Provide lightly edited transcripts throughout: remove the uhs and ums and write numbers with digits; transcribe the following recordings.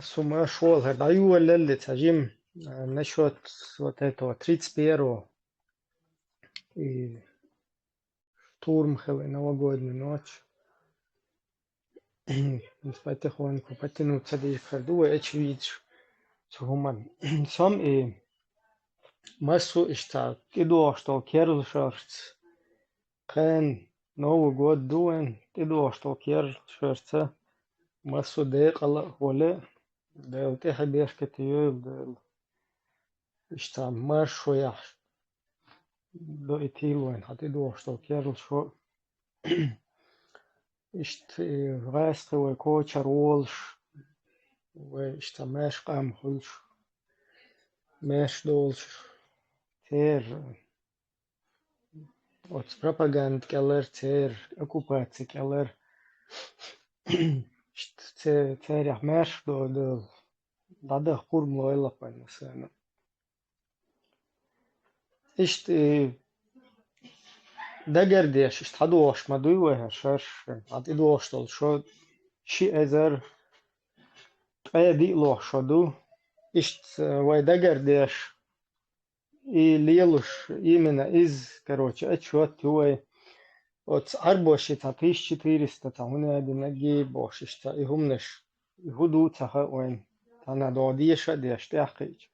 Сумма шел, даю лелли тажим насчет вот этого 31 и штурм новогоднюю ночь. Потихоньку потянуться до их ходу, очевидно, что man som i massу ishtar tidor что керл шерсть кен новый год дуэн tidor что керл шерсть массу декала холе да те хабеш кетиё да ishtar маршо я до итилуэн tidor что керл шо ishт раст вы кочар волш вы ishtar мэш кам хулш мэш долш тер от пропаганд келер тер оккупация келер تاريخ ماش دو بعدها قرب مغلق بين مثلا اشت دقر ديش اشت حدوش ما دوي شاش عد ادوش طول شو شي ازر اي دي لوح شو دو اشت واي دقر ديش и лелуш именно из, короче, отчет его от арбоши та 1400 та хуна один наги боши та и хумнеш и худу цаха он та на додиша деш тяхич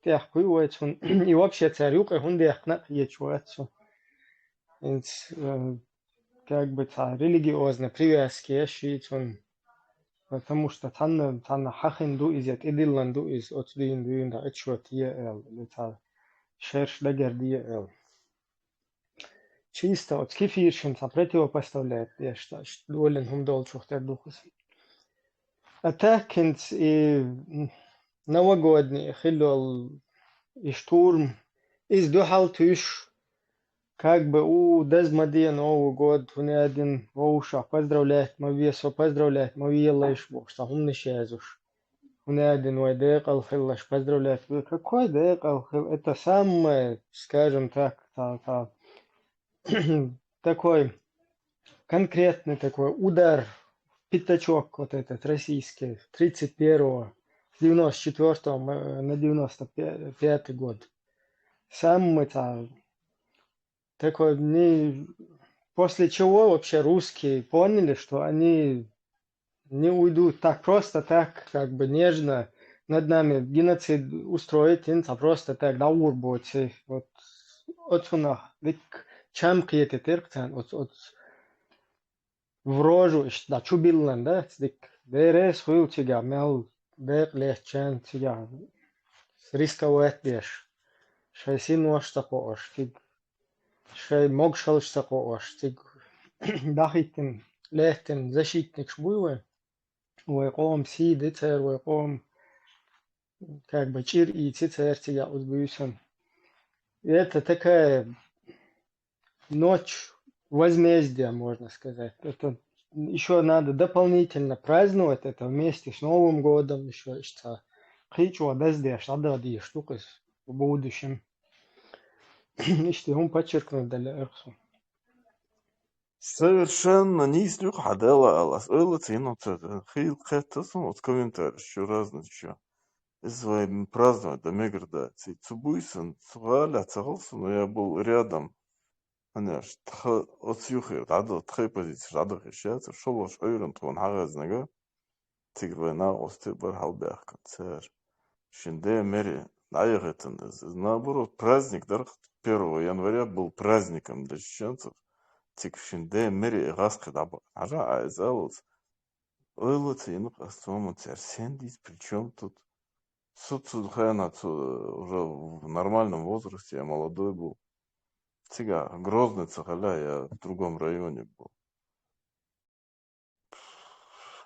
тяхку уэтун и вообще царюка хундехна ечуэтсу инс как бы та религиозно привязки шитун потому что танна хахинду изет идилланду из от дин да отчет ел та шерш дагердие ел чисто от кефиршин та противопоставляет я что доволен хум долчухтер духус атакинс и новогодний хилол и штурм из духалтыш как бы у Дезмадия Новый год хуне один воуша поздравлять мовесо поздравлять мовелаш бошта хум нешезуш хуне один вайдекал хиллаш поздравлять какой декал это самое скажем так такой конкретный такой удар пятачок вот этот российский 31-го 94 на 95 год самый такой не после чего вообще русские поняли, что они не уйдут так просто, так как бы нежно над нами геноцид устроить, а просто так на урботе. Вот отсюда ведь чем киете терпцан, от в рожу, да чубилан, да, дик бере свою тига, мел бек лехчан тига, рисковать беш, шайсин ваш такош, тиг шай могшалш такош, тиг дахитин лехтин защитник шбуевой, ويقوم سيد تر ويقوم как бы чир и цицер тига узбюсен. И это такая ночь возмездия, можно сказать. Это еще надо дополнительно праздновать это вместе с Новым годом, еще что хичу дездеш, ди штука в будущем. Ишти он подчеркнут для эрхсу. Совершенно не слюх хадела алас. Ойла цейно цеда. Хил хэттасон от комментарий. Еще разно еще. Из праздновать до мегрда. Цей цубуйсон, цугаля, цаголсон, но я был рядом. Анаш, от сюхи, адо, тхай позиции, адо хищается. Шолош ойрен тон хагазнага. Цигвена осты бар халбях концерт. Шинде мери. Наягетен. Наоборот, праздник, да, 1 января был праздником для чеченцев. Тикшинде мери гаск даба. Ара айзалус. Ойло цейну кастому церсендис. Причем тут Суцудхайна уже в нормальном возрасте, я молодой был. Цига, Грозный Цахаля, я в другом районе был.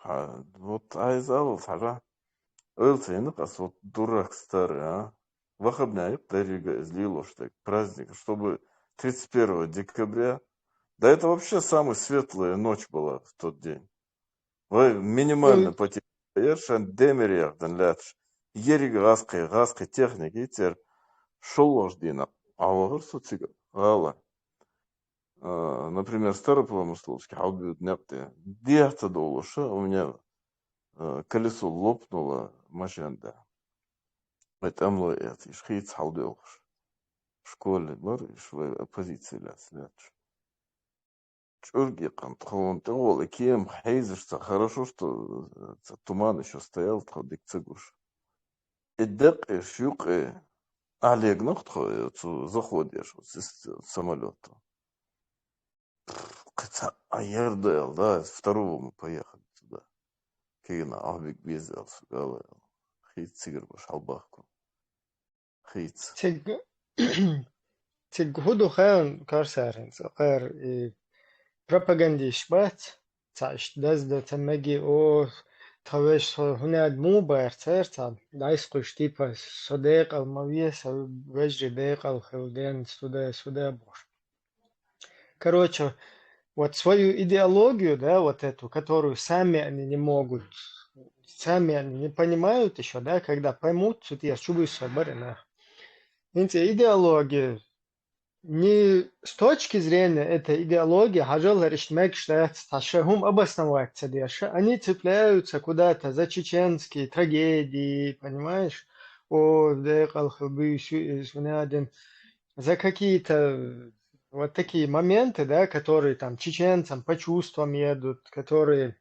Вот айзалус, ара. Ойло цейну кас вот дурак старый, а. Выходная тарига излило, что праздник, чтобы 31 декабря. Да это вообще самая светлая ночь была в тот день. Вы минимально потеряли. Ершан демериярдан лятш. Ерига гаской техники тер шолождина. А вот суцига. Гала. Например, Старопромысловский, хаубют непты. Диахта долуша у меня колесо лопнуло машинда. Поэтому это ишхиц халдёж. В школе бар швы оппозиция ляц. Чурги кантхон того, кем хейзешься. Хорошо, что туман еще стоял, тходик цигуш. Эддек шюк Олег, ну кто заходишь вот с самолета. А я да, с второго мы поехали туда. Кина, Ахбек бездался, гала. Хейт цигр баш албахку. Хейт. Циг циг худу хэн карсарин сахар и пропагандист бат цааш да тамаги о тавеш хунад му байрцерца дайс куштипа содеқ алмавиес вежри деқ ал хелден сюда бош. Короче, вот свою идеологию, да, вот эту, которую сами они не могут, сами они не понимают еще, да, когда поймут, тут я чувствую соборина. Видите, идеология, не с точки зрения этой идеологии, хажал решмек, что ташахум обосновать они цепляются куда-то за чеченские трагедии, понимаешь, о, декал хабы, за какие-то вот такие моменты, да, которые там чеченцам по чувствам едут, которые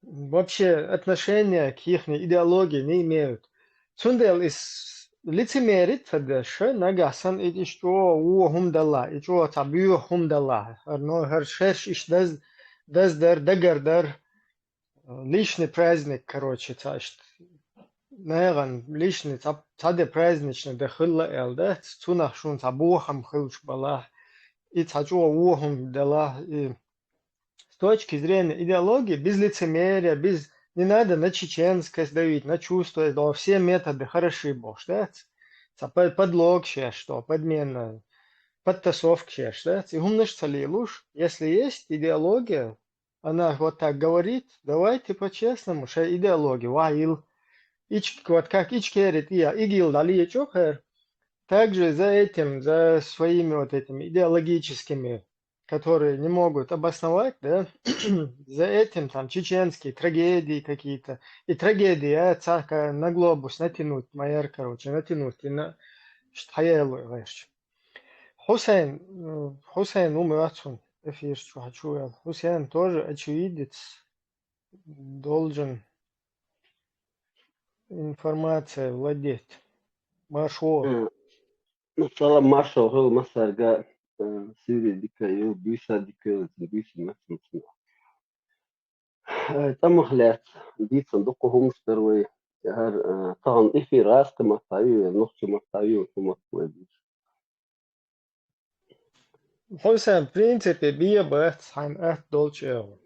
вообще отношения к их идеологии не имеют. Сундел из лицемерит фадеша нагасан и что у хумдалла, и что табью хумдалла. Но харшеш иш даз дар личный праздник, короче, цашт. Наверное, личный цаде праздничный да хилла эл, да, цунах шун табухам хилш бала. И цачуа ухум дала. И с точки зрения идеологии, без лицемерия, без не надо на чеченскость давить, на чувство, да, все методы хороши, бож, да? Подлог что, подмена, подтасовка да? И умножь целилуш, если есть идеология, она вот так говорит, давайте по-честному, что идеология, ваил, вот как ичкерит, я, игил, дали, чохер, также за этим, за своими вот этими идеологическими, которые не могут обосновать, да, за этим там чеченские трагедии какие-то. И трагедии, цака на глобус натянуть, майер, короче, натянуть и на штаелу, знаешь. Хусейн умер отцом, эфир, что хочу я. Хусейн тоже очевидец, должен информацией владеть. Маршо. Mesela Marshall mesela Suriye dikkayo, büyüsa dikkayo, büyüsa mesela. تم خلات دي صندوقهم اشتروي هر طبعا إيه في راس كما تعيو نص ما تعيو ثم تودي Хусейн, в принципе, бия бэт хан эт долчео.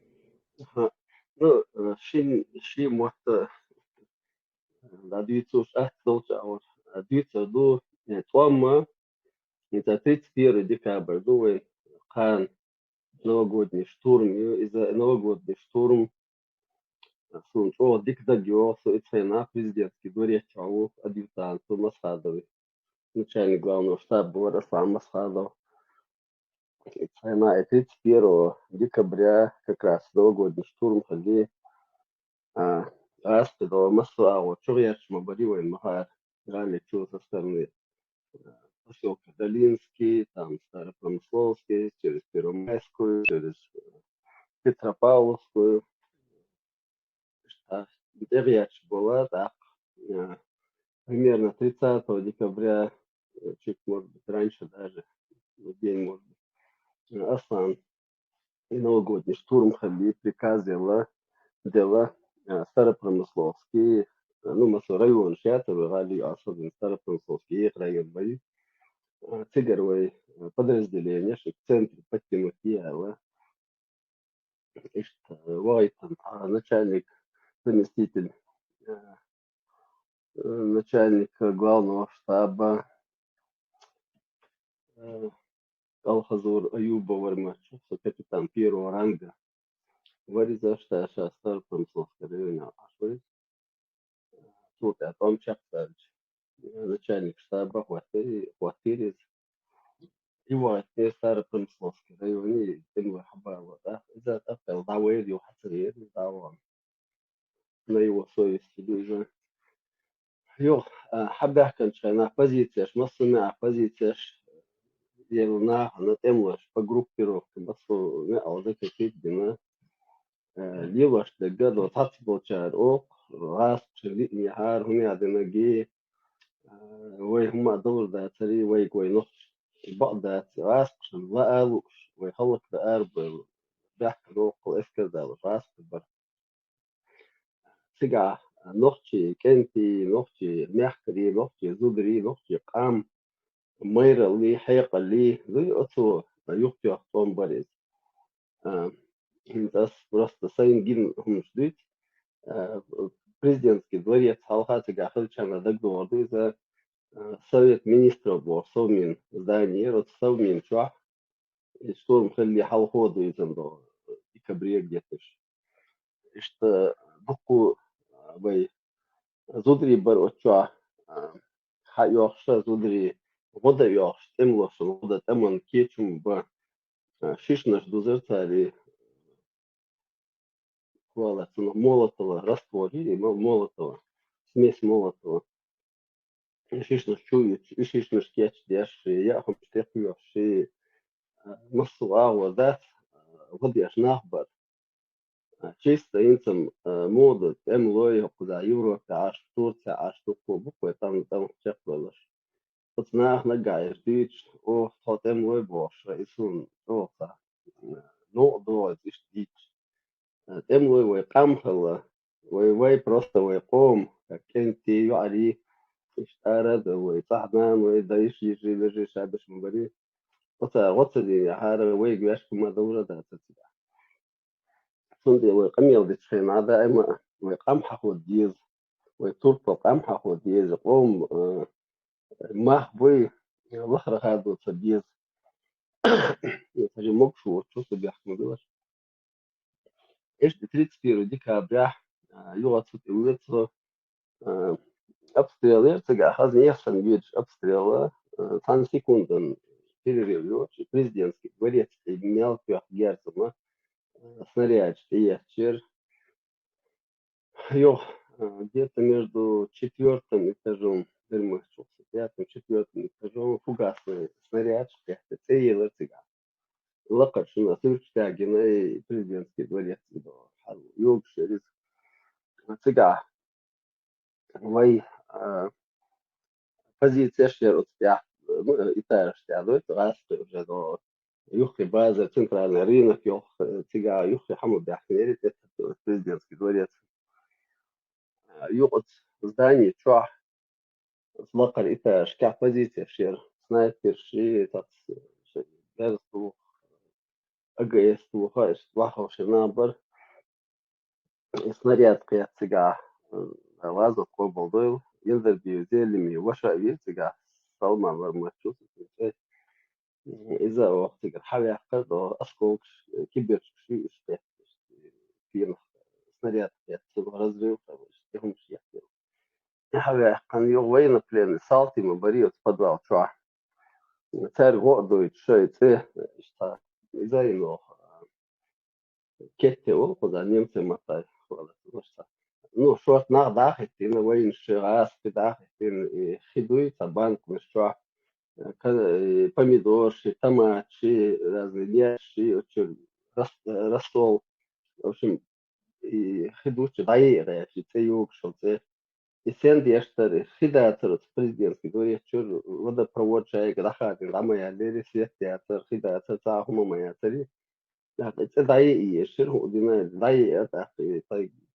نو شين موت لا ديتوش أهتلوش أو ديتو دو توما أنت تيجي ديكا بردو كان новогодний штурм إذا новогодний штурм сунчо дик дагё цена президентский дворец чау адъютанту Масхадовой начальник главного штаба был Руслан Масхадов. Цена 31 декабря как раз новогодний штурм ходи Аспидова Масла вот Чурьяч Мабаривой Махар грали чего со стороны поселка Долинский, там Старопромысловский, через Первомайскую, через Петропавловскую. Дерьяч была так. Примерно 30 декабря, чуть может быть раньше даже, день может быть, Асан и новогодний штурм ходи, приказ дела Старопромысловский, ну, масо район Шатовый, Гали, особенно Старопромысловский, их район бои, цыгаровые подразделения, что в центре Подтимокиева, Вайтон, начальник, заместитель начальника главного штаба Алхазур Аюба Вармачев, капитан первого ранга, вырезал, что я сейчас Старопромысловский район Ашварец, тут я Том Чахтарич, начальник штаба Хватырец, его Старопромысловский район, и Тимур Хабарова, да, إذا تفعل دعوة وحصرية دعوة на его совести уже. Yok, habah kan чайна позиция, массовая позиция, елна, на темлаш по группировке, массу не алды какие дина, ливаш дегад вот хат болчар, ок, раз чили не хар, хуни аденаги, وي هم دور ده تري وي كوي نص بعض ده راس لا قالوا ويخلق بقارب بيحكي روق وإفكر ده راس بر سجع نختي كنتي نختي محكري نختي زودري نختي قام ميرا لي حيقة لي زي أتو يختي أخطون بريز das просто sein gin hum shdit президентский дворец халхаты гахылчана договор за Совет министров был совмин здание, вот совмин чувак, и что он خلي حال ходу из этого декабре где-то. И что بقوا بي زودري بر чувак, حيوخش زودري غدا يوخش تملوش غدا تمن كيتشم با شишнаш дузерцари квала цена молотого растворили молотого смесь молотого шишнаш чует шишнаш кетч деш я хом штехуешь نص وذات غديش نخبر чисто инцем мода тем лой куда евро каш Турция аш туку буквы там чеквелаш вот нах нагаешь дич о тем лой бош исун о та ну до дич дич тем лой вой камхала вой просто вой قوم كنتي يعري اشتارد وي صحنا وي دايش يجي بيجي شابش مبري وتا دي حاره وي جاش كما دورة ده سندي ويقام يلدي تشين هذا إما ويقام حقود ديز ويطرق قام حقود ديز قوم ما بوي الأخرى هذا تديز يتجي مقشو وتشوف بيحكم بيوش إيش بتريد سبيرو ديك أبراح يغط ويتر أبستريالير تجا خزني يحسن بيج أبستريالا ثاني سيكوندن перерывлёт президентский дворец имел герцена снаряд стоящий Ёх, где-то между четвертым этажом, пятым, четвертым этажом фугасный снаряд, шпехты, цейлы, цыган. لقد شنو سويت جناي президентский дворец يوم شريف цыга وي позиция شير أتبع إطار اشتغلت غاست وجدوا يخي база центральный рынок يخ цыга يخي حمود بيحكي президентский дворец يقعد здание чуа لقر إتا شكع позиция شير سنايبر شي تاتس درسو أجيستو خايش واحد شنابر снаряд قيا تسقع لازم قوبل دويل ينزل بيوزيلمي وشا يتسقع صوما ورمتشوس إذا وقت حاول يحقق أسكوك كبير شيء في снаряд قيا تسقع رزري هم شيء حاجة كان يوين بلين سالتي مبارية تفضل شو تار غوضو شيء تيه اشتا زي إنه كتة وقضى نيمت مطاي ولا مشتا نو شوت نار داخلين وين شراس داخلين خدوي تبانك مش شو помидор شي томат شي разные мяч شي рассол в общем и خدوش ضيق شي تيوك شو تيه Isen diğer hidatır президентский говорит, что водопровод граха грама я лери свет театр хидатır цахума я цари. Это дай и шир удина дай это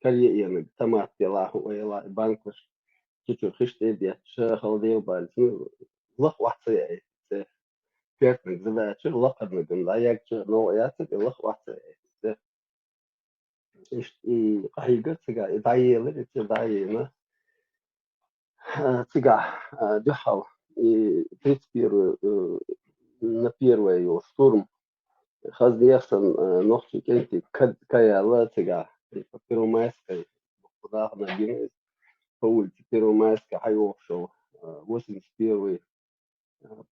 калье я томат пила ويلا банкуш чуть-чуть хиште диа шахалдел бальц лах вахцы пертник задача лахадны даяк но я цик лах вахцы и кайга цыга дай лери дай цыга дюхал и 31 на первый его штурм хаздеясан ногти кенти каяла цыга первомайской куда на генез по улице первомайской хайошел 81-й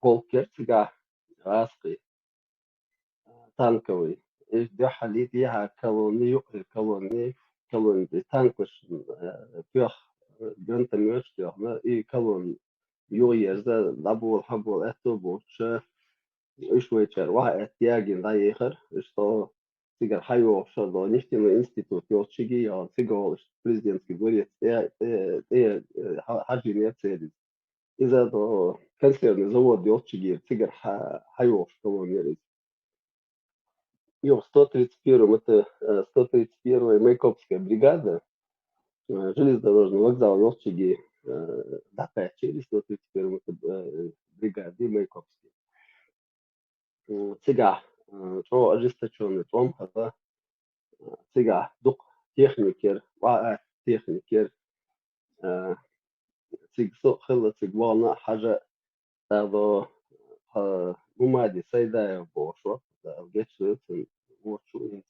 полк цыга раски танковый и дюхали дيها колонии كلون تانكش فيخ جنت ميوش فيخ كلون يويرزا لابول حبول أتو بوش إيش ويتشر واحد احتياجين ذا يخر إيش تو تيجر حيو شرطة نشتي إنستيتوت يوتشيجي أو تيجو بريزيدنت كبير تي حاجة نيت إذا تو كانسلر نزود يوتشيجي تيجر حيو شكو ميريز يو 131 متى 131 Майкопская бригада железнодорожный вокзал Йовчиги дата через 131 бригады Майкопской. Сега то ожесточенный том, это сега дух техникер, техникер циг خلص وانا حاجة هذا ممادي سيدا بوشو الجيش وشو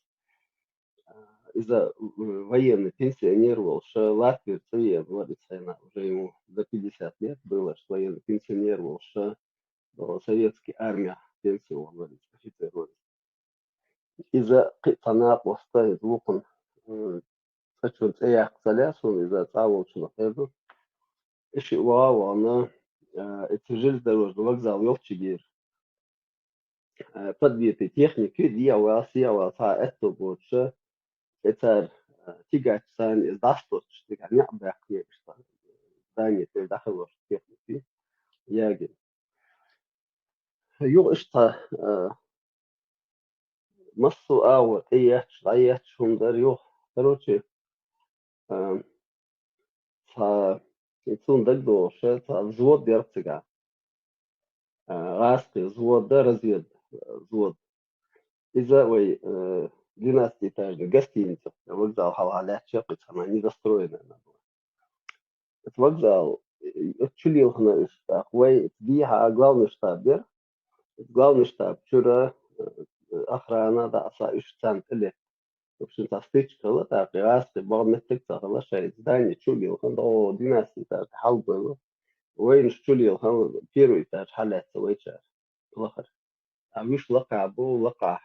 إذا военный пенсионер что Латвия Цвет говорится она уже ему за 50 лет было что военный пенсионер что советский армия пенсию говорит офицер إذا قطناق وسط وقن أشوف أي خلاصون إذا تعاون شنو هذا إيش واو أنا اتجلس دروج وقزع يوتشير подбитый техники дьяволосия волоса это больше это тягать сами достаточно не объяснить что здание ты дохло техники яги يو إشتا مصو أو أي شون در يو تروتشي تا يتون دقدو شيء تا زود ديرتجا غاسقي زود در زيد زود إذا وي ديناستي تاج гостиница вокзал حوالي شقة ثمانية достроена вокзал отчулил хна إشتا وي بيها главный штаб вчера охрана да аса إشتان اللي وبشن تستيج كلا تقياس بغمتك تغلا شيء здание чулил хна до ديناستي تاج حلبة وين чулил хна первый تاج حالات سويتشار الآخر عمش لقع بو لقع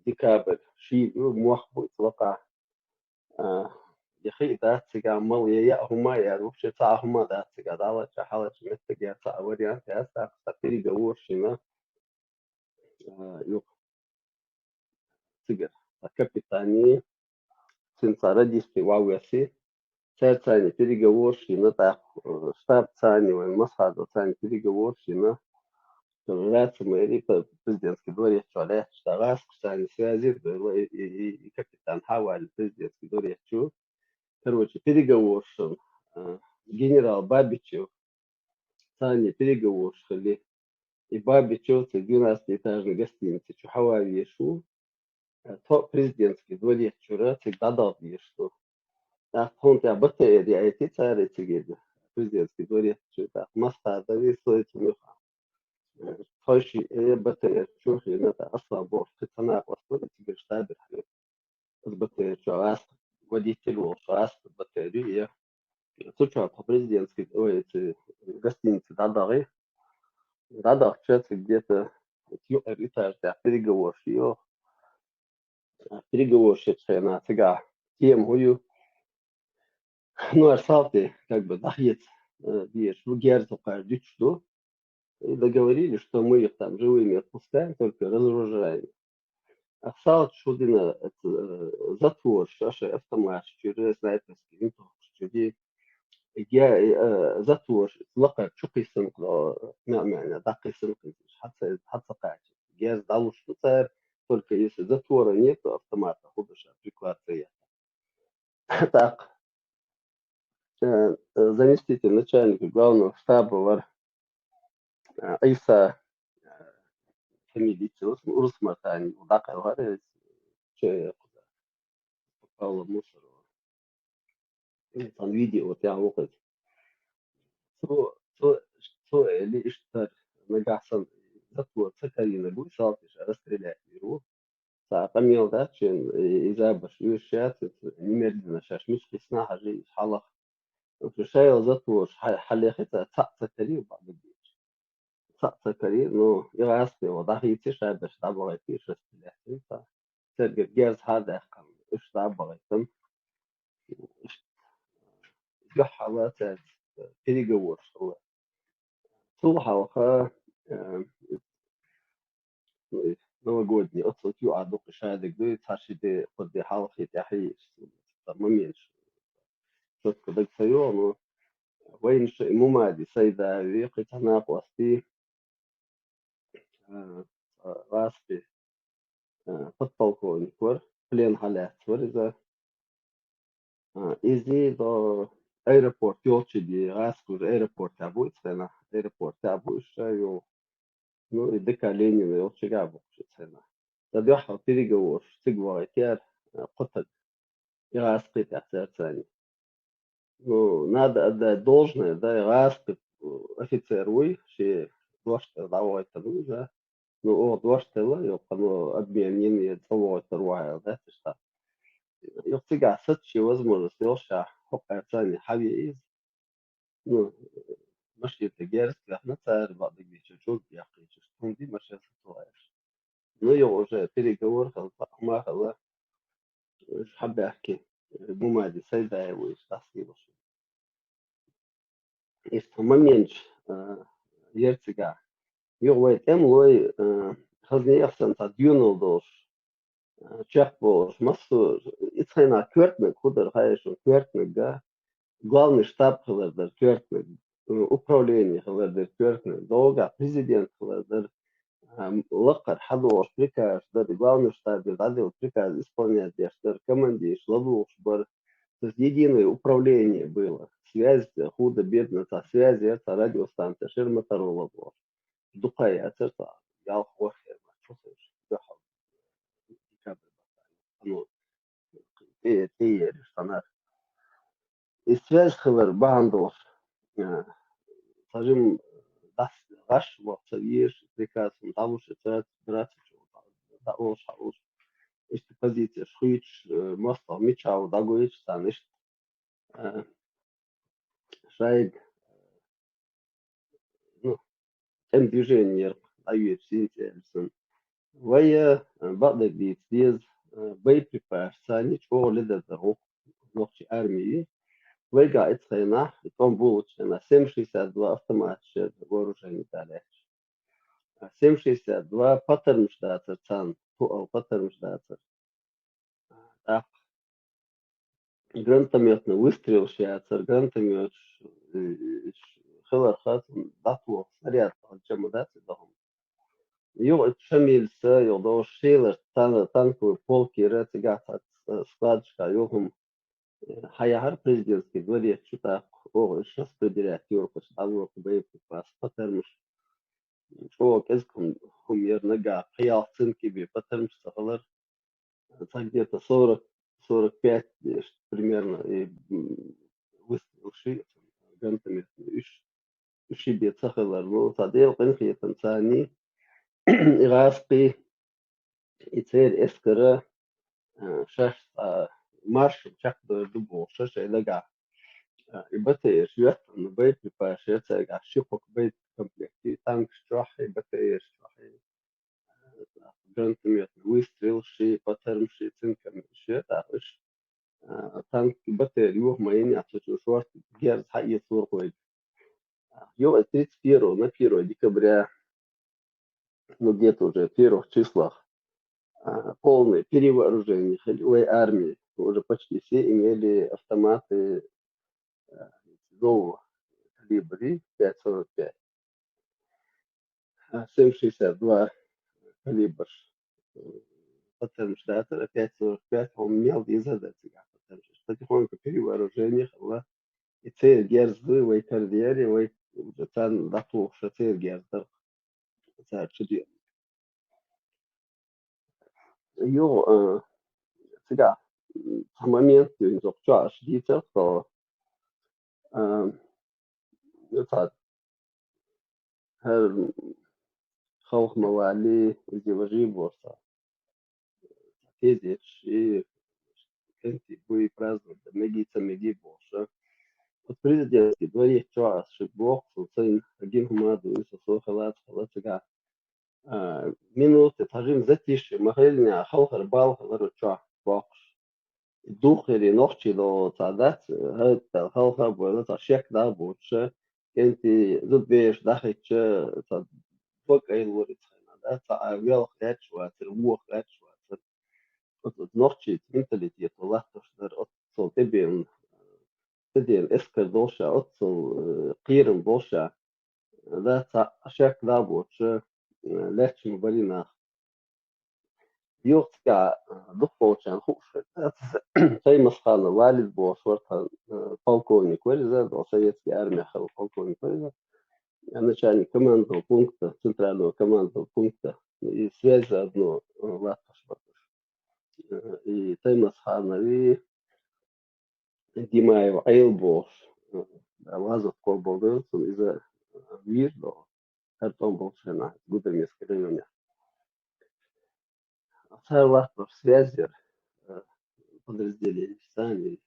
ديكابل شيء موخبو يتوقع يخي ذات سجى مال يا هما يعني وش تاع هما ذات سجى دعوة حالة متك يا تاع وريان تاع تقري جوور شينا يو سجى الكابيتاني سنتردي في واويسي ثاني تري جوور شينا تاع شتاب ثاني والمصعد ثاني تري جوور شينا رات مالي президент دوري شواليه اشتغاس كشتاني سيازي كابيتان حاول президент دوري شو короче переговорщик генерал Бабичев ثاني переговорщик и Бабичев это 12-этажной гостиницы Чухавави шо то президентский дворец вчера всегда дал что он тебя батарея эти цари тебе президентский дворец что-то моста зависло этим خش بطارية شوف هنا أصلا بوش تتصنع وصلت تقدر تابر البطارية شو عاس وديت له شو عاس البطارية ترجع президентский ой гостиницы дадах чат где-то этаж да переговорщица на цыга тем хую ну арсалты как бы дахет видишь в герцу каждый что и договорились, что мы их там живыми отпускаем, только разоружаем. А сал чудина затвор, шаши автомат, через снайперский винтовку, чуди. Я затвор, лака чукай сынкла, мя дакай сынкла, حتى قاعد. Я сдал, что царь, только если затвора нет, автомата худоша, приклад-то Так, заместитель начальника главного штаба عيسى فاميلي ورس مثلا وضاق وهذا شيء والله مصر كان فيديو تاع وقت سو سو سو اللي اشتر نجاحسن تطور سكرين ابو صافي رستريلات يرو ساعة قميو داتشن إذا باش يوشات نمرنا شاش مش قسنا حاجة حلق في شيء زطور حل خطة سكري بعد سكري إنه يغاسل وضعه يتشع باش تعبوا غيتيش رستريلات ترجع جيرز هذا كان إيش تعبغيتم جح على تاد تيجي ورش الله صلها وخا نو جودني أصلا كيو عدوك شادك دوي تاشي دي قد حالك تحيش مميش شوف كده سيوم وين شيء مو مادي سيدا ريقي تناق وستي راسبي فطل كون كور بلين حالات ورزا إيزي دو airport يوتشي دي راسكور airport تابوت سنة airport تابوت شايو نو يدك عليني يوتشي جابو سنة تدي واحد تيجي جوش تقوى كير قتل يغاسقي تحت ثاني نو نادا أدا должное да يغاسقي офицер وي شي دوشت دعوة تلوزة نو أو دوشت لا يقنو أبيانين يتطوع تروح ده تشتا يقتقع ست شي وزمر يوشع حقا ثاني حبي نو مش يتجارس لحنا صار بعض بيشوف بيحكي شو دي مش هتطلعش نو يوجا تري جور خلطة ما خلا مش حابة أحكي مو مادي سيدا ويش تحصيل شو استمم ينش يرتجع يغوي أم لوي خزني أحسن تديونو دوش تشيخبوش مصر إتخينا كورتنا كودر هايشون كورتنا جا главный штаб хылырдыр кверкнер управление хылырдыр кверкнер долга президент хылырдыр лыкыр حدوش приказ дыр главный штаб дадил приказ исполнять дештер командир шлабуш бар то есть единое управление было связь худо-бедно та связи это радиостанция ширмоторола была дукай это ял хохер чувствуешь дохал декабрь ну ты штанар и связь хылыр бандош скажем, غش وصير приказ طاووس دراسة طاووس حوش إيش позиция шуич моста мечау дагоич станешь шайг ну тем движение аюет синтезен ويا بعض بيتزيز боеприпас санич о лидер дорог ночи армии ويقع اتخينا يكون بولش أنا 762 автомат вооружение далее 762 паттерн штатер цан أو паттерн штатер гранатометный выстрел шатер гранатомет خلال خاتم ضغطه снаряд جمدات دهم يو شميل سا يو شيلر танковый полк يرات قاعد складчика يوهم حياة президентский дворец что-то о сейчас распределять Европу стало боеприпас паттернш о كذكم هم يرنقع قياس كبير паттернш صغير где-то 45 примерно выстрел ши гантами ши بيتسخر لو صديق قنخي تنساني إغاسقي يصير إسكرة شاش مارش شاك دبو شاش إلقى يبتة شوية بيت بباشة تلقى شيخوك بيت كومبلكتي تانك شراح يبتة شراح جانتميت ويستريل شي باترم شي تنكم شي تعرفش تانك يبتة اليوم ما يني عشان شوارت جيرز حقي صور كويس يوم التريت بيرو на 1 декабря ну где-то уже в первых числах полное перевооружение ходовой армии уже почти все имели автоматы нового калибра 5,45 7,62 калибр паттерн штатера 5,45 он имел и задачи потихоньку перевооружение и цель герзы вой карьере вой уже там дату что цель герзы чудес ее сега в момент in so charge detail so это هل خوف موالي يجي وجيب ورصة تيزيش كنتي بوي празднует ميجي بورشة от президентский дворе час шибок сулцин один гумаду и сосо халат сега минуты тажим затишье махельня халхар балхар чах бахш духери нохчи до цадат هاد халхар بولا تشيك دا بوتش انتي ضد بيش داخل صد فوق اي الورد خينا دا تعاويل خاتش واتر مو خاتش واتر نوchtje mentaliteit lacht der otsel tibien esker dosha otsel qiren dosha da ashak da boch lech mubalina يوقع ضفوتشان خوش زي مسخانة والد بوصورتها полковник вырезал советский армия полковник вырезал أنا كان командовал пункта центрального командного пункта и связь заодно латыш и Таймас Ханови Димаев Айлбош Лазов Колболдылсон из-за Вирдо Картон Болшина Гудемирский районе. Латыш связи подразделения сами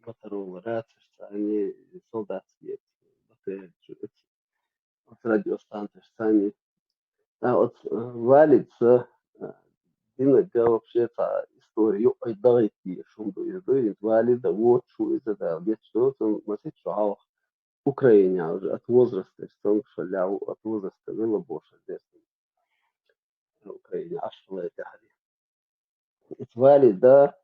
Моторола рации сами солдатские батареи радиостанции сами а вот валится دينا вообще та историю ой давайте шумду изды инвалида вот что это да где что там масить что Украине уже от возраста что шаляу от возраста было больше здесь в Украине аж это инвалида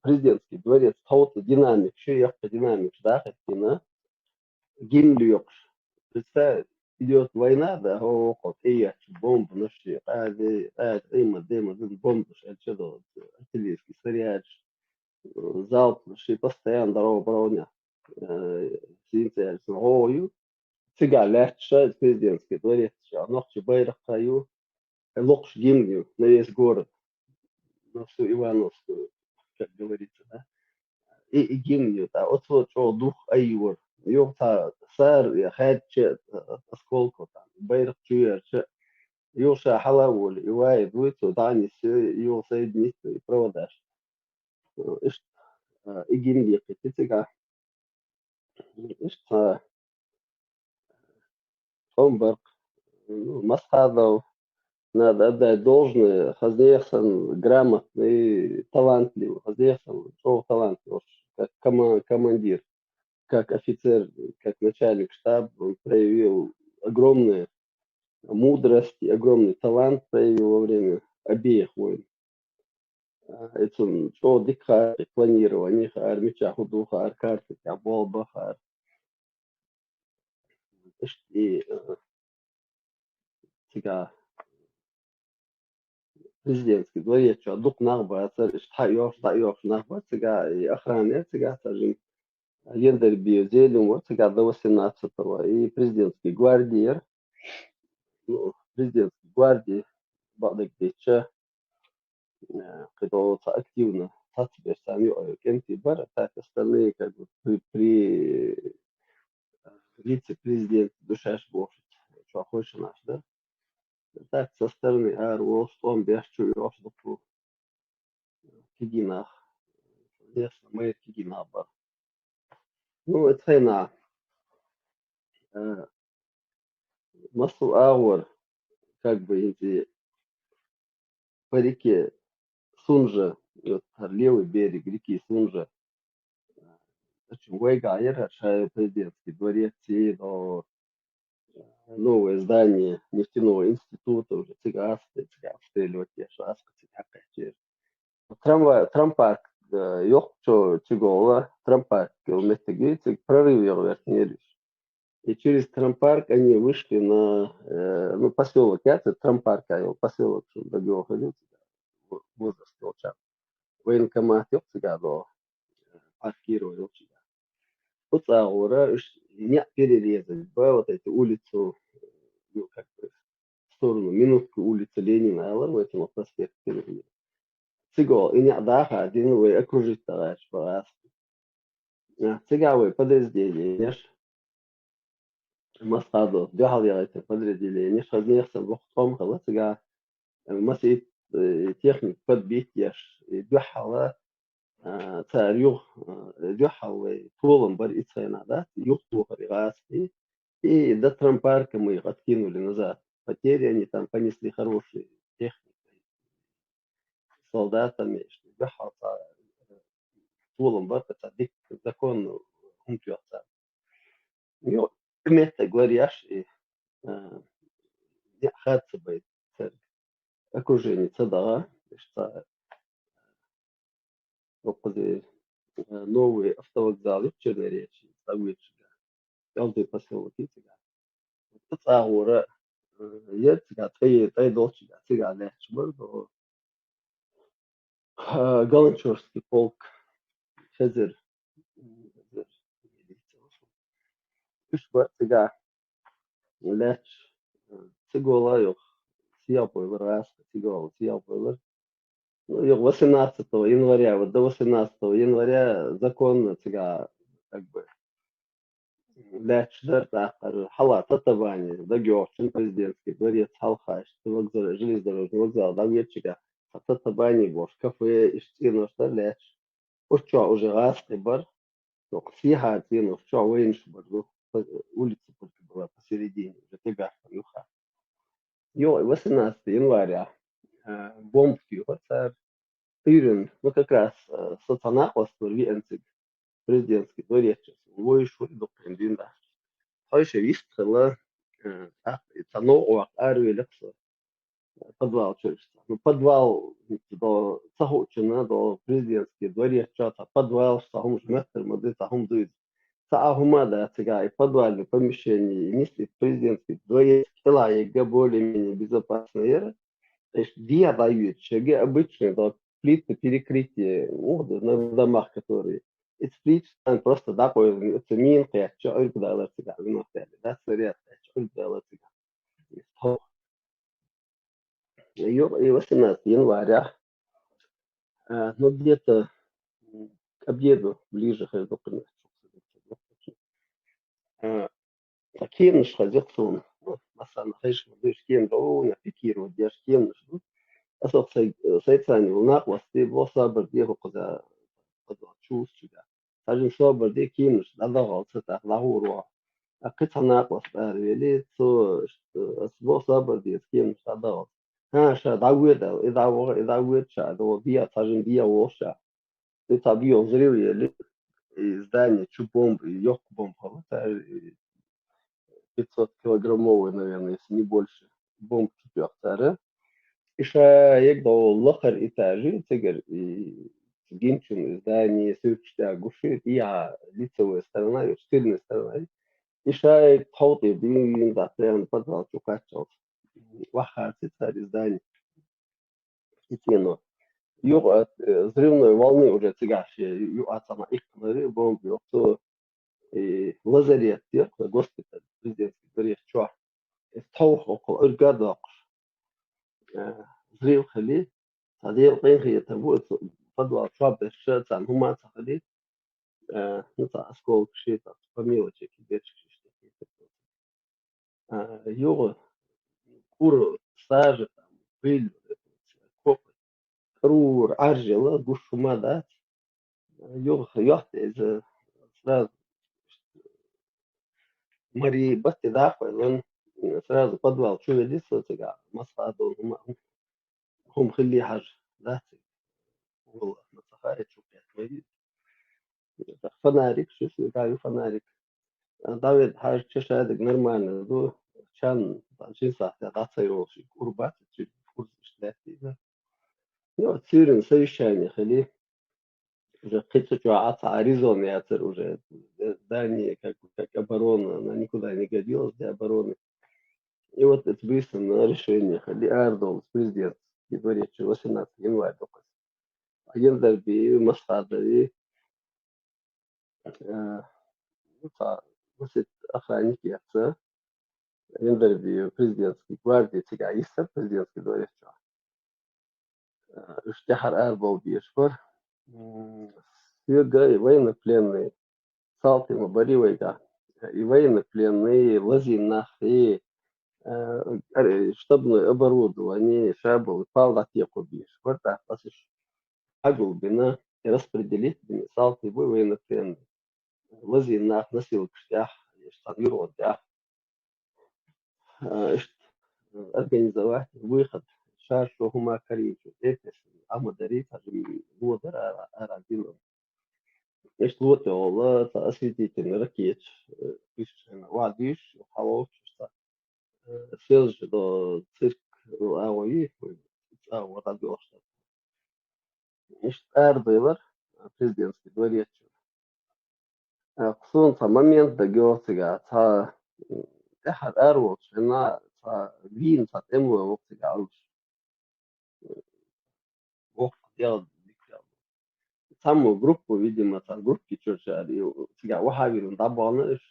президентский дворец тауты динамик еще я по динамик да хотина гимн представь идет война, да, вот и бомб наши, дыма, бомб, что артиллерийский снаряд, залп наши постоянно дорога броня, синтез, ою, цыгалят, шает президентский дворец, ночью байрах краю, локш гимню на весь город, на всю Ивановскую, как говорится, да, и гимню, да, вот что дух айвор. يوقع صار يا خد شيء أسكولكو بيرق شوية شيء يوشا حلا والإواي دويتو داني سي يوشا يدنيتو يبروداش إيش إيجين دي قتتك إيش فنبرق مسخادو надо отдать должное хозяйствен грамотный талантливый хозяйствен шоу талантливый как командир как офицер, как начальник штаба, он проявил огромную мудрость и огромный талант проявил во время обеих войн. Это что дикха планирование, армича худуха, аркарты, болбаха, и сега президентский дворец, что дух нахба, штайов, нахба, сега и охрана, сега тажим Ендерби Зелем, вот сега до 18-го, и президентский гвардиер, ну, президентской гвардии Багдадича, когда активно теперь сами Кенти Бара, так остальные как бы при вице-президент Душаш Бошит, что хочешь наш, да? Так со стороны Арвол, что он бешчу и Роштуку, Кигинах, ясно, мы Кигинах бар. Ну, это хейна. Масл Ауэр, как бы эти по реке Сунжа, вот левый берег реки Сунжа, Вайгайер, президентский дворец, и до новое здание нефтяного института, уже цыганское, лётье, шаска, цыганское. Трампарк, ёх, что чигола, Трампарк, километр, прорыв его верхнериш. И через Трампарк они вышли на, ну, поселок, это Трампарк, поселок, что до него ходил, возраст волча. Военкомат, ёх, цыгадо, паркировал, вот аура, не перерезать, вот эту улицу, ну, как бы, в сторону, минутку улицы Ленина, а в этом проспект перерезать. Цыгол, и не даха, один вы окружить товарищ, пожалуйста. Цыгавые подразделения, Масадо, дюхал я это подразделение, шазнехся в лохтом, хала цыга, масит техник подбить, яш, дюхала, царюх, дюхал, толом бар ицайна, да, юхту харигас, и до Трампарка мы их откинули назад. потери они там понесли хорошие техникой, солдатами, что бяхался طولهم بقى تصدق закон هم تيوتا يو متى говоришь и хатся бы окружение цадага что новые автовокзалы в Черноречи Ставычга каждый поселок Итига تصاورة يتيجا تي долчига تيجا ليش برضو галанчурский полк Хезер إيش بقى تيجا ليش تيجولا يخ سيابويلر راس تيجولا سيابويلر Ну, 18 января, вот до 18 января закон цыга как бы лячдар тахар халата табани да гёвчин президентский дворец халхаш вокзал железнодорожный вокзал да вечера хата табани бош кафе иштино что ляч урчо уже гасты бар но ксиха тину урчо винш бар улица только была посередине уже тебя юха 18 января бомбки вот Тырин, ну как раз сатана венцик президентский дворец, вышел до Кремлина. А еще вистхала, цано у армии лекса подвал чешется. Ну подвал до Сахучина, до президентский дворец чата, подвал, сахум жместер, моды сахум дует. Сахумада цыгай, подвальное помещение, несли президентский дворец, тела и более-менее безопасные. То есть две дают шаги обычные, да, плиты перекрытия на домах, которые эти плиты там просто да, это минка, я что ольгдала цыган, ну да, сырят, я что ольгдала цыган. И 18 января, ну где-то к обеду ближе, когда такие наш ходят сон, масса нахожу, дышь кем, да, на пикиру, держь кем, أصل سيتساني وناقوس دي بوصابر دي هو قد تشوس شجع تاجم صابر دي كيمش هذا غلط ستة ظهور أقيت ناقوس باريلي تو أسبوع صابر دي كيمش هذا غلط ها شا دعوة إذا ويد شا دو بيا تاجم بيا وشا دي تبيو زريو يلي здание чу бомбы ёк бомб 500 килограммовый наверное если не больше бомб четвертая Иша егдо лохар этажи цигер и гинчин здание сюрчта гуши я лицевая сторона и тыльная сторона. Иша тауты дин да прям подвал чукачал. Ваха цитари здание. И тено. Юг от взрывной волны уже цигаши ю атама ихтмары бомбы то и лазарет госпиталь президентский дворец чуа. Таух около Иргада взрыв хали صديق طيخي تبوت فضوا أصحاب الشات عن هم أعتقد نطع أسكول شيء فميو شيء كبير شيء يوغ كور ساج بيل كوب كرور عرجلة قش ما دات يوغ يحت إذا سراز مري بس دافع لأن سراز فضوا شو لسه تجا مصادون هم خلي حاجة ذات والله ما تخيل شو كان فنارك شو قالوا فنارك David har çeşitli normal do çan cinsa ya da sayılır kurbat için kurs işletiyle. Yo tırın sayışını hali уже қыцчу ата Аризона я уже здание как оборона она никуда не годилась для обороны. И вот это быстро решение хали Ардол президент и дворец 18 января только. Агентар би Масхадави вот охранник яца Яндарби президентский гвардии цигайса президентский дворец Штяхар Арбал Бишпор Сюга и военнопленные Салтима Баривайга и военнопленные Лазинах и штабное оборудование Шабл Палатеку Бишпор так посещ Агулбина и распределить Салти военнопленные Лазинах носил Штях Штангирот организовать выход шаршу хума каричу. Это амадарит, лодер арабилом. إيش لوت والله تأسيتي ركيت إيش وعديش وحلوش سيلج do цирк أوي أو радиош. إيش أرضيلر президентский дворец. خصوصا момент да جوتيجا تا أحد أروش هنا تا فين تا تمو وقتيجا عوش وقت يلا самую группу, видимо, та группки чурчари, сега вахавирун дабаныш,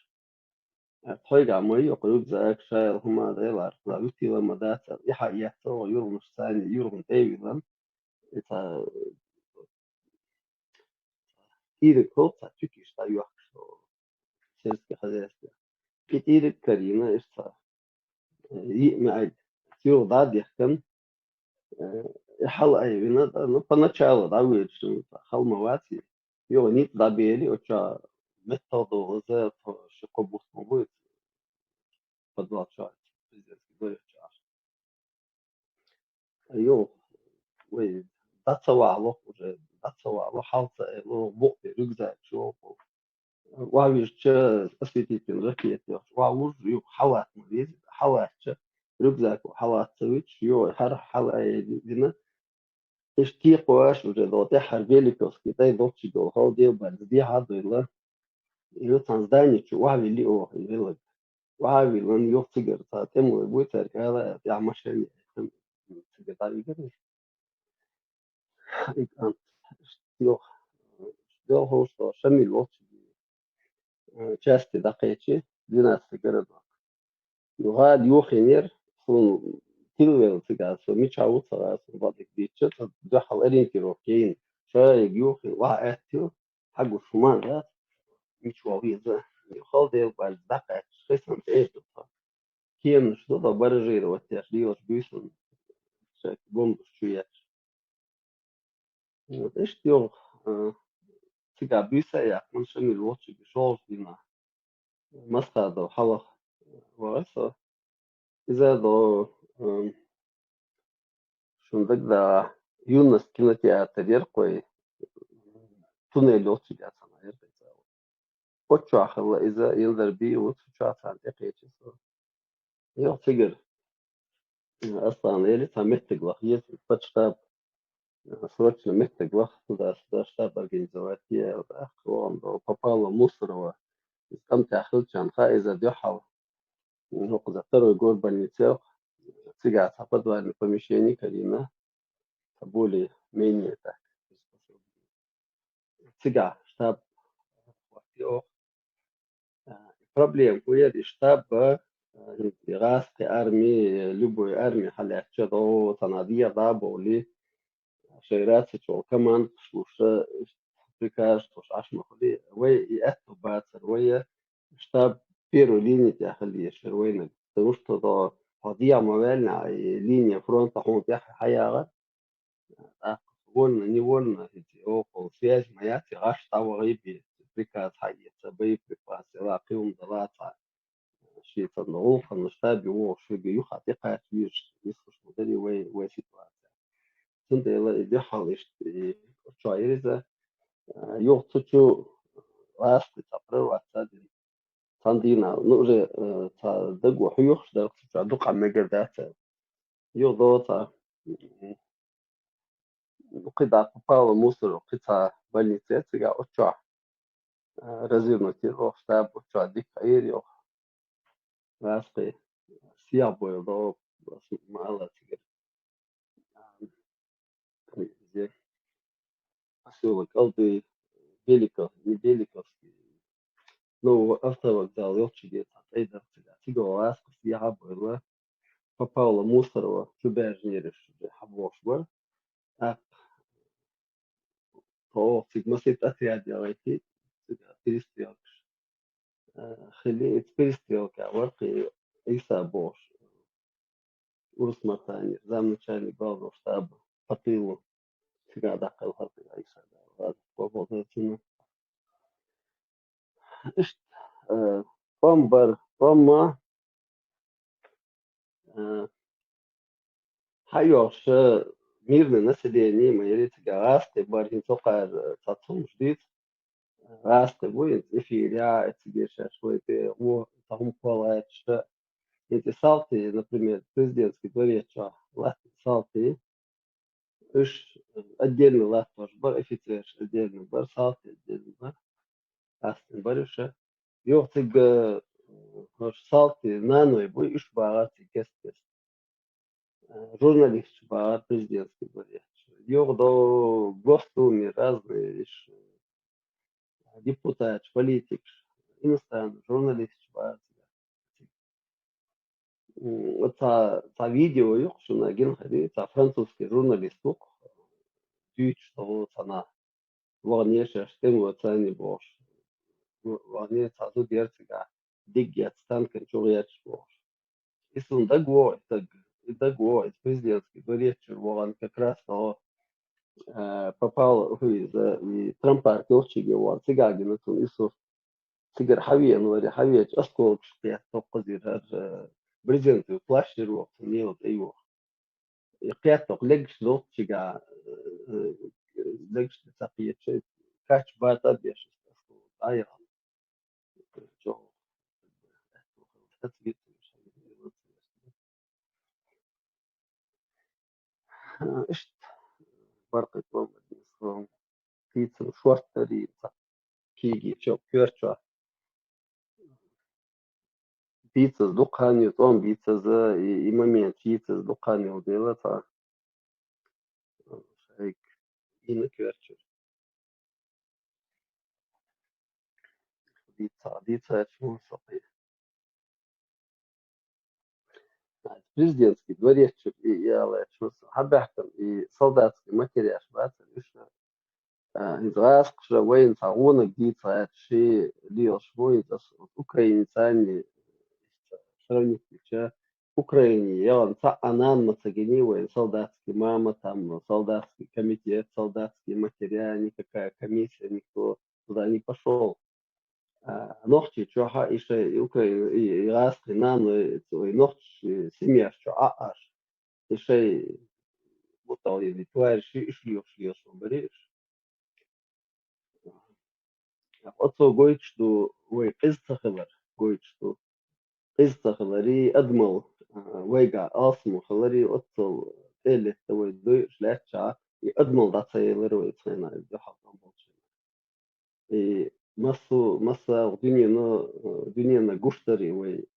тойга мой округ за экшайл хума делар, за утила мадата, иха яхто юрун штани, юрун тейвилан, это тиры колца чуки шта юахшо, сельское хозяйство. И тиры карина, это мa'ad, тюр дад яхкан, حلقة هنا поначалу, да, выручил, халмавати, его нет добили, очень методу за что кобустно будет подвлачать президентский дворец. Его, вы, дацавало уже, дацавало, халта, его бок, рюкзак, что, вавиш, че, осветитель, ракеты, вавуж, его халат, халат, рюкзак, халат, его хар халат, تشتيق واش وجدوتي حربيليكوس كده دوتشي دو هو دي بلدي هادو إلا يو تنزداني شو وعي اللي هو يقول وعي لن يفتقر تاتم بوتر كذا يا مشي تقدر يقول أنت يو يو هو شو شمي الوقت части دقيقة 12 градусов يغاد يوخينير فون تلوين تقع سو ميتشاوت صار بعدك ديتشت دخل أرين كيروكين شاي يوخي واعتيو حقه شمال ده ميتشاوي ده يخال ده بعد دقة خصم إيش ده كيم شو ده برجير والتخليص بيسون شاك بوم شوية إيش تيو تقع بيسا يا من شمي الوقت بشوز دينا مسخة ده حلق ورثة إذا ده شوندك ده يونس кинотеатр يرقي تونيل وقتي جاتنا يرقي وتشو آخر إذا يلدر بي وتشو عن إقيتش يو فكر أصلا يلي تمتق هي تشتاب سوتش متق ده شتاب организоватия أخوان وبابالا مصر واستمتع خلتش عن خائزة ديوحة هو قزاترو يقول بنيتيو تيجا تفضل أن помещение كريمة تبولي ميني تاك تيجا شتاب وقتي проблем кует штаб иракской армии любой армии халят что танадия да боли шейрات شو كمان شوش приказ شو عشان خلي وي يأتوا بعد سروية штаб بيرو لينيا تخلي شروينا توش تضا هضيع موالنا لينيا فرونت هون تح حياة قلنا نيولنا هو سياج ما يأتي غاش توا غيبي приказ حي سبي приказ راقيهم ضلاطة شيء تنظوف النشطاب يوه شو بيوخ عتيقة تيجي يسخش مدري وي سيتواسيا تند يلا يحاول شايرزة يوه تشو راست تقرر واتسادين تندينا نقول تدق وحيوخ ده تشو دق عم جردات يو ضوطة قطع قبال مصر قطع بليتات جا أتشو رزيل نتير وشتاب أتشو ديك عير يو راسقي سياب ويضو بس ما الله تقدر زي أسوق قلبي بيليكوس ну автовокзал Елчиге Эйдер Тиго Ласку Сиаб по Паула Мусорова Чубяжнериш Хабошва а то Сигмасит отряд делайте перестрелка خلي перестрелка ورقي Иса Бош Урус Матани зам начальник главного штаба по тылу всегда дақал хаты Иса да по поводу إيش بامبر باما Хайош мирное население, маярит гарасты, барин сокар цацум ждит, расты будет эфиря, эти швейты, о, там палач, эти салты, например, президентский дворец, ласты салты, إيش отдельный лад тоже бар, офицер отдельный бар, салты отдельный бар, астын барыша. Yok tık hoş salty nanoy bu iş bağa kes. Журналист бар, президентский дворец. Yok do госдумы разные иш, депутат, политик, иностранный журналист бар. Ta video yok şuna gel hadi ta французский журналист yok. Düç to sana вогне шештем ватани бош. Вогне тазу дерцига дигят станка чугяч бош. Исун да го, президентский дворец воган как раз то попал и Трампа артелчиги вот цигагина тун ису цигар хавия нуари хавия аскол шпия тоққазир президент плащер вот не вот его قيادته لقش لوت شجع لقش تسقيه شيء كاتش باتا بيش أيه جو إيش فرق يكون بالنسبة بيتزا شوارتري كيجي شو كيرشوا بيتزا دقاني وطعم بيتزا إمامين بيتزا دقاني وديلا تا هيك هنا كيرشوا بيتزا شو صحيح президентский дворец я شو حبحتم солдатский материал بس إيش إذا وين تعاون جديد صار شيء ليش وين تص أوكراني ثاني сравнить Украине я он она нацегени войн солдатский мама там солдатский комитет солдатский материал никакая комиссия никто туда не пошел ночи что еще Украина и раз нам ночь семья что аж еще вот они товарищи шли говоришь отцу гойчду ой قصة гойчду قصة خلاري أدمل ويجا أصمو خلاري أتصل تالت توي دوي شلاتشا أدمل داتسي لروي تسينا إذا حقا بولشي масса дунья на гуштари вой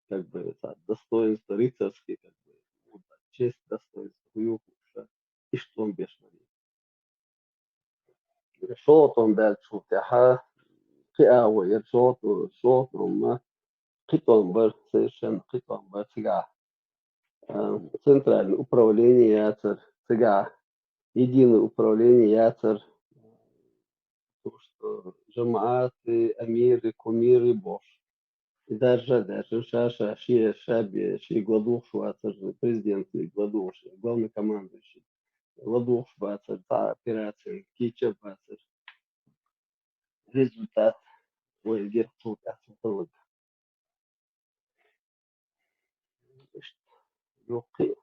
как бы достоинство рыцарский как бы честь достоинство хуюша и что он бешеный шот он дальше тяха киа шот он قطعا بر سيشن قطعا بر سجع центральное управление ятер сага единое управление ятер то что жамааты амиры кумиры бош и даже шаша шаби ши гладух шватер президент гладух главный командующий гладух шватер та операция кича шватер результат ой герцог асфальт يوقي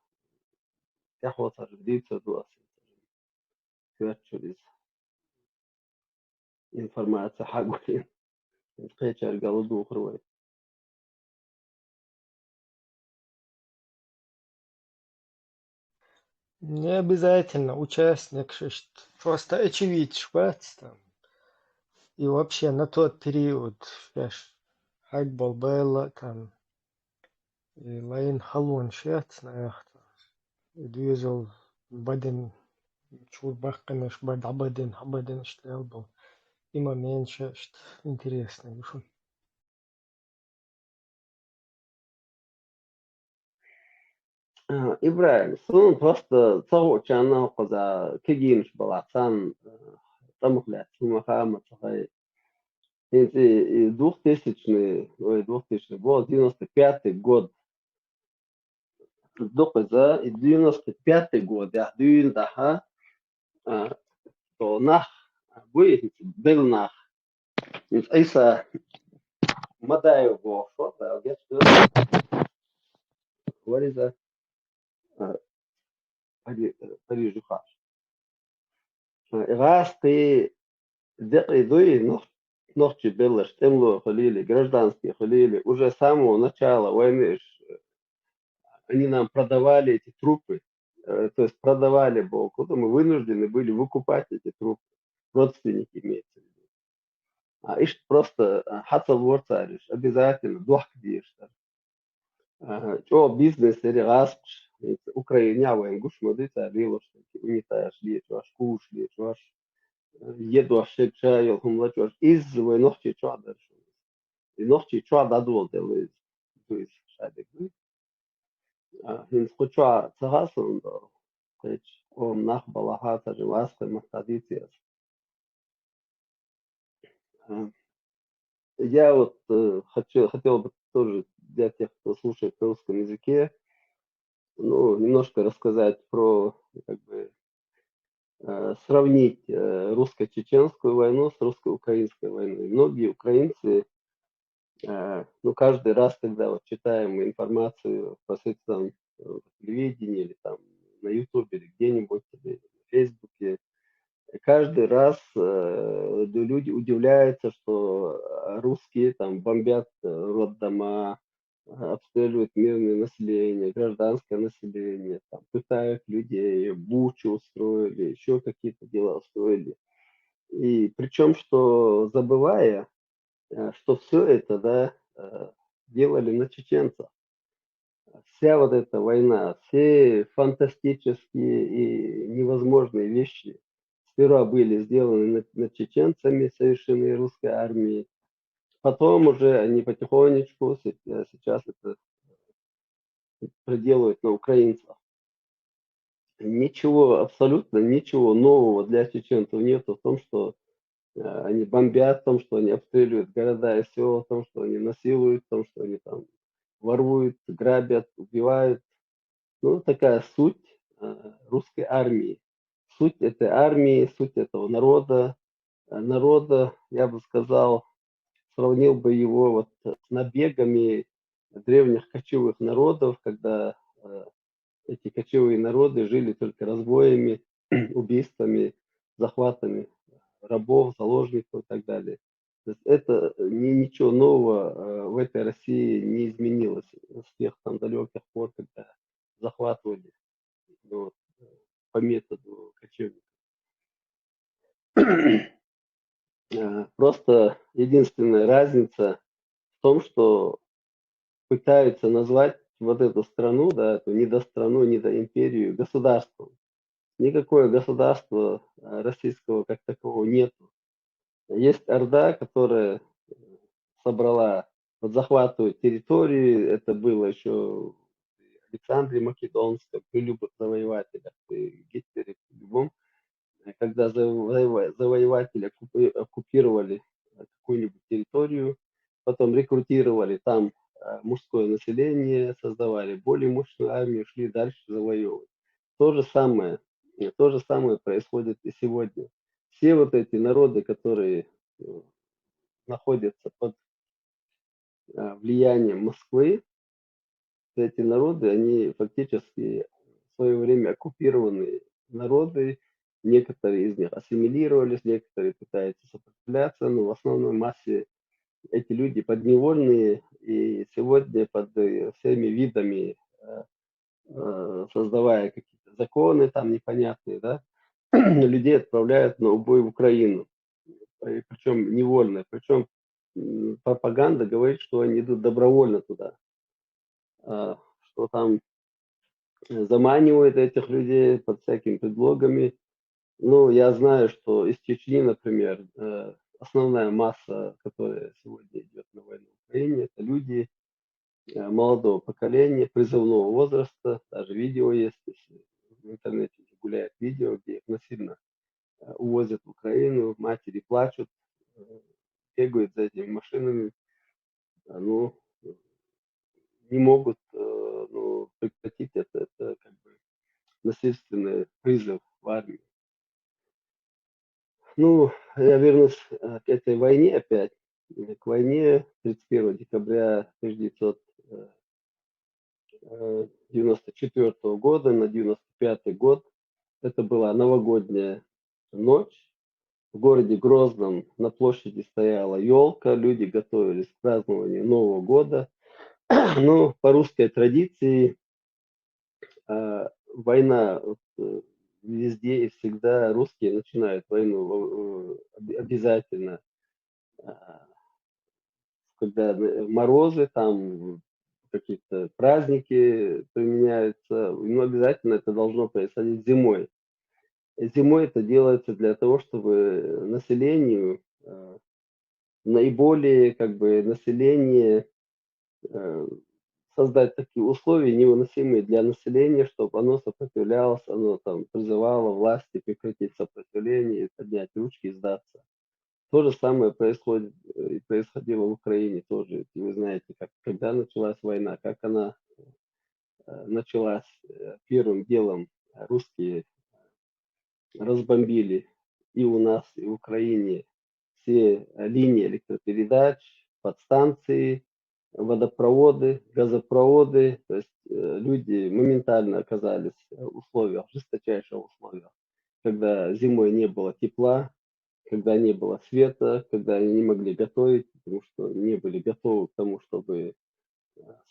يحوط جديد تدوس كواتشوليز информация حقولين القيتشار قالوا دوخروي Не обязательно участник, просто очевидь швац там. И вообще на тот период, знаешь, хак Балбелла там, и Лайн Халун шец на яхту. И двизал баден, чур бахканеш бад абаден штел был. И момент шесть интересный вышел. إبراهيم سون просто صو كان قذا كجيمش بلعسان طمخلات ثم خامة صحيح انت 2000 был 95 год الدقزة 95 год я дюн daha то нах будет был нах انت ايسا مدى يبغى what is that Париж Ухаш. Раз ты идуи, ногчи белыш, темло халили, гражданские халили, уже с самого начала войны они нам продавали эти трупы, то есть продавали Богу, мы вынуждены были выкупать эти трупы, родственники имеется в виду. Ишь просто хацал ворцариш, обязательно, дух дишь. О, бизнес или распш, Украиня, гуш модыца, рилош, унитая шли, чуваш кушли, чуваш еду ашек чайол, хумлачуаш, из войнохчи чуадер. И нохчи чуада дуодел, то есть шадек. Хин скуча цагасон, тэч, ом нах балахата, живаска, махтадициас. Я вот хотел бы тоже для тех, кто слушает на русском языке, ну, немножко рассказать про, как бы, сравнить русско-чеченскую войну с русско-украинской войной. Многие украинцы, ну, каждый раз, когда вот читаем информацию посредством телевидения или там на Ютубе или где-нибудь, или на Фейсбуке, каждый раз люди удивляются, что русские там бомбят роддома, обстреливают мирное население, гражданское население, там, пытают людей, бучу устроили, еще какие-то дела устроили. И причем, что забывая, что все это, да, делали на чеченцах. Вся вот эта война, все фантастические и невозможные вещи сперва были сделаны над чеченцами, совершенные русской армией. Потом уже они потихонечку сейчас это проделывают на украинцах. Ничего, абсолютно ничего нового для чеченцев нет в том, что они бомбят, в том, что они обстреливают города и села, в том, что они насилуют, в том, что они там воруют, грабят, убивают. Ну, такая суть русской армии. Суть этой армии, суть этого народа, я бы сказал, сравнил бы его вот с набегами древних кочевых народов, когда эти кочевые народы жили только разбоями, убийствами, захватами рабов, заложников и так далее. То есть это ничего нового в этой России не изменилось с тех там далеких пор, когда захватывали, ну, вот, по методу кочевников. Просто единственная разница в том, что пытаются назвать вот эту страну, да, эту недострану, недоимперию государством. Никакое государства российского как такового нет. Есть Орда, которая собрала, вот захватывает территории, это было еще при Александре Македонском, при любых завоевателях, при Гитлере, при любом, когда завоеватели оккупировали какую-нибудь территорию, потом рекрутировали там мужское население, создавали более мощную армию, шли дальше завоевывать. То же самое происходит и сегодня. Все вот эти народы, которые находятся под влиянием Москвы, эти народы, они фактически в свое время оккупированные народы, некоторые из них ассимилировались, некоторые пытаются сопротивляться, но в основной массе эти люди подневольные, и сегодня под всеми видами, создавая какие-то законы там непонятные, да, людей отправляют на убой в Украину, и причем невольно, причем пропаганда говорит, что они идут добровольно туда, что там заманивают этих людей под всякими предлогами. Ну, я знаю, что из Чечни, например, основная масса, которая сегодня идет на войну в Украине, это люди молодого поколения, призывного возраста, даже видео есть, если в интернете гуляет видео, где их насильно увозят в Украину, матери плачут, бегают за этими машинами, ну, не могут прекратить это как бы насильственный призыв в армию. Ну, я вернусь к этой войне опять, к войне 31 декабря 94 года на 95 год. Это была новогодняя ночь. В городе Грозном на площади стояла елка, люди готовились к празднованию Нового года. Но по русской традиции война везде и всегда русские начинают войну обязательно, когда морозы, там какие-то праздники применяются, но обязательно это должно происходить зимой. Зимой это делается для того, чтобы населению, наиболее население создать такие условия, невыносимые для населения, чтобы оно сопротивлялось, оно там призывало власти прекратить сопротивление, поднять ручки и сдаться. То же самое происходит и происходило в Украине тоже. И вы знаете, когда началась война, как она началась. Первым делом русские разбомбили и у нас, и в Украине все линии электропередач, подстанции, водопроводы, газопроводы. То есть люди моментально оказались в условиях, в жесточайших условиях, когда зимой не было тепла, когда не было света, когда они не могли готовить, потому что не были готовы к тому, чтобы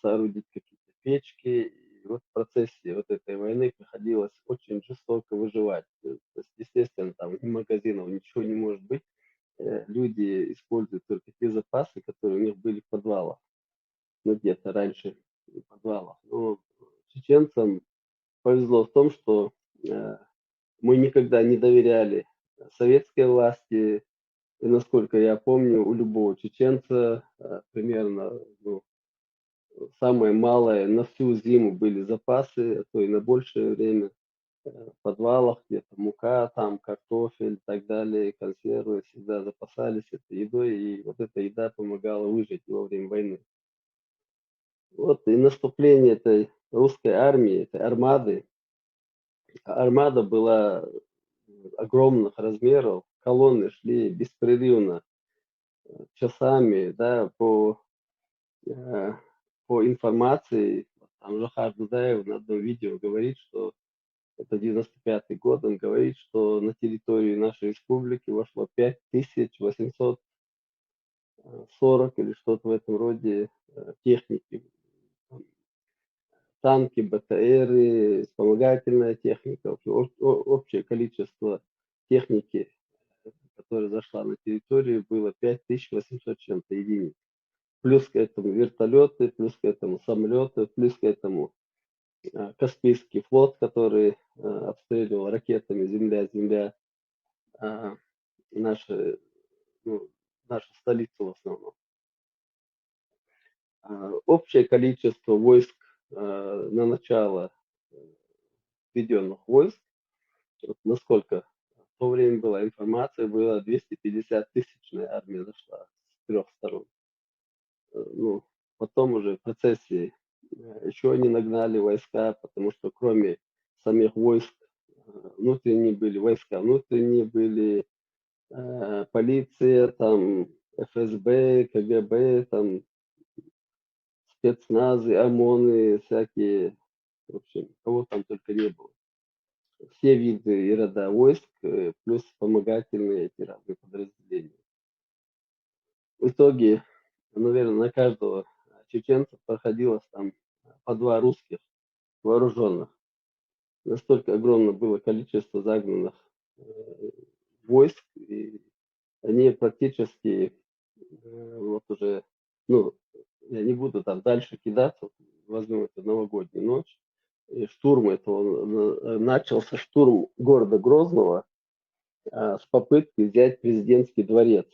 соорудить какие-то печки. И вот в процессе вот этой войны приходилось очень жестоко выживать. То есть, естественно, там ни магазинов, ничего не может быть. Люди используют только те запасы, которые у них были в подвалах. Ну, где-то раньше в подвалах. Но чеченцам повезло в том, что мы никогда не доверяли советской власти. И насколько я помню, у любого чеченца примерно самое малое на всю зиму были запасы, а то и на большее время в подвалах, где-то мука, там картофель и так далее, консервы, всегда запасались этой едой, и вот эта еда помогала выжить во время войны. Вот и наступление этой русской армии, этой армады, армада была огромных размеров, колонны шли беспрерывно, часами, да, по информации. Там Жохар Дудаев на одном видео говорит, что это 95-й год, он говорит, что на территорию нашей республики вошло 5840 или что-то в этом роде техники. Танки, БТРы, вспомогательная техника, общее количество техники, которая зашла на территорию, было 5800 чем-то единиц. Плюс к этому вертолеты, плюс к этому самолеты, плюс к этому Каспийский флот, который обстреливал ракетами земля, нашу столицу в основном. Общее количество войск на начало введенных войск, вот насколько в то время была информация, было 250-тысячная армия зашла с трех сторон. Ну, потом уже в процессе еще они нагнали войска, потому что кроме самих войск внутренние были войска, внутренние были полиция, там ФСБ, КГБ, там спецназы, ОМОНы, всякие, в общем, кого там только не было. Все виды и рода войск, плюс вспомогательные эти разные подразделения. В итоге, наверное, на каждого чеченца проходилось там по два русских вооруженных. Настолько огромное было количество загнанных войск, и они практически вот уже, ну, я не буду там дальше кидаться, возьмем эту новогоднюю ночь. И штурм этого, начался штурм города Грозного с попытки взять президентский дворец.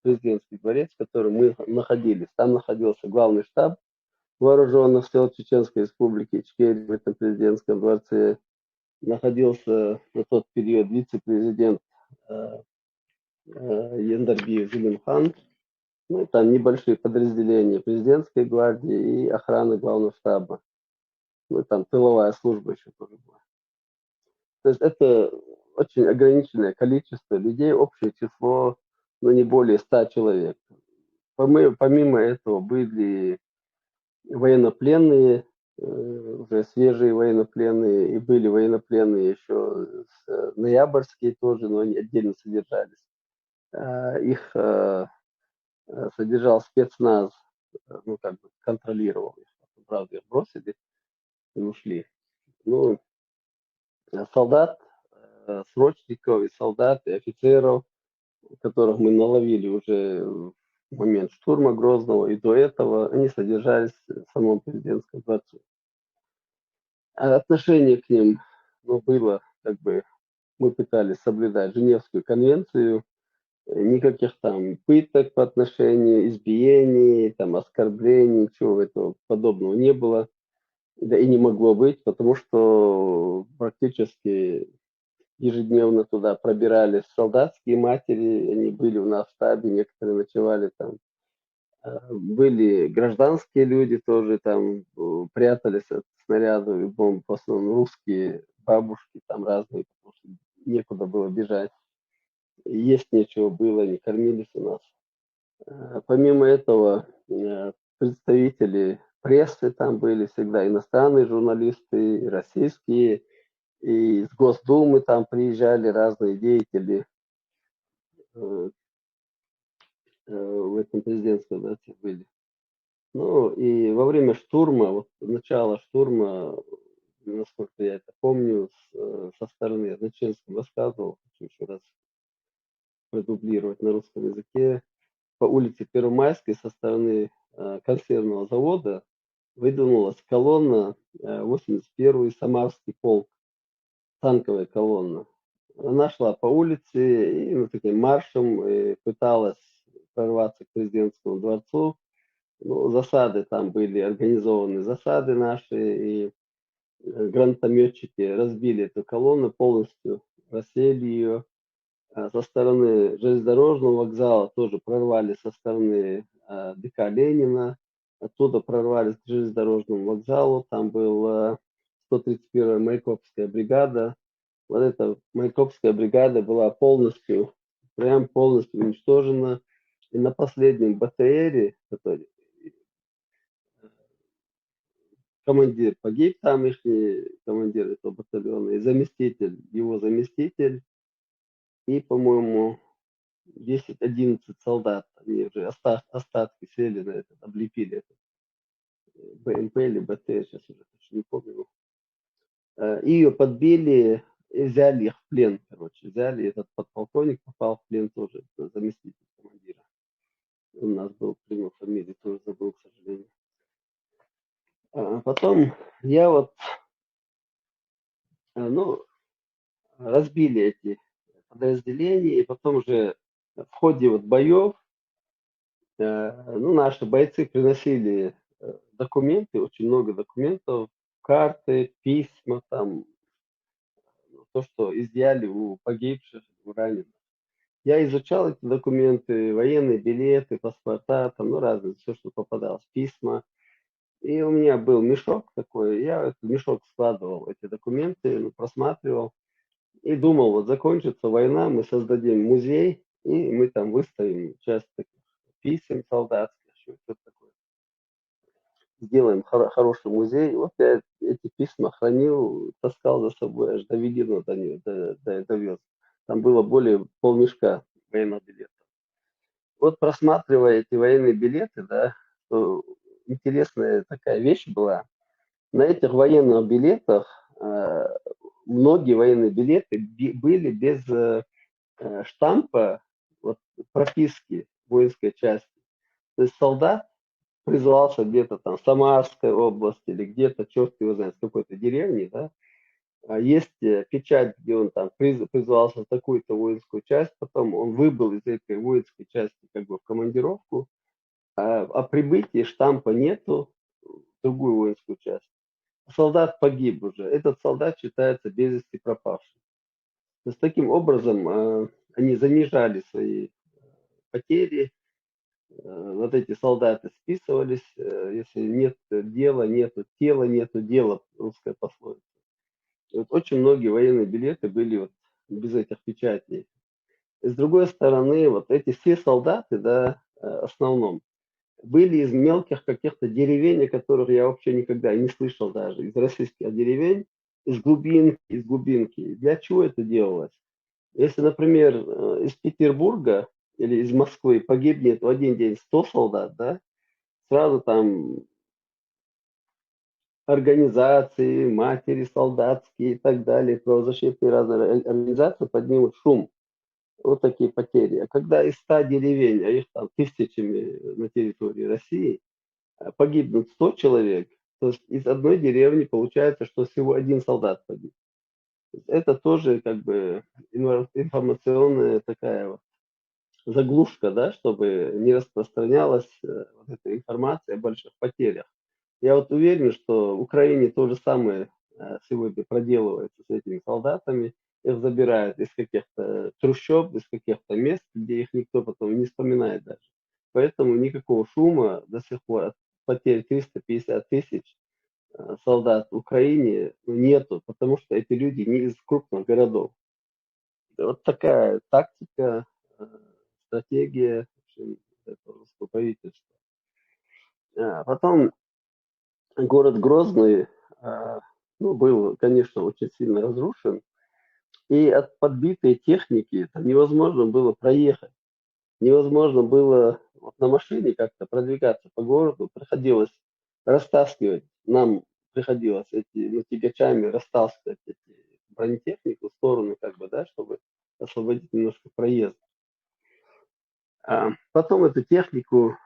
Президентский дворец, в котором мы находились. Там находился главный штаб вооруженных сил Чеченской Республики Ичкерия в этом президентском дворце. Находился на тот период вице-президент Яндарбиев Зелимхан. Ну, там небольшие подразделения президентской гвардии и охраны главного штаба. Ну, там тыловая служба еще тоже была. То есть это очень ограниченное количество людей, общее число, ну, не более 100 человек. Помимо этого были военнопленные, уже свежие военнопленные, и были военнопленные еще ноябрьские тоже, но они отдельно содержались. Их содержал спецназ, ну, как бы контролировал их. Правда, их бросили и ушли. Ну, солдат, срочников и солдат, и офицеров, которых мы наловили уже в момент штурма Грозного, и до этого они содержались в самом президентском дворце. А отношение к ним, ну, было, как бы, мы пытались соблюдать Женевскую конвенцию, никаких там пыток по отношению, избиений, там, оскорблений, ничего этого подобного не было, да и не могло быть, потому что практически ежедневно туда пробирались солдатские матери, они были у нас в штабе, некоторые ночевали там. Были гражданские люди тоже там, прятались от снарядов и бомб, в основном русские бабушки там разные, потому что некуда было бежать. Есть нечего было, не кормились у нас. Помимо этого, представители прессы там были всегда, иностранные журналисты, и российские, и из Госдумы там приезжали разные деятели в этом президентском дворце были. Ну, и во время штурма, вот начало штурма, насколько я это помню, со стороны, я на чешском рассказывал, хочу еще раз продублировать на русском языке, по улице Первомайской со стороны консервного завода выдвинулась колонна 81-й Самарский полк, танковая колонна. Она шла по улице и таким маршем пыталась прорваться к президентскому дворцу. Ну, засады там были, организованы засады наши, и гранатометчики разбили эту колонну полностью, рассеяли ее. Со стороны железнодорожного вокзала тоже прорвали со стороны ДК Ленина, оттуда прорвались к железнодорожному вокзалу, там была 131-я Майкопская бригада. Вот эта Майкопская бригада была полностью уничтожена. И на последнем БТРе, который командир погиб, там их командир этого батальона, и его заместитель, и, по-моему, 10-11 солдат, они уже остатки сели на этот, облепили этот БМП или БТ, сейчас уже точно не помню. И ее подбили, и взяли их в плен, короче, взяли, этот подполковник попал в плен тоже, заместитель командира. У нас был при нем фамилию, тоже забыл, к сожалению. Потом я вот, ну, разбили эти подразделения, и потом уже в ходе вот боев, ну, наши бойцы приносили документы, очень много документов, карты, письма, там, то, что изъяли у погибших, у раненых. Я изучал эти документы, военные билеты, паспорта, там, ну, разные, все, что попадалось, письма. И у меня был мешок такой, я в этот мешок складывал эти документы, ну, просматривал. И думал, вот закончится война, мы создадим музей, и мы там выставим часть таких писем солдатских, что-то такое. Сделаем хороший музей. Вот я эти письма хранил, таскал за собой, аж до Вигина довез. Там было более полмешка военных билетов. Вот просматривая эти военные билеты, да, интересная такая вещь была. На этих военных билетах многие военные билеты были без штампа, вот, прописки воинской части. То есть солдат призывался где-то там в Самарской области или где-то, черт его знает, в какой-то деревне, да, есть печать, где он там призывался в такую-то воинскую часть, потом он выбыл из этой воинской части как бы в командировку, а о прибытии штампа нету в другую воинскую часть. Солдат погиб уже, этот солдат считается без вести пропавшим. То есть таким образом они занижали свои потери, вот эти солдаты списывались, если нет дела, нету тела, нету дела, русская пословица. Вот очень многие военные билеты были вот без этих печатей. И с другой стороны, вот эти все солдаты, да, в основном, были из мелких каких-то деревень, о которых я вообще никогда и не слышал даже, из российских деревень, из глубинки. Для чего это делалось? Если, например, из Петербурга или из Москвы погибнет в один день 100 солдат, да, сразу там организации, матери солдатские и так далее, правозащитные разные организации поднимут шум. Вот такие потери. А когда из 100 деревень, а их там тысячами на территории России, погибнут 100 человек, то есть из одной деревни получается, что всего один солдат погиб. Это тоже как бы информационная такая вот заглушка, да, чтобы не распространялась вот эта информация о больших потерях. Я вот уверен, что в Украине то же самое сегодня проделывается с этими солдатами. Их забирают из каких-то трущоб, из каких-то мест, где их никто потом не вспоминает даже. Поэтому никакого шума до сих пор от потерь 350 тысяч солдат в Украине нету, потому что эти люди не из крупных городов. Вот такая тактика, стратегия в общем, этого русского правительства. Потом город Грозный ну, был, конечно, очень сильно разрушен, и от подбитой техники там невозможно было проехать, невозможно было вот на машине как-то продвигаться по городу, приходилось растаскивать, нам приходилось тягачами растаскивать эти бронетехнику в сторону, как бы, да, чтобы освободить немножко проезд. Потом эту технику,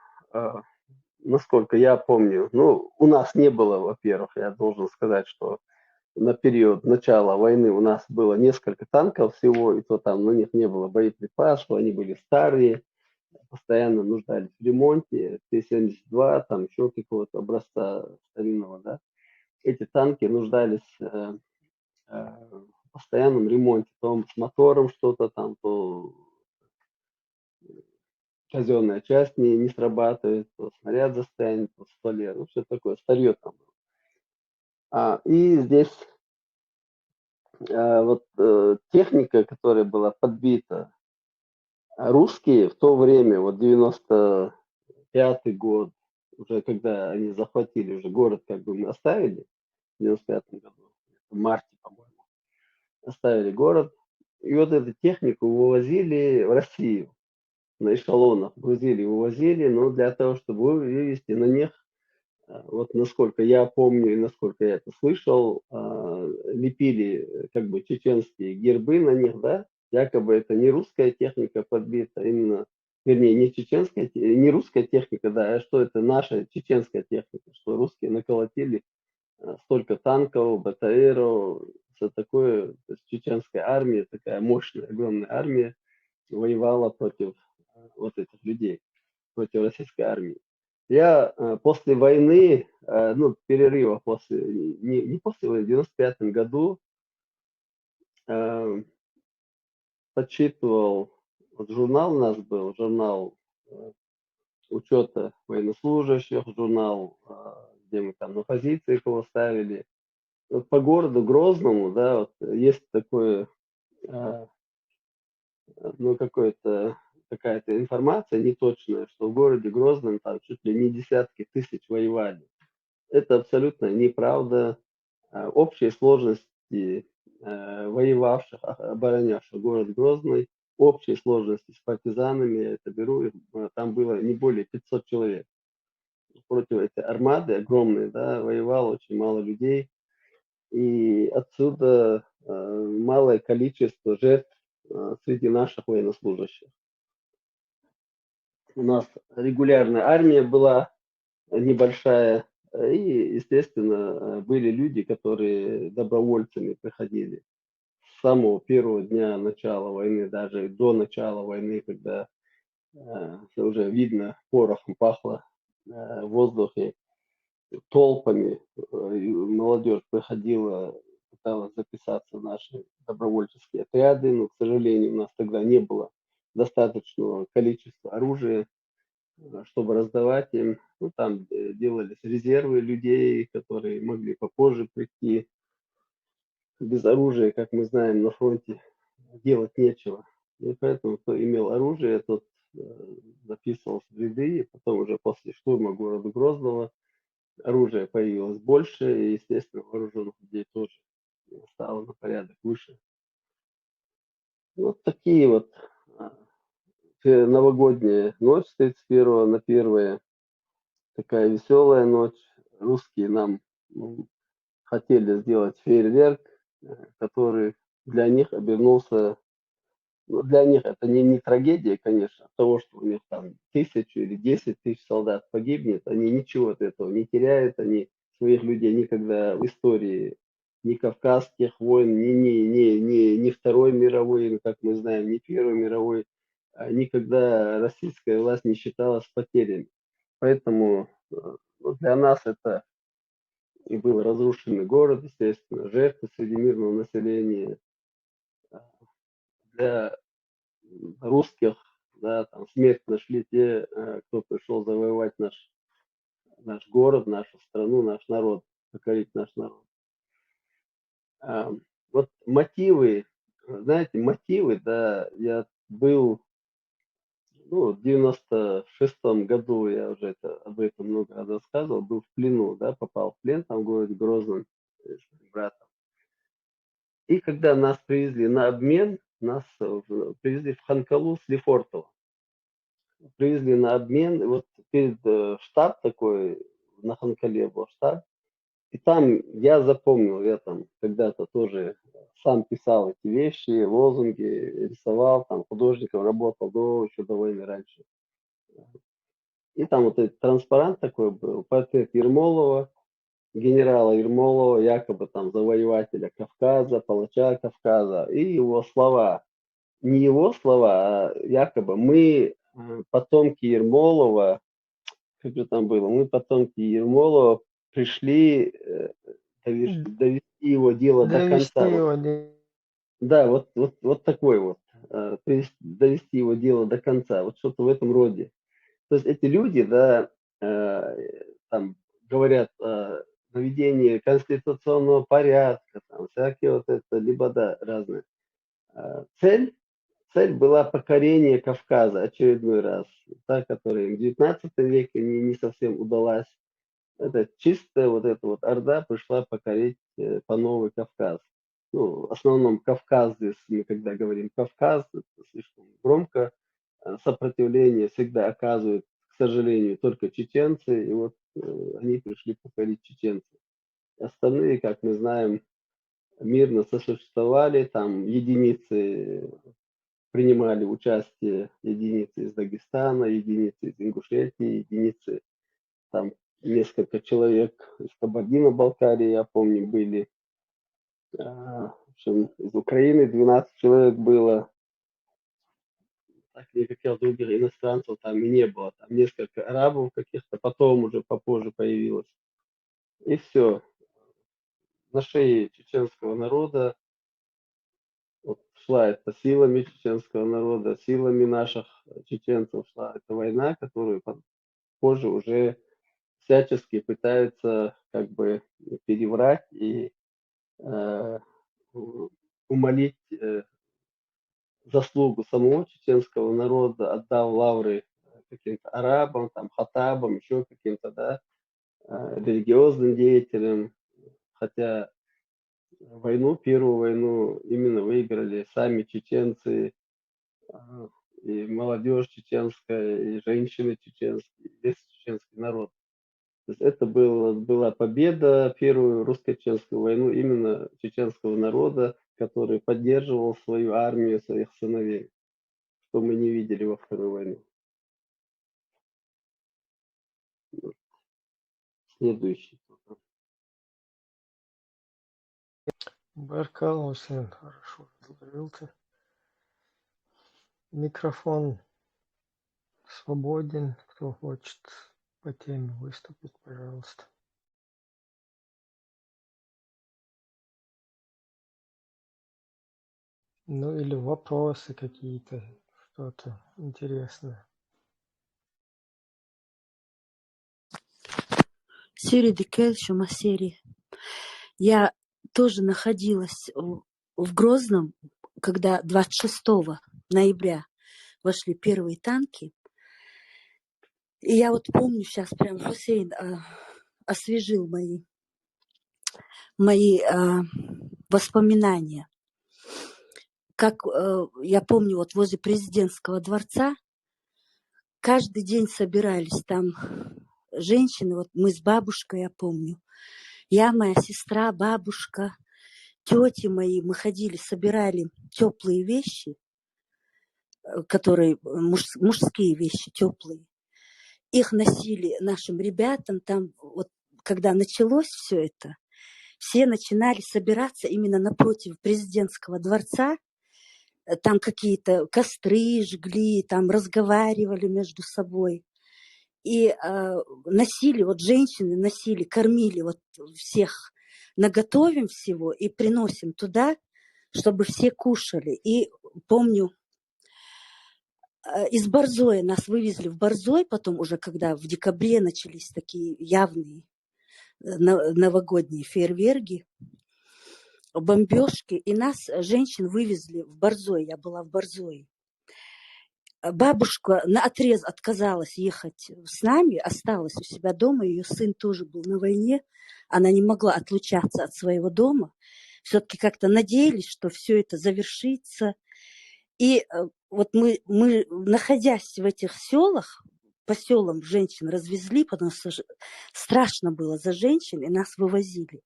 насколько я помню, ну, у нас не было, во-первых, я должен сказать, что на период начала войны у нас было несколько танков всего, и то там на них не было боеприпасов, они были старые, постоянно нуждались в ремонте, Т-72, там еще какого-то образца старинного, да. Эти танки нуждались в постоянном ремонте, то с мотором что-то там, то казенная часть не срабатывает, то снаряд застрянет, то стволе, ну все такое, старье там было. И здесь техника, которая была подбита, русские в то время, вот 95-й год, уже когда они захватили, уже город как бы мы оставили в 95-м году, в марте, по-моему, оставили город, и вот эту технику вывозили в Россию на эшелонах, грузили, вывозили, но для того, чтобы вывезти на них, вот насколько я помню и насколько я это слышал, лепили как бы чеченские гербы на них, да, якобы это не русская техника подбита, именно, вернее, не чеченская, не русская техника, да, а что это наша чеченская техника, что русские наколотили столько танков, БТРов, все такое, то есть чеченская армия, такая мощная, огромная армия, воевала против вот этих людей, против российской армии. Я после войны, ну, перерыва после, не после войны, в 95 году подсчитывал, вот журнал у нас был, журнал учета военнослужащих, журнал, где мы там на позиции кого ставили. Вот по городу Грозному, да, вот есть такое, ну, какая-то информация неточная, что в городе Грозном там чуть ли не десятки тысяч воевали. Это абсолютно неправда. Общей сложности воевавших, оборонявших город Грозный, общей сложности с партизанами, я это беру, там было не более 500 человек. Против этой армады огромной, да, воевало очень мало людей, и отсюда малое количество жертв среди наших военнослужащих. У нас регулярная армия была небольшая, и, естественно, были люди, которые добровольцами приходили с самого первого дня начала войны, даже до начала войны, когда уже видно, порохом пахло в воздухе, толпами молодежь приходила, пыталась записаться в наши добровольческие отряды, но, к сожалению, у нас тогда не было достаточного количества оружия, чтобы раздавать им. Ну, там делались резервы людей, которые могли попозже прийти. Без оружия, как мы знаем, на фронте делать нечего. И поэтому, кто имел оружие, тот записывался в ряды, и потом уже после штурма города Грозного оружия появилось больше, и, естественно, вооруженных людей тоже стало на порядок выше. Вот такие вот новогодняя ночь с 31 на 1, такая веселая ночь. Русские нам хотели сделать фейерверк, который для них обернулся. Ну, для них это не трагедия, конечно, от того, что у них там 1000 или 10 тысяч солдат погибнет, они ничего от этого не теряют, они своих людей никогда в истории ни Кавказских войн, ни Второй мировой, как мы знаем, ни Первой мировой, никогда российская власть не считала с потерями. Поэтому ну, для нас это и был разрушенный город, естественно, жертвы среди мирного населения. Для русских, да, там смерть нашли те, кто пришел завоевать наш город, нашу страну, наш народ, покорить наш народ. Вот мотивы, знаете, мотивы, да, я был, ну, в 96-м году, я уже об этом много раз рассказывал, был в плену, да, попал в плен там в городе Грозном с братом. И когда нас привезли на обмен, нас привезли в Ханкалу с Лефортово. Привезли на обмен, и вот перед штаб такой, на Ханкале был штаб, и там я запомнил, я там когда-то тоже сам писал эти вещи, лозунги, рисовал, там художником работал еще до войны раньше. И там вот этот транспарант такой был, портрет Ермолова, генерала Ермолова, якобы там завоевателя Кавказа, палача Кавказа, и его слова. Не его слова, а якобы мы потомки Ермолова, как же там было, мы потомки Ермолова пришли довести его дело до Довести конца. его Да, вот такой вот, довести его дело до конца, вот что-то в этом роде. То есть эти люди, да, там говорят о наведении конституционного порядка, там всякие вот это, либо да, разные. Цель была покорение Кавказа очередной раз, та, которая в 19 веке не совсем удалась. Это чистая вот эта вот орда пришла покорить по новый Кавказ. Ну, в основном Кавказ, здесь мы когда говорим Кавказ, это слишком громко. Сопротивление всегда оказывают, к сожалению, только чеченцы, и вот они пришли покорить чеченцев. Остальные, как мы знаем, мирно сосуществовали, там единицы принимали участие, единицы из Дагестана, единицы из Ингушетии, единицы, там несколько человек из Кабардино-Балкарии, я помню, были. В общем, из Украины 12 человек было. Так никаких других иностранцев там и не было. Там несколько арабов каких-то, потом уже попозже появилось. И все. На шее чеченского народа вот шла это силами чеченского народа, силами наших чеченцев шла эта война, которую позже уже всячески пытаются как бы переврать и умолить заслугу самого чеченского народа, отдав лавры каким-то арабам, там, хатабам, еще каким-то, да, религиозным деятелям. Хотя первую войну именно выиграли сами чеченцы, и молодежь чеченская, и женщины чеченские, и весь чеченский народ. То есть это была победа, первую русско-чеченскую войну именно чеченского народа, который поддерживал свою армию, своих сыновей, что мы не видели во Второй войне. Следующий. Баркал, Хусейн, хорошо разложил ты. Микрофон свободен. Кто хочет по теме выступить, пожалуйста. Ну или вопросы какие-то, что-то интересное. Серии. Я тоже находилась в Грозном, когда 26 ноября вошли первые танки. И я вот помню сейчас прям Хусейн освежил мои воспоминания. Как я помню, вот возле президентского дворца каждый день собирались там женщины. Вот мы с бабушкой, я помню. Я, моя сестра, бабушка, тети мои. Мы ходили, собирали теплые вещи, которые мужские вещи теплые. Их носили нашим ребятам. Там вот когда началось все это, все начинали собираться именно напротив президентского дворца. Там какие-то костры жгли, там разговаривали между собой. И носили, вот женщины носили, кормили вот всех, наготовим всего и приносим туда, чтобы все кушали. И помню, из Борзоя нас вывезли в Борзой, потом уже когда в декабре начались такие явные новогодние фейерверки, бомбежки, и нас, женщин, вывезли в Борзой. Я была в Борзое. Бабушка наотрез отказалась ехать с нами, осталась у себя дома. Ее сын тоже был на войне. Она не могла отлучаться от своего дома. Все-таки как-то надеялись, что все это завершится. И вот мы, находясь в этих селах, по селам женщин развезли, потому что страшно было за женщин, и нас вывозили.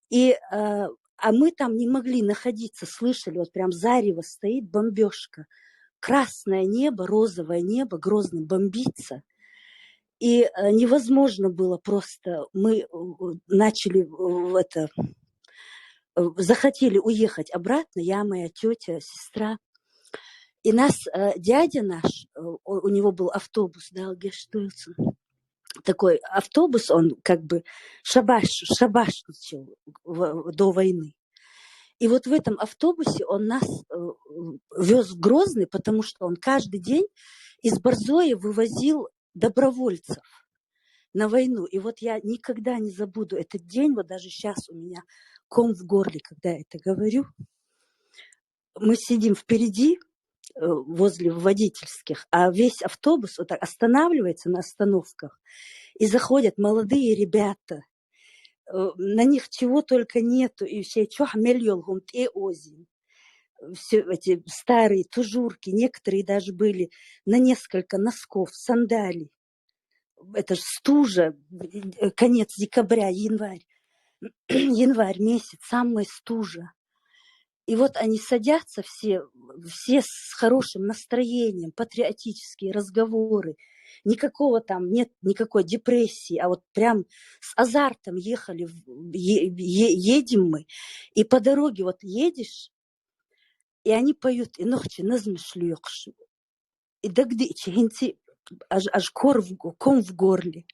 А мы там не могли находиться, слышали, вот прям зарево стоит, бомбежка. Красное небо, розовое небо, Грозный бомбится. И невозможно было просто. Мы начали захотели уехать обратно, я, моя тетя, сестра. И нас дядя наш, у него был автобус, да, такой автобус, он как бы шабашничал до войны. И вот в этом автобусе он нас вез в Грозный, потому что он каждый день из Борзоя вывозил добровольцев на войну. И вот я никогда не забуду этот день, вот даже сейчас у меня ком в горле, когда я это говорю. Мы сидим впереди, возле водительских, а весь автобус вот так останавливается на остановках, и заходят молодые ребята, на них чего только нету, и все все эти старые тужурки, некоторые даже были на несколько носков, сандалий. Это же стужа, конец декабря, январь месяц, самая стужа. И вот они садятся все с хорошим настроением, патриотические разговоры. Никакого там нет, никакой депрессии, а вот прям с азартом ехали, едем мы. И по дороге вот едешь, и они поют, и нохчи назмышлёкш, и дагдичи, генти, аж ком в горле.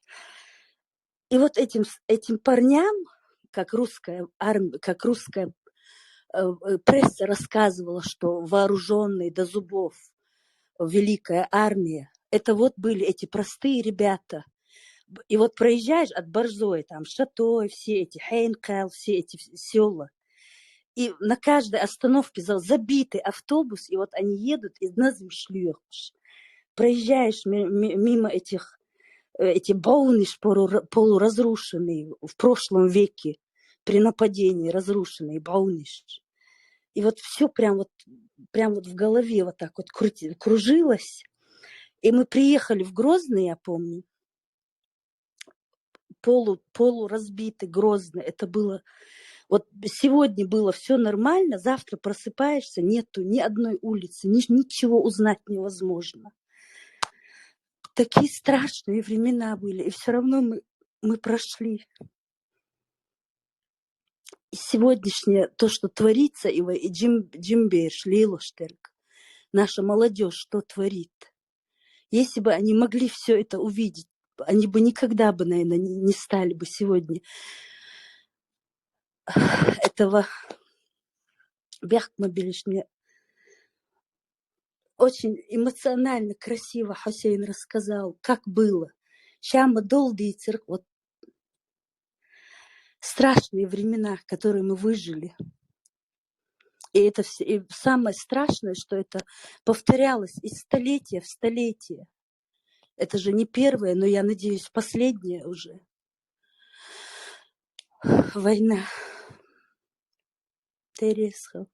И вот этим парням, как русская армия, как русская пресса рассказывала, что вооруженные до зубов великая армия, это вот были эти простые ребята. И вот проезжаешь от Борзой, там Шатой, все эти Хейнкал, все эти села. И на каждой остановке забитый автобус, и вот они едут из Назмшлёхш. Проезжаешь мимо эти бауниш полуразрушенные в прошлом веке, при нападении разрушенные бауниш. И вот все прям вот в голове вот так вот кружилось. И мы приехали в Грозный, я помню, полуразбитый Грозный. Это было... Вот сегодня было все нормально, завтра просыпаешься, нету ни одной улицы, ничего узнать невозможно. Такие страшные времена были, и все равно мы прошли. И сегодняшнее, то, что творится, и Джимбеш, Лилоштерк, наша молодежь, что творит. Если бы они могли все это увидеть, они бы никогда бы, наверное, не стали бы сегодня этого Бяхмабилиш. Мне очень эмоционально, красиво Хусейн рассказал, как было. Щама долгий цирк, вот страшные времена, которые мы выжили. И самое страшное, что это повторялось из столетия в столетие. Это же не первая, но я надеюсь, последняя уже война. Тересха.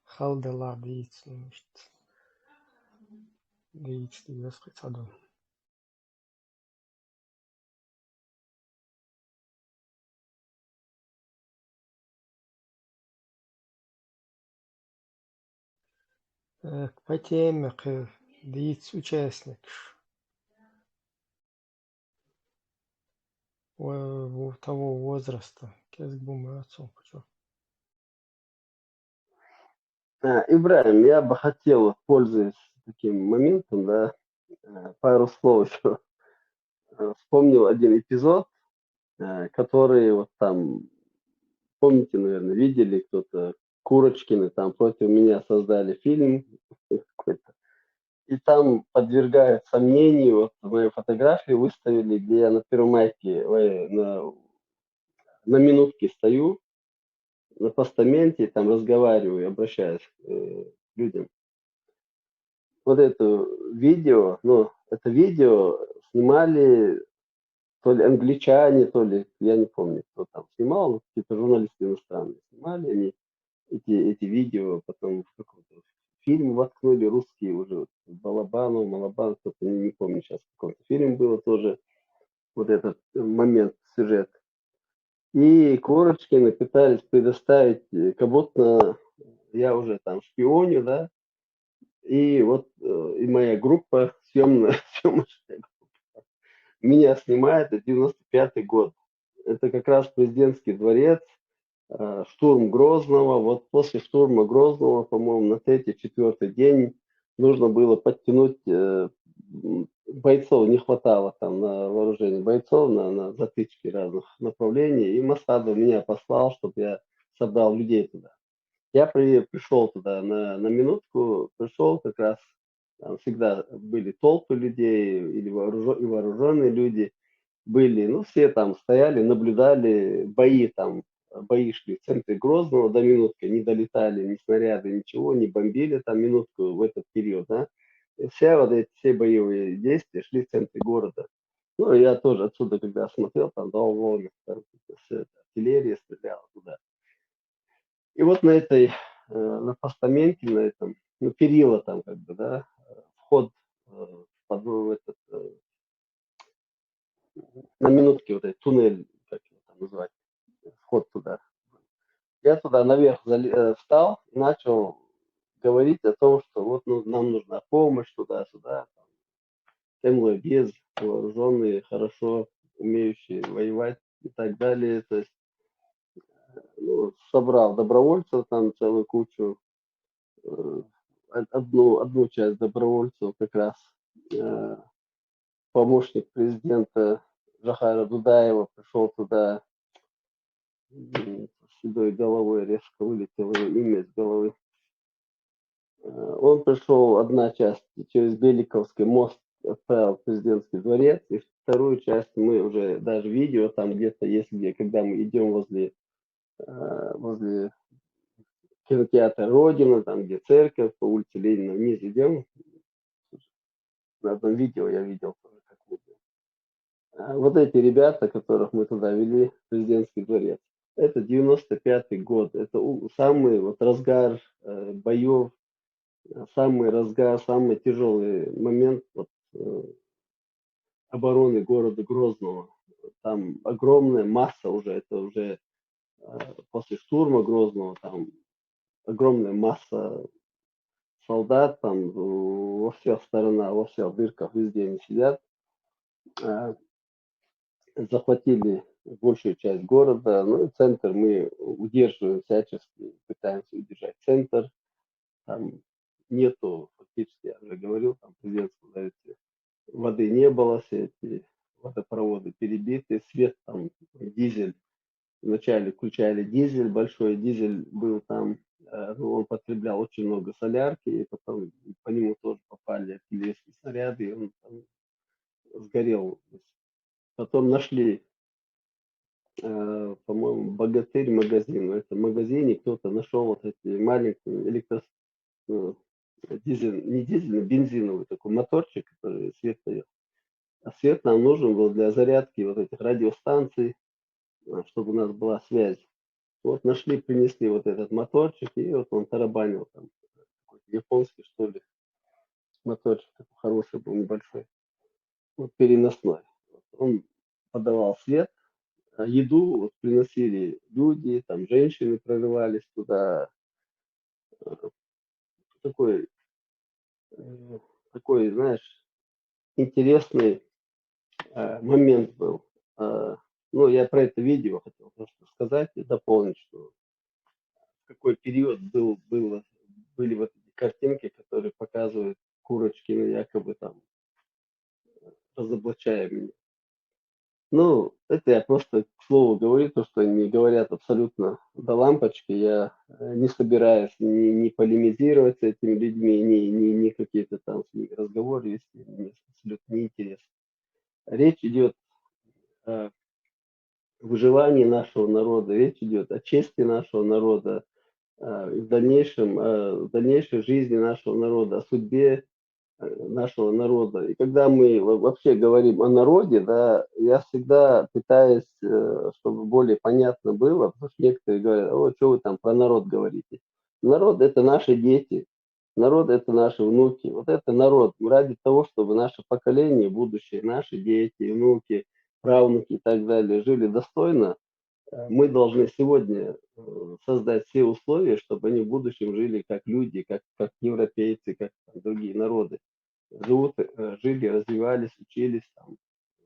Халдела бийц, бийц, саду. По теме, бийц участник. Того возраста, как бы отцом хочу. Ибраим, я бы хотел, вот, пользуясь таким моментом, да, пару слов еще. Вспомнил один эпизод, который вот там, помните, наверное, видели кто-то, Курочкины там против меня создали фильм какой-то. И там подвергают сомнению, вот мою фотографию выставили, где я на Первомайке на минутке стою, на постаменте, там разговариваю, обращаюсь к людям. Вот это видео, ну, это видео снимали то ли англичане, то ли, я не помню, кто там снимал, но какие-то журналисты иностранные снимали, они эти видео потом в какой-то фильм воткнули, русские уже, вот, Балабанов, Малабан, кто-то, не помню сейчас, какой-то фильм было тоже, вот этот момент, сюжет. И Корочкины пытались предоставить, как будто я уже там шпионю, да, и вот и моя группа съемная, съемочная группа, меня снимает, это 95-й год. Это как раз президентский дворец, штурм Грозного. Вот после штурма Грозного, по-моему, на третий, четвертый день нужно было подтянуть бойцов, не хватало там на вооружении бойцов, на затычки разных направлений. И Масадов меня послал, чтобы я собрал людей туда. Я пришел туда на минутку, пришел как раз, там всегда были толпы людей или вооруженные люди были, ну, все там стояли, наблюдали бои там, бои шли в центре Грозного до минутки, не долетали ни снаряды, ничего, не бомбили там минутку в этот период, да. И все боевые действия шли в центре города. Ну, я тоже отсюда, когда смотрел, там, волны, там, все, артиллерия стреляла туда. И вот на постаменте, на этом, ну, перила там, как бы, да, вход в этот, на минутке вот этот туннель, как его там называть, вход туда. Я туда наверх встал и начал говорить о том, что вот, ну, нам нужна помощь туда-сюда. Темлы без вооруженные, хорошо умеющие воевать и так далее. То есть, ну, собрал добровольцев там целую кучу, одну часть добровольцев как раз помощник президента Жахара Дудаева пришел туда, седой головой резко вылетело его имя из головы. Он пришел, одна часть через Беликовский мост отправил в президентский дворец, и вторую часть мы уже, даже видео там где-то есть, где, когда мы идем возле кинотеатра Родина, там где церковь, по улице Ленина вниз идем, на одном видео я видел тоже, как выглядит. Вот эти ребята, которых мы туда вели, в президентский дворец, это 95-й год, это самый вот разгар боев, самый разгар, самый тяжелый момент вот, обороны города Грозного. Там огромная масса уже, это уже после штурма Грозного, там огромная масса солдат, там во всех сторонах, во всех дырках, везде они сидят. Захватили большую часть города, ну и центр мы удерживаем всячески, пытаемся удержать центр. Там нету, фактически, я уже говорил, там президентского завета воды не было, все эти водопроводы перебиты, свет там, дизель, вначале включали дизель, большой дизель был там, ну, он потреблял очень много солярки, и потом по нему тоже попали артиллерийские снаряды, и он там сгорел. Потом нашли, по-моему, «Богатырь» магазин. В этом магазине кто-то нашел вот эти маленькие ну, не дизельный, бензиновый такой моторчик, который свет дает. А свет нам нужен был для зарядки вот этих радиостанций, чтобы у нас была связь. Вот нашли, принесли вот этот моторчик, и вот он тарабанил там, какой-то японский, что ли, моторчик такой хороший был, небольшой, вот переносной. Вот он подавал свет, а еду вот приносили люди, там женщины прорывались туда. Э, Такой, э, такой, знаешь, интересный момент был. Э, Ну, я про это видео хотел просто сказать и дополнить, что в какой период были вот эти картинки, которые показывают Курочкина якобы там разоблачаемыми. Ну, это я просто к слову говорю, то, что они говорят абсолютно до лампочки. Я не собираюсь ни полемизировать с этими людьми, ни какие-то там с ними разговоры вести, мне абсолютно неинтересно. Речь идет о выживании нашего народа, речь идет о чести нашего народа, в дальнейшей жизни нашего народа, о судьбе нашего народа. И когда мы вообще говорим о народе, да, я всегда пытаюсь, чтобы более понятно было, потому что некоторые говорят, о, что вы там про народ говорите. Народ – это наши дети, народ – это наши внуки. Вот это народ. Ради того, чтобы наше поколение, будущее, наши дети, внуки, правнуки и так далее жили достойно, мы должны сегодня создать все условия, чтобы они в будущем жили как люди, как европейцы, как другие народы. Жили, развивались, учились, там,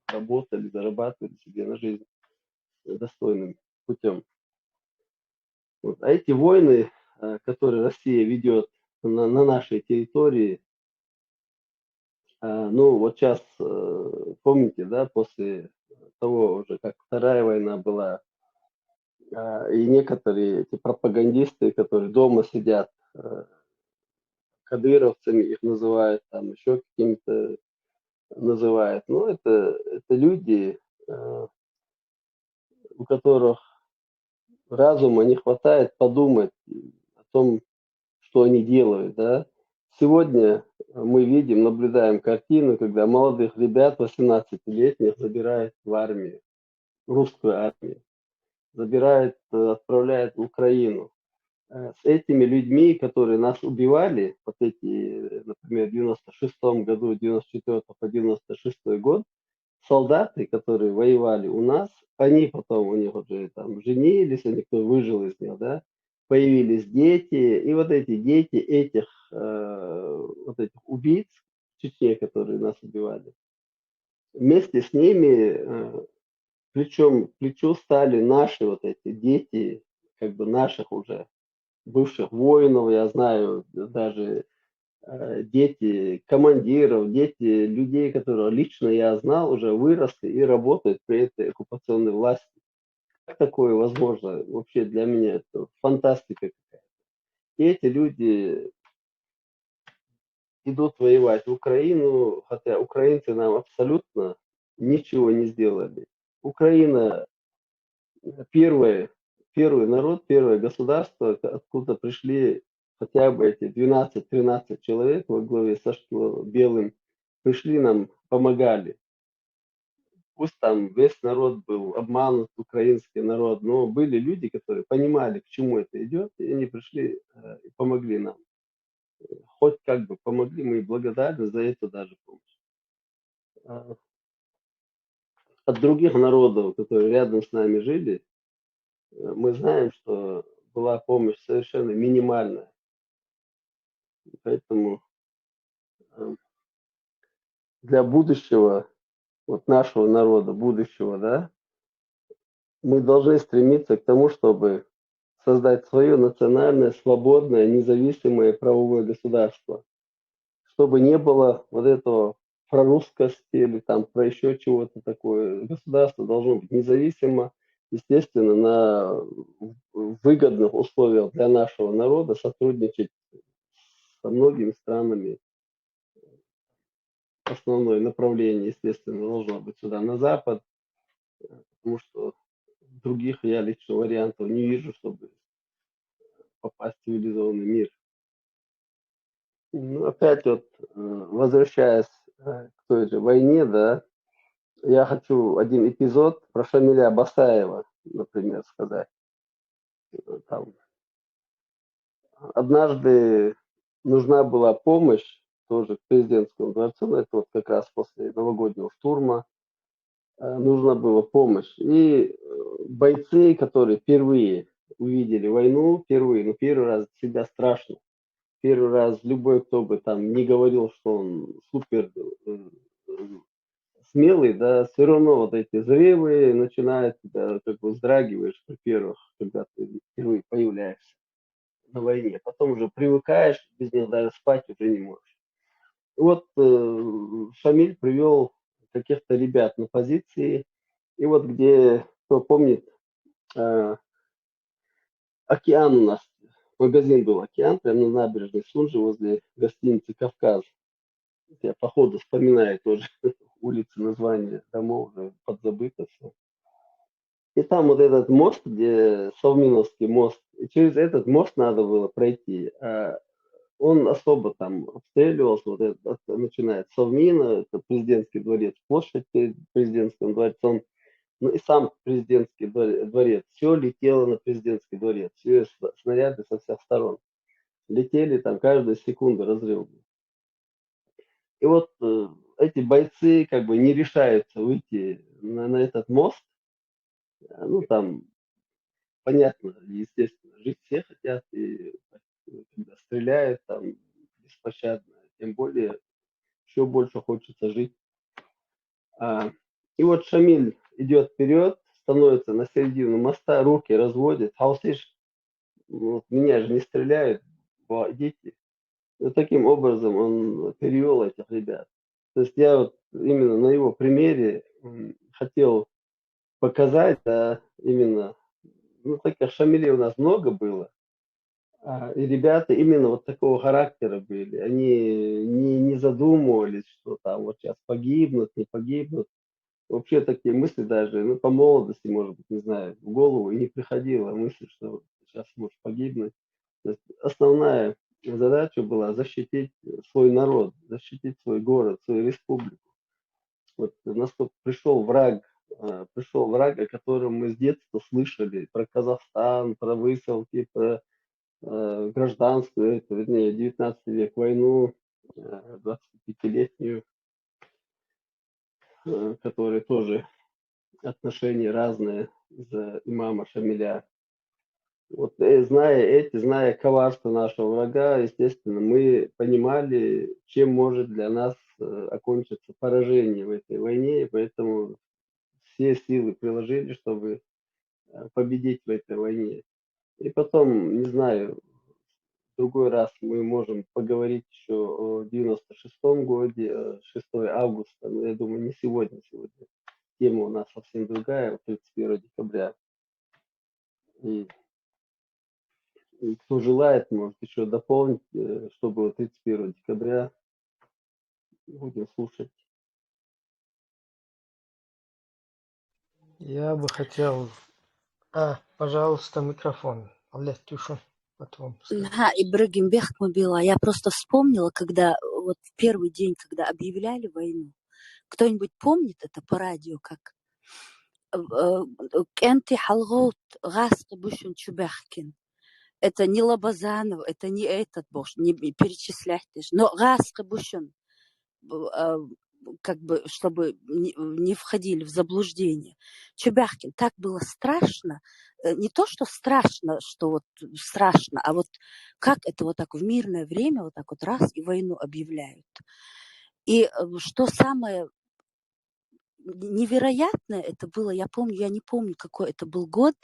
работали, зарабатывали себе на жизнь достойным путем. Вот. А эти войны, которые Россия ведет на нашей территории, ну вот сейчас, помните, да, после того уже, как Вторая война была, и некоторые эти пропагандисты, которые дома сидят, кадыровцами их называют, там еще какими-то называют. Ну, это люди, у которых разума не хватает подумать о том, что они делают, да. Сегодня мы видим, наблюдаем картину, когда молодых ребят 18-летних забирают в армию, русскую армию, забирают, отправляют в Украину. С этими людьми, которые нас убивали, вот эти, например, в 96-м году, 94 по 96 год, солдаты, которые воевали у нас, они потом, у них уже там женились, они кто выжил из них, да, появились дети, и вот эти дети этих, вот этих убийц в Чечне, которые нас убивали, вместе с ними плечом к плечу стали наши вот эти дети, как бы наших уже бывших воинов, я знаю, даже дети командиров, дети людей, которые лично я знал, уже выросли и работают при этой оккупационной власти. Как такое возможно? Вообще для меня это фантастика какая-то. И эти люди идут воевать в Украину, хотя украинцы нам абсолютно ничего не сделали. Украина первое, первый народ, первое государство, откуда пришли хотя бы эти 12-13 человек во главе со Белым, пришли нам, помогали. Пусть там весь народ был обманут, украинский народ, но были люди, которые понимали, к чему это идет, и они пришли и помогли нам. Хоть как бы помогли, мы и благодарны за эту даже помощь. От других народов, которые рядом с нами жили, мы знаем, что была помощь совершенно минимальная. Поэтому для будущего, вот нашего народа, будущего, да, мы должны стремиться к тому, чтобы создать свое национальное, свободное, независимое правовое государство, чтобы не было вот этого прорусскости или там про еще чего-то такое. Государство должно быть независимо, естественно, на выгодных условиях для нашего народа сотрудничать со многими странами. Основное направление, естественно, должно быть сюда, на запад, потому что других я лично вариантов не вижу, чтобы попасть в цивилизованный мир. опять вот, возвращаясь к той же войне, да, я хочу один эпизод про Шамиля Басаева, например, сказать. Там однажды нужна была помощь тоже к президентскому дворцу, это вот как раз после новогоднего штурма, нужна была помощь. И бойцы, которые впервые увидели войну, ну, первый раз себя страшно. Первый раз любой, кто бы там не говорил, что он супер смелый, да, все равно вот эти зрелые начинают тебя как бы вздрагиваешь, во-первых, когда ты впервые появляешься на войне. Потом уже привыкаешь, без них даже спать уже не можешь. И вот Шамиль привел каких-то ребят на позиции, и вот где, кто помнит, океан у нас, магазин был «Океан», прямо на набережной Сунжи, возле гостиницы «Кавказ». Я по ходу вспоминаю тоже улицы, названия домов, уже подзабыто все. И там вот этот мост, где Совминовский мост, и через этот мост надо было пройти. Он особо там обстреливался, вот это, начинает Совмина, это президентский дворец, площадь перед президентским дворцом, ну и сам президентский дворец. Все летело на президентский дворец, все снаряды со всех сторон. Летели там каждую секунду разрыв. И вот эти бойцы как бы не решаются выйти на этот мост. Ну там, понятно, естественно, жить все хотят, и когда стреляют там беспощадно, тем более еще больше хочется жить. И вот Шамиль идет вперед, становится на середину моста, руки разводит. Хаусиш, вот меня же не стреляют, идите. И вот таким образом он перевел этих ребят. То есть я вот именно на его примере хотел показать, да, именно, ну, таких Шамилей у нас много было, и ребята именно вот такого характера были. Они не задумывались, что там вот сейчас погибнут, не погибнут. Вообще такие мысли даже, ну, по молодости, может быть, не знаю, в голову и не приходила мысль, что сейчас может погибнуть. То есть основная задача была защитить свой народ, защитить свой город, свою республику. Вот настолько пришел враг, о котором мы с детства слышали, про Казахстан, про высылки, про гражданскую, это, вернее, 19 век, войну, 25-летнюю, которые тоже отношения разные из-за имама Шамиля. Вот зная коварство нашего врага, естественно, мы понимали, чем может для нас окончиться поражение в этой войне, и поэтому все силы приложили, чтобы победить в этой войне. И потом, не знаю, в другой раз мы можем поговорить еще о 96-м годе, 6 августа, но я думаю, не сегодня. Сегодня тема у нас совсем другая, 31 декабря. И кто желает, может еще дополнить, что было 31 декабря. Будем слушать. Я бы хотел... пожалуйста, микрофон. Олег, Тюшу, потом скажу. Ибрагим Бехмубила, я просто вспомнила, когда вот в первый день, когда объявляли войну, кто-нибудь помнит это по радио, как Кенти Халгоут Гаск Бушун Чубахкин. Это не Лобазанов, это не этот бож, не перечислять даже. Но Гаск Бушун, как бы, чтобы не входили в заблуждение. Чубахкин, так было страшно. Не то, что страшно, что вот страшно, а вот как это вот так в мирное время вот так вот раз и войну объявляют. И что самое невероятное это было, я помню, я не помню, какой это был год,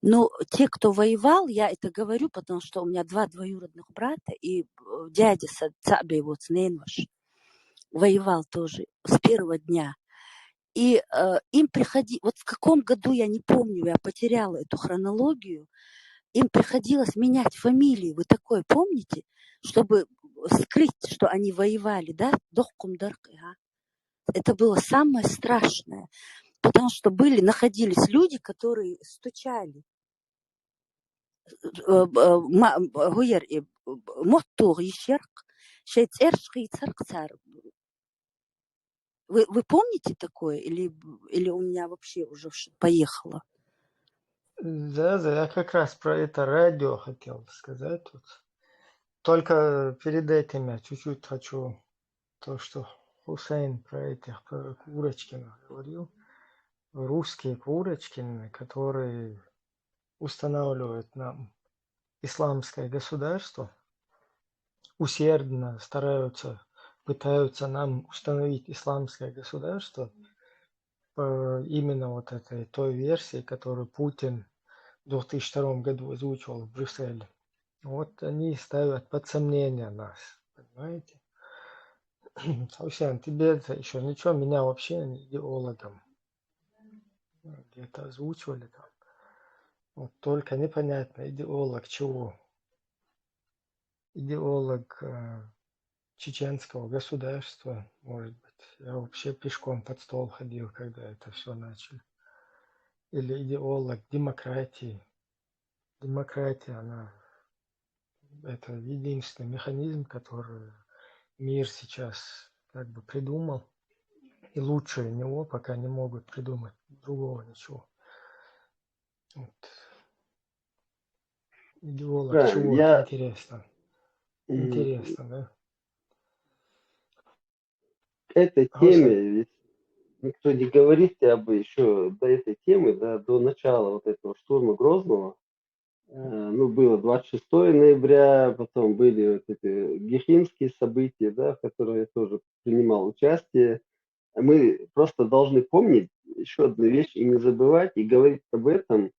но те, кто воевал, я это говорю, потому что у меня 2 двоюродных брата, и дядя Цабе, вот Снейнваш, воевал тоже с первого дня. И им вот в каком году, я не помню, я потеряла эту хронологию, им приходилось менять фамилии. Вы такое помните? Чтобы скрыть, что они воевали, да? Это было самое страшное. Потому что находились люди, которые стучали. Моттор, Ещерк, Вы помните такое? Или у меня вообще уже поехало? Да, я как раз про это радио хотел сказать тут. Только перед этим я чуть-чуть хочу то, что Хусейн про Курочкина говорил. Русские Курочкины, которые устанавливают нам исламское государство, усердно пытаются нам установить исламское государство по именно вот той версии, которую Путин в 2002 году озвучивал в Брюсселе. Вот они ставят под сомнение нас, понимаете? Совсем тебе это еще ничего, меня вообще не идеологом где-то озвучивали там. Вот только непонятно, идеолог чего? Идеолог чеченского государства, может быть. Я вообще пешком под стол ходил, когда это все начали. Или идеолог демократии. Демократия, это единственный механизм, который мир сейчас как бы придумал. И лучше него пока не могут придумать другого ничего. Вот. Идеолог Да, чего? я Интересно. м, Интересно, да? к этой Гусейн, теме, ведь никто не говорит хотя бы еще до этой темы, да, до начала вот этого штурма Грозного. Ну, было 26 ноября, потом были вот эти гехимские события, да, в которых я тоже принимал участие. Мы просто должны помнить еще одну вещь и не забывать, и говорить об этом,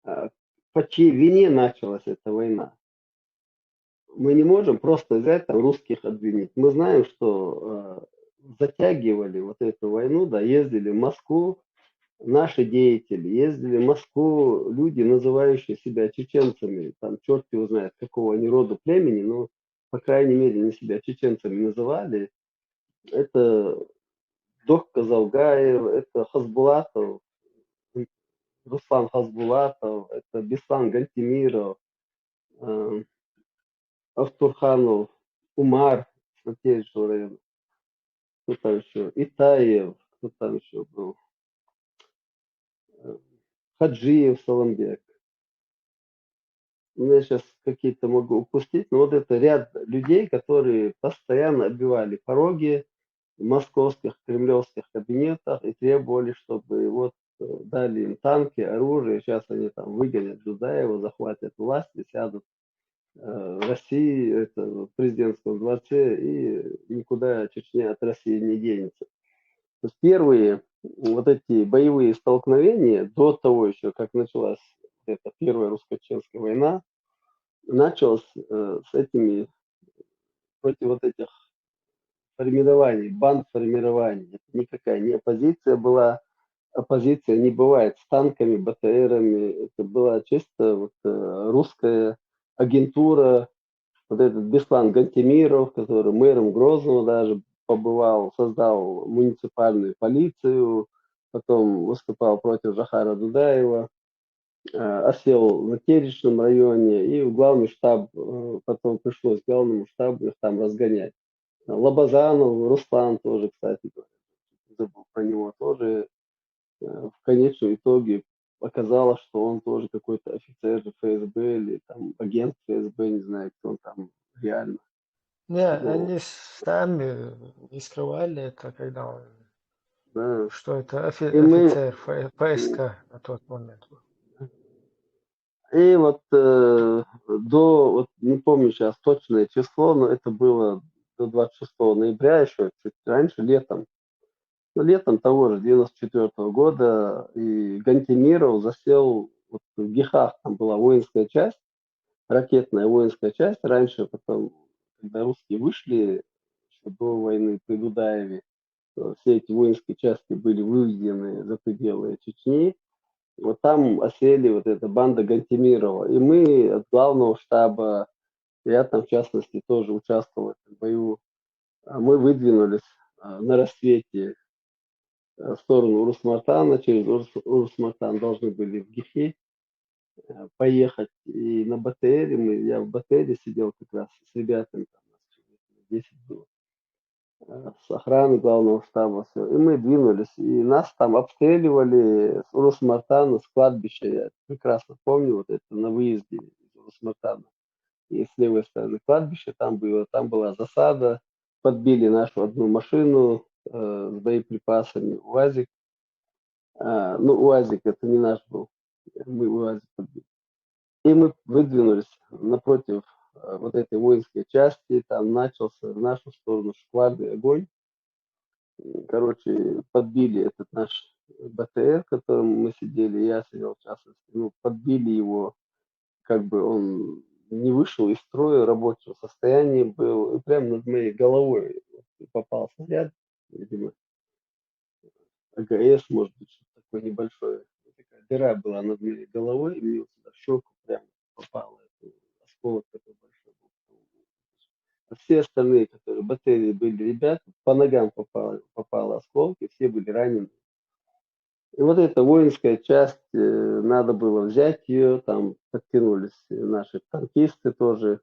по чьей вине началась эта война. Мы не можем просто взять там русских обвинить. Мы знаем, что затягивали вот эту войну, да, ездили в Москву, наши деятели, ездили в Москву люди, называющие себя чеченцами, там черт его знает, какого они рода племени, но, по крайней мере, они себя чеченцами называли. Это Дохка Завгаев, это Хасбулатов, Руслан Хасбулатов, это Беслан Гальтимиров, Автурханов, Умар, Сантеевичего района, кто там еще, Итаев, кто там еще был, Хаджиев Саламбек. Я сейчас какие-то могу упустить, но вот это ряд людей, которые постоянно оббивали пороги в московских, кремлевских кабинетах и требовали, чтобы вот дали им танки, оружие. Сейчас они там выгонят Дудаева, захватят власть и сядут в России, это в президентском дворце, и никуда Чечня от России не денется. То есть первые вот эти боевые столкновения, до того еще, как началась эта первая русско-чеченская война, началось с этими, против вот этих формирований, банд формирований. Это никакая не оппозиция была, оппозиция не бывает с танками, БТРами, это была чисто вот, русская агентура, вот этот Беслан Гантемиров, который мэром Грозного даже побывал, создал муниципальную полицию, потом выступал против Жахара Дудаева, осел на Теречном районе, и в главный штаб, потом пришлось главному штабу их там разгонять. Лобазанов, Руслан тоже, кстати, забыл про него, тоже в конечном итоге оказалось, что он тоже какой-то офицер ФСБ или там агент ФСБ, не знаю, кто он там реально. не, Ну, они сами не скрывали это, да. что это И мы, офицер ФСК на тот момент был. и вот до, вот не помню сейчас точное число, но это было до 26 ноября еще, чуть раньше, летом. Ну, летом того же 94 года, и Гантемиров засел вот в Гихах, там была воинская часть, ракетная воинская часть раньше, потом, когда русские вышли еще до войны при Дудаеве, все эти воинские части были выведены за пределы Чечни. Вот там осели вот эта банда Гантемирова. И мы от главного штаба, я там в частности тоже участвовал в этом бою, мы выдвинулись на рассвете в сторону Урус-Мартана, через Урус-Мартан должны были в Гихи поехать. И на БТРе, я в БТРе сидел как раз с ребятами, там, 10 было. С охраны главного штаба все. И мы двинулись. И нас там обстреливали с Урус-Мартана, с кладбища. Я прекрасно помню вот это на выезде из Урус-Мартана. И с левой стороны кладбища там была засада. Подбили нашу одну машину с боеприпасами. УАЗик. Ну, УАЗик это не наш был. Мы УАЗик подбили. И мы выдвинулись напротив вот этой воинской части. Там начался в нашу сторону шквальный огонь. Короче, подбили этот наш БТР, в котором мы сидели, я сидел в частности, ну, подбили его, как бы он не вышел из строя, рабочего состояния был, и прямо над моей головой попал снаряд, видимо, АГС, может быть, что-то такое небольшое. Такая дыра была над моей головой, и мне вот сюда в щеку прямо попало, осколок такой большой был. А все остальные, которые батареи были ребята, по ногам попало осколки, все были ранены. И вот эта воинская часть, надо было взять ее, там подтянулись наши танкисты тоже.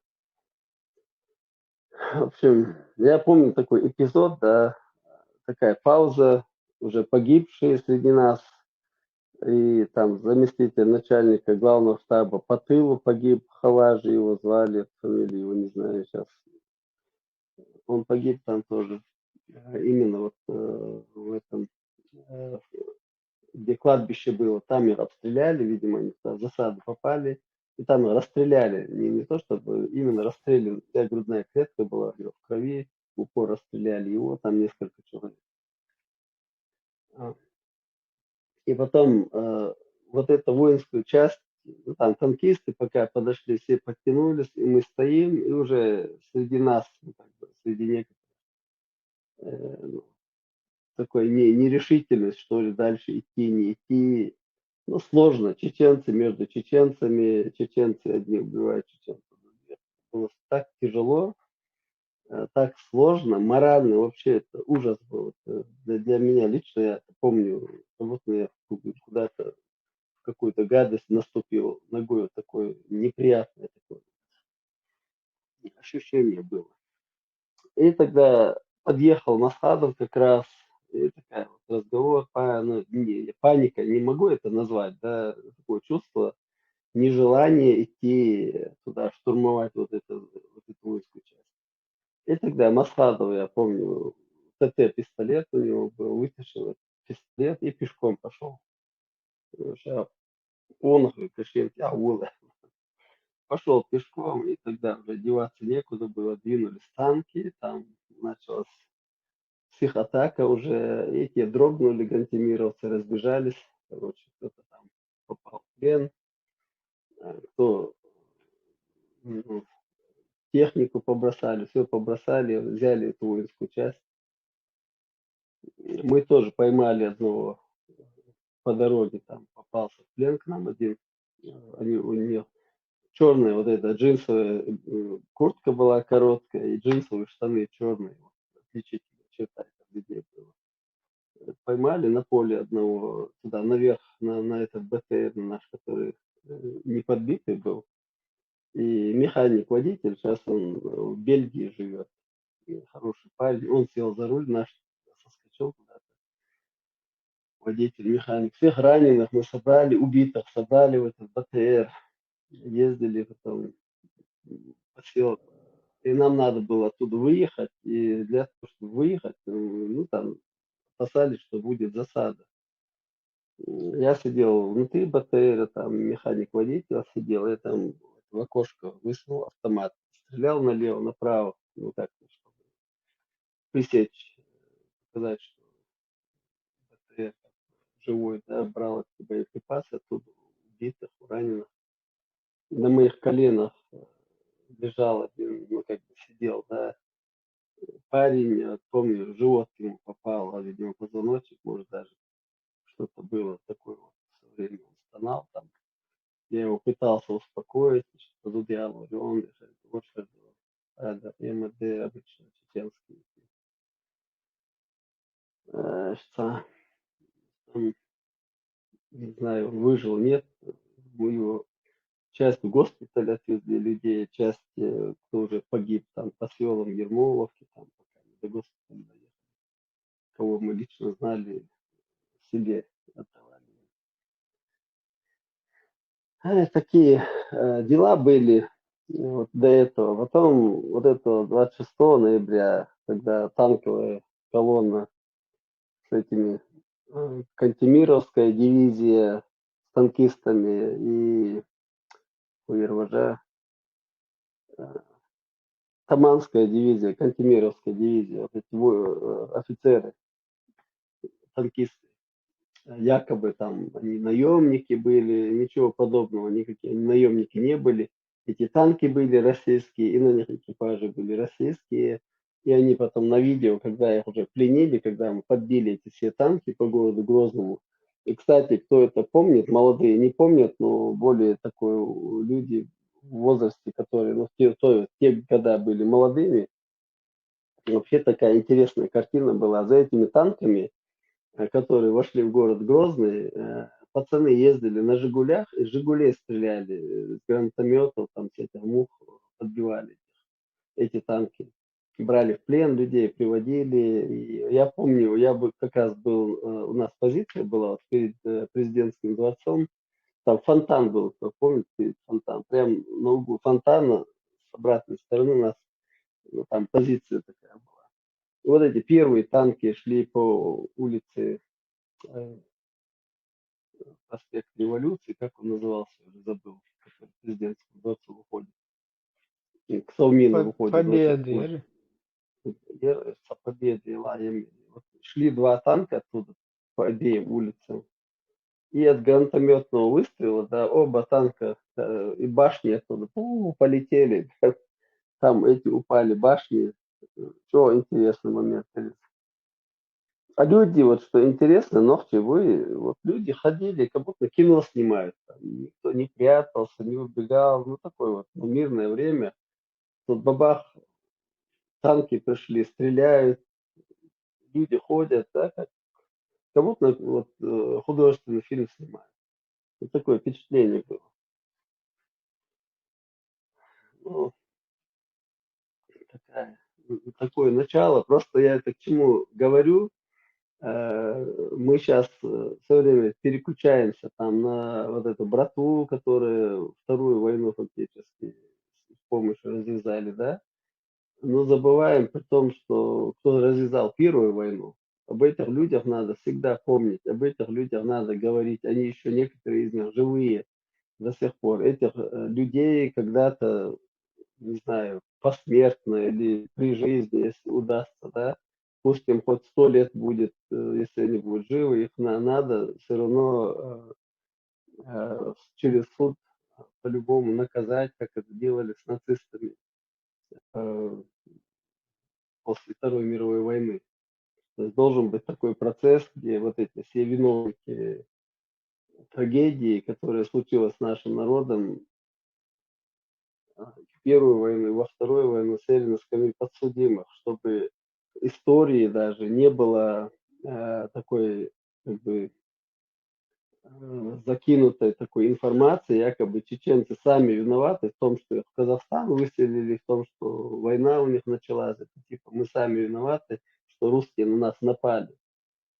В общем, я помню такой эпизод, да, такая пауза, уже погибшие среди нас, и там заместитель начальника главного штаба по тылу погиб, Хаважи его звали, фамилию его не знаю сейчас. Он погиб там тоже, именно вот в этом, где кладбище было, там их обстреляли, видимо, они в засаду попали, и там их расстреляли. Не то, чтобы именно расстреляли, вся грудная клетка была у него в крови, в упор расстреляли его, там несколько человек. И потом вот эту воинскую часть, ну, там танкисты пока подошли, все подтянулись, и мы стоим, и уже среди нас, ну, как бы, среди некоторых, ну, такой нерешительность, что ли, дальше идти, не идти. Ну, сложно. Чеченцы между чеченцами, чеченцы одни убивают чеченцев других. Было так тяжело, так сложно, морально вообще это ужас был. Для меня лично, я помню, вот я куда-то в какую-то гадость наступил ногой, вот такое неприятное такое ощущение было. И тогда подъехал Масхадов как раз, и такая вот разговор, ну, паника, не могу это назвать, да, такое чувство, нежелание идти туда, штурмовать вот эту воинскую часть. И тогда Масхадов, я помню, ТТ-пистолет у него был, вытащил этот пистолет и пешком пошел. Сейчас он, кашель, пошел пешком, и тогда уже деваться некуда было, двинулись танки, там началась психотака уже, эти дрогнули, гантимировцы разбежались, короче, кто-то там попал в плен, кто ну, технику побросали, все побросали, взяли эту воинскую часть. Мы тоже поймали одного по дороге, там попался в плен к нам один, у них черная вот эта джинсовая куртка была короткая и джинсовые штаны черные, вот, отличительная черта, это виднее было. Поймали на поле одного туда наверх, на этот БТР наш, который не подбитый был. И механик-водитель, сейчас он в Бельгии живет, и хороший парень, он сел за руль наш, соскочил куда-то. Водитель, механик. Всех раненых мы собрали, убитых собрали в этот БТР, ездили потом по селу. И нам надо было оттуда выехать, и для того, чтобы выехать, ну, там опасались, что будет засада. Я сидел внутри БТРа, там механик-водитель сидел, я там в окошко высунул автомат, стрелял налево, направо, ну так, чтобы пресечь, сказать, что БТР живой, да, брал эти боеприпасы оттуда, убитых, раненых. На моих коленах лежал один, ну как бы сидел, да, парень, помню, в живот ему попал, видимо, позвоночник, может даже что-то было такое вот, все время он стонал там. Я его пытался успокоить, что тут я говорю, он решает, вот что делал. Это МД обычно чеченский. Что, он, не знаю, выжил, нет, мы его часть в госпиталь отвезли людей, часть, кто уже погиб там по селам Ермоловки, там пока не до госпиталя доехали. Кого мы лично знали, в селе отдавали. Такие дела были вот до этого. Потом вот этого 26 ноября, когда танковая колонна с этими Кантемировская дивизия с танкистами и УРВЖ, Таманская дивизия, Кантемировская дивизия, вот эти офицеры, танкисты, якобы там они наемники были, ничего подобного, никакие наемники не были. Эти танки были российские, и на них экипажи были российские. И они потом на видео, когда их уже пленили, когда мы подбили эти все танки по городу Грозному. И, кстати, кто это помнит, молодые не помнят, но более такой люди в возрасте, которые ну, в те года были молодыми, вообще такая интересная картина была. За этими танками, которые вошли в город Грозный, пацаны ездили на «Жигулях», из «Жигулей» стреляли, с гранатометов, там с этих мух подбивали эти танки. Брали в плен людей, приводили. И я помню, я бы как раз был, у нас позиция была вот перед президентским дворцом, там фонтан был, кто помнит, фонтан, прям на углу фонтана с обратной стороны у нас ну, там позиция такая была. И вот эти первые танки шли по улице проспект Революции, как он назывался, я уже забыл, который к президентскому дворцу выходит, и к Совмину выходит, вот эта Победы. площадь. Победы и Ла-Емели. Вот шли два танка оттуда по обеим улицам. И от гранатометного выстрела, да, оба танка и башни оттуда полетели. Там эти упали башни. Что интересный момент. А люди, вот что интересно, ногтевые, вот люди ходили, как будто кино снимают. Там, никто не прятался, не убегал. Ну, такое вот ну, мирное время. Тут бабах, танки пришли, стреляют, люди ходят, да, как будто вот, художественный фильм снимают. Вот такое впечатление было. Ну, такое начало. Просто я это к чему говорю. Мы сейчас все время переключаемся там на вот эту братву, которая Вторую войну фактически с помощью развязали, да? Но забываем при том, что кто развязал Первую войну. Об этих людях надо всегда помнить, об этих людях надо говорить. Они еще некоторые из них живые до сих пор. Этих людей когда-то не знаю, посмертно или при жизни, если удастся, да, пусть им хоть 100 лет будет, если они будут живы, их надо все равно через суд по-любому наказать, как это делали с нацистами э, после Второй мировой войны. То есть должен быть такой процесс, где вот эти все виновники трагедии, которая случилась с нашим народом, в Первую войну, во Вторую войну сели на скамьи подсудимых, чтобы истории даже не было такой как бы закинутой такой информации, якобы чеченцы сами виноваты в том, что их в Казахстан выселили, в том, что война у них началась, это типа мы сами виноваты, что русские на нас напали.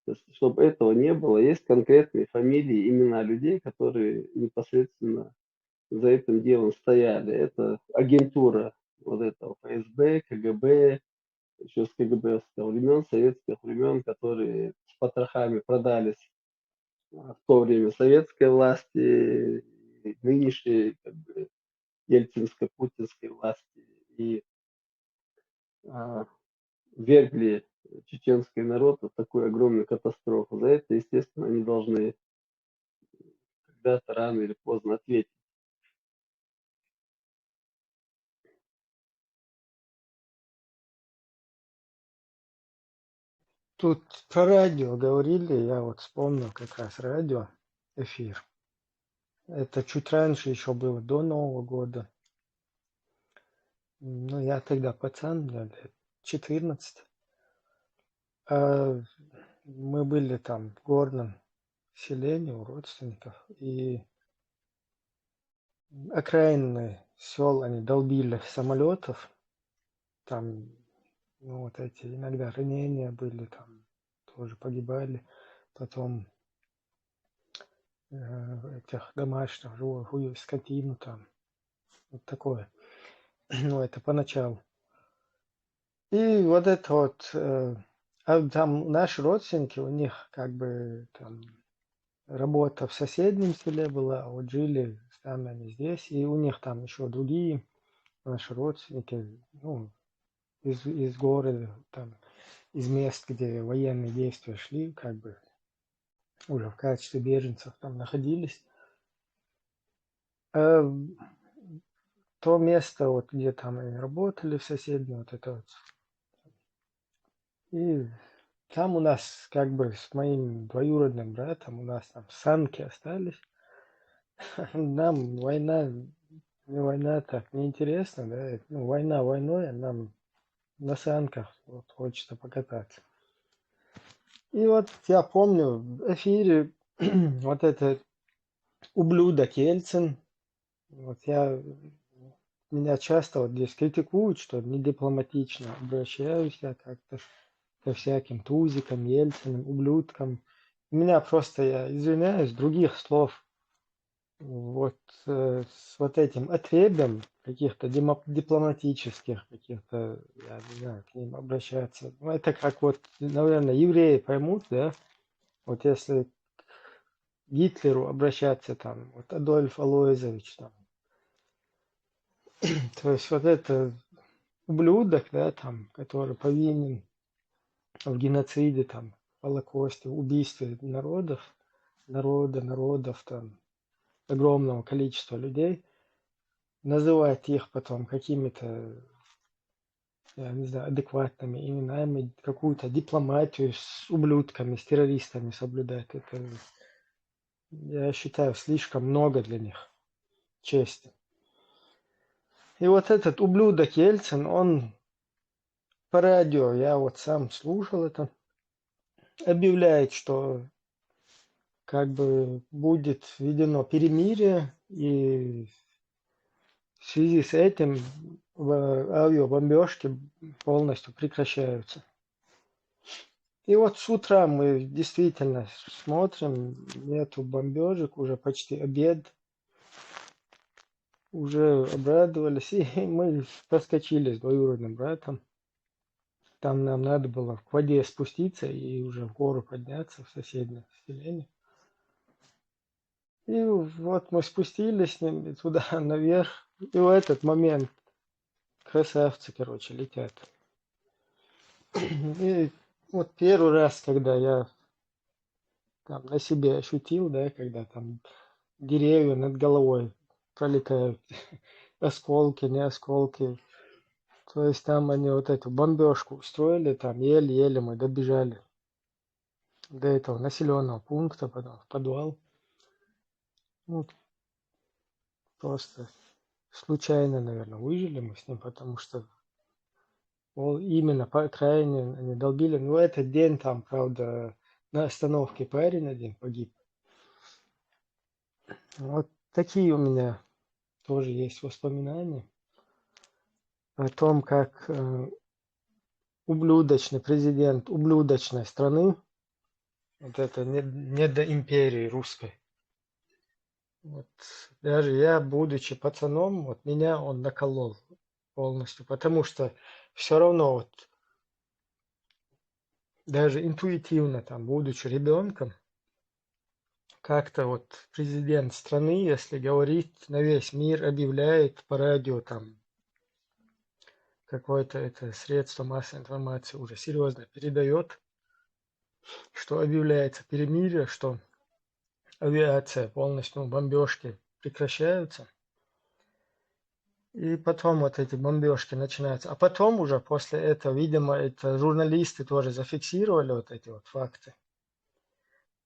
То есть, чтобы этого не было, есть конкретные фамилии, имена людей, которые непосредственно за этим делом стояли. Это агентура вот этого ФСБ, КГБ, еще с КГБовских времен, советских времен, которые с потрохами продались в то время советской власти, и нынешней как бы, ельцинско-путинской власти. И а, вергли чеченский народ в такую огромную катастрофу. За это, естественно, они должны когда-то рано или поздно ответить. Тут про радио говорили, я вот вспомнил как раз радио, эфир. Это чуть раньше еще было, до Нового года. Ну, я тогда пацан, мне лет 14. А мы были там в горном селении у родственников. И окраинные сел они долбили самолетов. Там, ну, вот эти иногда ранения были, там тоже погибали. Потом этих домашних живую скотину там. Вот такое. Ну, это поначалу. И вот это вот, а там наши родственники, у них как бы там работа в соседнем селе была, а вот жили сами они здесь, и у них там еще другие наши родственники, ну, из города, там, из мест, где военные действия шли, как бы уже в качестве беженцев там находились. А то место, вот где там они работали в соседнем, вот это вот. И там у нас как бы с моим двоюродным братом у нас там санки остались. Нам война, не война так неинтересно, да. Ну, война войной, а нам на санках вот хочется покататься. И вот я помню в эфире вот этот ублюдок Ельцин, вот меня часто вот здесь критикуют, что не дипломатично обращаюсь я как-то ко всяким тузикам, Ельциным, ублюдкам. У меня просто, я извиняюсь, других слов вот с вот этим отребьем каких-то дипломатических, каких-то, я не знаю, к ним обращаться. Ну, это как вот, наверное, евреи поймут, да, вот если к Гитлеру обращаться там, вот Адольф Алоизович там, то есть вот это ублюдок, да, там, который повинен в геноциде, там, Холокосте, убийстве народов, там, огромного количества людей, называть их потом какими-то, я не знаю, адекватными именами, какую-то дипломатию с ублюдками, с террористами соблюдать, это, я считаю, слишком много для них чести. И вот этот ублюдок Ельцин, он по радио, я вот сам слушал это, объявляет, что как бы будет введено перемирие, и в связи с этим авиабомбежки полностью прекращаются. И вот с утра мы действительно смотрим, нету бомбежек, уже почти обед, уже обрадовались, и мы проскочили с двоюродным братом. Там нам надо было к воде спуститься и уже в гору подняться в соседнее селение. И вот мы спустились с ним туда наверх, и в этот момент красавцы, короче, летят. И вот первый раз, когда я там на себе ощутил, да, когда там деревья над головой пролетают, осколки, не осколки. То есть там они вот эту бомбежку устроили, там еле-еле мы добежали до этого населенного пункта, потом в подвал. Ну, просто случайно, наверное, выжили мы с ним, потому что именно по окраине они долбили. Ну, этот день там, правда, на остановке парень один погиб. Вот такие у меня тоже есть воспоминания о том, как ублюдочный президент ублюдочной страны, вот это не до империи русской. Вот даже я, будучи пацаном, вот меня он наколол полностью, потому что все равно вот даже интуитивно там, будучи ребенком, как-то вот президент страны, если говорит на весь мир, объявляет по радио там какое-то это средство массовой информации уже серьезно передает, что объявляется перемирие, что авиация полностью, ну, бомбежки прекращаются. И потом вот эти бомбежки начинаются. А потом уже после этого, видимо, это журналисты тоже зафиксировали вот эти вот факты.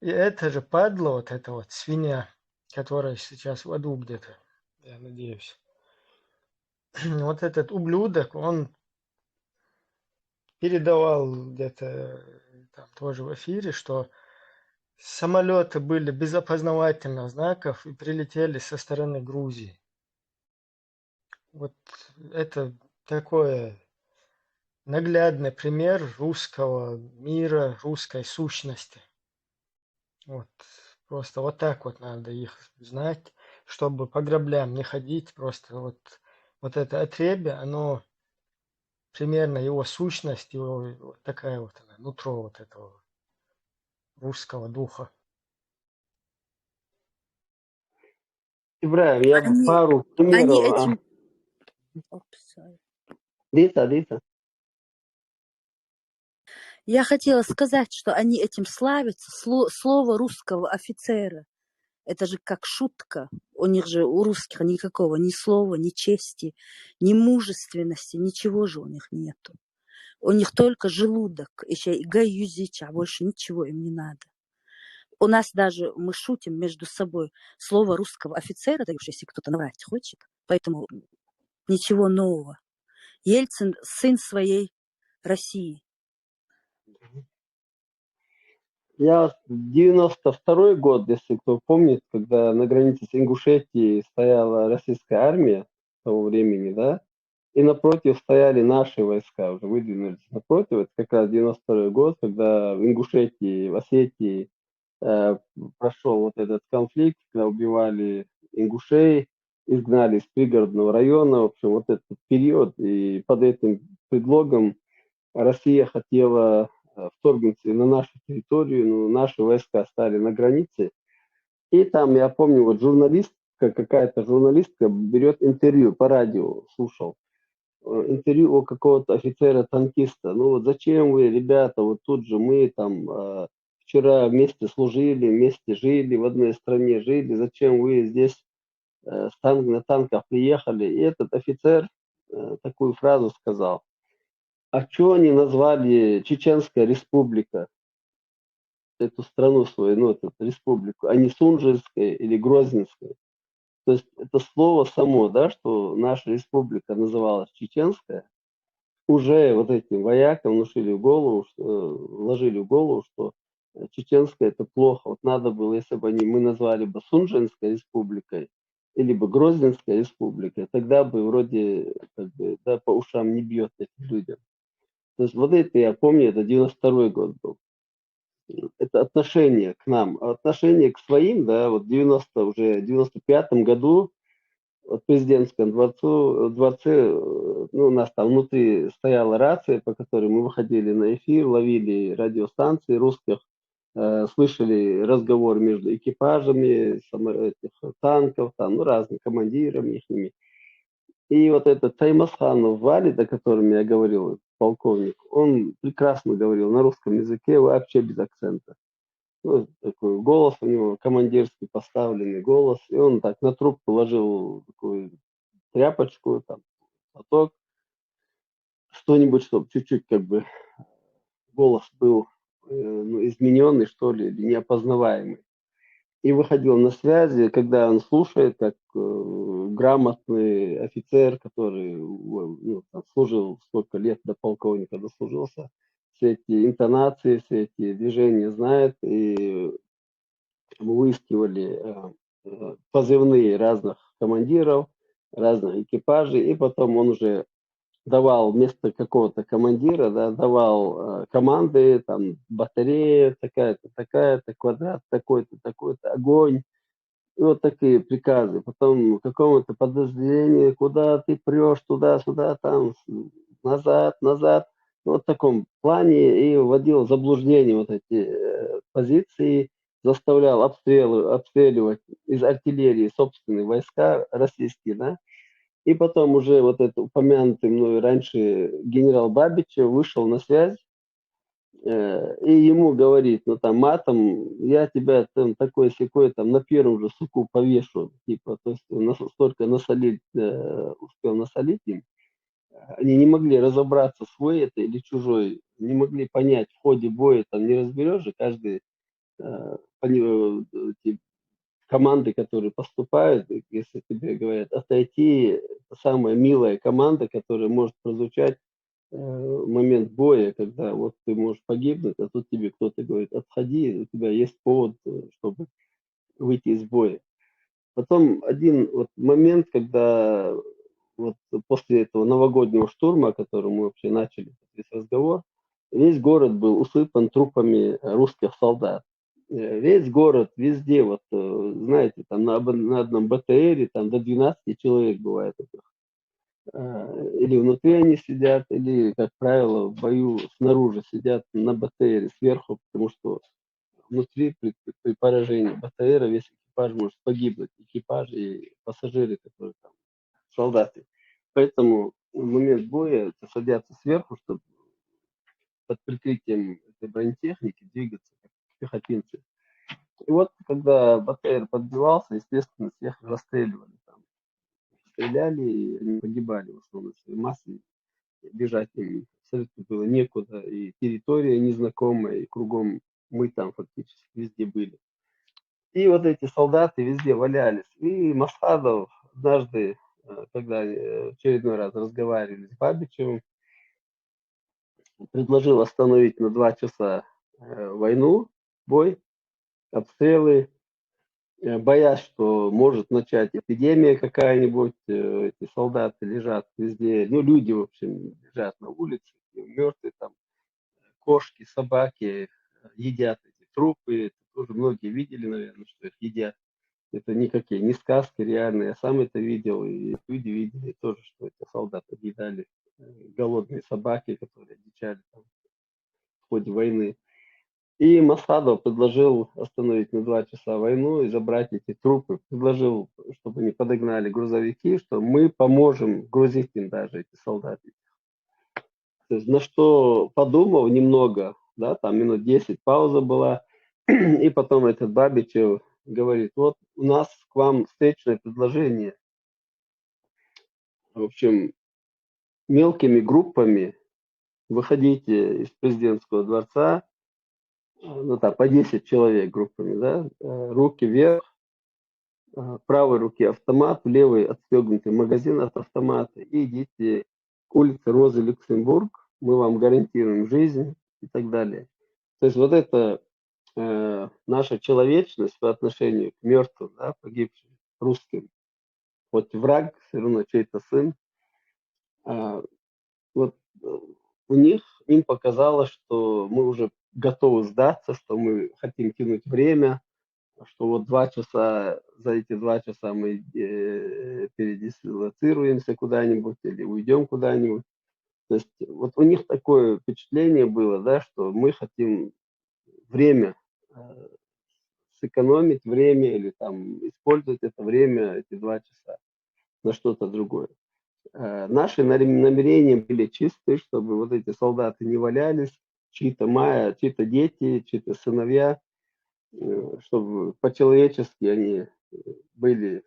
И это же падла, вот эта вот свинья, которая сейчас в аду где-то, я надеюсь. Вот этот ублюдок, он передавал где-то там тоже в эфире, что самолеты были без опознавательных знаков и прилетели со стороны Грузии. Вот это такой наглядный пример русского мира, русской сущности. Вот. Просто вот так вот надо их знать, чтобы по граблям не ходить. Просто вот это отребье, оно примерно его сущность, его вот такая вот она, нутро вот этого русского духа. Ибраим, я бы Они, пару они примеров. этим... Опс, Дита. Я хотела сказать, что они этим славятся. Слово русского офицера. Это же как шутка. У них же, у русских, никакого ни слова, ни чести, ни мужественности, ничего же у них нету. У них только желудок, еще и гаюзич, а больше ничего им не надо. У нас даже, мы шутим между собой, слово русского офицера, да уж если кто-то наврать хочет, поэтому ничего нового. Ельцин сын своей России. Я 92-й год, если кто помнит, когда на границе с Ингушетией стояла российская армия того времени, да, и напротив стояли наши войска, уже выдвинулись напротив. Это как раз 92-й год, когда в Ингушетии, в Осетии прошел вот этот конфликт, когда убивали ингушей, изгнали из пригородного района. В общем, вот этот период, и под этим предлогом Россия хотела вторгнуться на нашу территорию, но наши войска стали на границе. И там, я помню, вот какая-то журналистка берет интервью по радио, слушал, интервью у какого-то офицера-танкиста. Ну вот зачем вы, ребята, вот тут же мы там вчера вместе служили, вместе жили, в одной стране жили, зачем вы здесь на танках приехали? И этот офицер такую фразу сказал: а что они назвали Чеченская республика, эту страну свою, ну, эту республику, а не Сунжинская или Грозненская? То есть это слово само, да, что наша республика называлась Чеченская, уже вот этим воякам внушили в голову, вложили в голову, что чеченская это плохо. Вот надо было, если бы мы назвали бы Сунжинской республикой, или бы Грозненской республикой, тогда бы вроде как бы, да, по ушам не бьет этим людям. То есть вот это я помню, это 92-й год был. Это отношение к нам, отношение к своим, да, вот в 95-м году в президентском дворце, ну, у нас там внутри стояла рация, по которой мы выходили на эфир, ловили радиостанции русских, слышали разговор между экипажами этих танков, там, ну, разными командирами ихними. И вот этот Таймасханов Валид, о котором я говорил, полковник, он прекрасно говорил на русском языке, вообще без акцента. Ну, такой голос у него, командирский поставленный голос, и он так на трубку ложил такую тряпочку, там, платок, что-нибудь, чтобы чуть-чуть как бы голос был ну, измененный, что ли, или неопознаваемый. И выходил на связи, когда он слушает, как грамотный офицер, который ну, там, служил сколько лет до полковника дослужился, все эти интонации, все эти движения знает, и выискивали позывные разных командиров, разных экипажей, и потом он уже давал вместо какого-то командира, да, давал команды, там, батарея такая-то, квадрат такой-то, такой-то, огонь. И вот такие приказы. Потом какому-то подразделению, куда ты прешь, туда-сюда, там, назад. Вот в таком плане и вводил в заблуждение вот эти позиции, заставлял обстреливать из артиллерии собственные войска российские, да. И потом уже вот этот упомянутый мной раньше генерал Бабичев вышел на связь, и ему говорит, ну там матом, я тебя там такой-сякой там на первом же суку повешу, типа, то есть столько насолить, успел насолить им. Они не могли разобраться, свой это или чужой, не могли понять в ходе боя, там не разберешь же, каждый эти команды, которые поступают, если тебе говорят отойти, это самая милая команда, которая может прозвучать момент боя, когда вот ты можешь погибнуть, а тут тебе кто-то говорит, отходи, у тебя есть повод, чтобы выйти из боя. Потом один вот момент, когда вот после этого новогоднего штурма, который мы вообще начали весь разговор, весь город был усыпан трупами русских солдат. Весь город, везде, вот, знаете, там на одном БТРе там до 12 человек бывает этих. Или внутри они сидят, или, как правило, в бою снаружи сидят на БТРе сверху, потому что внутри при поражении БТРа весь экипаж может погибнуть. Экипаж и пассажиры, которые там, солдаты. Поэтому в момент боя садятся сверху, чтобы под прикрытием этой бронетехники двигаться, как пехотинцы. И вот, когда БТР подбивался, естественно, всех расстреливали там. Стреляли, и они погибали в основном своей массой. Бежать им абсолютно было некуда. И территория незнакомая, и кругом мы там фактически везде были. И вот эти солдаты везде валялись. И Масхадов однажды, когда в очередной раз разговаривали с Бабичевым, предложил остановить на 2 часа войну, бой, обстрелы, боясь, что может начать эпидемия какая-нибудь, эти солдаты лежат везде, ну, люди, в общем, лежат на улице, мертвые там, кошки, собаки едят эти трупы, это тоже многие видели, наверное, что их едят. Это никакие, не сказки реальные, я сам это видел, и люди видели тоже, что эти солдаты едали голодные собаки, которые дичали там в ходе войны. И Масхадов предложил остановить на 2 часа войну и забрать эти трупы. Предложил, чтобы они подогнали грузовики, что мы поможем грузить им даже эти солдаты. То есть на что подумал немного, да, там минут 10 пауза была, и потом этот Бабичев говорит, вот у нас к вам встречное предложение. В общем, мелкими группами выходите из президентского дворца, ну так, по 10 человек группами, да, руки вверх, в правой руке автомат, в левой отстегнутый магазин от автомата, и идите к улице Розы Люксембург, мы вам гарантируем жизнь и так далее. То есть вот это наша человечность по отношению к мертвым, да, погибшим русским, хоть враг, все равно чей-то сын, вот у них, им показалось, что мы уже готовы сдаться, что мы хотим тянуть время, что вот 2 часа, за эти 2 часа мы передислоцируемся куда-нибудь или уйдем куда-нибудь. То есть вот у них такое впечатление было, да, что мы хотим время, сэкономить время или там использовать это время, эти 2 часа на что-то другое. Наши намерения были чистые, чтобы вот эти солдаты не валялись, чьи-то дети, чьи-то сыновья, чтобы по-человечески они были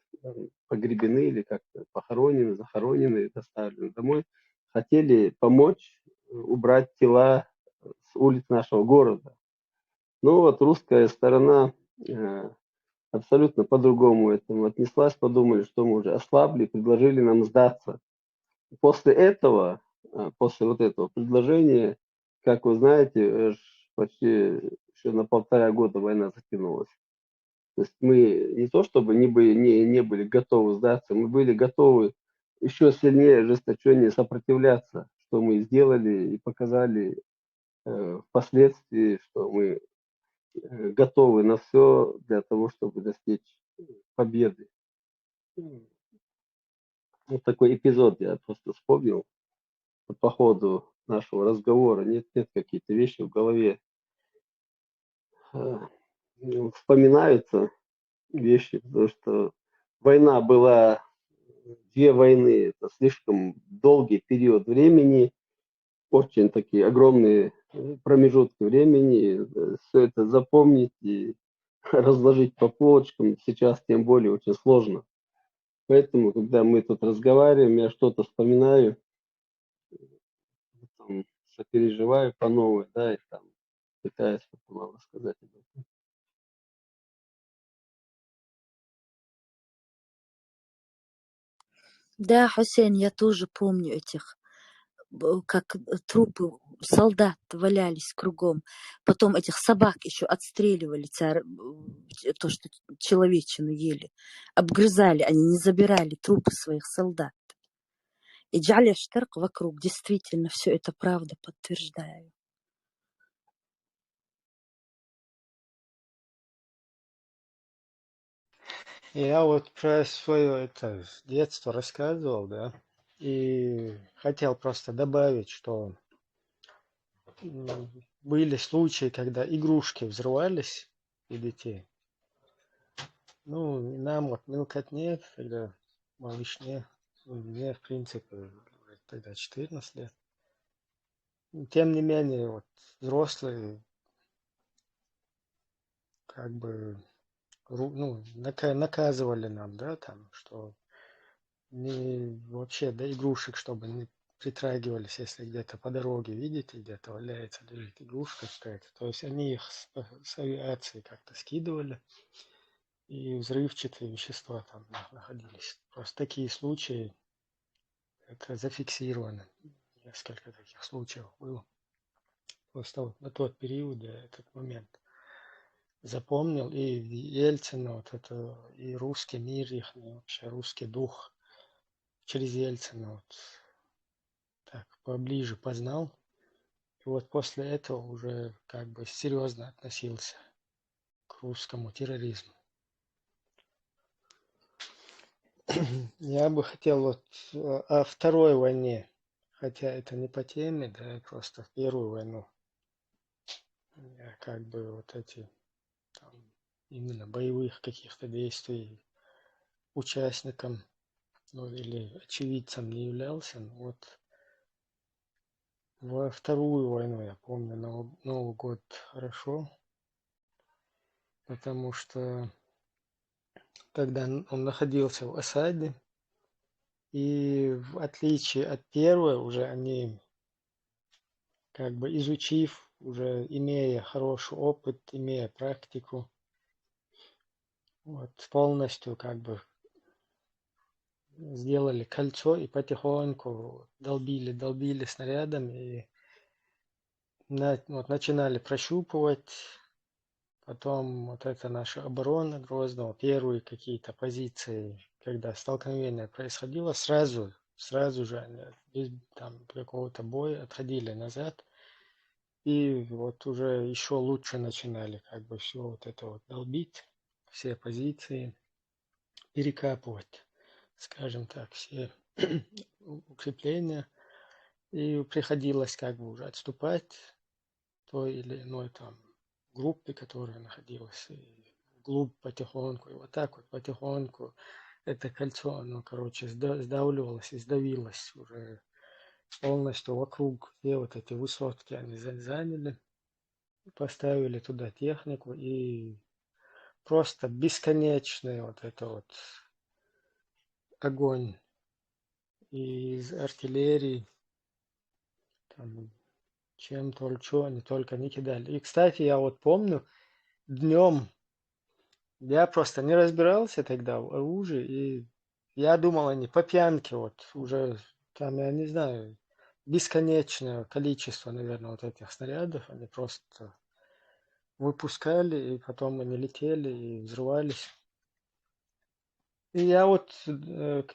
погребены или как-то похоронены, захоронены, доставлены домой. Хотели помочь убрать тела с улиц нашего города. Но вот русская сторона абсолютно по-другому этому отнеслась, подумали, что мы уже ослабли, предложили нам сдаться. После этого, после вот этого предложения, как вы знаете, почти еще на 1,5 года война затянулась. То есть мы не то чтобы не были готовы сдаться, мы были готовы еще сильнее, ожесточеннее сопротивляться, что мы сделали и показали впоследствии, что мы готовы на все для того, чтобы достичь победы. Вот такой эпизод я просто вспомнил по ходу нашего разговора. Нет какие-то вещи в голове вспоминаются вещи, потому что война была, 2 войны, это слишком долгий период времени, очень такие огромные промежутки времени, все это запомнить и разложить по полочкам сейчас тем более очень сложно. Поэтому, когда мы тут разговариваем, я что-то вспоминаю, там, сопереживаю по новой, да, и там пытаюсь потом рассказать об этом. Да, Хусейн, я тоже помню этих, как трупы солдат валялись кругом. Потом этих собак еще отстреливали, то, что человечину ели. Обгрызали, они не забирали трупы своих солдат. И Джаля Штерк вокруг. Действительно, все это правда, подтверждаю. Я вот про свое это детство рассказывал, да, и хотел просто добавить, что были случаи, когда игрушки взрывались у детей. Ну, нам вот мелкотне, нет, когда малышне, мне, в принципе, уже тогда 14 лет. Тем не менее, вот взрослые как бы наказывали нам, да, там, что не вообще до игрушек, чтобы не притрагивались, если где-то по дороге видите, где-то валяется, лежит игрушка какая-то. То есть они их с авиации как-то скидывали, и взрывчатые вещества там находились. Просто такие случаи, это зафиксировано. Несколько таких случаев было. Просто вот на тот период я этот момент запомнил. И Ельцина, вот это, и русский мир их, и вообще русский дух через Ельцина вот так поближе познал. И вот после этого уже как бы серьезно относился к русскому терроризму. Я бы хотел вот о Второй войне, хотя это не по теме, да, просто в Первую войну. Я как бы вот эти там, именно боевых каких-то действий участником, ну или очевидцем не являлся, но вот во Вторую войну я помню Новый год хорошо, потому что тогда он находился в осаде, и в отличие от первой уже они, как бы изучив, уже имея хороший опыт, имея практику, вот полностью как бы сделали кольцо и потихоньку долбили снарядами и вот начинали прощупывать. Потом вот это наша оборона Грозного, первые какие-то позиции, когда столкновение происходило, сразу же они без там какого-то боя отходили назад. И вот уже еще лучше начинали как бы все вот это вот долбить, все позиции, перекапывать, скажем так, все укрепления. И приходилось как бы уже отступать той или иной там группе, которая находилась вглубь потихоньку. И вот так вот потихоньку это кольцо, оно, короче, сдавливалось и сдавилось уже полностью вокруг, где вот эти высотки они заняли, поставили туда технику и просто бесконечный вот это вот огонь из артиллерии, там, чем только они только не кидали. И, кстати, я вот помню, днем я просто не разбирался тогда в оружии, и я думал, они по пьянке вот уже там, я не знаю, бесконечное количество, наверное, вот этих снарядов, они просто выпускали, и потом они летели и взрывались. И я вот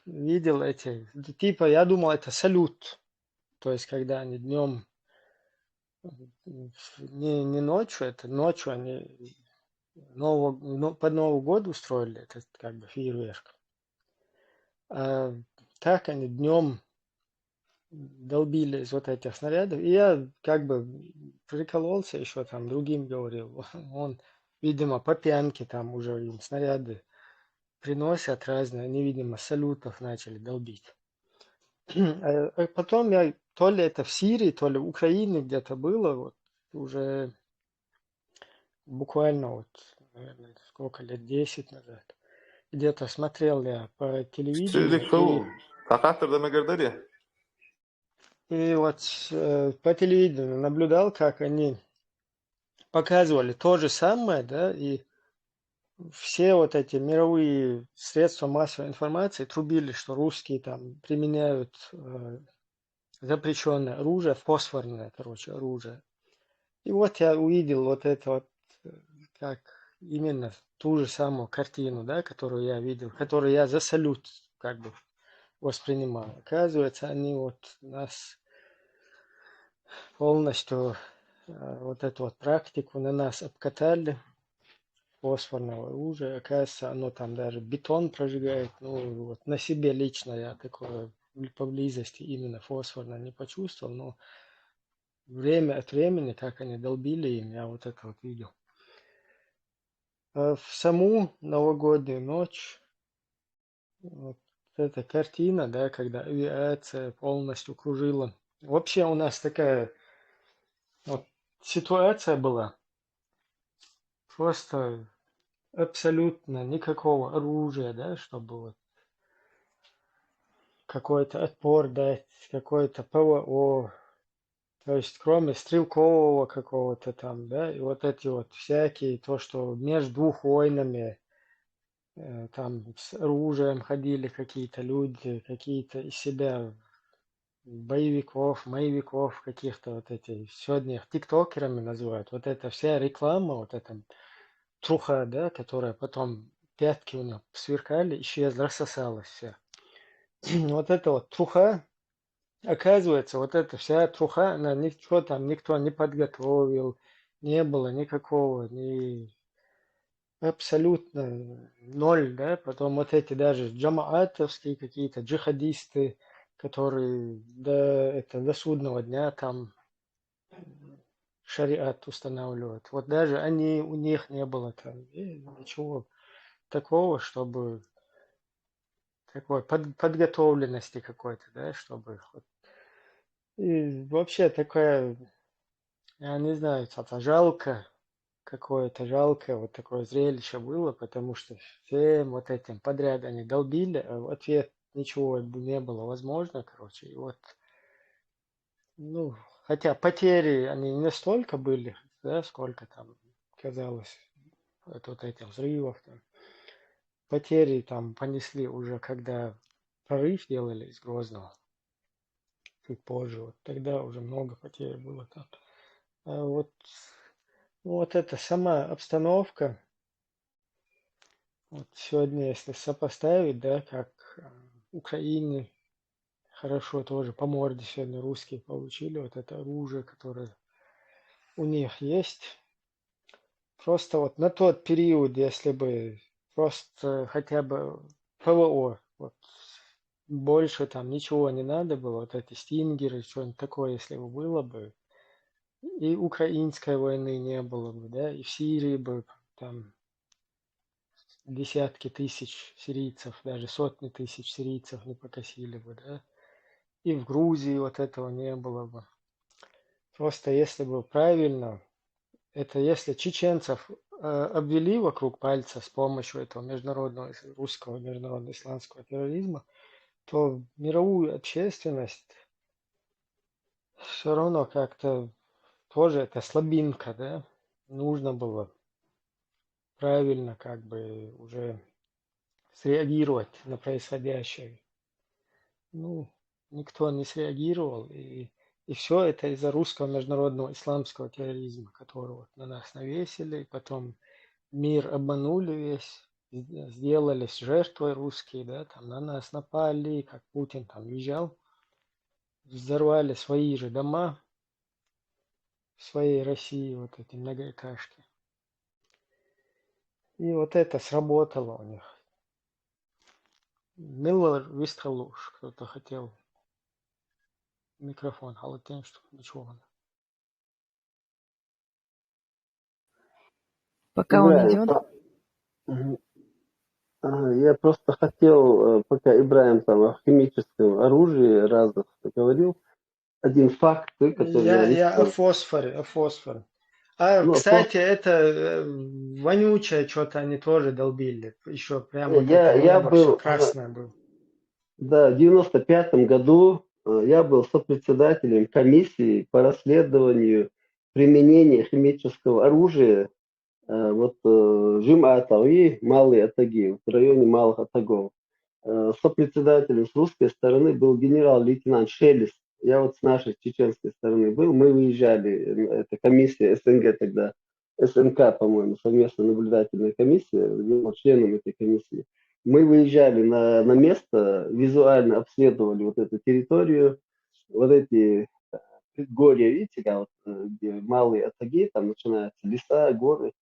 видел эти, типа, я думал, это салют, то есть когда они днем, не ночью, это ночью они под Новый год устроили этот как бы фейерверк. А так они днем долбили из вот этих снарядов. И я как бы прикололся еще там, другим говорил. Он, видимо, по пьянке там уже им снаряды приносят разные. Они, видимо, салютов начали долбить. А потом я, то ли это в Сирии, то ли в Украине где-то было, вот уже буквально вот, наверное, сколько лет, 10 назад. Где-то смотрел я по телевидению, и вот по телевидению наблюдал, как они показывали то же самое, да, и все вот эти мировые средства массовой информации трубили, что русские там применяют запрещенное оружие, фосфорное, короче, оружие. И вот я увидел вот это вот, как именно ту же самую картину, да, которую я видел, которую я за салют как бы воспринимал. Оказывается, они вот нас полностью, вот эту вот практику на нас обкатали, фосфорного оружия. Оказывается, оно там даже бетон прожигает. Ну, вот на себе лично я такое поблизости именно фосфорно не почувствовал, но время от времени, как они долбили им, я вот это вот видел. А в саму новогоднюю ночь вот эта картина, да, когда авиация полностью кружила. Вообще у нас такая вот ситуация была, просто абсолютно никакого оружия, да, чтобы вот какой-то отпор дать, какой-то ПВО, то есть кроме стрелкового какого-то там, да, и вот эти вот всякие, то, что между двух войнами там с оружием ходили какие-то люди, какие-то из себя боевиков, маевиков каких-то вот эти, сегодня их тиктокерами называют, вот эта вся реклама, вот эта труха, да, которая потом пятки у них сверкали, исчезла, рассосалась вся. Вот эта вот труха, оказывается, вот эта вся труха, она ничего там никто не подготовил, не было никакого, ни абсолютно ноль, да, потом вот эти даже джамаатовские какие-то джихадисты, которые до судного дня там шариат устанавливают. Вот даже они, у них не было там ничего такого, чтобы такой подготовленности какой-то, да, чтобы вот. И вообще такая, я не знаю, это жалко, какое-то жалкое вот такое зрелище было, потому что всем вот этим подряд они долбили, а в ответ ничего не было возможно, короче. И вот, ну, хотя потери они не настолько были, да, сколько там казалось от вот этих взрывов. Там. Потери там понесли уже, когда прорыв делали из Грозного, чуть позже, вот тогда уже много потерь было там. А вот, вот эта сама обстановка, вот сегодня, если сопоставить, да, как Украине хорошо тоже по морде сегодня русские получили, вот это оружие, которое у них есть. Просто вот на тот период, если бы просто хотя бы ПВО, вот больше там ничего не надо было, вот эти стингеры, что-нибудь такое, если бы было бы, и украинской войны не было бы, да, и в Сирии бы там десятки тысяч сирийцев, даже сотни тысяч сирийцев не покосили бы, да. И в Грузии вот этого не было бы. Просто если бы правильно, это если чеченцев обвели вокруг пальца с помощью этого международного, русского международно-исламского терроризма, то мировую общественность все равно как-то тоже это слабинка, да, нужно было правильно как бы уже среагировать на происходящее. Ну, никто не среагировал, и все это из-за русского международного исламского терроризма, которого вот на нас навесили, и потом мир обманули весь, сделались жертвой русские, да, там на нас напали, как Путин там въезжал, взорвали свои же дома в своей России, вот эти многоэтажки. И вот это сработало у них. Миллер выстрел уж, кто-то хотел микрофон, але тем, что ничего. Пока он Ибраим, идет. Мгм. Я просто хотел, пока Ибраим там о химическом оружии разных говорил, один факт, который я Я о лично... фосфоре. А, Ну, кстати, это вонючее что-то они тоже долбили. Еще прям вот это я небо все был, красное было. да, в 95-м году я был сопредседателем комиссии по расследованию применения химического оружия вот Жим-Атауи, Малый Атаги, в районе Малых Атагов. Сопредседателем с русской стороны был генерал-лейтенант Шелест. Я вот с нашей чеченской стороны был. Мы выезжали, это комиссия СНГ тогда, СНК, по-моему, совместная наблюдательная комиссия, я был членом этой комиссии. Мы выезжали на место, визуально обследовали вот эту территорию, вот эти предгорья, видите, да, вот, где малые отаги, там начинаются леса, горы.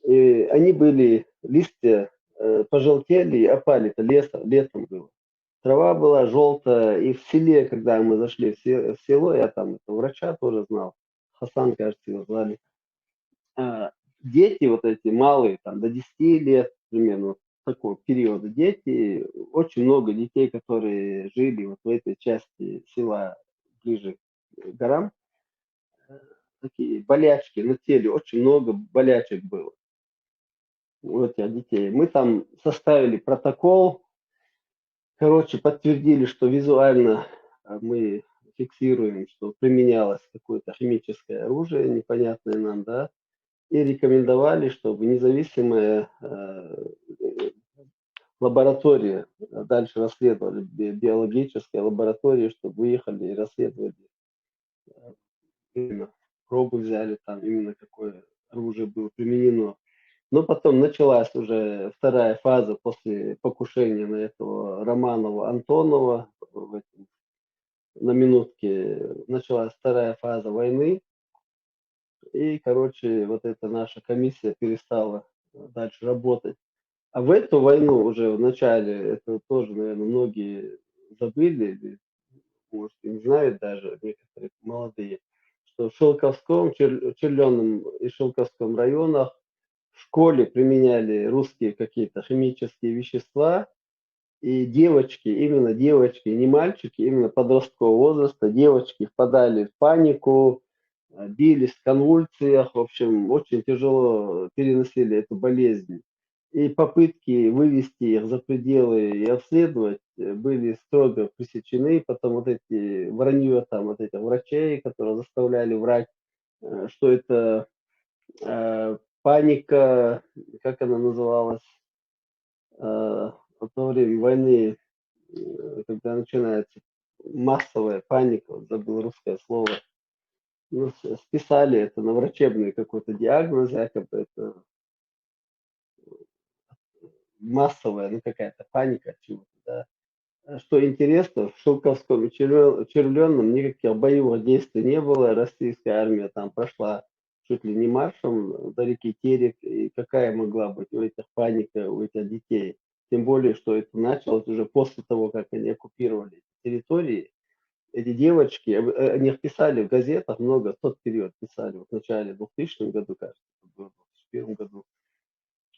И они были, листья пожелтели и опали, это летом было. Трава была желтая, и в селе, когда мы зашли в село, я там этого врача тоже знал, Хасан, кажется, его звали. Дети вот эти малые, там до 10 лет примерно, вот такого периода дети, очень много детей, которые жили вот в этой части села ближе к горам, такие болячки на теле, очень много болячек было у этих детей. Мы там составили протокол, короче, подтвердили, что визуально мы фиксируем, что применялось какое-то химическое оружие, непонятное нам, да, и рекомендовали, чтобы независимая лаборатория дальше расследовали, биологическая лаборатория, чтобы выехали и расследовали, именно пробу взяли, там именно какое оружие было применено. Но потом началась уже вторая фаза после покушения на этого Романова Антонова, на минутке началась вторая фаза войны, и, короче, вот эта наша комиссия перестала дальше работать. А в эту войну уже в начале, это тоже, наверное, многие забыли, или, может, и не знают даже, некоторые молодые, что в Шелковском, Черленном и Шелковском районах в школе применяли русские какие-то химические вещества, и девочки, именно девочки, не мальчики, именно подросткового возраста, девочки впадали в панику, бились в конвульсиях, в общем, очень тяжело переносили эту болезнь. И попытки вывести их за пределы и обследовать были строго пресечены, потом вот эти вранье там, вот этих врачей, которые заставляли врать, что это паника, как она называлась, во время войны, когда начинается массовая паника, вот забыл русское слово, ну, списали это на врачебный какой-то диагноз, якобы это массовая, ну, какая-то паника от чего-то, да. Что интересно, в Шелковском и Червленном никаких боевых действий не было, российская армия там прошла чуть ли не маршем до реки Терек, и какая могла быть у этих паника, у этих детей. Тем более, что это началось уже после того, как они оккупировали территории. Эти девочки, о них писали в газетах много, в тот период писали, вот в начале 2000 году, кажется, в 2001 году.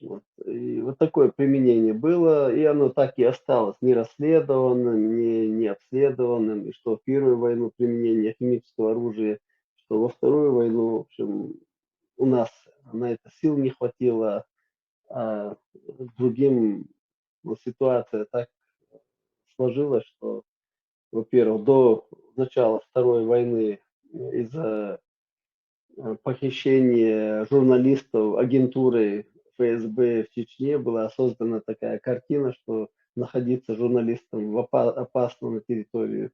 Вот. И вот такое применение было, и оно так и осталось не расследованным, не обследованным, и что в Первую войну применение химического оружия, что во Вторую войну, в общем, у нас на это сил не хватило, а другим, ну, ситуация так сложилась, что, во-первых, до начала Второй войны из-за похищения журналистов агентурой ФСБ в Чечне была создана такая картина, что находиться журналистом опасно на территории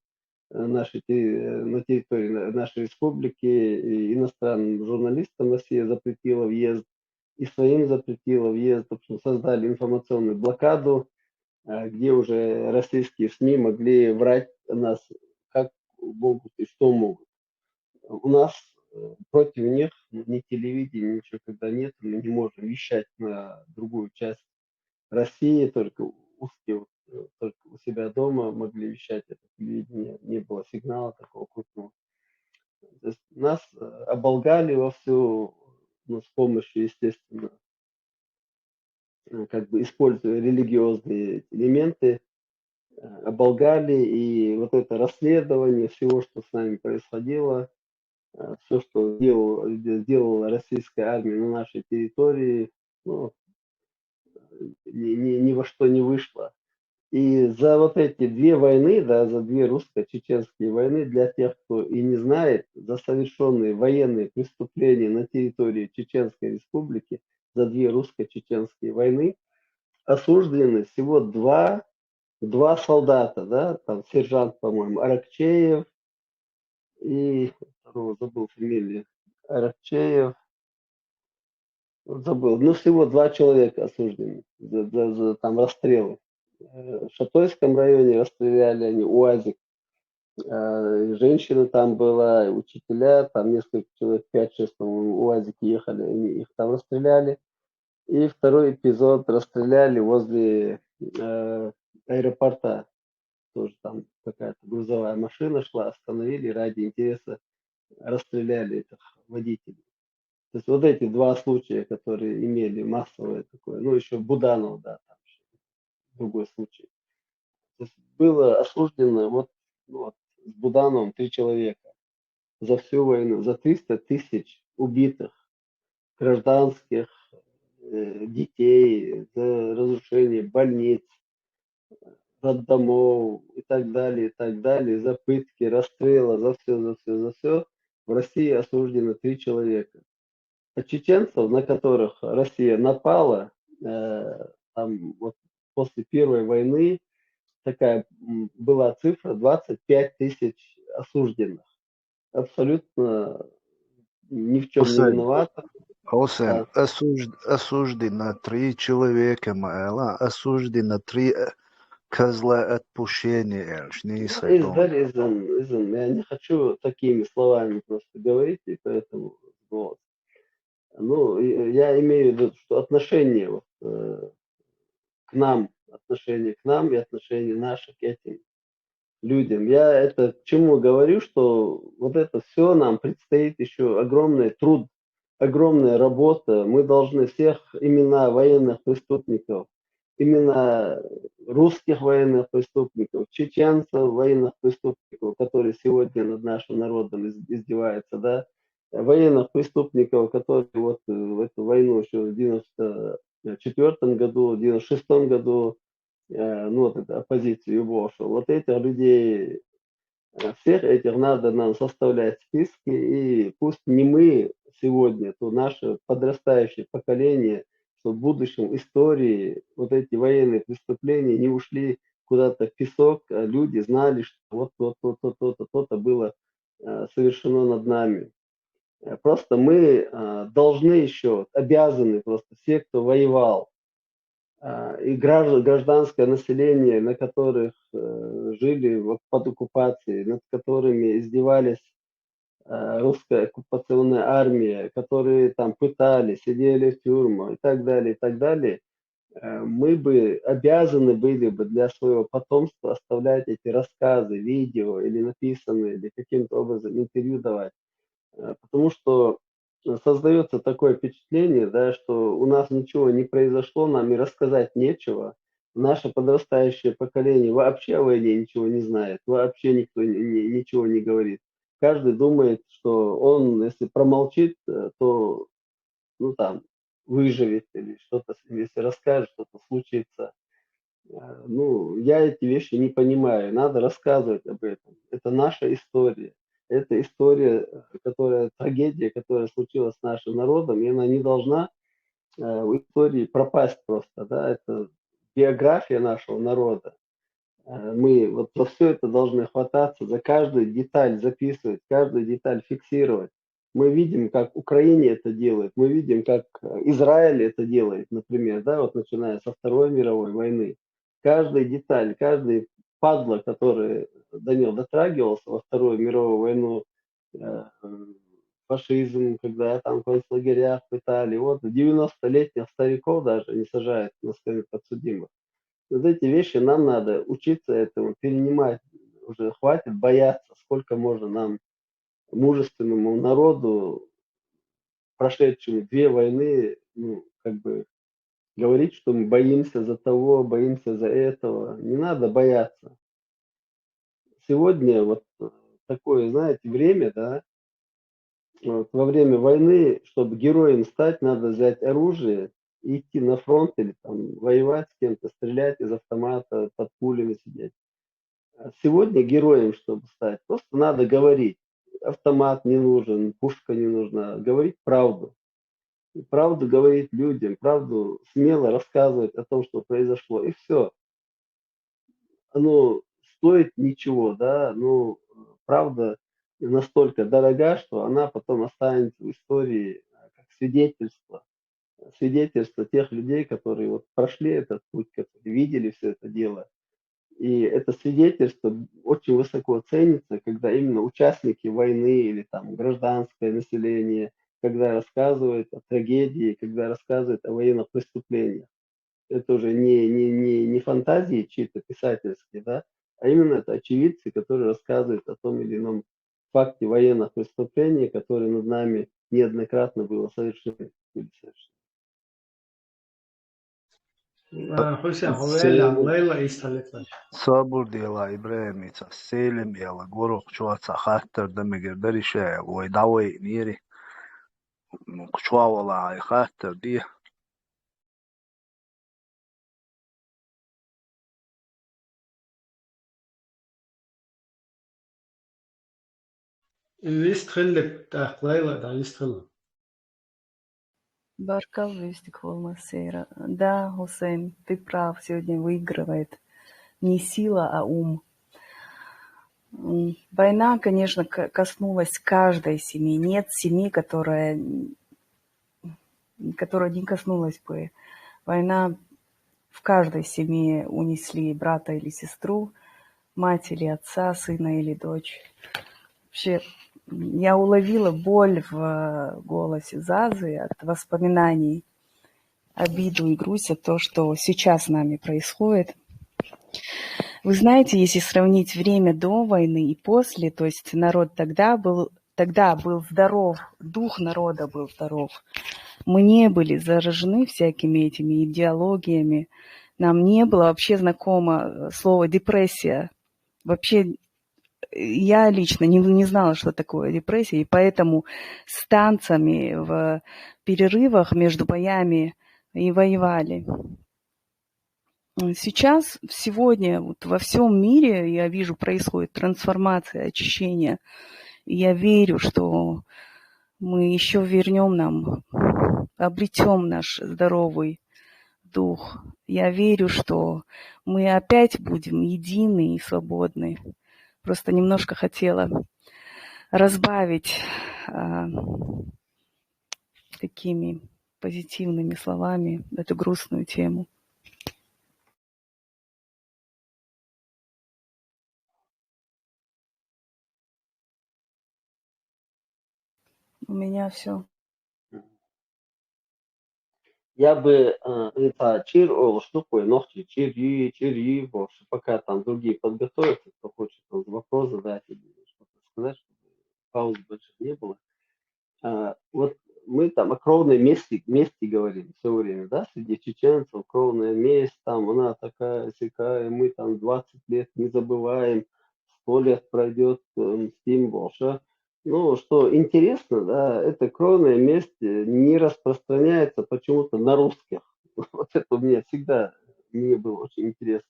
на территории нашей республики, и иностранным журналистам Россия запретила въезд, и своим запретила въезд. В общем, создали информационную блокаду, где уже российские СМИ могли врать о нас как могут и что могут. У нас против них ни телевидения, ничего когда нет, мы не можем вещать на другую часть России, только узкие, только у себя дома могли вещать, это телевидение, не было сигнала такого крупного. То есть нас оболгали вовсю, ну, с помощью, естественно, как бы используя религиозные элементы, оболгали, и вот это расследование всего, что с нами происходило, все, что сделала российская армия на нашей территории, ну, ни во что не вышло. И за вот эти две войны, да, за две русско-чеченские войны, для тех, кто и не знает, за совершенные военные преступления на территории Чеченской Республики, за две русско-чеченские войны осуждены всего два солдата, да, там сержант, по-моему, Аракчеев и второго забыл фамилию, Аракчеев Вот забыл. Ну, всего 2 человека осуждены за там расстрелы. В Шатойском районе расстреляли они УАЗик. Женщина там была, учителя, там несколько человек, 5-6, по-моему, УАЗики ехали, они их там расстреляли. И второй эпизод расстреляли возле аэропорта. Тоже там какая-то грузовая машина шла, остановили ради интереса, расстреляли этих водителей. То есть вот эти 2 случая, которые имели массовое такое, ну еще Буданов, да, там другой случай. То есть было осуждено вот, ну, вот с Будановым 3 человека за всю войну, за 300 тысяч убитых гражданских, детей, за разрушение больниц, роддомов и так далее, за пытки, расстрелы, за все. В России осуждено 3 человека. А чеченцев, на которых Россия напала, там вот после Первой войны такая была цифра 25 тысяч осужденных. Абсолютно ни в чем не Осень, виноватых. осень, Да. осуждено 3 человека, Маэла, осуждено 3 козла отпущения. Нейсе Издар, дом. я не хочу такими словами просто говорить, и поэтому вот. Ну, я имею в виду, что отношение вот, отношение к нам и отношение наше к этим людям. Я это к чему говорю, что вот это все нам предстоит еще огромный труд, огромная работа. Мы должны всех имена военных преступников, имена русских военных преступников, чеченцев военных преступников, которые сегодня над нашим народом издеваются, да, военных преступников, которые вот в эту войну еще в 94 году, в 96 году, ну вот это оппозицию вошел. Вот этих людей, всех этих надо нам составлять списки, и пусть не мы сегодня, то наше подрастающее поколение, что в будущем истории вот эти военные преступления не ушли куда-то в песок, а люди знали, что вот то-то было совершено над нами. Просто мы должны еще, обязаны просто все, кто воевал, и гражданское население, на которых жили под оккупацией, над которыми издевались русская оккупационная армия, которые там пытали, сидели в тюрьмах и так далее, мы бы обязаны были бы для своего потомства оставлять эти рассказы, видео или написанные, или каким-то образом интервью давать. Потому что создается такое впечатление, да, что у нас ничего не произошло, нам и рассказать нечего. Наше подрастающее поколение вообще о войне ничего не знает, вообще никто ничего не говорит. Каждый думает, что он, если промолчит, то, ну там, выживет или что-то, если расскажет, что-то случится. Ну, я эти вещи не понимаю. Надо рассказывать об этом. Это наша история. Это история, трагедия, которая случилась с нашим народом, и она не должна в истории пропасть просто. Да? Это биография нашего народа. Мы вот за все это должны хвататься, за каждую деталь записывать, каждую деталь фиксировать. Мы видим, как Украине это делает, мы видим, как Израиль это делает, например, да, вот начиная со Второй мировой войны. Каждая деталь, каждый падла, который до него дотрагивался во Вторую мировую войну, э, фашизм, когда там в концлагерях пытали, вот 90-летних стариков даже не сажают на скамью подсудимых. Вот эти вещи нам надо учиться этому, перенимать. Уже хватит бояться, сколько можно нам, мужественному народу, прошедшему 2 войны, ну, как бы говорить, что мы боимся за того, боимся за этого. Не надо бояться. Сегодня вот такое, знаете, время, да, вот во время войны, чтобы героем стать, надо взять оружие и идти на фронт или там воевать с кем-то, стрелять из автомата, под пулями сидеть. Сегодня героем, чтобы стать, просто надо говорить. Автомат не нужен, пушка не нужна. Говорить правду. И правду говорить людям, правду смело рассказывать о том, что произошло. И все. Оно стоит ничего, да, но правда настолько дорога, что она потом останется в истории как свидетельство свидетельство тех людей, которые вот прошли этот путь, которые видели все это дело. И это свидетельство очень высоко ценится, когда именно участники войны или там гражданское население, когда рассказывают о трагедии, когда рассказывают о военных преступлениях. Это уже не фантазии чьи-то писательские, да, а именно это очевидцы, которые рассказывают о том или ином факте военных преступлений, которые над нами неоднократно было совершено. حسين هو Selim, ليلى يستهلك sabur diela Ibrahimica, Selim jela gorok čoca hatar da me gerberiše, oj davoj niri, čuavala i hatar di. يستخلك تاخ ليلى ده يستخلك Баркалла Истикхолма Сейра. Да, Хусейн, ты прав, сегодня выигрывает не сила, а ум. Война, конечно, коснулась каждой семьи. Нет семьи, которая не коснулась бы. Война в каждой семье унесли брата или сестру, мать или отца, сына или дочь. Вообще, я уловила боль в голосе Зазы от воспоминаний, обиду и грусть от того, что сейчас с нами происходит. Вы знаете, если сравнить время до войны и после, то есть народ тогда был здоров, дух народа был здоров. Мы не были заражены всякими этими идеологиями. Нам не было вообще знакомо слово депрессия. Вообще я лично не знала, что такое депрессия, и поэтому с танцами в перерывах между боями и воевали. Сейчас, сегодня вот во всем мире, я вижу, происходит трансформация, очищение. И я верю, что мы еще обретем наш здоровый дух. Я верю, что мы опять будем едины и свободны. Просто немножко хотела разбавить такими позитивными словами эту грустную тему. У меня все. Я бы это чир штуку ногти чири больше, пока там другие подготовятся, кто хочет вопрос задать или что-то сказать, чтобы пауз больше не было. Вот мы там о кровной мести говорили все время, да, среди чеченцев кровная месть, там она такая сякая, мы там 20 лет не забываем, 100 лет пройдет, мстим больше. Ну, что интересно, да, эта кровная месть не распространяется почему-то на русских. Вот это мне было очень интересно.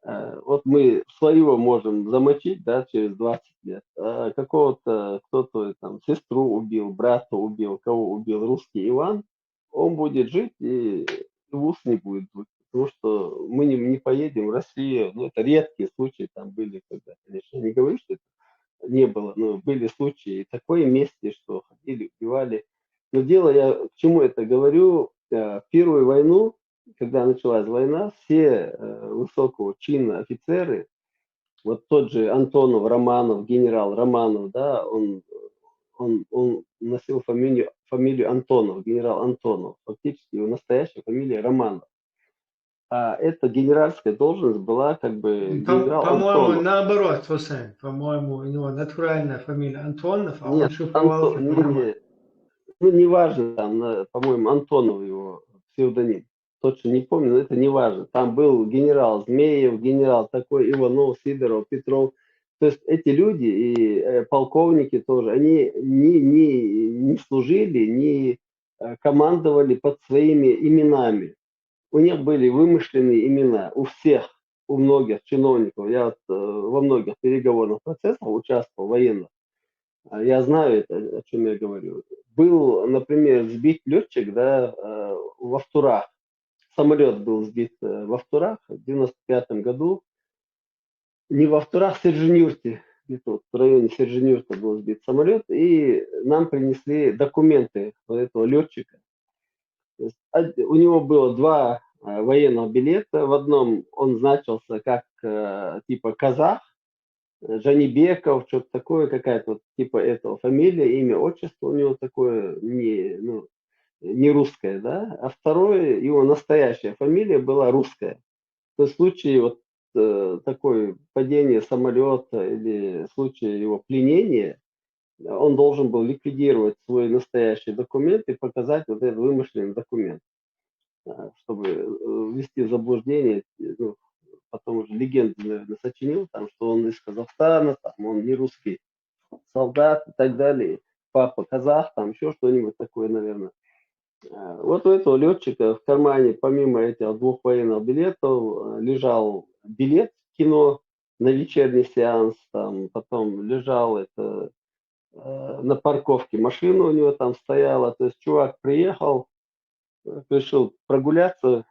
Вот мы своего можем замочить, да, через 20 лет, а какого-то, кто-то там сестру убил, брата убил, кого убил русский Иван, он будет жить и в ус не будет дуть, потому что мы не поедем в Россию, ну, это редкие случаи там были, когда, конечно, не говорю, что это не было, но были случаи такой мести, что ходили, убивали. Но дело, я к чему это говорю, в Первую войну, когда началась война, все высокого чина офицеры, вот тот же Антонов, Романов, генерал Романов, да, он носил фамилию Антонов, генерал Антонов, фактически его настоящая фамилия Романов. А эта генеральская должность была как бы генерал По-моему, Антонов. наоборот, Хусейн. По-моему, у него натуральная фамилия Антонов, а он Нет, шифровал как Роман. ну, неважно, там, по-моему, Антонов его псевдоним. Точно не помню, но это не важно. Там был генерал Змеев, генерал такой, Иванов, Сидоров, Петров. То есть эти люди и полковники тоже, они не служили, не командовали под своими именами. У них были вымышленные имена, у всех, у многих чиновников. Я вот, во многих переговорных процессах участвовал, военных. Я знаю это, о чем я говорю. Был, например, сбит летчик, да, во Втурах. Самолет был сбит во Втурах в 95 году. Не во Втурах, в Сержинюрте. Где-то в районе Сержинюрта был сбит самолет. И нам принесли документы вот этого летчика. То есть у него было два военных билета. В одном он значился как типа казах, Жанибеков, что-то такое, какая-то вот типа этого фамилия, имя, отчество у него такое не русское, да, а второе, его настоящая фамилия была русская. То есть в случае вот такой падения самолета или в случае его пленения, он должен был ликвидировать свой настоящий документ и показать вот этот вымышленный документ, чтобы ввести в заблуждение, ну, потом уже легенду, наверное, сочинил, там, что он из Казахстана, там, он не русский солдат и так далее, папа казах, там еще что-нибудь такое, наверное. Вот у этого летчика в кармане, помимо этих двух военных билетов, лежал билет в кино на вечерний сеанс, там, потом лежал это на парковке машина у него там стояла, то есть чувак приехал, решил прогуляться,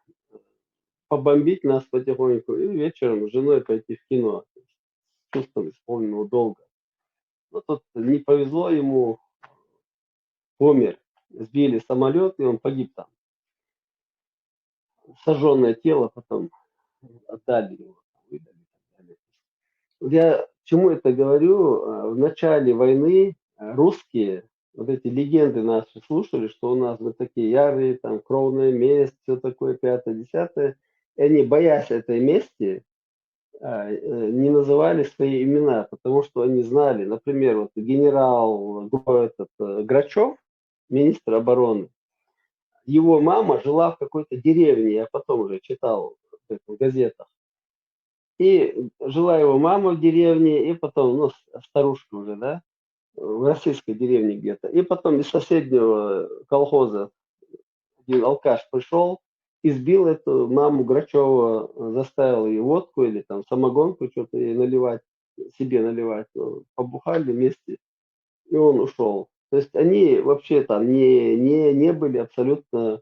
побомбить нас потихоньку и вечером с женой пойти в кино с чувством исполненного долга. Но тут не повезло ему, умер, сбили самолет, и он погиб там. Сожженное тело потом отдали его, выдали и так далее. Я к чему это говорю? В начале войны русские, вот эти легенды наши слушали, что у нас мы такие ярые, там, кровная месть, все такое, пятое, десятое. И они, боясь этой мести, не называли свои имена, потому что они знали, например, вот генерал Грачев, министр обороны, его мама жила в какой-то деревне, я потом уже читал в газетах. И жила его мама в деревне, и потом, ну, старушка уже, да, в российской деревне где-то. И потом из соседнего колхоза один алкаш пришел, избил эту маму Грачева, заставил ей водку или там самогонку что-то ей наливать, себе наливать. Побухали вместе, и он ушел. То есть они вообще там не были абсолютно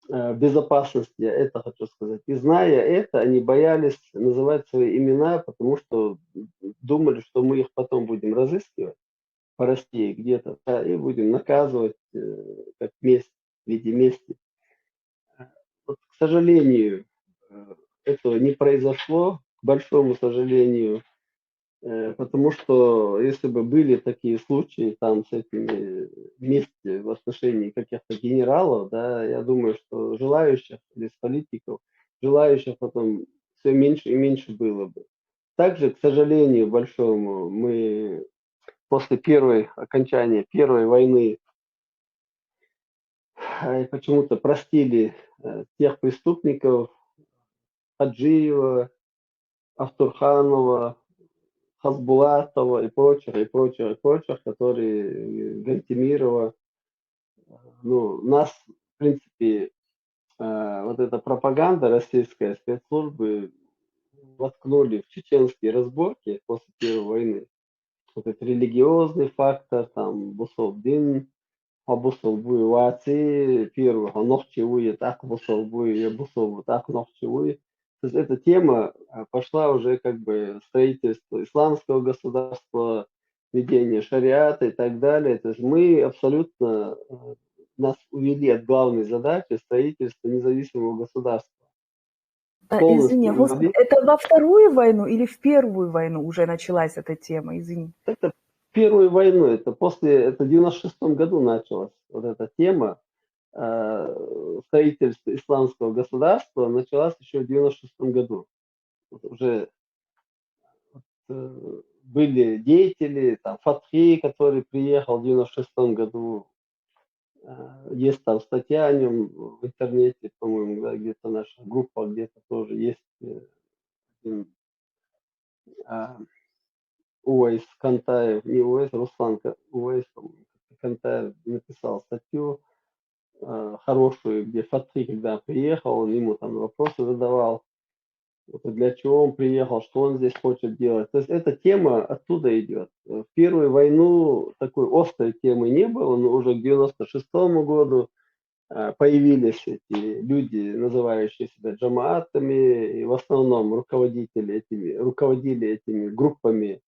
безопасности, это хочу сказать. И зная это, они боялись называть свои имена, потому что думали, что мы их потом будем разыскивать по России где-то, да, и будем наказывать как месть, в виде мести. Вот, к сожалению, этого не произошло, к большому сожалению, потому что если бы были такие случаи там с этими вместе в отношении каких-то генералов, да, я думаю, что желающих из политиков, желающих потом все меньше и меньше было бы. Также, к сожалению, большому, мы после окончания Первой войны почему-то простили тех преступников Хаджиева, Автурханова, Хасбулатова и прочих, которые Гантимирова. Ну, нас, в принципе, вот эта пропаганда российская, спецслужбы воткнули в чеченские разборки после Первой войны. Вот этот религиозный фактор, там, Бусолдин, Абусолбуй, Ваци, первый, Нохчевуи, так Бусолбуй, я Бусолбу, так Нохчевуи. То есть эта тема пошла уже как бы строительство исламского государства, введение шариата и так далее. То есть мы абсолютно, нас увели от главной задачи строительства независимого государства. Извини, Полностью Господи, увели. это во Вторую войну или в Первую войну уже началась эта тема? Извини. Это Первую войну, это в 96-м году началась вот эта тема. Строительство исламского государства началось еще в 96-м году. Вот уже были деятели, там Фатхи, который приехал в 96-м году. Есть там статья о нем в интернете, по-моему, да, где-то наша группа, где-то тоже есть один Уайс Кантаев, не Уайс, Руслан Уайс, Кантаев написал статью хорошую, где Фатхи, когда приехал, он ему там вопросы задавал, для чего он приехал, что он здесь хочет делать. То есть эта тема оттуда идет. В Первую войну такой острой темы не было, но уже к 96-му году появились эти люди, называющие себя джамаатами, и в основном руководили этими группами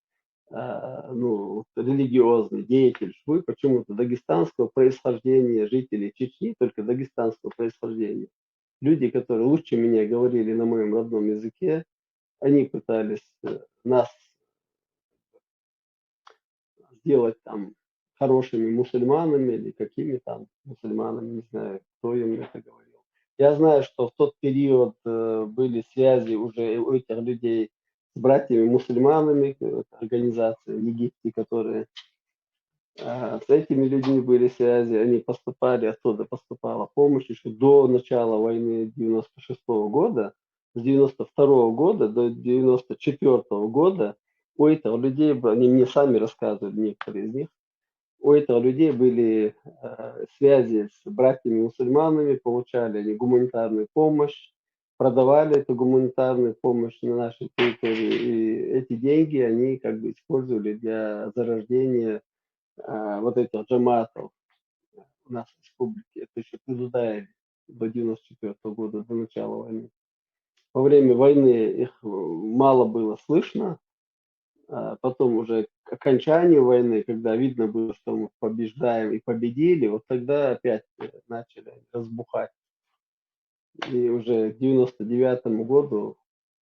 ну, религиозный деятель, что вы почему-то дагестанского происхождения, жители Чечни, только дагестанского происхождения. Люди, которые лучше меня говорили на моем родном языке, они пытались нас сделать там хорошими мусульманами или какими там мусульманами, не знаю, кто им это говорил. Я знаю, что в тот период были связи уже у этих людей с братьями-мусульманами, организации в Египте, которые с этими людьми были связи, они поступали, оттуда поступала помощь еще до начала войны 96 года, с 92 года до 94 года у этих людей, они мне сами рассказывали, некоторые из них, у этих людей были связи с братьями-мусульманами, получали они гуманитарную помощь, продавали эту гуманитарную помощь на нашей территории, и эти деньги они как бы использовали для зарождения вот этих джаматов у нас в республике. Это еще при Дудаеве до 94 года, до начала войны. Во время войны их мало было слышно, потом уже к окончанию войны, когда видно было, что мы побеждаем и победили, вот тогда опять начали разбухать. И уже к 99 году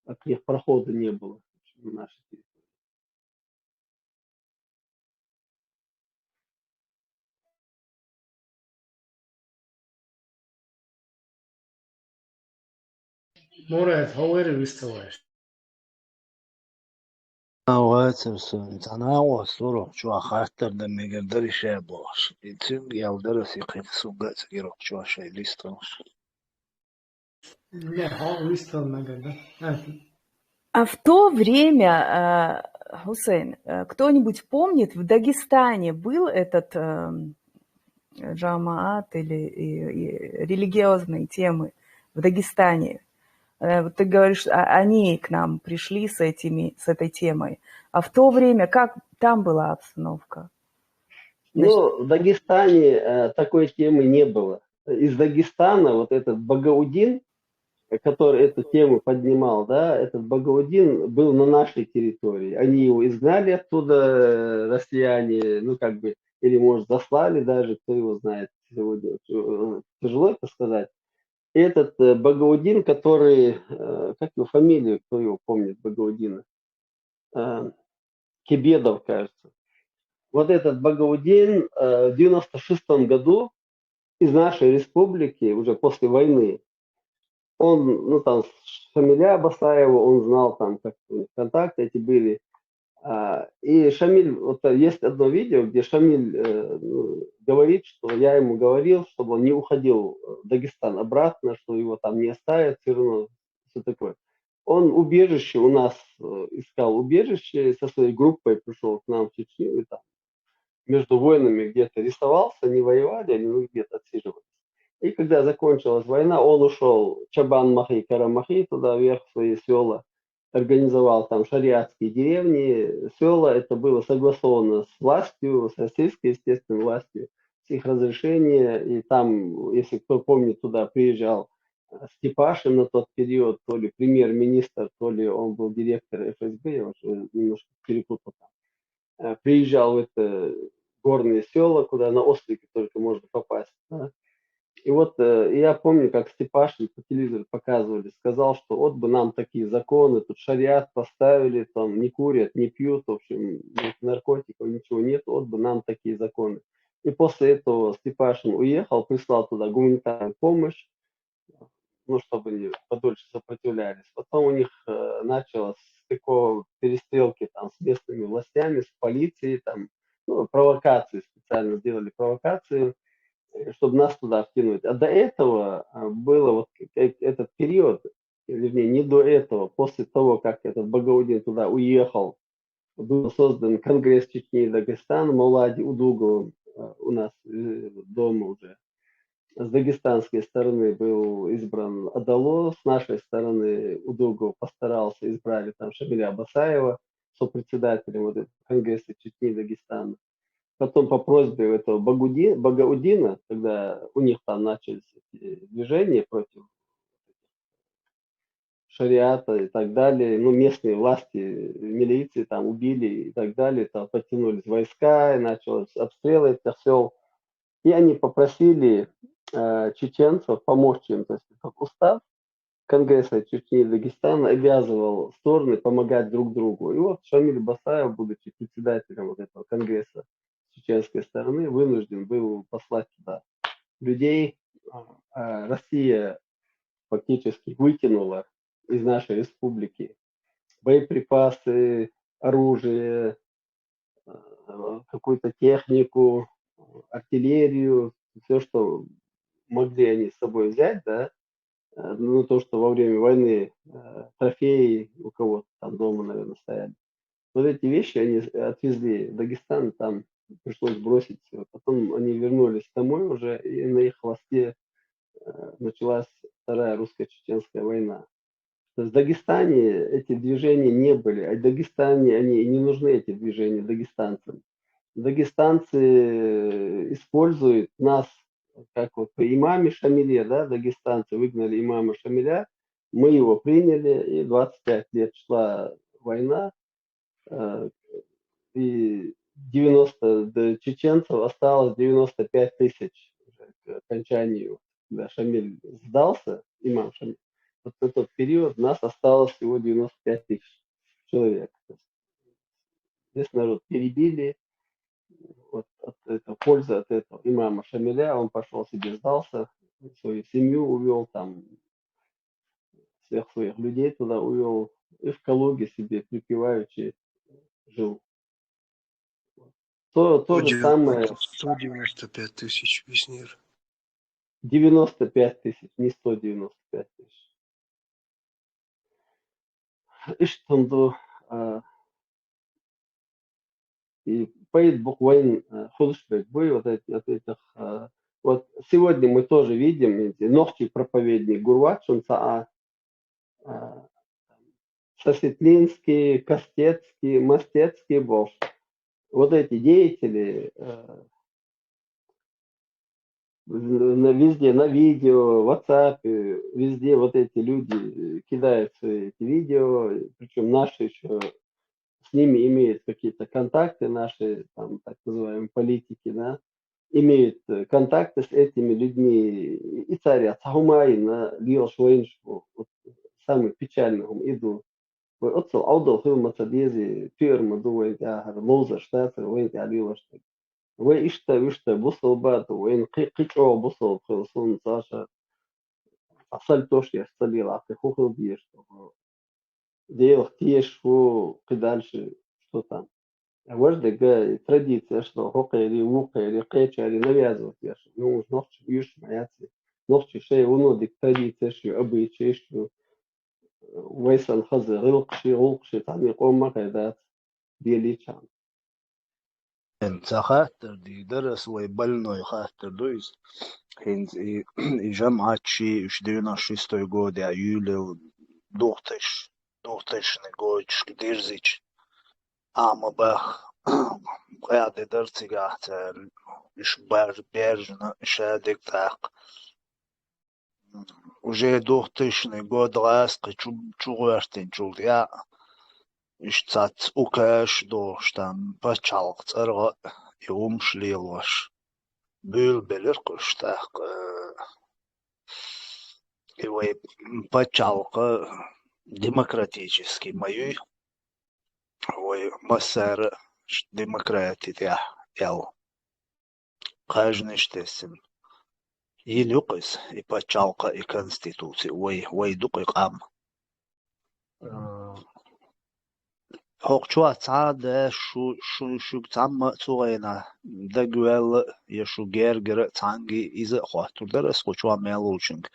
от них прохода не было на нашей территории. Мурат, how are you, Mr. Awatırsın. Sana o soru şu hatta da megerder şey boş. İçin yaldır sikhet sugat girok şu şey listos. Yeah, how is it, Maganda? А в то время, Хусейн, кто-нибудь помнит, в Дагестане был этот джамаат или религиозные темы в Дагестане? Вот ты говоришь, они к нам пришли с этой темой. А в то время как там была обстановка? Ну, в Дагестане такой темы не было. Из Дагестана вот этот Багаудин, который эту тему поднимал, да, этот Багаудин был на нашей территории. Они его изгнали оттуда, россияне, ну, как бы, или, может, заслали даже, кто его знает сегодня. Тяжело это сказать. Этот Багаудин, который, как его фамилию, кто его помнит, Багаудина? Кебедов, кажется. Вот этот Багаудин в 96 году из нашей республики, уже после войны, он, ну, там, Шамиля Басаева, он знал, там, как контакты эти были. И Шамиль, вот есть одно видео, где Шамиль говорит, что я ему говорил, чтобы он не уходил в Дагестан обратно, что его там не оставят, все равно, все такое. Он убежище у нас искал убежище, со своей группой пришел к нам в Чечню, и там между войнами где-то рисовался, не воевали, они где-то отсиживались. И когда закончилась война, он ушел Чабан-Махи, Карамахи, туда вверх в свои села, организовал там шариатские деревни, села. Это было согласовано с властью, с российской, естественно, властью, с их разрешения. И там, если кто помнит, туда приезжал Степашин на тот период, то ли премьер-министр, то ли он был директор ФСБ, я уже немножко перепутал там. Приезжал в это горные села, куда на ослике только можно попасть. Да? И вот я помню, как Степашин по телевизору показывали, сказал, что вот бы нам такие законы, тут шариат поставили, там не курят, не пьют, в общем, наркотиков, ничего нет, вот бы нам такие законы. И после этого Степашин уехал, прислал туда гуманитарную помощь, ну, чтобы они подольше сопротивлялись. Потом у них началось такого перестрелки там с местными властями, с полицией, там, ну, провокации специально сделали провокации, чтобы нас туда втянуть. А до этого было вот этот период, вернее, не до этого, после того, как этот Багаудин туда уехал, был создан Конгресс Чечни и Дагестана, Маулади Удуговым у нас дома уже. С дагестанской стороны был избран Адало, с нашей стороны Удугов постарался, избрали там Шамиля Басаева, сопредседателем вот этого Конгресса Чечни и Дагестана. Потом по просьбе этого Багаудина, когда у них там начались движения против шариата и так далее. Ну, местные власти, милиции там убили и так далее. Там подтянулись войска, и начались обстрелы этих сел. И они попросили чеченцев помочь им. То есть как устав Конгресса Чечни и Дагестана обязывал стороны помогать друг другу. И вот Шамиль Басаев, будучи председателем вот этого Конгресса чеченской стороны, вынужден был послать туда людей. Россия фактически вытянула из нашей республики боеприпасы, оружие, какую-то технику, артиллерию, все, что могли они с собой взять, да, ну, то, что во время войны трофеи у кого-то там дома, наверное, стояли. Вот эти вещи они отвезли в Дагестан, там пришлось бросить все. Потом они вернулись домой уже, и на их хвосте началась Вторая русско-чеченская война. То есть в Дагестане эти движения не были, а в Дагестане они не нужны, эти движения, дагестанцам. Дагестанцы используют нас, как вот при имаме Шамиле, да, дагестанцы выгнали имама Шамиля, мы его приняли, и 25 лет шла война, и 90 до чеченцев осталось 95 тысяч к окончанию, когда Шамиль сдался, имам Шамиль. Вот в этот период нас осталось всего 95 тысяч человек. Весь народ перебили, вот от этого, пользы от этого имама Шамиля, он пошел себе, сдался, свою семью увел, там всех своих людей туда увел, и в Калуге себе припеваючи жил. То же самое, 195 тысяч весь мир. 95 тысяч, не 195 тысяч. И что и поет буквально Худшбек Бой, вот этих, вот сегодня мы тоже видим эти ногти проповедник Гурват Шунцаа, Сосветлинский, Костецкий, Мостецкий, Бош. Вот эти деятели везде на видео, в WhatsApp, везде вот эти люди кидают свои эти видео, причем наши еще с ними имеют какие-то контакты, наши там так называемые политики, да, имеют контакты с этими людьми. И царь Ацахумайна, Лио Швейншпу, вот, самый печальный иду. Отцел аудал хил Мацадези, фирма дует, лоза штата, вейт алилашта. Вы ишта бусал бату, вейн кичо бусал хилсун Саша. Асаль тош я сталил, а ты хухил бьешь. Делал тешь, и дальше, что там. Важда традиция, что хокари, вукари, кечари навязывают вешать. Ну, уж ногчи вьюш, маяцы. Ногчи шеи унодик традиция, что обычаи, что вейсан хазы, гылкши, там и кома, когда беличан. انت خاطر دي درس ويبلنو يخاطر دويس هنز и جامعاتشي اش دينا شيستو год я юлил دوختش نگوش ديرزيش اما بخ قاعد درسي قاعد اش بيرجنا شادك تاق уже دوختش نگود غاسق چوغوشتين چوغ يا اشتات اوكاش دوشتان بچالق ترغ يوم شليلوش بيل بلرقش تاق يوي بچالق демократический мою ой масар демократия тя ял каждый штесен и люкс и пачалка и конституции ой дукой ам хокчуа цада шу цамма цуэна дагуэл яшу гергер цанги из хватурдер скочуа мелучинг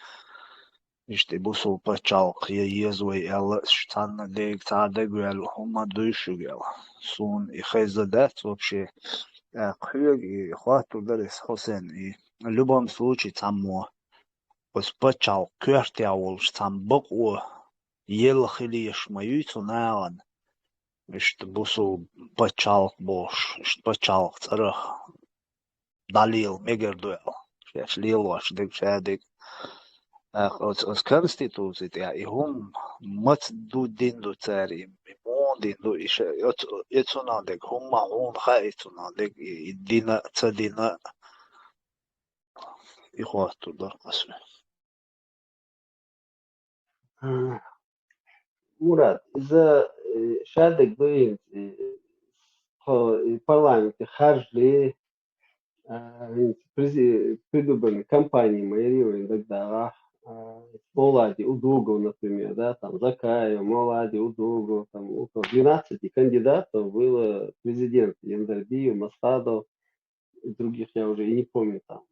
İşte bu sopa çalkıya yazıya ela ştanna dek tada güel homa duyuşu gel. Son ihezzadat вообще кхыг и хвату дарес хосен и в любом случае там поспачал квертяул там боку ел хилиш мою цунаган. İşte bu so пачал бош, işte пачал царах далил мегер дуэл. Шешлил ваш дек шадик Uz konstitūcija, ja mat du dindu ceri, mon dindu ishe, etsunandeg, ma hun haitsunandeg, dina, cadina, ihwatu dar qaswe. Мурат, из-за шадок дуин парламенте харжли придуманы компании майорируем тогда Молади, Удугов, например, да, там Закаев, Молади, Удугов, там около 12 кандидатов было президент Яндарбиев, Масадов, и других я уже и не помню, там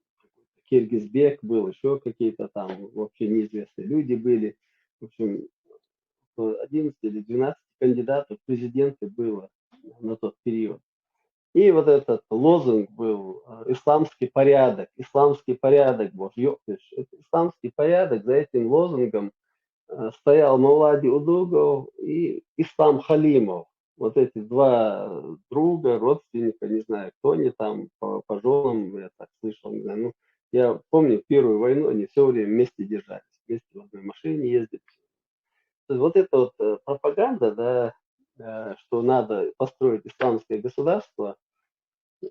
Киргизбек был, еще какие-то там вообще неизвестные люди были. В общем, 11 или 12 кандидатов в президенты было на тот период. И вот этот лозунг был исламский порядок, боже, ёптыш, это исламский порядок, за этим лозунгом стоял Маулади Удугов и Ислам Халимов. Вот эти два друга, родственника, не знаю, кто они там, по женам, я так слышал, не знаю. Ну, я помню, Первую войну они все время вместе держались, вместе в одной машине ездили. То есть вот эта вот пропаганда, да, что надо построить исламское государство,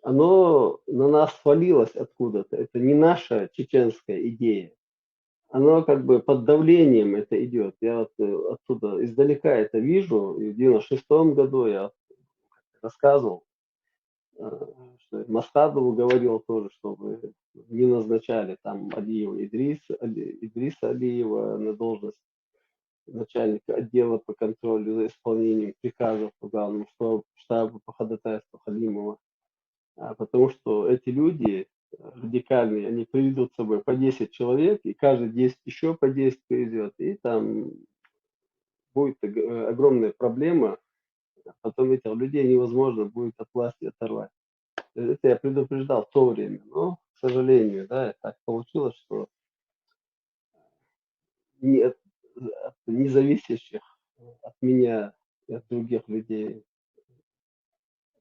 оно на нас свалилось откуда-то. Это не наша чеченская идея. Оно как бы под давлением это идет. Я вот оттуда издалека это вижу. И в 96-м году я рассказывал, что Масхадову говорил тоже, чтобы не назначали там Идриса Алиева на должность начальника отдела по контролю за исполнением приказов по главному штабу по ходатайству Халимова. Потому что эти люди радикальные, они приведут с собой по 10 человек, и каждый 10 еще по 10 приведет, и там будет огромная проблема, потом этих людей невозможно будет от власти оторвать. Это я предупреждал в то время, но, к сожалению, да, так получилось, что нет, от независящих от меня и от других людей,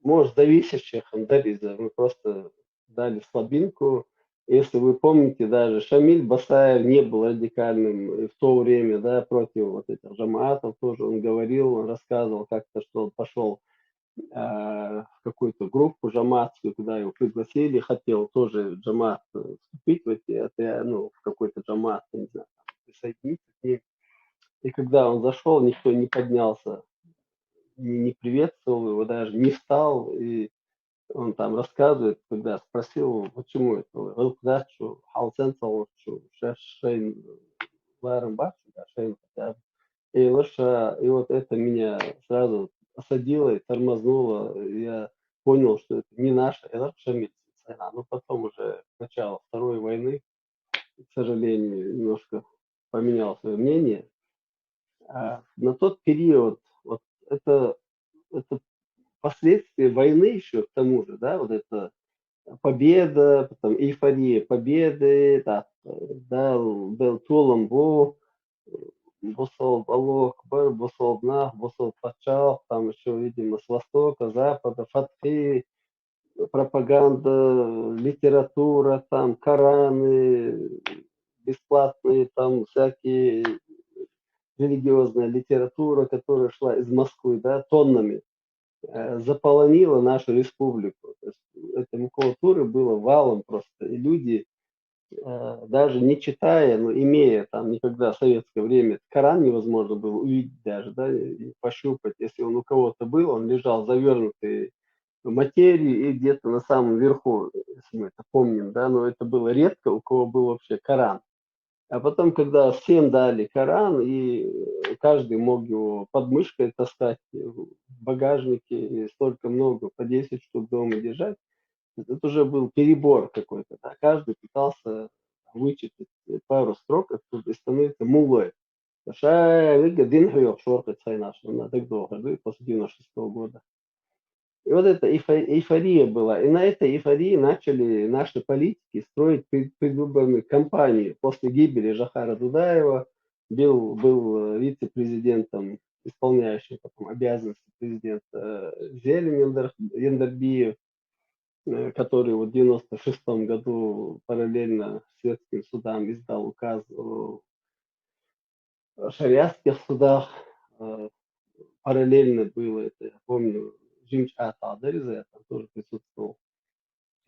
может, зависящих, мы просто дали слабинку. Если вы помните, даже Шамиль Басаев не был радикальным в то время, да, против вот этих джамаатов тоже он говорил, он рассказывал как-то, что он пошел в какую-то группу джамаатскую, куда его пригласили, хотел тоже джамаат вступить в эти, ну, в какой-то джамаат, не знаю, присоединиться к ним. И когда он зашел, никто не поднялся, не приветствовал его, даже не встал, и он там рассказывает, когда спросил, почему это, Рукдачу, Халсенцелчу, Шейн, Ларенбach, Шейн, и Лоша, и вот это меня сразу осадило и тормознуло. Я понял, что это не наша, это Шамиль. Но потом уже к началу Второй войны, к сожалению, немножко поменял свое мнение. На тот период, вот это последствия войны еще к тому же, да, вот это победа, потом эйфория победы, да, был Туламбу, Бусол Балок, Бусол Нах, Бусол Пачал, там еще, видимо, с востока, запада, фатхи, пропаганда, литература, там, Кораны, бесплатные, там, всякие религиозная литература, которая шла из Москвы, да, тоннами, заполонила нашу республику. То есть этой макулатуры было валом просто. И люди, даже не читая, но имея там никогда в советское время Коран невозможно было увидеть даже, да, и пощупать. Если он у кого-то был, он лежал завернутый в материю и где-то на самом верху, если мы это помним, да, но это было редко, у кого был вообще Коран. А потом, когда всем дали Коран, и каждый мог его под мышкой таскать в багажнике, и столько много, по 10 штук дома держать, это уже был перебор какой-то. Да? Каждый пытался вычитать пару строк, оттуда и становится мулой. После 96 года. И вот эта эйфория была. И на этой эйфории начали наши политики строить предвыборную кампанию. После гибели Жохара Дудаева был вице-президентом, исполняющим потом обязанности президента Зелим Яндарбиев, который в 96 году параллельно светским судам издал указ о шариатских судах параллельно было это, я помню, Джимч Атадариза, я там тоже присутствовал.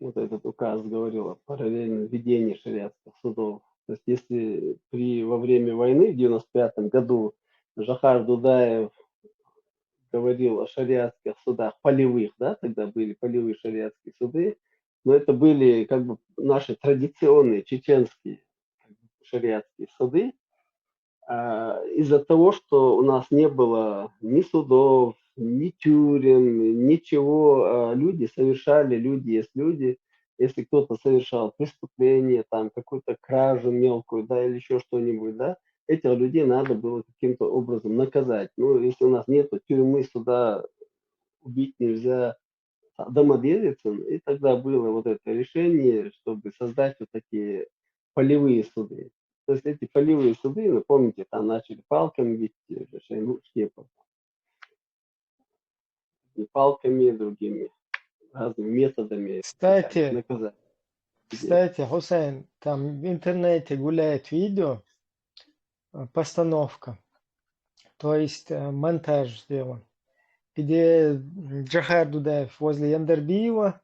Вот этот указ говорил о параллельном ведении шариатских судов. То есть если во время войны в 95 году Жахар Дудаев говорил о шариатских судах полевых, да, тогда были полевые шариатские суды, но это были как бы наши традиционные чеченские шариатские суды. Из-за того, что у нас не было ни судов, ни тюрем, ничего, люди есть люди, если кто-то совершал преступление, там, какую-то кражу мелкую, да, или еще что-нибудь, да, этих людей надо было каким-то образом наказать. Ну, если у нас нет тюрьмы, суда, убить нельзя, домовладельцем, и тогда было вот это решение, чтобы создать вот такие полевые суды. То есть эти полевые суды, вы помните, там начали палками бить, не палками, другими разными методами пытались Кстати, наказать людей. кстати, Хусейн, там в интернете гуляет видео, постановка, то есть монтаж сделан, где Джахар Дудаев возле Яндербиева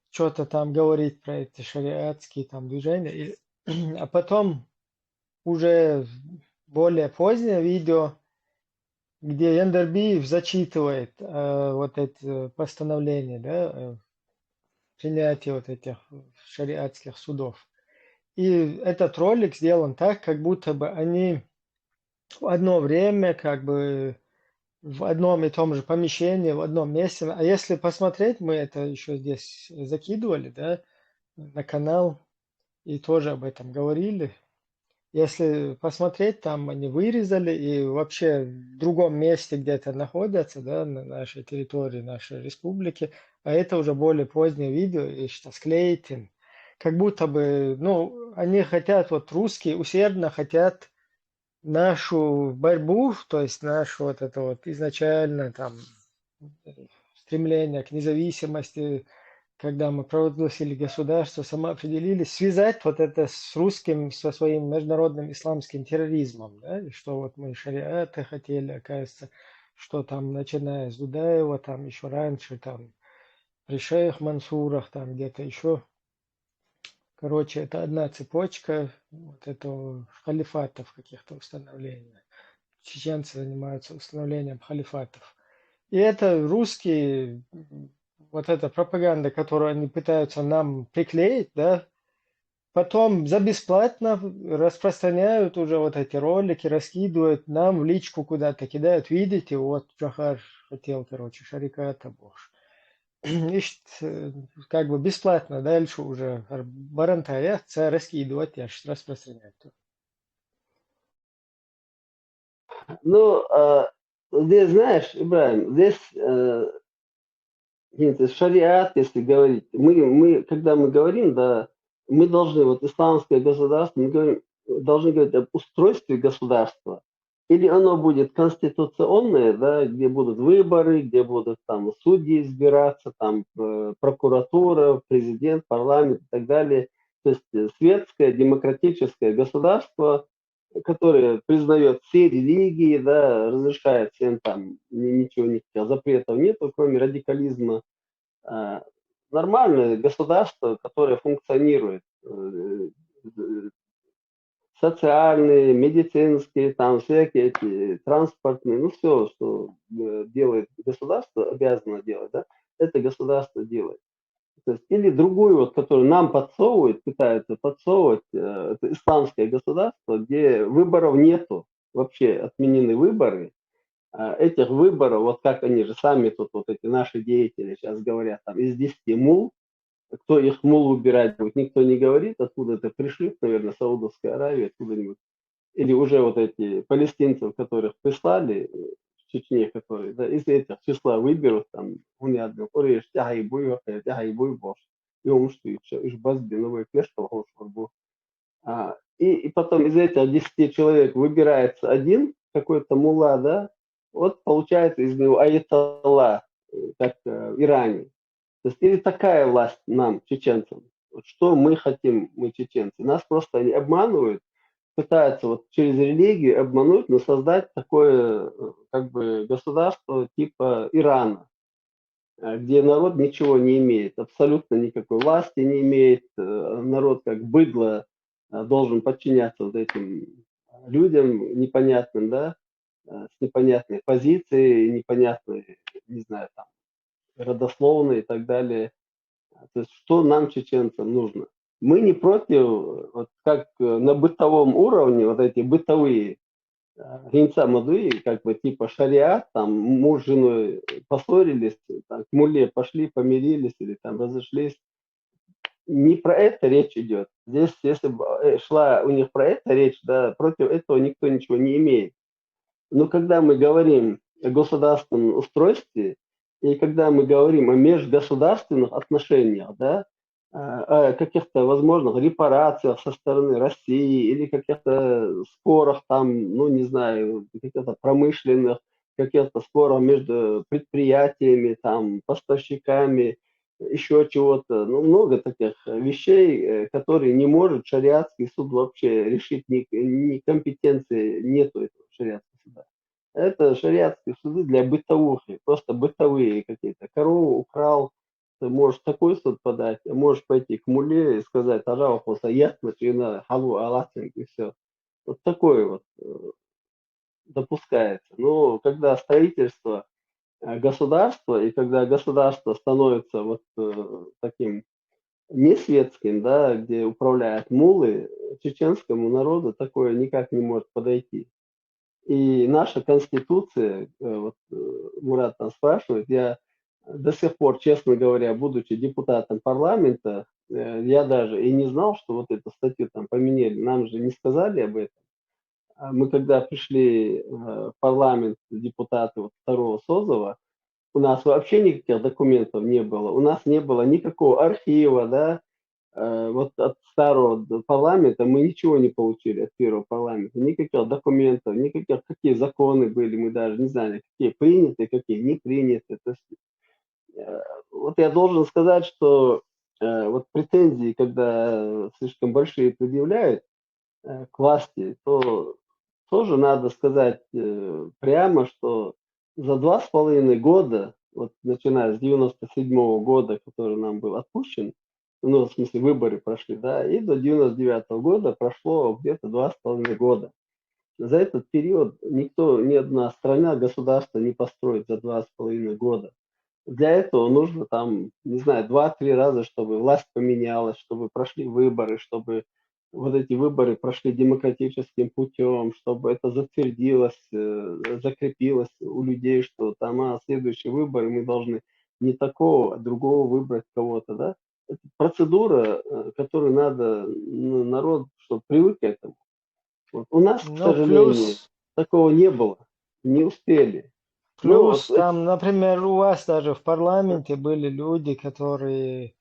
что-то там говорит про эти шариатские там движения, а потом уже более позднее видео, где Яндербиев зачитывает вот эти постановления, да, принятие вот этих шариатских судов. И этот ролик сделан так, как будто бы они в одно время, как бы в одном и том же помещении, в одном месте. А если посмотреть, мы это еще здесь закидывали, да, на канал и тоже об этом говорили. Если посмотреть, там они вырезали и вообще в другом месте где-то находятся, да, на нашей территории, нашей республики, а это уже более позднее видео, и что склеить, как будто бы, ну, они хотят, вот русские усердно хотят нашу борьбу, то есть нашу вот это вот изначально там стремление к независимости, когда мы провозгласили государство, самоопределились, связать вот это с русским, со своим международным исламским терроризмом, да, и что вот мы шариаты хотели, оказывается, что там, начиная с Дудаева, там еще раньше, там, при шейх Мансурах, там где-то еще. Короче, это одна цепочка вот этого халифатов каких-то установления. Чеченцы занимаются установлением халифатов. И это русские, вот эта пропаганда, которую они пытаются нам приклеить, да, потом за бесплатно распространяют уже вот эти ролики, раскидывают нам в личку куда-то, кидают, видите, вот Джахар хотел, короче, шариката боже. И как бы бесплатно дальше уже барантая, раскидывать, я сейчас распространяю. Ну, здесь, знаешь, Ибрагим, здесь шариат, если говорить, когда мы говорим, да, мы должны, вот исламское государство, мы говорим, должны говорить об устройстве государства, или оно будет конституционное, да, где будут выборы, где будут там судьи избираться, там прокуратура, президент, парламент и так далее. То есть светское, демократическое государство, которое признает все религии, да, разрешает всем там, ничего, никаких запретов нет, кроме радикализма. Нормальное государство, которое функционирует, социальные, медицинские, там всякие эти, транспортные, ну все, что делает государство, обязано делать, да, это государство делает. То есть, или другую, вот, которую нам подсовывают, пытаются подсовывать, это исламское государство, где выборов нету, вообще отменены выборы. Этих выборов, вот как они же сами тут, вот эти наши деятели сейчас говорят, там из 10 мул, кто их мул убирать будет, никто не говорит, откуда это пришли, наверное, Саудовская Аравия, откуда-нибудь. Или уже вот эти палестинцев, которых прислали в Чечне, которые, да, из этих числа выберут, там, унядно, ореш, тягай буй, бош, и умшту, и базби, новый клешка, и потом из этих 10 человек выбирается один, какой-то мулла, да, вот получается из него аятолла, как в Иране. То есть или такая власть нам, чеченцам, вот что мы хотим, мы чеченцы. Нас просто они обманывают, пытаются вот через религию обмануть, но создать такое как бы государство типа Ирана, где народ ничего не имеет, абсолютно никакой власти не имеет, народ как быдло должен подчиняться вот этим людям непонятным, да, с непонятной позицией, непонятной, не знаю, там, родословной и так далее. То есть что нам, чеченцам, нужно? Мы не против, вот как на бытовом уровне, вот эти бытовые гинца мадуи, как бы типа шариат, там муж с женой поссорились, там, к мулле пошли, помирились или там разошлись. Не про это речь идет. Здесь, если бы шла у них про это речь, да, против этого никто ничего не имеет. Но когда мы говорим о государственном устройстве, и когда мы говорим о межгосударственных отношениях, да, о каких-то возможных репарациях со стороны России или каких-то спорах там, ну не знаю, каких-то промышленных, каких-то спорах между предприятиями, там, поставщиками, еще чего-то, ну много таких вещей, которые не может шариатский суд вообще решить, ни компетенции нету этого шариатского суда. Это шариатские суды для бытовухи, просто бытовые какие-то. Корову украл, ты можешь такой суд подать, а можешь пойти к муле и сказать, пожалуйста, я начинаю халу алатинг и все. Вот такое вот допускается. Но когда строительство государства и когда государство становится вот таким не светским, да, где управляют мулы, чеченскому народу такое никак не может подойти. И наша конституция, вот Мурат там спрашивает, я до сих пор, честно говоря, будучи депутатом парламента, я даже и не знал, что вот эту статью там поменяли. Нам же не сказали об этом. А мы когда пришли в парламент, депутаты вот второго созыва, у нас вообще никаких документов не было. У нас не было никакого архива, да, вот от старого парламента мы ничего не получили от первого парламента, никаких документов, никаких, какие законы были, мы даже не знали, какие приняты, какие не приняты. То есть, вот я должен сказать, что вот претензии, когда слишком большие предъявляют к власти, то тоже надо сказать прямо, что за 2,5 года, вот начиная с 97 года, который нам был отпущен, ну, в смысле, выборы прошли, да, и до 99 года прошло где-то 2,5 года. За этот период никто, ни одна страна, государство не построит за 2,5 года. Для этого нужно там, не знаю, 2-3 раза, чтобы власть поменялась, чтобы прошли выборы, чтобы вот эти выборы прошли демократическим путем, чтобы это затвердилось, закрепилось у людей, что там, следующие выборы мы должны не такого, а другого выбрать кого-то, да? Это процедура, которую надо, ну, народ, чтобы привык к этому. Вот. У нас, к Ну, сожалению, такого не было, не успели. Ну, вот там, например, у вас даже в парламенте были люди, которые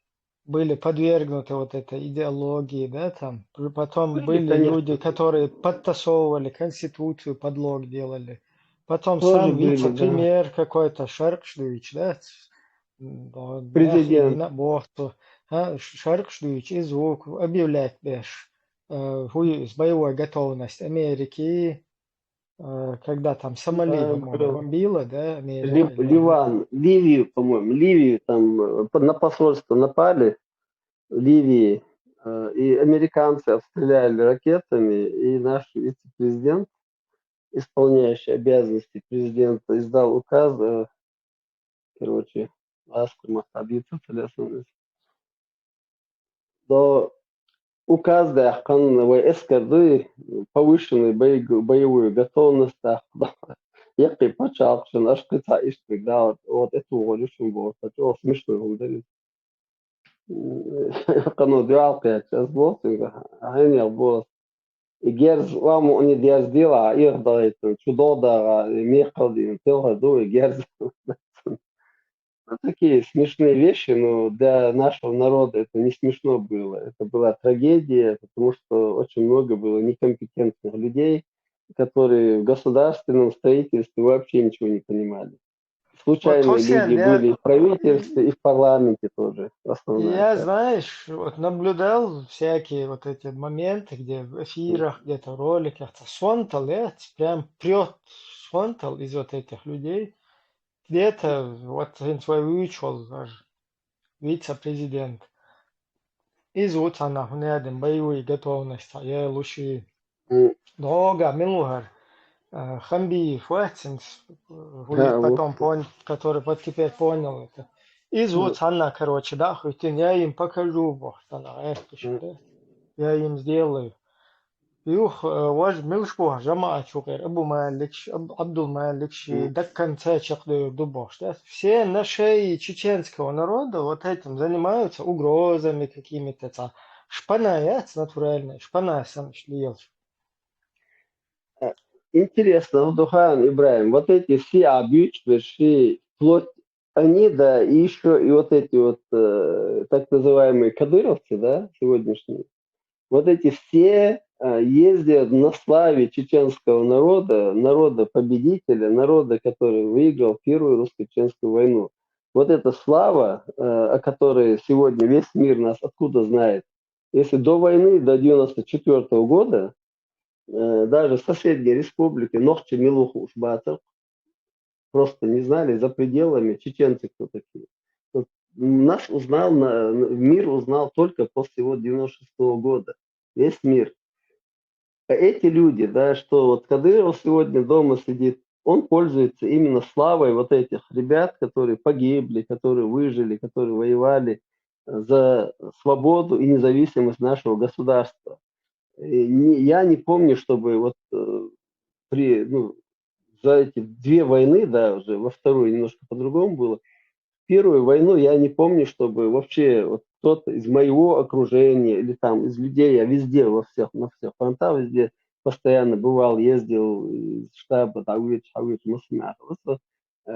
были подвергнуты вот этой идеологии, да, там. Потом были, были конечно, люди, которые подтасовывали Конституцию, подлог делали. Потом тоже сам были, да. вице-премьер какой-то Шаркшдуич, да, Президент. Шаркшдуич из звук объявлять беш с боевой готовность Америки, когда там Сомали, по-моему, бомбила, да, Америка. Ливан, Ливию, по-моему, Ливию там на посольство напали, Ливии, и американцы обстреляли ракетами, и наш вице-президент, исполняющий обязанности президента, издал указ, короче, до указ да эскады повышенной боевую готовность Який почав, що наш кица іштик, да, от эту волю шумбо, это смешно говорит. Кану диалка я сейчас босинга, а не босс. И герз вам не диаз дела, их да это чудо да, мехалди, телга до и герз. Такие смешные вещи, но для нашего народа это не смешно было. Это была трагедия, потому что очень много было некомпетентных людей, которые в государственном строительстве вообще ничего не понимали. случайные Хосян, люди были в правительстве и в парламенте тоже, основная я, часть. знаешь, вот наблюдал всякие вот эти моменты, где в эфирах, где-то в роликах, Сонтал, прям прет Сонтал из вот этих людей. Где-то вот он свой вычел даже вице-президент. Из вот она, рядом боевые готовности, я лучше М, долго, милугар. Хамби Фуатсинс, Да, вот. потом понял, который вот теперь понял это. И М, зовут она, короче, да, хоть я им покажу, бог, она, это что, м, да, я им сделаю. Юх, важ милшбо, жама чукер, Абу Малик, Абдул Малик, м. Даккан Цачак дубош, да. Все наши чеченского народа вот этим занимаются угрозами какими-то, шпана, натуральная, шпана сам шлиел. А, Интересно, вот Духан Ибраим, вот эти все абьюч, все вплоть, они, да, и еще и вот эти вот так называемые кадыровцы, да, сегодняшние, вот эти все ездят на славе чеченского народа, народа победителя, народа, который выиграл Первую русско-чеченскую войну. Вот эта слава, о которой сегодня весь мир нас откуда знает, если до войны, до 94 года, даже в соседней республике Нохче Милуху Ушбатов просто не знали за пределами чеченцы кто такие. Вот нас узнал, мир узнал только после вот 96 года. Весь мир. А эти люди, да, что вот Кадыров сегодня дома сидит, он пользуется именно славой вот этих ребят, которые погибли, которые выжили, которые воевали за свободу и независимость нашего государства. Я не помню, чтобы вот ну, за эти две войны, да, уже во второй немножко по-другому было. Первую войну я не помню, чтобы вообще вот кто-то из моего окружения или там из людей, я везде, на всех фронтах, везде постоянно бывал, ездил из штаба,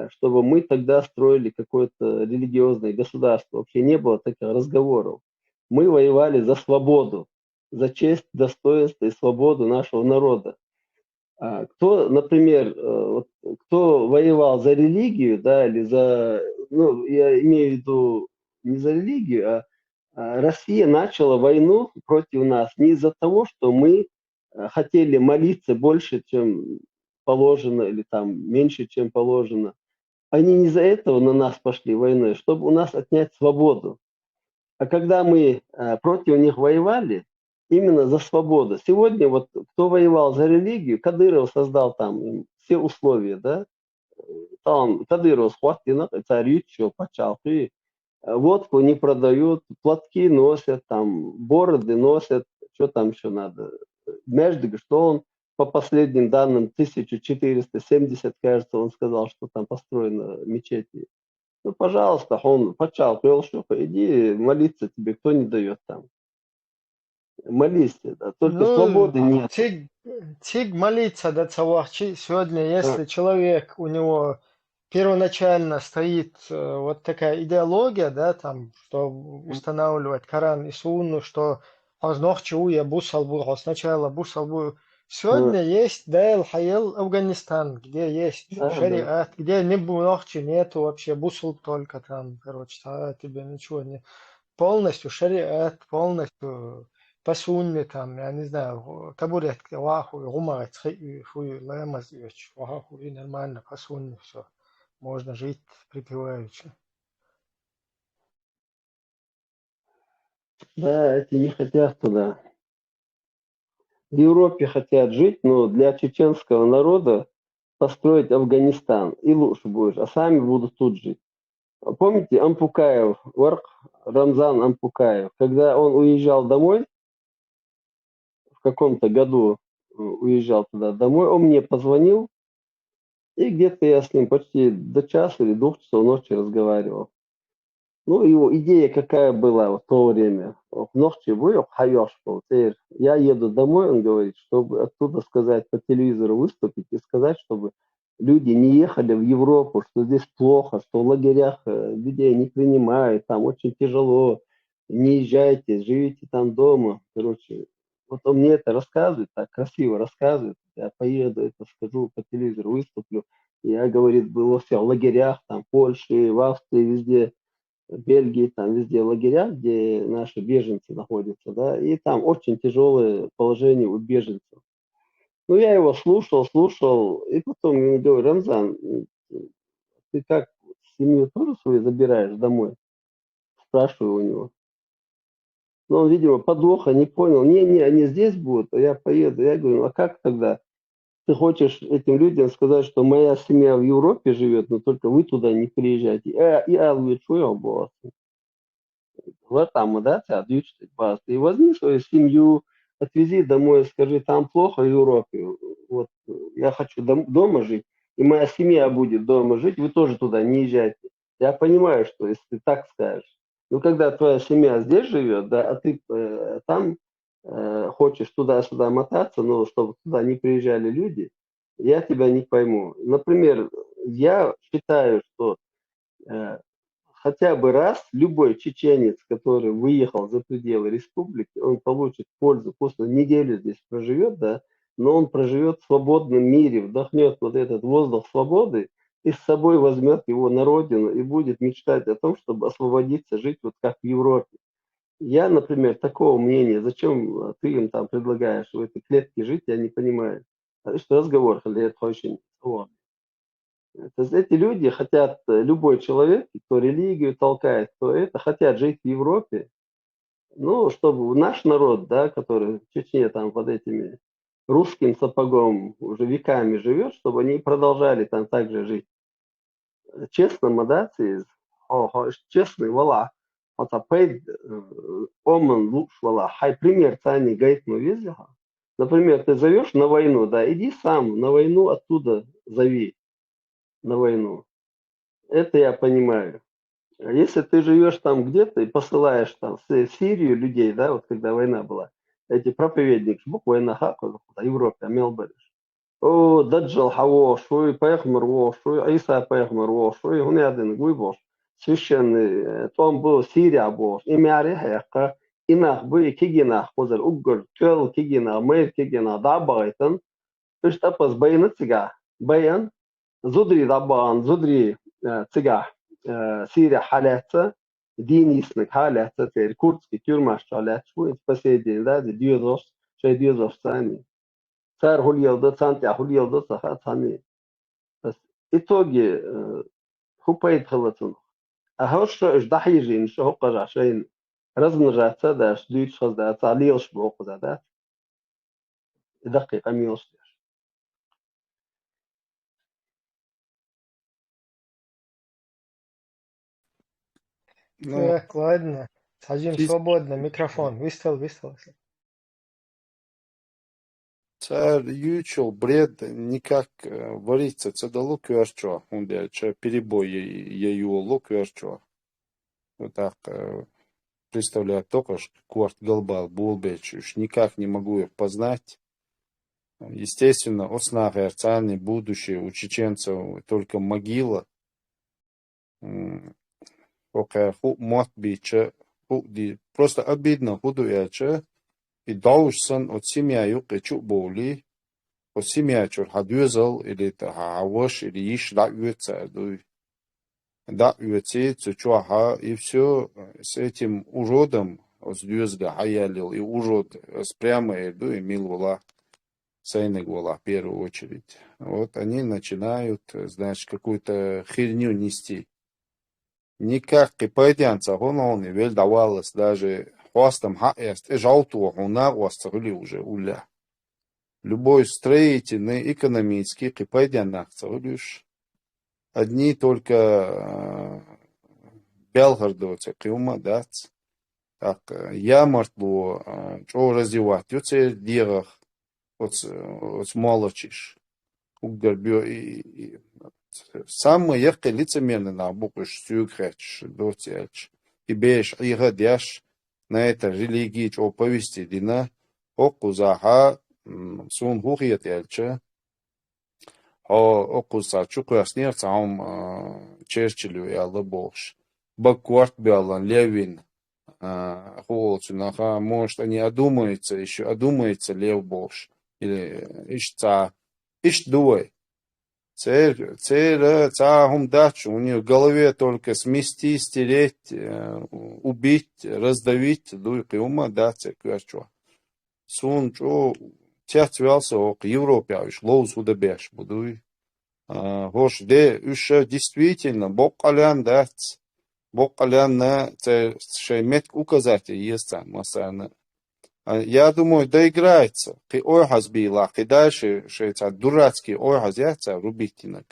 чтобы мы тогда строили какое-то религиозное государство. Вообще не было таких разговоров. Мы воевали за свободу, за честь, достоинство и свободу нашего народа. Кто, например, вот, кто воевал за религию, да, или за, ну, я имею в виду не за религию, Россия начала войну против нас не из-за того, что мы хотели молиться больше, чем положено, или там меньше, чем положено. Они не из-за этого на нас пошли войной, чтобы у нас отнять свободу. А когда мы против них воевали, именно за свободу. Сегодня вот кто воевал за религию, Кадыров создал там все условия, да? Там Кадыров схватил, царь почалки, водку не продают, платки носят, там бороды носят, что там еще надо. Между что он, по последним данным, 1470, кажется, он сказал, что там построено мечети. Ну, пожалуйста, он почал, иди молиться тебе, кто не дает там. Молись, да, только Ну, свободы нет. тиг молиться до Цавахчи. Сегодня, А, если человек, у него первоначально стоит вот такая идеология, да, там, что устанавливать Коран и Сунну, что азнохчуя бусалбу, сначала бусалбу. а, Сегодня есть Дайл Хайел Афганистан, где есть да, да. шариат, где не бунохчи нету вообще, бусул только там, короче, тебе ничего не полностью шариат, полностью по сунне там, я не знаю, табуретки, ваху, гумарец, хуй, лэмазыч, ваху, и нормально, по сунне все. Можно жить припеваючи. Да, эти не хотят туда. В Европе хотят жить, но для чеченского народа построить Афганистан. И лучше будешь, а сами будут тут жить. Помните Ампукаев, Рамзан Ампукаев, когда он уезжал домой, в каком-то году уезжал туда домой, он мне позвонил, и где-то я с ним почти до часа или 2 часов ночи разговаривал. Ну, его идея какая была в то время? В ночи был хайош, я еду домой, он говорит, чтобы оттуда сказать по телевизору выступить и сказать, чтобы люди не ехали в Европу, что здесь плохо, что в лагерях людей не принимают, там очень тяжело, не езжайте, живите там дома. Короче, вот он мне это рассказывает, так красиво рассказывает, я поеду, это скажу по телевизору, выступлю. Я, говорит, был во всех лагерях, там, в Польше, в Австрии, везде, в Бельгии, там, везде лагеря, где наши беженцы находятся, да, и там очень тяжелое положение у беженцев. Ну, я его слушал, и потом ему говорю: Рамзан, ты как, семью тоже свою забираешь домой? Спрашиваю у него. Но он, видимо, подвоха не понял. Не, они здесь будут, а я поеду. Я говорю: а как тогда? Ты хочешь этим людям сказать, что моя семья в Европе живет, но только вы туда не приезжаете? И алвит шуя было. Вот там, да, и возьми свою семью, отвези домой, скажи: там плохо в Европе. Вот я хочу дома жить, и моя семья будет дома жить, вы тоже туда не езжайте. Я понимаю, что если ты так скажешь. Но когда твоя семья здесь живет, да, а ты там хочешь туда-сюда мотаться, но чтобы туда не приезжали люди, я тебя не пойму. Например, я считаю, что э, хотя бы раз любой чеченец, который выехал за пределы республики, он получит пользу, после недели здесь проживет, да, но он проживет в свободном мире, вдохнет вот этот воздух свободы и с собой возьмет его на родину и будет мечтать о том, чтобы освободиться, жить вот как в Европе. Я, например, такого мнения: зачем ты им там предлагаешь в этой клетке жить, я не понимаю. Это что разговор, это очень сложно. То есть эти люди хотят, любой человек, кто религию толкает, кто это, хотят жить в Европе. Ну, чтобы наш народ, да, который в Чечне там под этими русским сапогом уже веками живет, чтобы они продолжали там также жить. Честно, мадаци, честный, вала, отапейд, оман луч, вала, хай пример цани гайт визиха. Например, ты зовешь на войну, да, иди сам на войну, оттуда зови на войну. Это я понимаю. А если ты живешь там где-то и посылаешь там в Сирию людей, да, вот когда война была, эти проповедники, буквально хаку, в Европе, Мелбериш. О, Даджал Хаво, шуй Пехмар Во, шуй Иса Пехмар Во, шуй Гунядин Гуйбош. Священный, там был Сирия Бош, и Мяриха, инах бы кигинах, позер уггар, тел кигина, мэйр кигина, да байтан, إيش تبص بين تسقع بين زدري طبعا زدري تسقع سيرة حالات ديني سنك حالات تير كورتسكي تيرماش حالات شو انت بس يدين ده ديوزوس شيء ديوزوس ثاني صار هو اليوم سانتي هو اليوم صخات ثاني بس اتوجي هو بايد خلصنا أهوش إيش ضحيجين شو هو قرع شيء رزم رأسه ده شديد خز ده تعليش بوق ده دقيقة ميوس. Ну, Так, ладно. Садим чисто свободно. Микрофон. Выставился. царь ючил бред никак варится цедалу кверчо, он че перебой ею лу кверчо. Вот так представляю только ж кварт голбал булбеч, уж никак не могу их познать. Естественно, оснах и будущее у чеченцев только могила. Пока мот бича, просто обидно худу яча. И даусан от семья юк чу боли, от семья чур хадюзал или хаваш или иш да юца, да юце цучуаха, и все с этим уродом от дюзга хаялил, и урод прямо иду и милвала сайнегвала в первую очередь. Вот они начинают, значит, какую-то херню нести. Никак и пойдянца, он и вель давалось даже хвастом хаэст, и жалту хуна хвастали уже уля. Любой строительный, экономический, и пойдянах царюш. Одни только белгардовцы, киума, дац. Так, я марту, что раздевать, юце дирах, от молочишь. Угорбё и самые яркие лицемерные на буквиш сюгреч, дотяч. И беш и гадяш на это религии, что повести дина, окузаха, сун хухият ялча, окуза чукаснер сам Черчиллю и Аллабош. Бакварт Беллан, Левин, Холцунаха, может, они одумаются еще, одумается Лев Бош, или ищца, ищ дуй. Цахум дачу, у нее в голове только смести, стереть, убить, раздавить, дуй ума, да, цекверчо. Сун, чо, цвялся ок Европе, аж лоуз удабеш, будуй. Хош, де, действительно, бог алян, да, бог алян на, шеймет указатель есть там, масана. Я думаю, доиграется. Ты ойхаз била, ты дальше, что дурацкий ойхаз яйца рубитинок.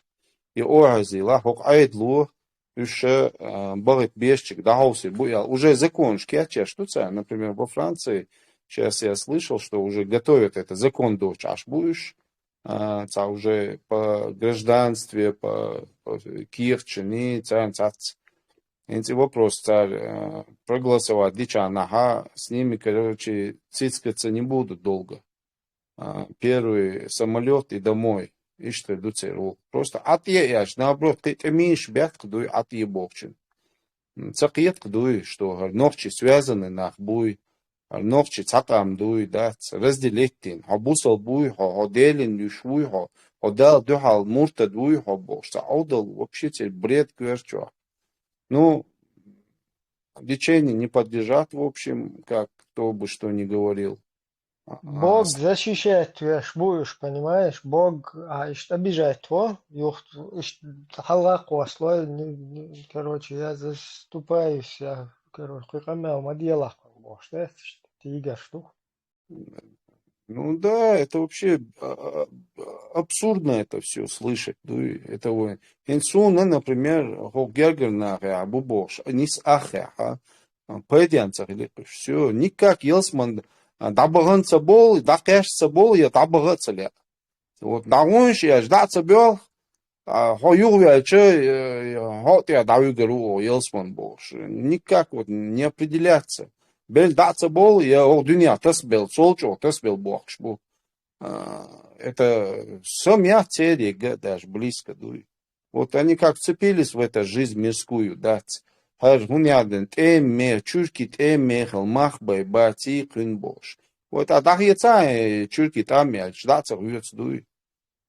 И ойхазила, хок айдлу, еще багет бежчик, дагауси, буял. Уже закон шкяча, что это, например, во Франции, сейчас я слышал, что уже готовят это, закон дочь, аж будешь, уже по гражданстве, по кирче, не, эти вопрос царь проголосовать, дича, с ними, короче, цицкаться не будут долго. Первый самолет и домой. И что дуцеру. Просто отъеешь, наоборот, ты имеешь бят, кдуй отъебовчин. Цакиет кдуй, что ногчи связаны нах буй, ногчи цакам дуй, да, разделить тин. Хабусал буй, ходелин юшвуй, ходал духал мурта дуй, хобошта. Аудал вообще теперь бред кверчу. Ну, лечение не подлежат, в общем, как кто бы что ни говорил. Бог защищает тебя, будешь, понимаешь? Бог обижает его. Халак ослой, короче, я заступаюсь, я, короче, на делах, Бог, что ты играешь, что? Ну да, это вообще абсурдно это все слышать. Это вот. Инсуна, например, Гогергер на Абу Бош, нис ахя, пойдянцах или все, никак Елсман дабаганца бол, дакешца бол, я дабагаться ли. Вот дагунш я ждаться бел, хоюя че, хот я даю гору Елсман Бош. Никак вот не определяться. Бел даться бол, я о дуня тасбел, солчо тасбел бокш бу. Это самя цели, даже близко дуй. Вот они как цепились в эту жизнь мирскую, да. Хар гуняден тем ме чурки тем ме халмах бай бати клин бош. Вот а так яца чурки там я ждаться рвёт дуй.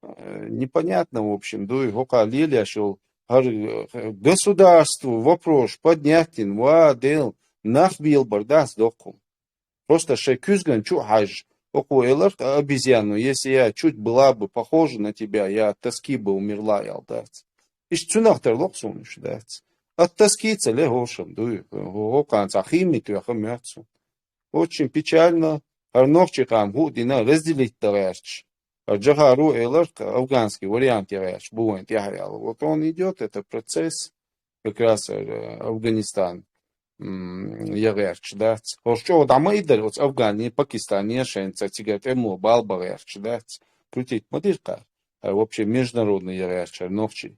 Непонятно, в общем, дуй хока лилия шел. Государству вопрос поднятен, вадел. Нахбил бардас докум. Просто шекюзган чу хаж. Оку эларт обезьяну. Если я чуть была бы похожа на тебя, я от тоски бы умерла, ялдать. Иш цунахтер локсун, дать. От тоски целе гошам, дуй. Окан цахими тюахамяцу. Очень печально. Арновчикам гудина разделить таряч. Джахару эларт афганский вариант таряч. Буэн тяхаял. Вот он идет, это процесс. Как раз Афганистан. Ярерч, да. Что там идет, вот Афгане, Пакистане, Шенца, тигат, ему балбарерч, да. Крутить моделька, вообще международный ярерч, новчий.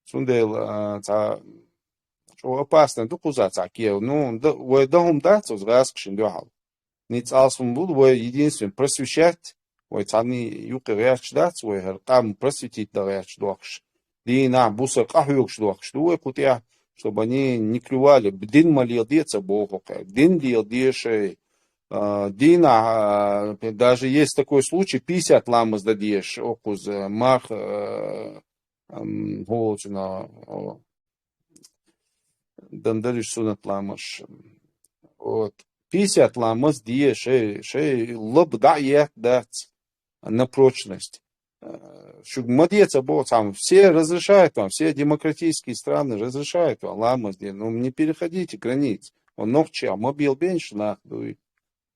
Сундел, что опасно, то куда цакия, ну, вы дом да, то згаскшин дюхал. Ниц алсун буду, вы единственный просвещать, вы цани юкерерч, да, вы там просветить дарерч духш. Дина буса кахюкш духш, вы кутя. Чтобы они не клювали. Дин молил деться Богу. Дин дел дешей. Дина, даже есть такой случай, 50 ламас дадешь, окуз, мах, голочина, дандариш сунат ламаш. Вот. 50 ламас дешь, шей лоб даят дать на прочность. Шугмадеца Бог сам, все разрешают вам, все демократические страны разрешают вам, ламас, ну не переходите границ. Он ногча, мобил бенч нахуй,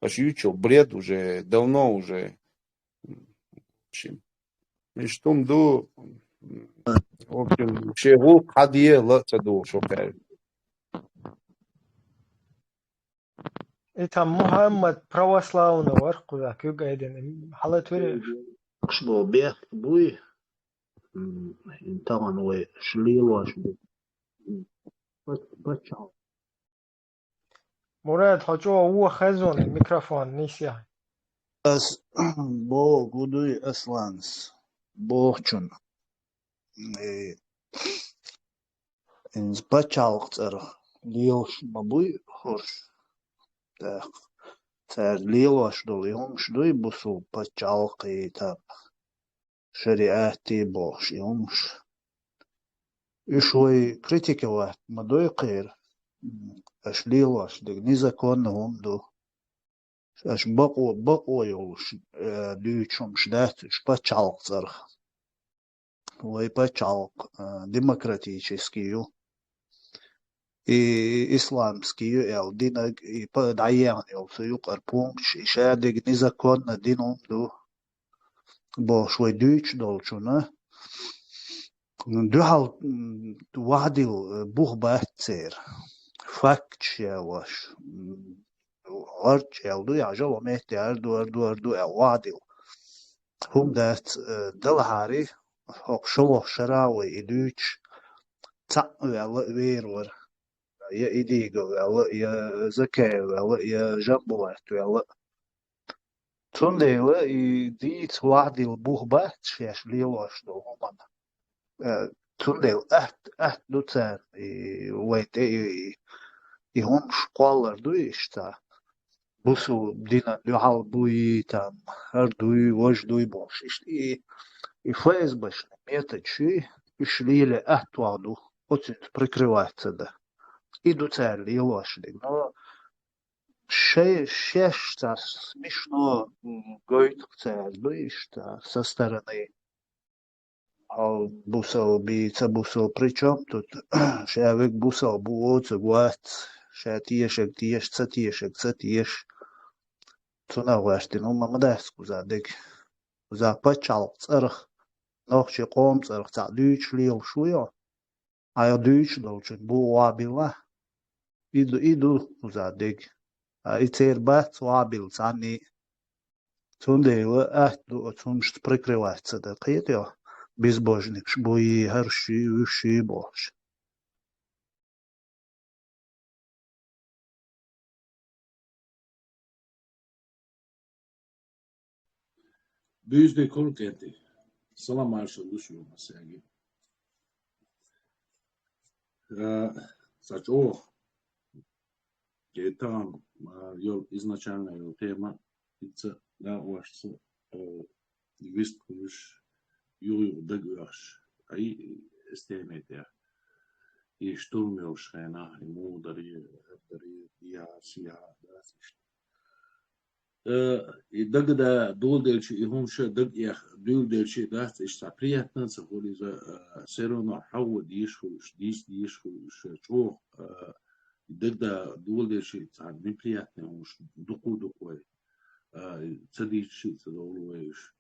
ючил, бред уже, давно уже. В общем, и что до, в общем, чего хадье лаца до, шокер. Это Мухаммад православный варх куда, кюгайден, халат веришь? Шбо бех буй, там он шлило, почал. Мурат, хочу у хазон микрофон, не сяй. As bo gudui aslans, bohchun. Ins pachalqtar lielš mabui horš. Tā lielāšu do lielumšu do busu pachalqī tā. شريعاتي بوش يومش إشوي كريتيكا واحد مدوي قير أش ليواش دق نيزاكونهم دو أش بقو يوش ديوشم شدات إش باتشالق صرخ وي باتشالق ديمقراطيشيسكيو إسلامسكيو أو دينك دعيان أو سيوق أربونش إشادق نيزاكون دينهم دو بو شوي دوش دولشونا دو حال وعدي بوخ باتسير فاكت يا واش أرج يلدو يا جو مهتي أردو يا وعدي هم دات دلهاري هوك شلوخ شراوي إدوش تق يلا ويرور يا إديغو يلا يا زكاة يلا يا جنبوات يلا تنديلا ديت وعدي البوخ باتش ليواش دو همان تنديل أهت دوتان ويت هم شقالر دويشتا بوسو دينا دو حال بوي تام هر دوي وش دوي بوش فايز باش ميتد شي ليلة أهت وعدو وتنت прикрывается да иду царь лилош но шесть смешно говорит царь دويشتا со стороны بوسو بيتا بوسو причем тут شافك بوسو بوت гуат شاتيشك تيش цатيشك цатيش تنا واشتين هم مداسكو زادك زا باتشالق صرخ نوخشي قوم صرخ تاع دوش ليل شوية ايا دوش دولشن بو وابيلا إيدو زادك إتير بات وابيل تاني تنديلا أهدو تنشت прикрывается да قيتيو безбожник шбуи هرشي وشي بوش Büyüzde konuk etti. Salam marşal düşüyor masaya. Saç там изначально его тема это да уж висткуш юрий дагуаш ай стемете и штурмил шена и мудари я сия и дагда долдельчи и хумша даг я долдельчи да это приятно заходит за все равно хау дишуш чё дагда долдельчи это неприятно уж дуку цадичи цадолуешь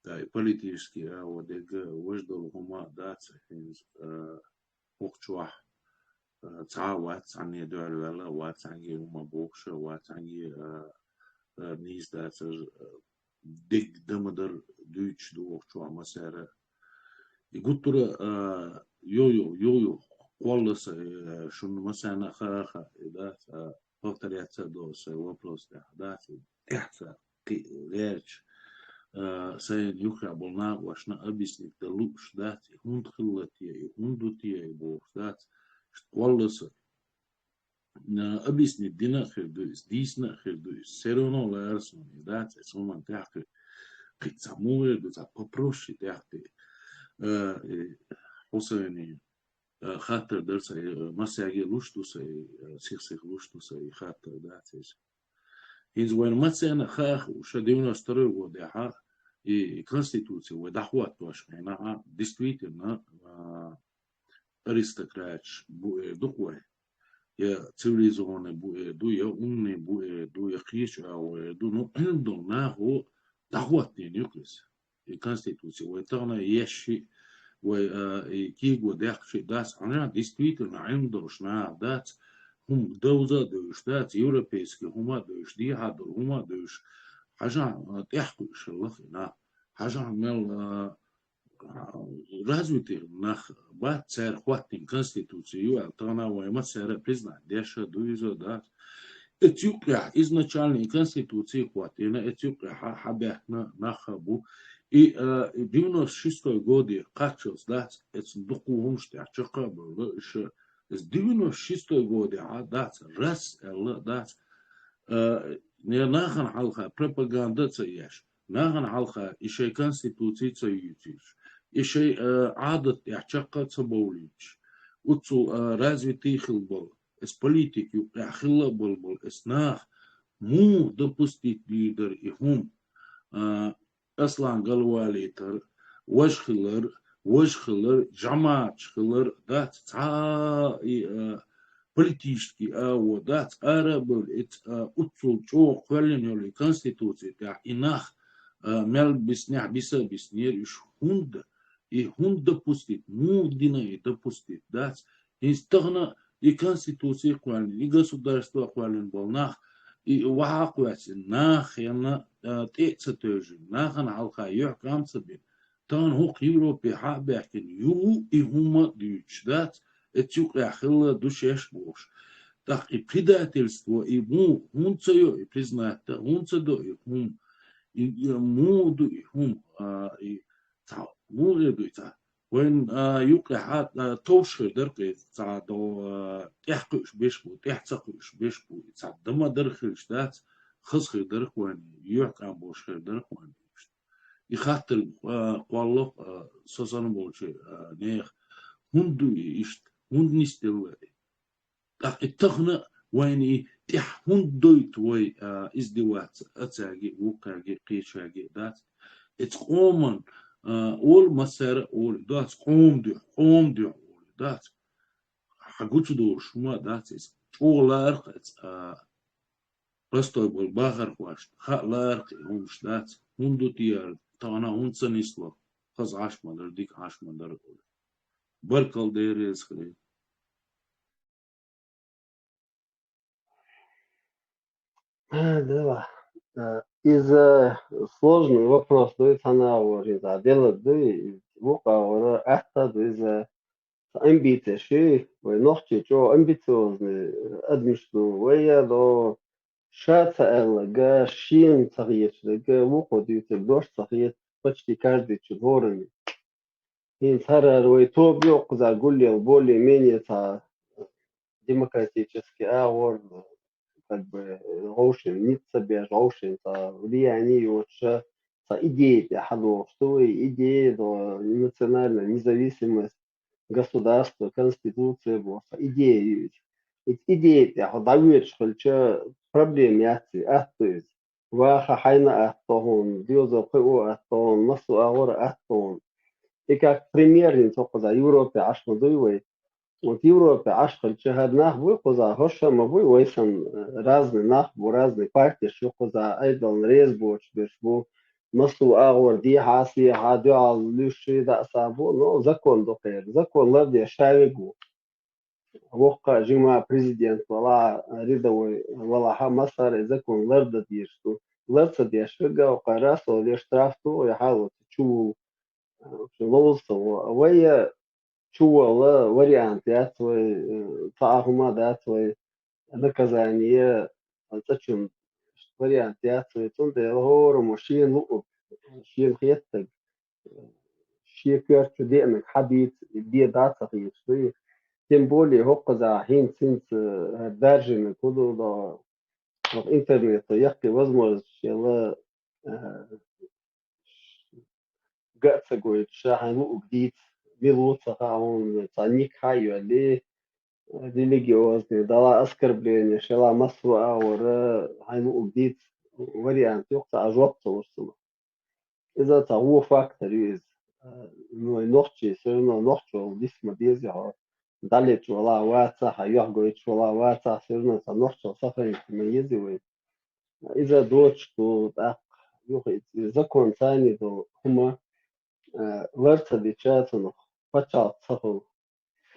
да политически вот дега вождал хума да цехинз покчуа цаават цани дуалвала ватанги хума бокша ватанги низ да дег дамадар дуч дуокчуа масара и гуттура йо коллас шун масана хаха да повторяться до вопрос да это речь سين يخرع بالنا واشنا أبيسنك دلوش داتي هند خلتي هندوتي بوش دات والله أبيسنك دينا خير دويس ديسنا خير دويس سيرونو لا أرسوني دات اسمان تحكي قد سموه دوتا ببروشي تحكي حسيني خاطر درسي مساجي لوشتو سي سيخ لوشتو سي خاطر داتيس إذا وين ما تسأنا خاخ وشديونا استروا ودعاء конституция ودحوات واش معناها действительно аристократ духовный я цивилизованный буду я умный буду я хищный буду но عندهم ناهو دحوات نيوكليس конституция وتانا يشي وكيك ودحش داس أنا действительно عندهم شنا دات هم دوزة دوش دات европейские هما دوش دي هادر هما دوش حاجة تحكي الله هنا حاجة عمل развитых нах бат царь хватин конституцию алтана войма царь признать деша дуизо да Этиопия изначально конституции хватина Этиопия хабятна нахабу и 96 годы качос да это духовным что чака было еще с 96 годы да раз да не нахан халха пропаганда цаяш ناغن حلقة إشي كونستيتوتي تسيوتيش إشي عادة يحشقة تبوليش وتصو رازي تيخل بل إس بوليتيك يحخلا بل إس ناخ مو допустить лидер إهم أصلاً قالوا تر وش خلر جماعة خلر دات политический вот дат арабл ит утсул чо хвален yoли конституции та инах мел бисня биса биснер иш хунд допустит му дина и допустит дат инстагна и конституции хвален и государство хвален болнах и вахаквас нах яна тецатөж нахан алха юхкам сабин тан хук европе хабахин ю и хума дюч дат этюк яхила душеш бош так и предательство и му хунцеё и признать хунцедо и хум и муду и хум и та муду та when юк яхат товшер дерке та до яхкуш бешбу яхцакуш бешбу та дама дерхиш дат хысхыр дерхван юкам бошхыр дерхван и хаттер квалло созан болчу нех хунду ишт هون نیست دوای. اتخنا وینی ته هون دویت وی ازدواج اتاگی وکاگی قیشاگی دات اتقومن اول مسیر اول دات قوم دو اول دات حقوق دو شما دات is اولار قط رستوی بول باغر خواشت خالار هونش دات هون دو تیار تانا هون سنیسلو خز عشمدر دیک عشمدر اول برکل دیریز خلی Да. Из сложный вопрос, то есть она уже делает, да, вука, это, из амбиции, ши, вы ногти, что амбициозный, адмишлю, вы до шаца элла, га шин царит, га вука, дюйте, дождь царит, почти каждый чудворами. И цара, вы то бьёк, загулил более-менее демократический, вот как бы роушен, нет себе роушен, влияние вообще, идеи, что идеи национальная независимость государства, конституция, идеи, идеи, давит, что проблемы есть, واخا حينا أهتون ديوزو قوة أهتون نصو أغور أهتون إيكاك пример نتوقع يوروبي عشما دوي Вот Европе ашхал чехаднах бу коза хоша мабу войсан разные нах бу разные партии что коза айдал рез боч бу масу агор ди хаси хадю ал луши да сабу но закон дохер закон ладе шавигу вохка жима президент вала рядовой вала хамасар закон ларда дишку ларца дешга qarasо де штрафту я халу чу лоусо вая чула варианты свой фахума свой наказание зачем варианты свой тунде лору машин лук شين خيتك شي كيرتو ديمك حديث دي داتا خيش тем более هوقزا حين سنت دارجن كله до интернета يحكي возможность يلا قاعد قوي شاحن لوك جديد ميلوتا он цаник хайо ли религиозные дала оскорбление шела массу аура хайну убит вариант ёхта ажопта урсума إذا هو فاكتور يز إنه نوختي سيرنا نوختو ديسما بيزها دالت ولا واتها يحقويت ولا واتها سيرنا نوختو سفرين تميزي وي إذا دوتشتو تاق يوخي زكون ثاني دو هما ورثة ديشاتنا почат сахал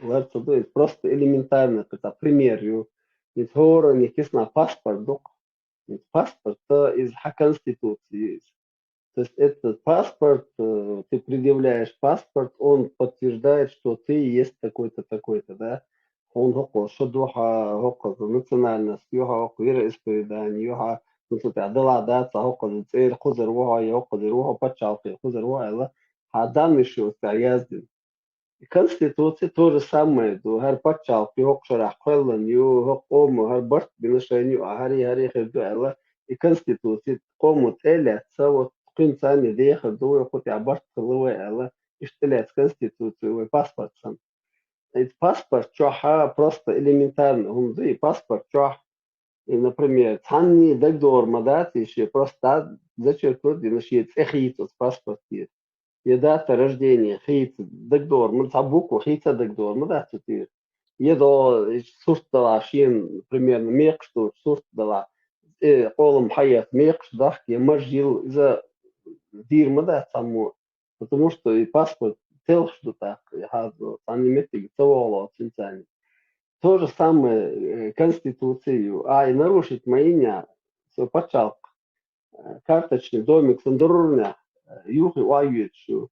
ларца то есть просто элементарно это пример ведь хора не кисна паспорт док паспорт из конституции то есть этот паспорт ты предъявляешь паспорт он подтверждает что ты есть такой-то такой-то да он хокко шодуха хокко национальность юха хокко вероисповедание юха ну ты адала да хокко цер хузер вуха хокко руха почал хузер вуха هذا مش يازدن Конституция то же самое, то هر بتشال في هوك شرح قلنا يو هوك قوم هر برت بنشانيو هاري هري خدو الله الكونستитуция قوم تلا سوى قيم ثانية ديخ الدول يخوت عبرت خلوة الله اشتلت конституцию وباسبورت сам. Паспорт чоха просто элементарно. Он зы паспорт чох. И, например, цанни дагдор мадат еще просто зачеркнуть, иначе цехит паспорт. И дата рождения хит дагдор, мы табуку хита дагдор, мадат тут. Едо сурт дала шин примерно мек что сурт дала. Колом хаят мек что я мажил за дир мадат саму. Потому что и паспорт тел что так, хазо, они метили целого цинцани. То же самое Конституцию, а и нарушить моиня, все почал. Карточный домик Сандурурня, юхи уаюетшу.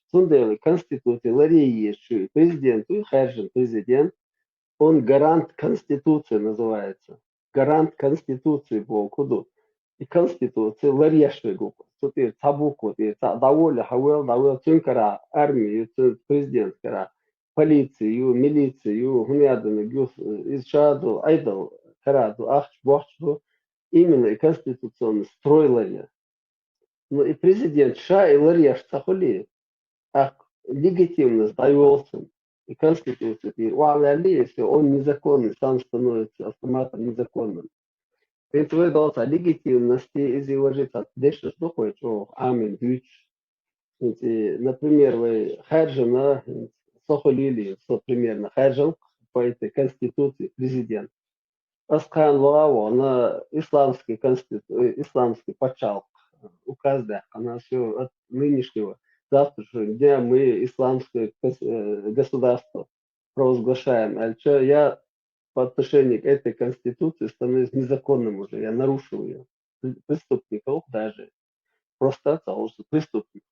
Сундели Конституции, лариешшу, президент, и Хержин президент, он гарант Конституции называется. Гарант Конституции был куду. И Конституции лариешшу гуку. Тут и табуку, и довольно хавел, цинкара, армию, президент кара. Полицию, милицию, гумядами, из шаду, айдал, караду, ахч, бохчу, именно и конституционно стройлали. Ну и президент Ша и Лареш Цахули, ах, легитимно сдается. И конституция, и если он незаконный, сам становится автоматом незаконным. Это дался легитимности из его життя. Дальше что хочешь, амин, дюч. Например, вы Хаджина, Сохолили, примерно, Хаджил по этой конституции президент. Аскан Лао на исламский почал указ, да, она все от нынешнего, завтрашнего дня мы исламское государство провозглашаем. А что я по отношению к этой конституции становлюсь незаконным уже, я нарушил ее. Преступников даже. Просто остался преступников.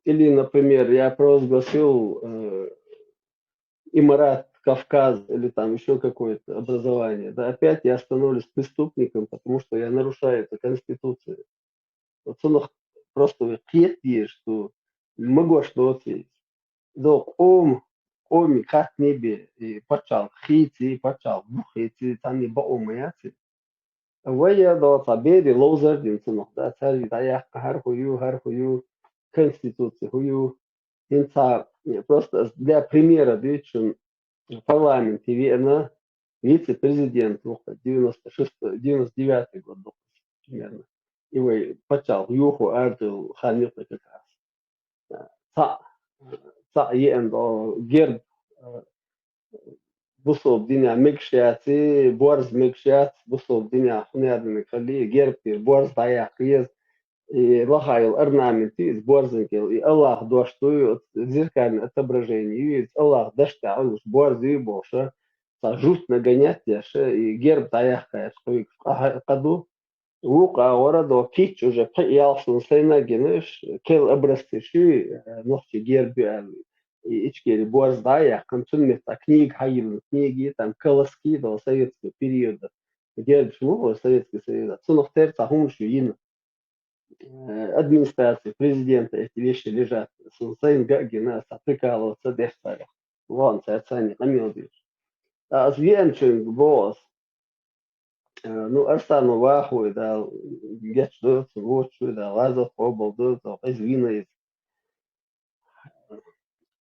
Или, например, я провозгласил Имарат, Кавказ или там еще какое-то образование. Да, опять я становлюсь преступником, потому что я нарушаю эту конституцию. Вот он просто есть, что могу что ответить. Док, оми, как небе, и почал, хити, почал, бухити, там не баумаяти. Вая до табеди лозер, динцунок, да, царь, да, я хархую, конституцию, хую. Просто для примера, видите, в парламенте верно, вице-президент 99 год примерно. И вы почал юху артил ханюта как раз. Ца ендо герб бусоб диня мекшяти, борз мекшят, бусоб диня хунядны кали, герб борз даяк ез. И лахайл орнаменты из борзенькил, и Аллах доштует зеркальное отображение, и Аллах доштал, уж борзый боша, жуть нагонять яше, и герб таяхкая, что и каду, лука орадо, кич уже приялся на сайнагиныш, кел образцыши, ногти герби, и ичкери борз даях, концунмета книг хаилн, книги, там, колоски до советского периода, герб шмула Советский Союз, цунохтер цахуншу ин, администрации, президента эти вещи лежат. Сунсайн Гагина прикалываться дешпаря. Вон, царь намилдиш. А звенчинг босс. Ну, Арсану Вахуй, да, Гечдот, Вочу, да, Лазов, Обалдот, извиняюсь.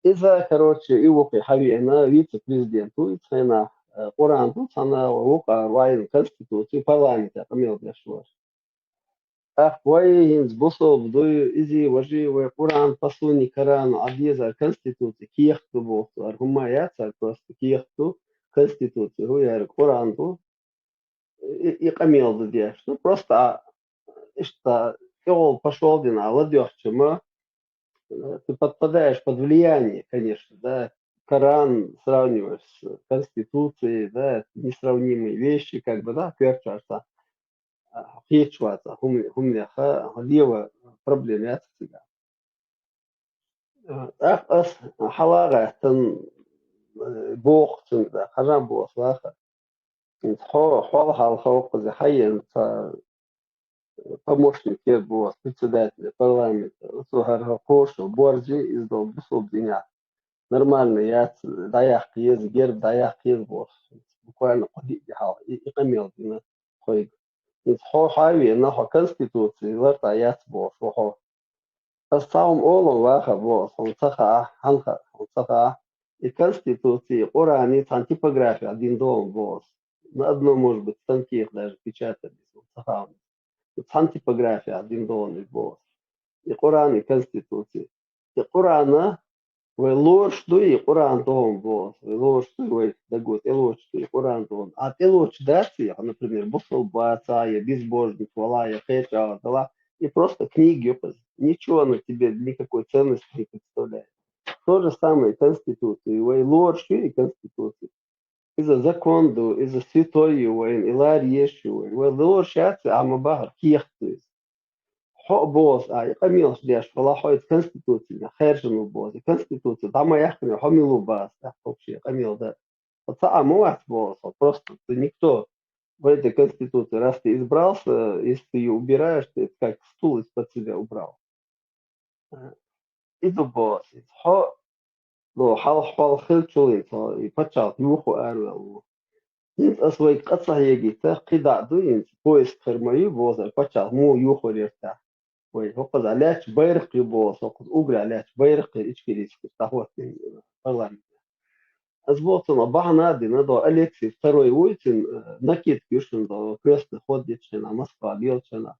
Из-за, короче, его Хавиена, вице-президент, она Уран, тут она Лука, Вайн, Конституции, парламента, намилдиш. Ахваин сбусов до изи важивая Куран послуни Коран объеза Конституции киехту бог аргумаяца просто киехту Конституции хуяр Куран ту и камел дудя что просто что он пошел дина ладёх чему ты подпадаешь под влияние конечно да Коран сравниваешь с Конституцией да несравнимые вещи как бы да перчаса хечвата хумняха лева проблемят себя. Ас халага тан бог тунда хажам бог лаха. Хол хал за хайен помощник бог председателя парламента Сухар Хошу Борджи издал бусул дня. Нормально я даях ез герб даях ез бог. Буквально ходить и камел дина хой. Хо хайве на хо конституции ларта яц бо хо. Астаум олон ваха бо сон цаха ханха сон цаха. И конституции Коране там типография один дом бо. На одно может быть станке их даже печатали сон цаха. Там типография один дом бо. И Коран и конституции. И Корана вы ложь и Коран дом бо. Вы ложь вы дагут и ложь и Коран дом. А ты ложь дати, например, бусул баца, я безбожник, вала, я хеча, дала. И просто книги, ничего она тебе, никакой ценности не представляет. То же самое Конституции, вы ложь и Конституции. Из-за закона, из-за святой, вы илар ешью, вы ложь, а мы багар кихтует. حق بوز قميص ليش والله حويت كونستيتوتي خارج من بوز كونستيتوتي ضم يحكي حملوا باس تحكوا شيء قميص ده فطبعا مو واحد بوز просто ты никто в этой конституции раз ты избрался если ты ее убираешь ты как стул из-под себя убрал إذا بوز حق لو حال خير شوي يفتح يوخو أروي إنت أصلا قصة يجي تقيد دوين بويس خرمي بوز يفتح مو يوخو يرتاح وقد علاش بايرق يبوظ وقد أقول علاش بايرق إيش تهوى والله أزبوطنا بعنا دي ندو أليكسي второй уйти накид кюшин до крестный ход дичина Москва бьётчина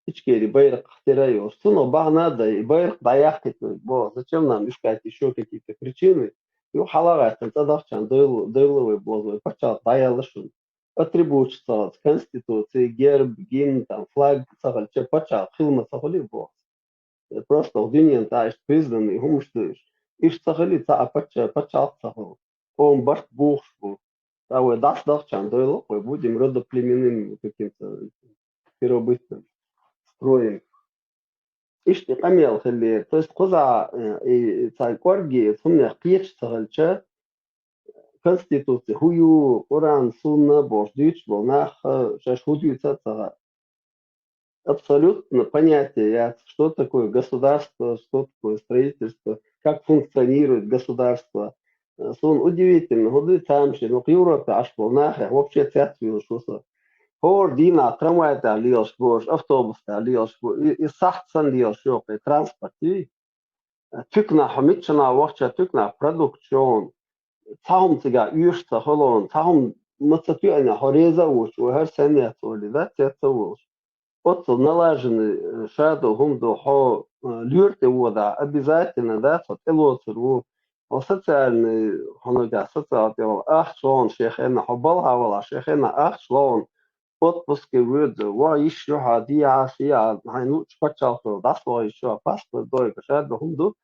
Ичкери байрак хтераю стуно بعنا да и байрак даяхтит бо зачем нам искать еще какие-то причины ю халагат тадахчан дойловый бозой почал даялышын атрибут стал конституции герб гимн там флаг сахал че почал хилма сахали бо просто удинен таиш признанный хумштыш иш сахали та почал сахал он баш бухшбу а дахчан дойло будем родоплеменным каким-то первобытным строем إيش قميل خلي توست قزع تايكورجي ثم قيش تغلشة конституции хую Коран сунна бождич волнах шаш худью цацага абсолютно понятие что такое государство что такое строительство как функционирует государство сон удивительно годы тамши но в Европе аж волнах вообще цятвил что هور دينا ترامواي تاع ليش بوش أوتوبوس تاع ليش بو يصحصن ليش يوقي ترانسبورتي تكنا حميتشنا وقتها تكنا برودكشن تاهم تجا يشتا هلون تاهم متسوي أنا هريزة وش وهر سنة تولي ذات تسويش أصل نلاجن شادو هم دو حو ليرت ودا обязательно да تلوترو وستان هنوجا ستان أخشون شيخنا حبلها ولا شيخنا أخشون отпуске würde war ich schon hat die Asia ну почал das war еще паспорт дойка шадо хунду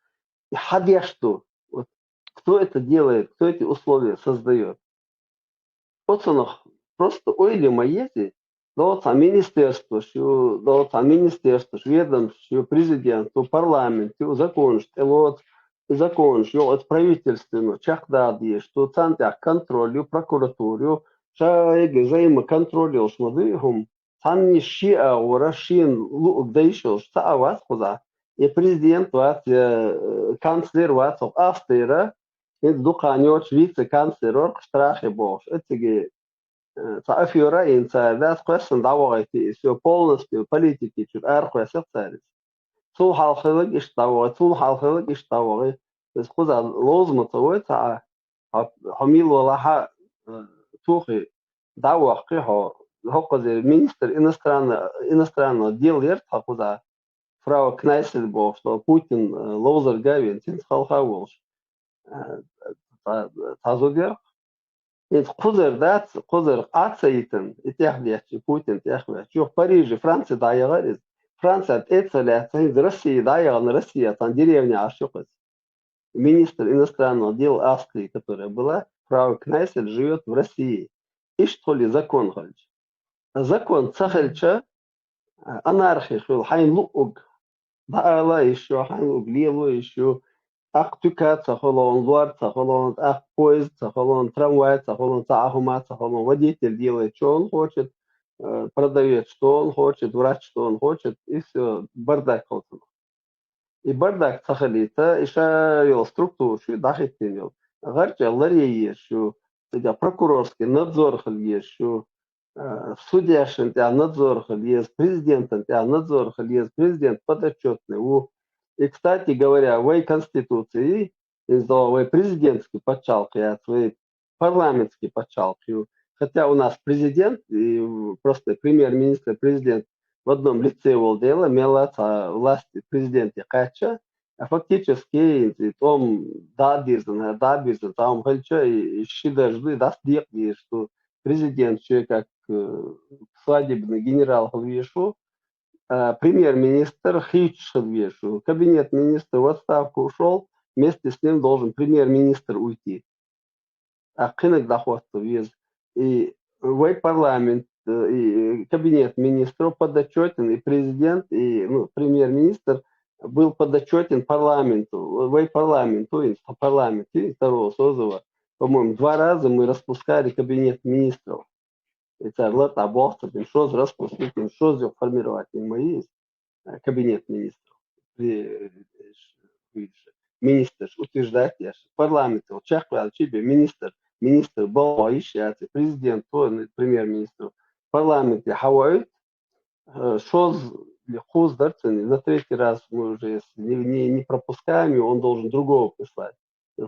и что вот кто это делает кто эти условия создает вот он просто ойли моети до министерство что до министерство ведомство президент парламент закон что закон что от правительства чахдади что центр контроля прокуратуру شايق زي ما كنترول مضيهم ثاني الشيء ورشين لو قديشوش تعوات خذا يا بريزيدنت وات يا كانسلر وات أفتيرا يدو قانيوش فيتس كانسلر قشتراخي بوش اتجي تعرفيورا إنت ذات قسم دعواتي سو بولنس بوليتيكي شو أرقى سبتاريس طول حالخلق إيش دعوة طول حالخلق إيش دعوة بس خذا لازم تسوي تاع حميل ولا توخي دعوة قيحو هقد министр иностранного дел ертха куда фрау Кнайсель бо что Путин лозер гавин тин халхаволш тазогер إنت قدر عصيتن إتحديات Путин تأخذ شوف باريس فرنسا ضايعة فرنسا تأثر روسيا ضايعة روسيا تان деревня عشقت министр иностранного дел Австрии которая была фрау Кнайсель живет в России и что ли закон говорит закон цахельча анархия шел хайн луг ضالا еще хайн луг лево еще أختك تخلون دوار تخلون أخ поезд تخلون трамвай تخلون تعهما تخلون водитель делает что он хочет продавец что он хочет врач что он хочет и все бардак холтун и бардак تخليته إيشا يو структуру شو داخل تنيو غير الله يعيش شو تجا прокурорский надзор خليه شو судьяшин тебя надзор есть президентом тебя надзор есть президент подотчетный. И, кстати говоря, в Конституции в президентский подчалки, а в парламентский подчалки. Хотя у нас президент и просто премьер-министр, президент в одном лице его дело, имела власти президента Кача, а фактически том дабизен, там хальча и щидажды даст декди, что президент, как свадебный генерал Хавьешу, премьер-министр Хич Хавьешу, кабинет министра в отставку ушел, вместе с ним должен премьер-министр уйти. А кынок доходу вез. И в парламент, и кабинет министров подотчетен, и президент, и премьер-министр был подотчетен парламенту, в парламенту, и второго созыва. По-моему, 2 раза мы распускали кабинет министров. Это лата бохта, что распустить, что формировать мои кабинет министров. Министр утверждает, парламент, чехвал, чибе, министр был ищет, президент, премьер-министр, парламент, хавают, что хуздарцин, на 3-й раз мы уже не пропускаем, и он должен другого прислать.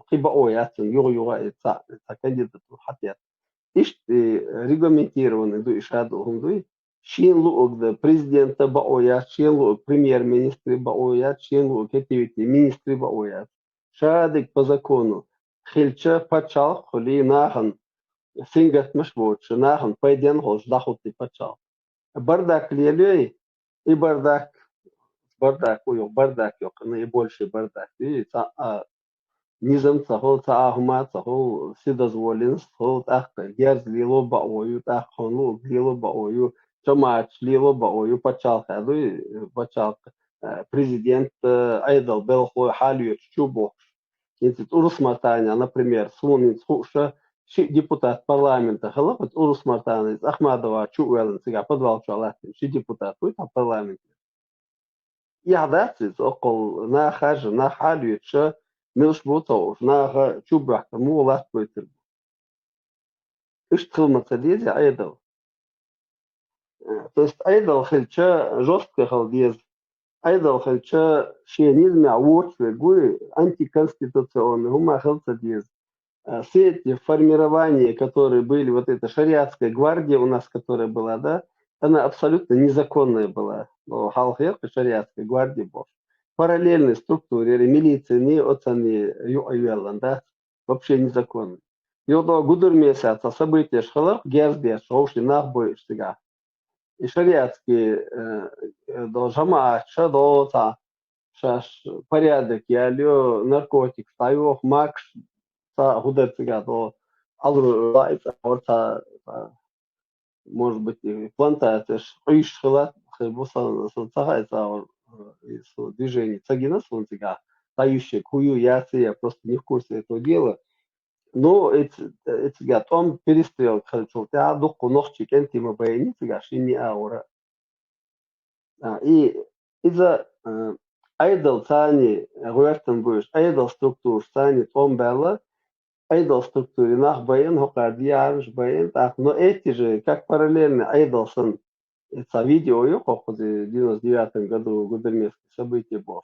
Хиба это кандидатура хотят. Регламентированы до ишаду шин луг президента баоя, шин луг премьер-министра баоя, шин луг министры баоя. Шадик по закону. Хильча пачал холи нахан сингат мешвот, нахан пойден хош дахути пачал. Бардак лелей и бардак yok, наибольший бардак. И низам цахол цахма цахол сидозволен цахол ахта герз лило баою тахонлу лило баою чамач лило баою пачал хаду пачал президент айдал белхо халю чубо. Если урус матания, например, слонин суша депутат парламента халапат урус матания Ахмадова чуэлен сега подвал чалатин депутат уй парламент. Я дацит окол на хаже на халю ча مش بوطوش ناغا شوبرح مو لاست بويتر اشتغل متسديز ايضا то есть ايضا خلچا жестко халдез ايضا خلچا شينизм عوض гуи антиконституционный хума халцадез все эти формирования, которые были, вот эта шариатская гвардия у нас, которая была, да, она абсолютно незаконная была. Халхер, шариатская гвардия была. Параллельной структуре милиции не оцени юэллан, да, вообще незаконно. Йодо гудур месяца события шхалах гербе шоушли нахбой штига. И шариатские до жама шадота шаш порядок ялё наркотик стаёх макш та гудерцига до алру лайта орта может быть плантация иш шхала хебуса соцахайца движение цагина солнцега, тающие кую ясы, я просто не в курсе этого дела. Но это он перестрел, хочу, я духу ногчик энтима баяница, шини аура. И из-за айдол цани, гуэртен будешь, айдол структур цани том белла, айдол структуре нах баян, хокадьярш баян, так, но эти же, как параллельно айдол сын, это видео, в 99 году губернское событие было.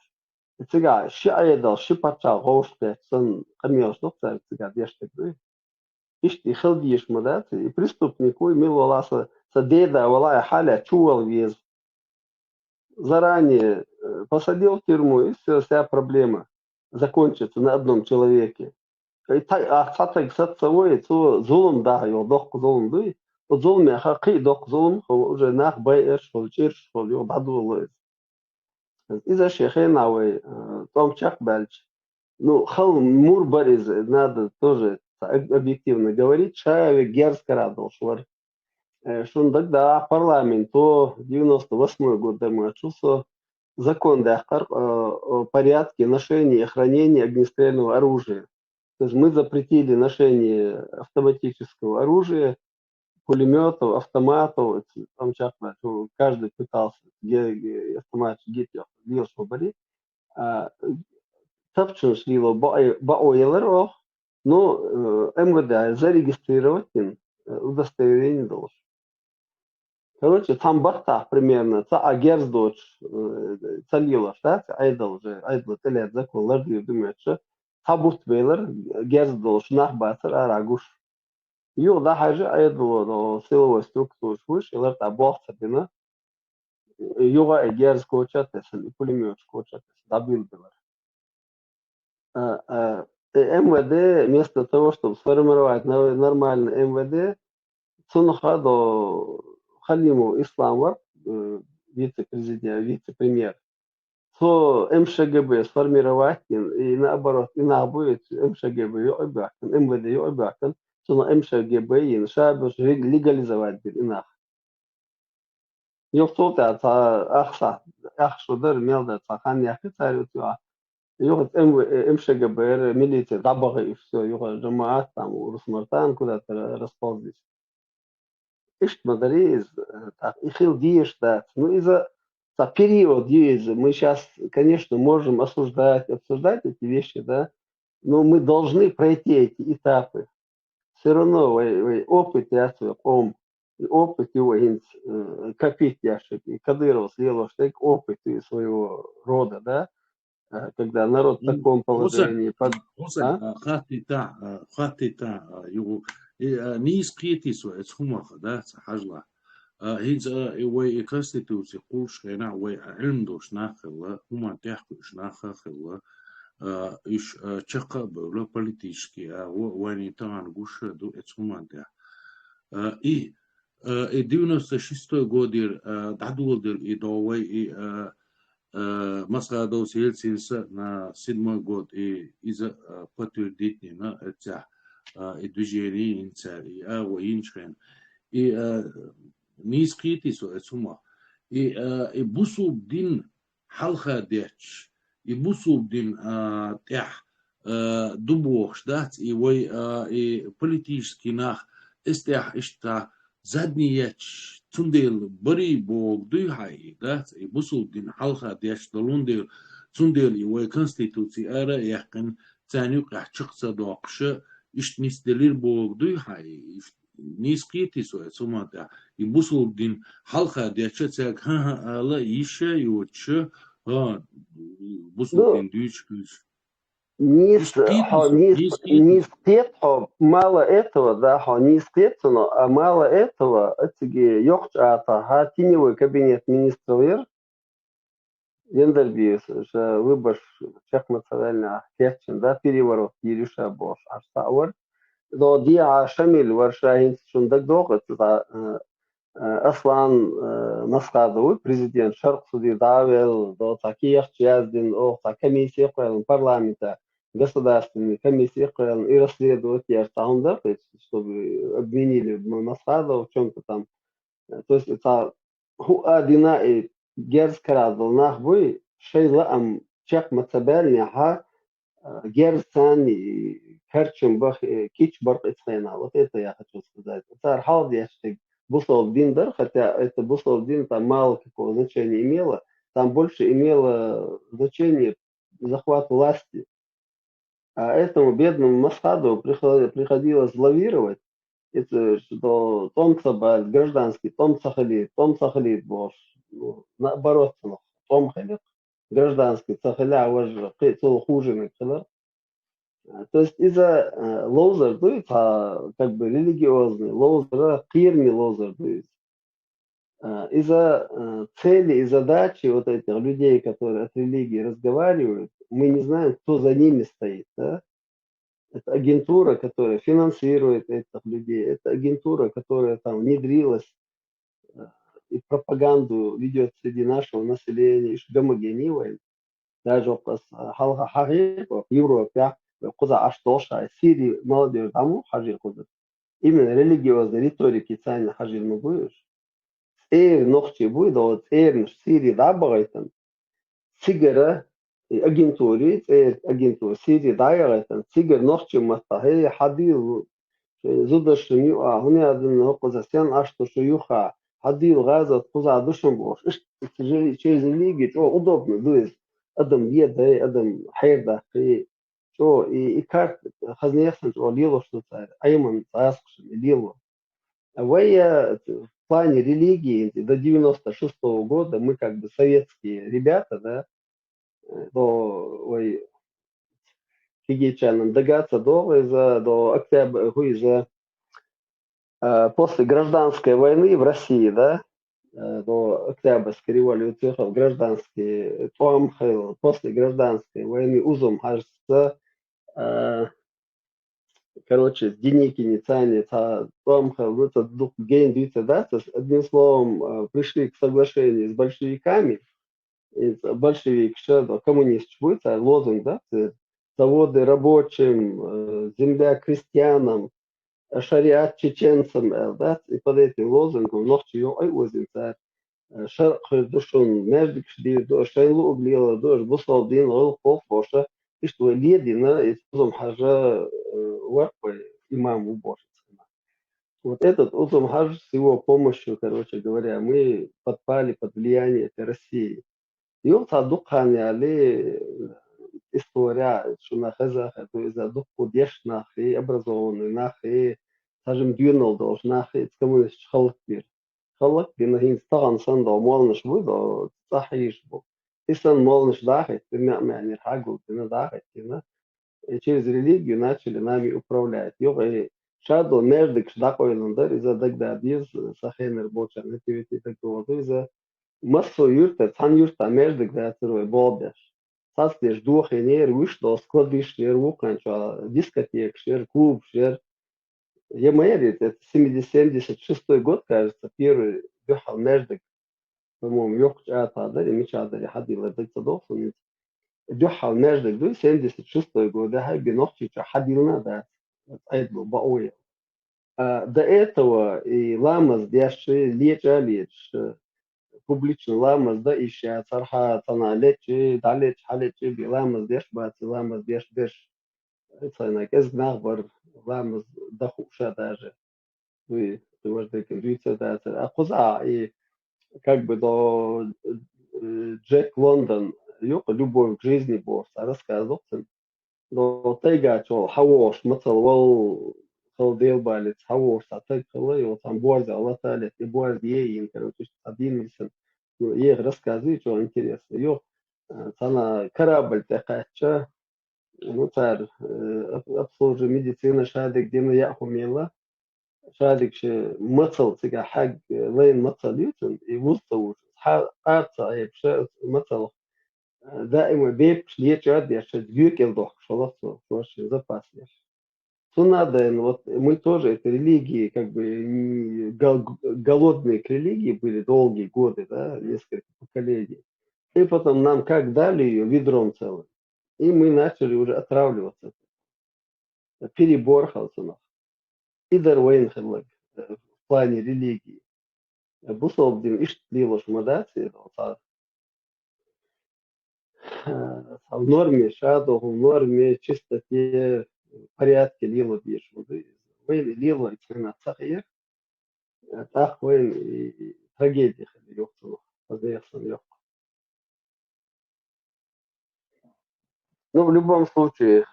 Сега, ши айдал, ши пачал, гоушпе, сын, камилш, доктор, сега, деште, ишти, хилдиш, мадат, и преступнику, мило ласа, садеда, валая, халя, чувал вез. Заранее посадил в тюрьму, и все, вся проблема закончится на одном человеке. А сатак сатсовой, то зулум, да, его дох зулум, да, вот зулум, я хаки, дох зулум, уже нах байэш, холчирш, хол, его бадулу. إذا شيخين أوي том чак бальч. Ну, хал мурбариз, надо тоже объективно говорить, человек герзко радовал, что тогда парламент, то 98 год, мы отчувствовал закон о порядке ношения и хранения огнестрельного оружия. То есть мы запретили ношение автоматического оружия, пулеметов, автоматов, там каждый пытался автомат делать свободы. Тапчин шлило баойлер, но МВД зарегистрировать удостоверение должен. Короче, там баттах примерно, а герздоч, цалила штат, айдл телет закон, лардию думаешь, табут бейлер, герздоч, нахбатер, арагуш. Ю, да, хаже айдл, силовой структур швыш, и ларт абуахта бина, юга герз кочат, пулемет кочат, добил белер. МВД вместо того, чтобы сформировать нормальный МВД, Цунха до Халиму Исламов, вице-президент, вице-премьер, то МШГБ сформировать и наоборот, и будет МШГБ обязан, МВД обязан, то на МШГБ и шабаш легализовать инах. Ёхтот ахса, ахшудер мелда цахан яхи царютуа. Юхот МШГБ, милиция, дабага и все, юхот джамаат там, Урусмартан куда-то расползлись. Ишь, Мадарис, Ихил Диештат. Ну, за период Диеза мы сейчас, конечно, можем обсуждать эти вещи, да, но мы должны пройти эти этапы. Все равно опыт я свой опыт его копить яшек, и Кадыров съел штык опыт своего рода, да, когда народ в таком положении. خاتتا يو نيس كريتيس واتسخمخ ده حجلا هيز وي كونستيتوسي قوش غنا وي علم دوش ناخل هما تحكوش ناخل إيش تشقى بولا بوليتيشكي واني طبعا قوش دو اتسخمان ده إيه 96 годир дадулдер и довой Москва селился на 7 год и из-за подтвердить на это и движение инцар и воинчен и не скрытый сума и бусуб дин халха деч и бусуб дин тех дубох дать и вой и политический нах эстех ишта заднияч Tsundel bari bog du hai dat e busul din halqa diash dalundel tsundel i way constitution ara yaqin tani qachqsa doqsh ish nisdelir bog du hai nisqiti so sumata i busul din halqa diash tsak ha ala isha yuch ha busul din duch Не скрит, мало этого, да, не скрит, а мало этого, эти йохчата, теневой кабинет министров Ендербис, выбор Чех национальный Керчен, да, переворот Ериша Бош, Аштауэр, до Диа Шамиль, Варшаин, Шундак Дохат, Аслан Насхадовый, президент Шарк Суди Давел, до таких Чаздин, комиссия парламента, государственной комиссии и расследовать Яртаунда, чтобы обвинили Насхадова в чем-то там. То есть это Хуадина и Герскарадл нахбой, Шейла Ам Чех Мацабельня, Герцан и Керченбах, Кичбарк Ицхайна. Вот это я хочу сказать. Это Архалд Яштиг. Буслов Диндер, хотя это Буслов Дин там мало какого значения имело, там больше имело значение захват власти. А этому бедному Масхаду приходилось лавировать. Это что Томцабаль, гражданский, Том Сахалит был, наоборот, Том Халит, гражданский, Сахаля, уже хуже. То есть из-за лозер, как бы религиозный, лозер, кирми лозер, из-за цели и задачи вот этих людей, которые от религии разговаривают, мы не знаем, кто за ними стоит. Да? Это агентура, которая финансирует этих людей, это агентура, которая там внедрилась и пропаганду ведет среди нашего населения, и гомогенивает. Даже в Европе, в Сирии молодежь тому хажир кузов. Именно религиозной риторики цайна хажир мы будешь. Ногти будет, а вот в Сирии дабагайтан, сигара агентуре, агентура Сирии дайгайтан, сигар ногти мастахе хадил зудаш нюа, хуни один нокозасян ашто шуюха, хадил газа куза душам бош. Через религию, что удобно, дует. Адам еда, Адам хайрда, что и карт хазнехан, что лило что-то, айман таск, лило. Вая плане религии до 96-го года мы как бы советские ребята, да, до Хигичаном догаться до октября, после гражданской войны в России, да, до Октябрьской революции, гражданские, после гражданской войны узом кажется, короче, денег инициальные, одним словом, пришли к соглашению с большевиками, большевик, коммунист, лозунг, да, заводы рабочим, земля крестьянам, шариат чеченцам, да, и под этим лозунгом ночью شرق دوشون مردك شديد دوش شين لو بليلا دوش بوصل دين غل خوف بوشة إشتوى ليدنا يتوزم حاجة وقوي إمام وبوشة. Вот этот Узум Хадж с его помощью, короче говоря, мы подпали под влияние этой России. И вот адукхан яли история, что на хазах, то есть адуку деш нахи, образованный нахи, скажем, дюнал долж нахи, коммунист халкбир. خلق بأنه هي طبعا صندوق مولنش بودا صحيح بو إنسان مولنش داخل يعني حاجة بنا داخل كنا через религию начали нами управлять. Йога шадо мердик шдакой ландар из-за дагда без сахенер боча на тивити такого из-за массо юрта цан юрта мердик да церой болдеш. Саслеш духенер вышло складиш шер вуканча дискотек шер клуб шер. Я мэрит, это 76-й год, кажется, первый бюхал междик, по-моему, ёхч атада, или мечада, или хадил, это цадовсон, бюхал междик, 76-й год, да, хай бинохчича хадилна, да, это был баоя. До этого и ламас, дяши, лечь, публично ламас, да, ища, царха, цана, лечь, далечь, халечь, би ламас, дяш, бацы, ламас, дяш, это, наказ, нахбар, ламас, дахуша даже. Вы можете контрибьюция, а коза и как бы до Джек Лондон, любовь к жизни босс, рассказывал, до тайга, что хавош, мацал, вол, холдел балец, хавош, а так холой, вот там борза, латали, и борз ей, короче, один лисан, ей рассказывает, что интересно, ее, она корабль такая, ну, царь, обслуживает медицина, шады, где на я умела, شادك شيء مثل تجا حق لين مثل يوتن يوصل حاطة يبشر مثل دائما بيبش ليجاد يشد جيك الضخ شلصه شوش запасешь. То надо, вот мы тоже, это религии, как бы голодные к религии были долгие годы, да, несколько поколений. И потом нам как дали ее ведром целым. И мы начали уже отравливаться. Перебор халцунов. Идар Уэйн Хеллаг в плане религии. Бусол дим ишт лилош мадаци, в норме шадо, в норме чистоте, порядке лило бишь. Уэйн лило и цена цахир, так Уэйн и трагедия хали ёхтуну, подъехсан ёх. Ну, в любом случае,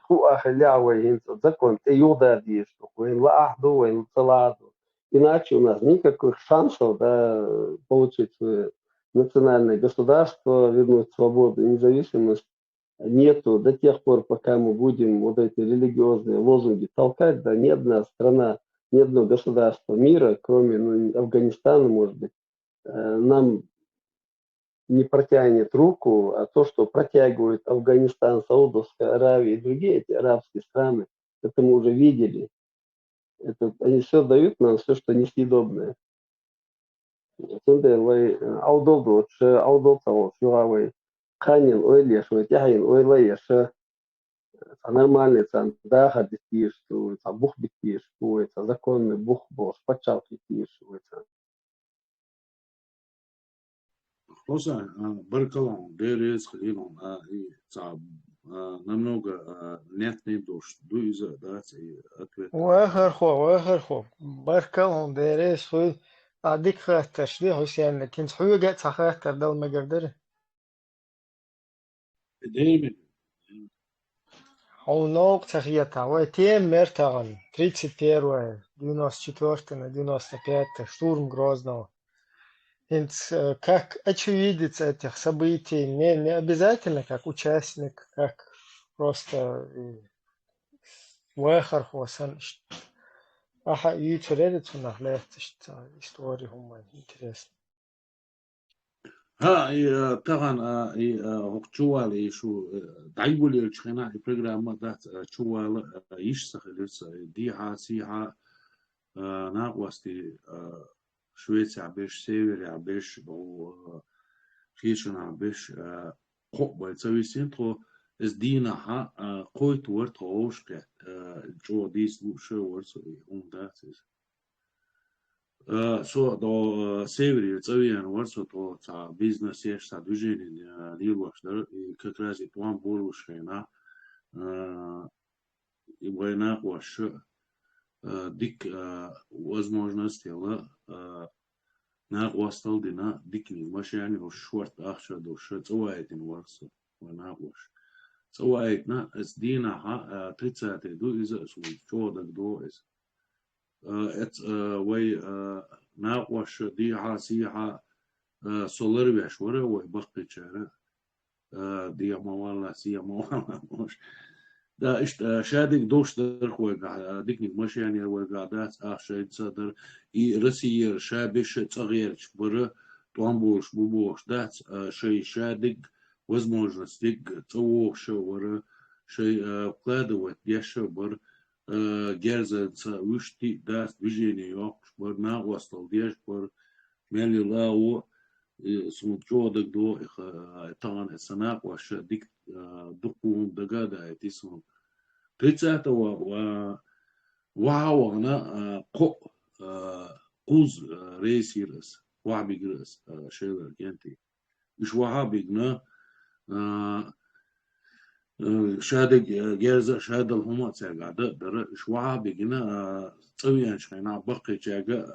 закон, ты юда действует, Уэйн целаду. Иначе у нас никаких шансов, да, получить свое национальное государство, вернуть свободу и независимость нету до тех пор, пока мы будем вот эти религиозные лозунги толкать, да, ни одна страна, ни одно государство мира, кроме Афганистана, может быть, нам не протянет руку, а то, что протягивают Афганистан, Саудовская Аравия и другие эти арабские страны, это мы уже видели. Это, они все дают нам, все, что несъедобное. Аудолду, аудолтау, фюравый, ханин, ойлеш, тяхин, ойлеш, нормальный цан, даха битиш, бух битиш, законный бух бос, пачал битиш. خلاص بركلام ديريز خليلهم صعب намного нятный дождь дуиза да ответ واخر خو بركة ديريس هو أديك خاطر شدي حسين لكن حيو جات خاطر دل ما قدر دايما أو نوق تخيطها وتيم مرتغن 34 94 на 95 штурм Грозного. Как очевидец этих событий, не обязательно как участник, как просто واخر وصل راح يتولد في نهلات истории هم интересно. ها طبعا هوكتشوال شو دايبول الشخنا البرنامج ده شوال يشتغل دي سيها ناقوستي شوية عبيش سيفر عبيش أو خيشنا عبيش قبة تسوي سنترو اس دينا ها قوت ورد هوش كات جو ديس شو ورد داتس so do севери цавиан варсо то ца бизнес еш са движение дилваштар и как раз и план бурушена и война ваш дик возможности ла на остал дина дикни машиани о шварт ахша до шцваитин варсо война ваш цваитна с дина ха 30 до из чодак до из وي ناقوش دي سيها سولر بيشورة ويبقى شارع دي موالله سيا موالله مش دا إشت شادك دوش در خوي قاعد ديك مش يعني وقعدات شيء صدر رسير شابش صغير برا توامبوش بوبوش دات شيء شادك возможностик цоوش ورا شيء قادوت يشبر герзается вышти даст движение yok бор на остал деш бор мели лао смутчодок до тан санак ваш дик дукун дагада этисун 30-го вау она ко куз рейсирс вабигрс шелер генти مش وهابيجنا شهادة جازة شهادة الهما تاعدا در شوعة بيجنا طويا شينا بقي جاجا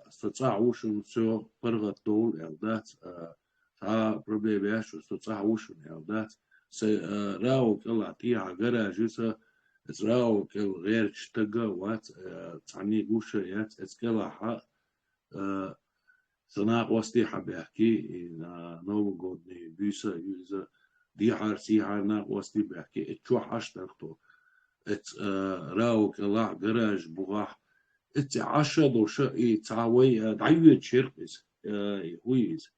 استطاعوش نسو برغة دول يالدات بربي بياش استطاعوش يالدات راو كلا تيها جرا جيسا راو كل غير تشتغا وات تعني بوشة يات اتكلا حق صناع وستيحة بيحكي نو قدني بيسا يوزا دي عارسي عنا وستي بحكي اتشو حشترتو ات راو كلا جراج بوغاح ات عشا دوشا اي تعوي دعيوة شرقز هويز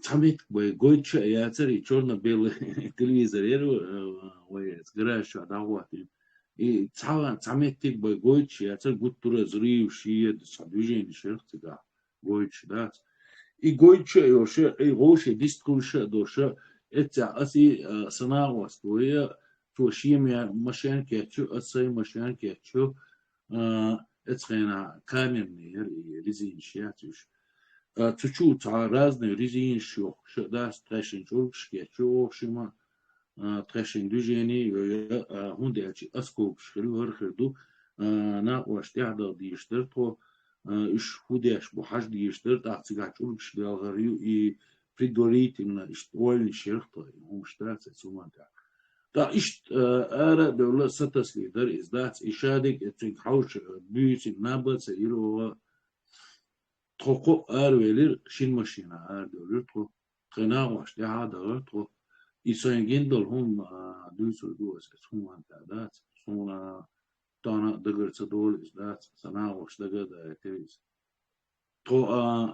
تعميت بيقويتش ياتري چورنا بيل تلفزيون يرو ويز جراج شو دعواتي اي تعميت تيك بيقويتش ياتر قد ترى زريو شيد صدوجين شرقتها قويتش دات и гойче ёше и гоше дискуше доше это аси санаwas тоя то шимя машинке чу асай машинке чу это каменные резинщатюш чуть-чуть разные резинщик да стресин чуршке чу шима трешин движение хундячи аскоп шхерду на оштяда диштер то إيش هوديش بحاج ديشتر تعتقد شو بش دالغريو إي предварительно إشتوالي شرطة هو اشترات سومان تا إيش أرى دولة ستسلي در إزدات إشادك إتك حوش بيوت النابت سيرو تقو أرويلر شين ماشينا أر دولة تقو قناواش دعا دولة تقو إيسان جندل هم دوسو دوس سومان تعدات سونا تانا دقر تدول إزدات سناوش دقر دايتيز تو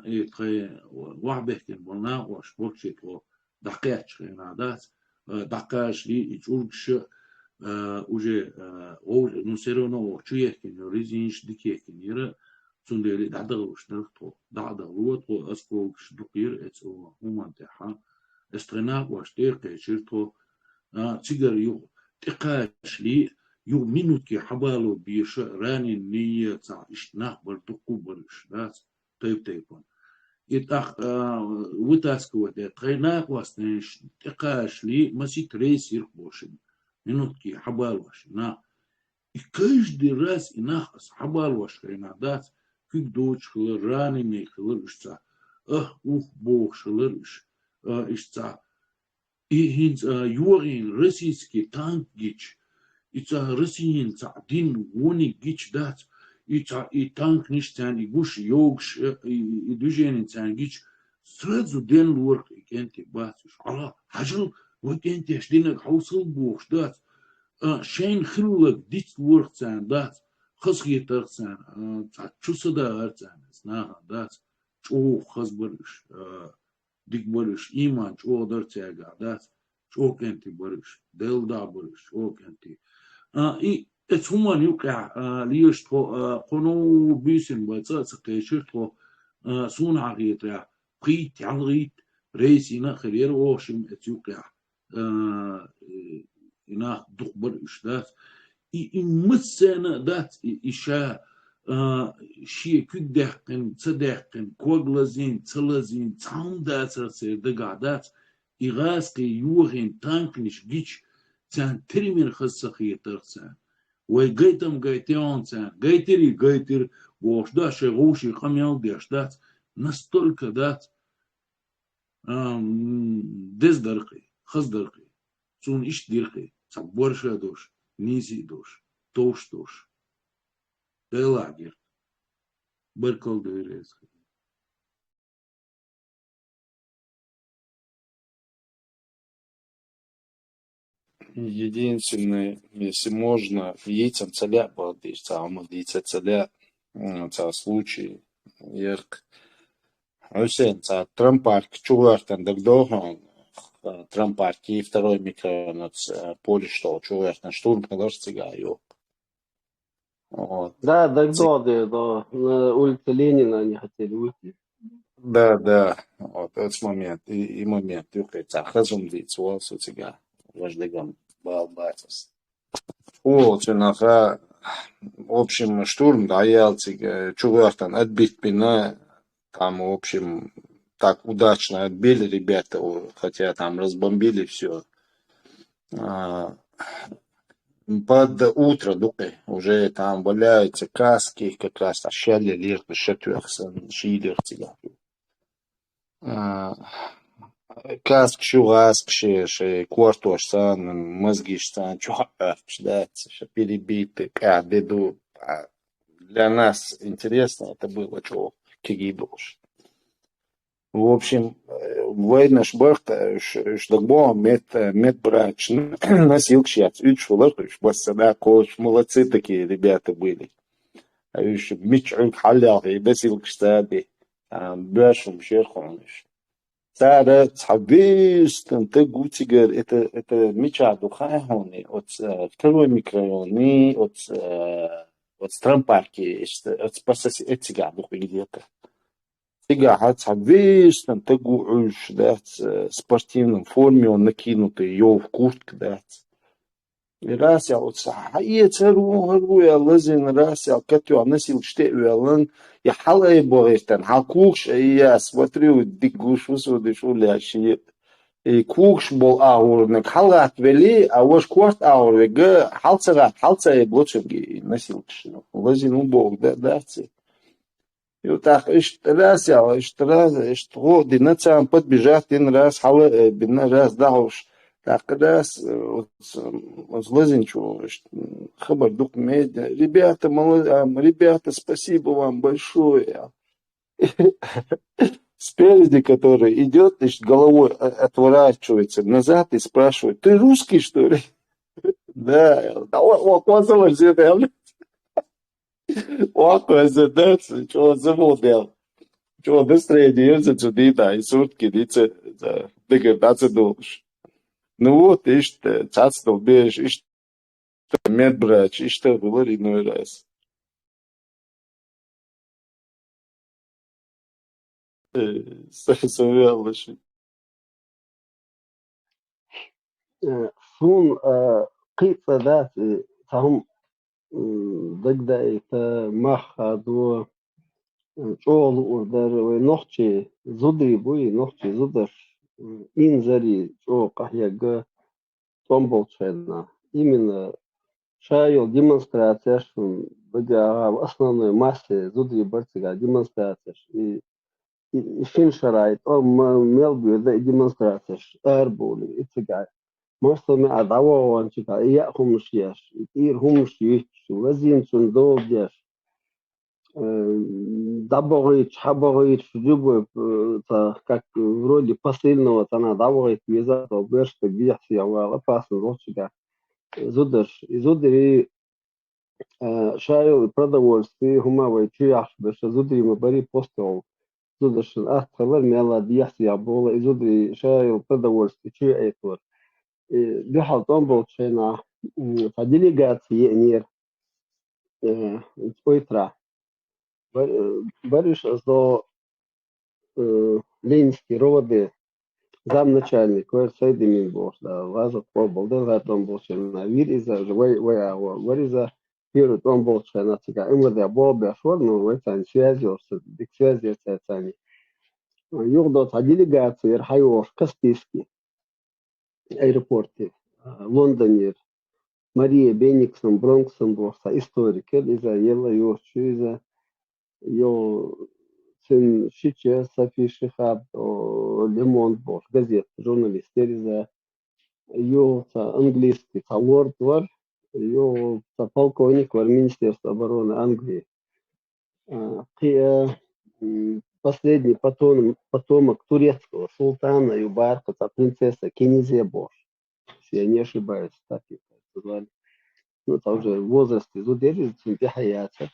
إيه واحد بيحكي بناوش بوكشي تو دقيقش نادات دقاش لي يجورش وجه أو نسيرونو شو يحكي نوريزينش ديك يحكي نيرة سندري دعدغوش نرتو دعدغو تو أسكوش دقير إتسو همان تحا استرناوش تيركي شرتو تيجر يو تقاش لي يو منوتكي حبالو بيش راني النية تاع إشتناح برتقو برش داس تيبون إتاخ وتاسكو تغيناك واستنش تقاش لي ماشي تريس يرقبوشن منوتكي حبالوش نا إكاش دي راس إناخ حبالوش غينا داس كيك دوش خلر راني مي خلر إشتا بوخ خلر إشتا إهينز يورين رسيسكي تانك جيش Ица Россиин, ца дин, вони гич дац, и танк ништян, и гуш йогш, и движение цян гич, сразу ден лурк, и кенти бацуш. Ала, хажил, вот кенти ашдинак хаусыл бух дац, шейн хиллак дич лурк цян дац, хасгитар цян, ца чусада цян, снаха дац, чо хасбарыш, дик барыш, иман, чо дар цяга дац, чо кенти барыш, делда барыш, чо кенти. И ецуман юка лиеш то коно бисен баца цкешер то сун агитра при тянрит рейсина херер ошим ецука ина духбар ишдат и мцена дат иша شيء كدهقن صدهقن كوغلازين تلازين تام داتر دغادات إغاسقي يوغين تانكنش جيش تان تريمين خصخي ترسان ويغيتم غيتيون تان غيتر وش دا شغوشي خميال ديشدات настолько дат дез дарқи хыз дарқи сун иш дирқи саборша дош низи дош тош дош Делагер, Беркол Дверес. Единственное, если можно, яйцам целя балдиш, цааму яйца целя, ца случай, ерк. Осен, ца трампарк, чувартан дагдохан, трампарк и второй микрорайон, поле что, чувартан, штурм, когда цигаю. Вот. Да, Дагдоды, да, на улице Ленина они хотели уйти. Да, вот этот момент, и момент, юкается, хазум лицо, сутига, вождегам, балбатис. Вот, в общем, штурм, да, ялцик, чувартан, отбить пина, там, в общем, так удачно отбили ребята, хотя там разбомбили все. Под утро, уже там валяются каски, как раз ощали лирты, шатюрсан, шилерти. Каск шугаск, ше квартошсан, мозгишсан, чухарч, да, перебиты, деду. Для нас интересно это было, что кигибуш. В общем, война шбахта, что мет брач, носил кшец, учфулах, басада, кош, молодцы такие ребята были. Еще мичрик халях, и басил кштади, башум шерхониш. Сара цабис, там ты гутигер, это мича духайхони, от второй микрорайони, от трампарки, от спасать этига дух где-то. Сега весь там тагуш, да, в спортивном форме, он накинутый, его в куртке, да. И раз я вот цару я лазин, раз я катю, носил штею, я халай борестан, халкуш, и я смотрю, дикуш, высудишь, улящие. И куш был аурник, халат вели, а ваш кварт аурник, халца и блочевги носил, лазин убог, да, И вот так, что динацам подбежать, один раз, халы, бина раз, дауш, так раз, злозинчу, хабар дух медиа, ребята, спасибо вам большое. Спереди, который идет, значит, головой отворачивается назад и спрашивает, ты русский, что ли? Да, он все Oakoizădăți, ce o să model. Ce o настроение чудита, и сутки, дице, дегердаță душ. Ну вот, иште, цацтал беш, иште медбрач, иште было иной раз. Совелыши. Сун قيصة ذات فهم دقدقة مخ دو شغل وردر ونحكي زدري بوي نحكي زدر إنزري شو قهية تومبول شينا именно шайол демонстрация бага основной массе зудри барцига демонстрация и фин шарайт о мелбю да демонстрация арболи итига Может, мы одного он читал, и я хумш ешь, и хумш ешь, лазин сундол ешь. Дабогает, хабогает, жубы, как вроде посыльного, она дабогает, виза, то берешь, ты бьешь, я вала, опасно, вот сюда. Изудер, шайл продовольствие, гумавый, чуяш, беш, изудер, мы бери постол. Изудер, ахталар, мяла, бьешь, я была, изудер, шайл продовольствие, чуя это. بيحط أنبوت شينا فديليجاتي نير Ойтра. Бориш зо Ленинский роды замначальник, Сейди Минбош, да, Лазов Побол, да, он был на Вириза, живой, Вариза, Пирут, он был на ЦК, МВД, Бобя, Шор, ну, это связи, связи, это يغضط على делегации رحيوش كاспийский аэропорте Лондонер Мария Бениксон Бронксон борса историк Элиза Ела Йорчуиза Йо Цин Шиче Софи Шихаб Лемон борс газет журналист Элиза Йо английский лорд вар Йо полковник вар Министерства обороны Англии последний потомок турецкого султана Юбарка, принцесса Кенизия Бош. Если я не ошибаюсь, так ее звали. Ну, это уже в возрасте Зудери, Цинтихаяца.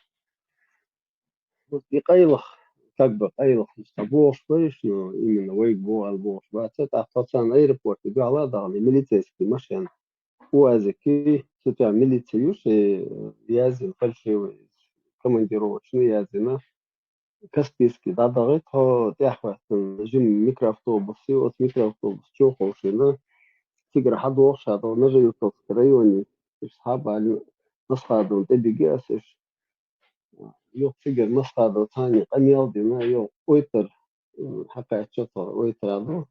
Вот и Кайлах, как бы Кайлах из Бош, слышишь, но именно Вейгбо, Албош. Это автоцан аэропорт, и Гала дали милицейские машины. УАЗики, сюда милицию, и язин фальшивый, командировочный язин, Каспийский, да, да, это тяхват, жим микроавтобус, и вот микроавтобус, чохол, шина, тигр хадох, шадо, нажи ютовский районе, схаба, насхаду, ты бегас, йо тигр насхаду, тани, камелдина, йо ойтер, хакай, что-то ойтер, ну,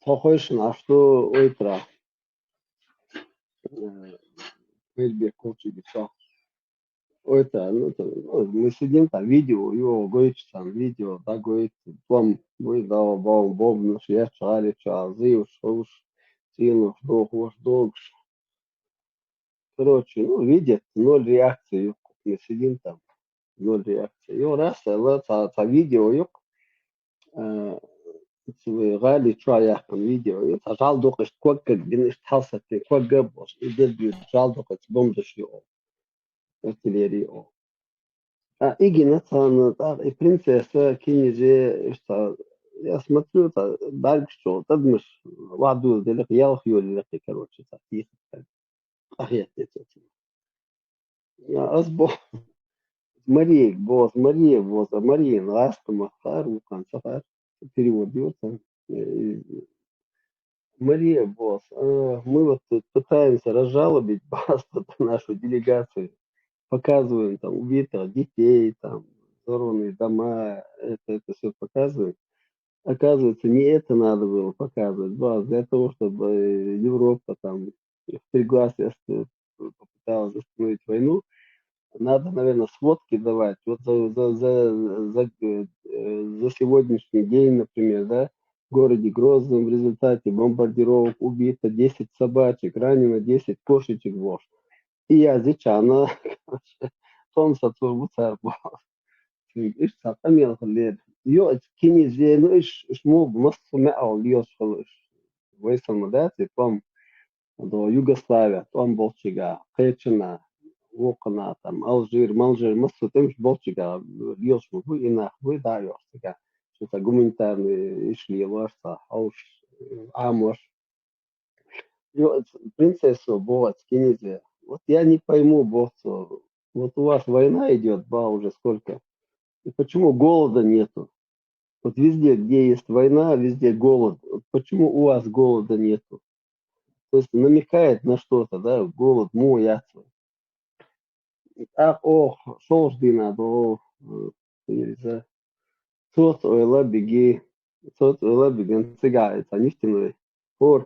тохойшин, а что ойтера, Эльбек, Колчиги, все. Это, мы сидим там, видео, его говорит, там, видео, да, говорит, вам, вы, да, бом, наш, я чали, зив, шоуш, сину, ваш долг. Короче, видят, ноль реакции, мы сидим там, ноль реакции. И раз, видео, غالي شوية كان فيديو يتجعل دوقش كوكك بينش تحصل في كوكب وإذا بيتجعل دوقش بومدش يو артиллерии. Иги и принцесса Кинизе, что я смотрю, это дальше что, тадмыш, ваду, делик, ялх, юлик, короче, таких, ахет, Асбо, Мария, Мария, ласка, махар, вукан, сахар, перевод бьется. Мария, босс, мы вот тут пытаемся разжалобить нашу делегацию. Показываем там убитых детей, там взорванные дома, это все показываем. Оказывается, не это надо было показывать, для того, чтобы Европа там впряглась, попыталась остановить войну, надо, наверное, сводки давать. Вот за сегодняшний день, например, да, в городе Грозном в результате бомбардировок убито 10 собачек, ранено 10 кошечек, И я зичана, Tom satıyor bu tarafı. İş satamıyor خليه. Yo kini zeno iş mu مصر معه ليش خلص. Весел модати том до Югославия, том Болчига, Кечина, Вокна, там Алжир, Мосу темш Болчига, льешь му и нахуй даешь. Что-то гуманитарные шли, лошадь, ауш, амош. Принцессу Бот, Кинизе. Вот я не пойму, Бот, вот у вас война идет, уже сколько. И почему голода нету? Вот везде, где есть война, везде голод. Вот почему у вас голода нету? То есть намекает на что-то, да, голод, ясно. Шолжди надо, тот ойла беги, цыгается, нефтяной.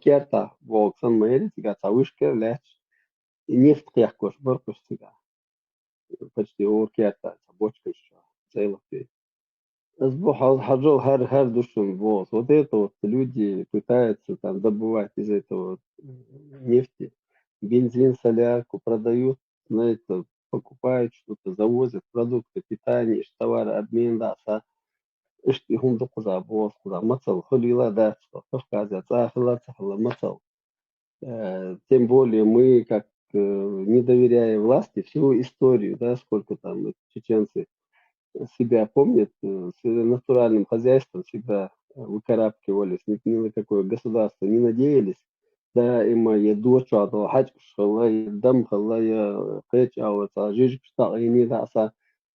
Керта, волксан мэри, цыгаться, вышка, ляч. И нефть кяхкош, баркош цыга. Почти керта, бочка еще, целых. Сбухал хаджол хар душем вот это вот люди пытаются там добывать из этого нефти, бензин, солярку продают, на это покупают что-то, завозят продукты питания, товары, обмен, да, اشتي هم دقزا بوس قزا مصل خليلا да, что Кавказе, цахла, мацал. Тем более мы, как не доверяя власти, всю историю, да, сколько там чеченцы себя помнят, с натуральным хозяйством всегда выкарабкивались, ни на какое государство не надеялись. دائما يدور شاطو حاج الله يدم الله يقيش أو تاجيج بشتاقيني دعسا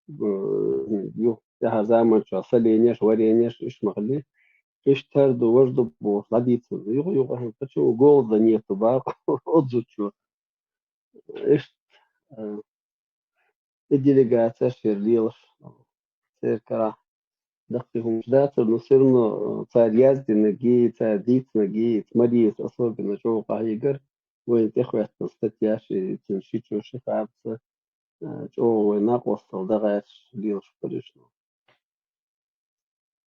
يو تها زامن شو صلينيش ورينيش إيش مغلي إيش تردو وجدو بو صديت يو هم تشو جول ذنيه تباق أضزو شو إيش الديليجات شيرليلش سيركرا دقيهم جدات نصيرنا صار يزدي نجي صار ديت نجي مريض особенно شو قايقر وين تخوات نستياش تنشيت شو شفاعة شو ناقص دغاش ليش بريشنا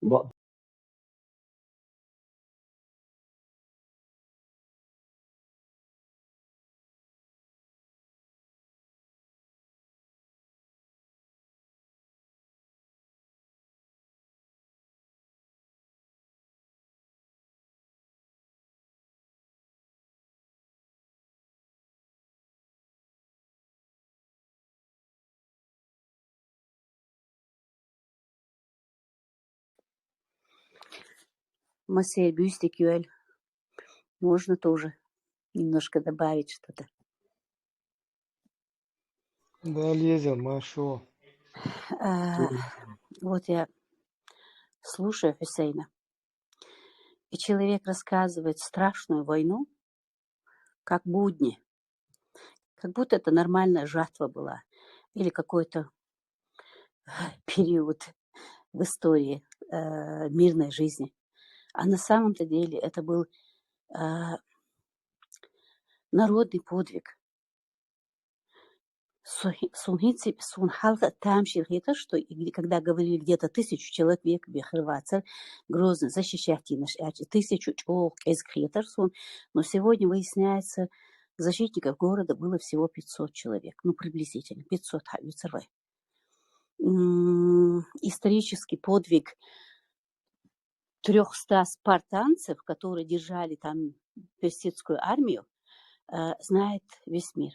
بق Масей Бюстикюэль. Можно тоже немножко добавить что-то. Да, Лиза, Машо. Вот я слушаю Хусейна, и человек рассказывает страшную войну, как будни, как будто это нормальная жатва была или какой-то период в истории мирной жизни. А на самом-то деле это был народный подвиг. Сунхалха там ширхета, что когда говорили где-то 1000 человек бехрвацер, грозно защищать наш 1000 человек из хетер, но сегодня выясняется, защитников города было всего 500 человек, ну приблизительно 500 хавицервай. Исторический подвиг 300 спартанцев, которые держали там персидскую армию, знает весь мир.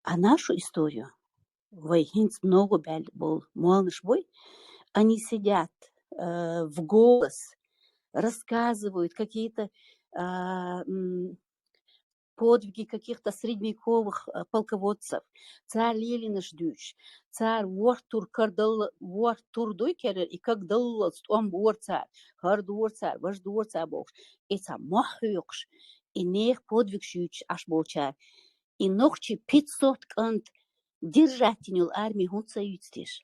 А нашу историю, войхинц много был молодыш бой, они сидят в голос, рассказывают какие-то подвиги каких-то средневековых полководцев. Царь Лилина ждущ, царь Уортур Дойкер и как дал он царь, хардуор царь, важдуор царь бог. Это махюкш, и нех подвиг ждущ аж болчар. И ногчи 500 кант держательную армию гунцаюцтиш.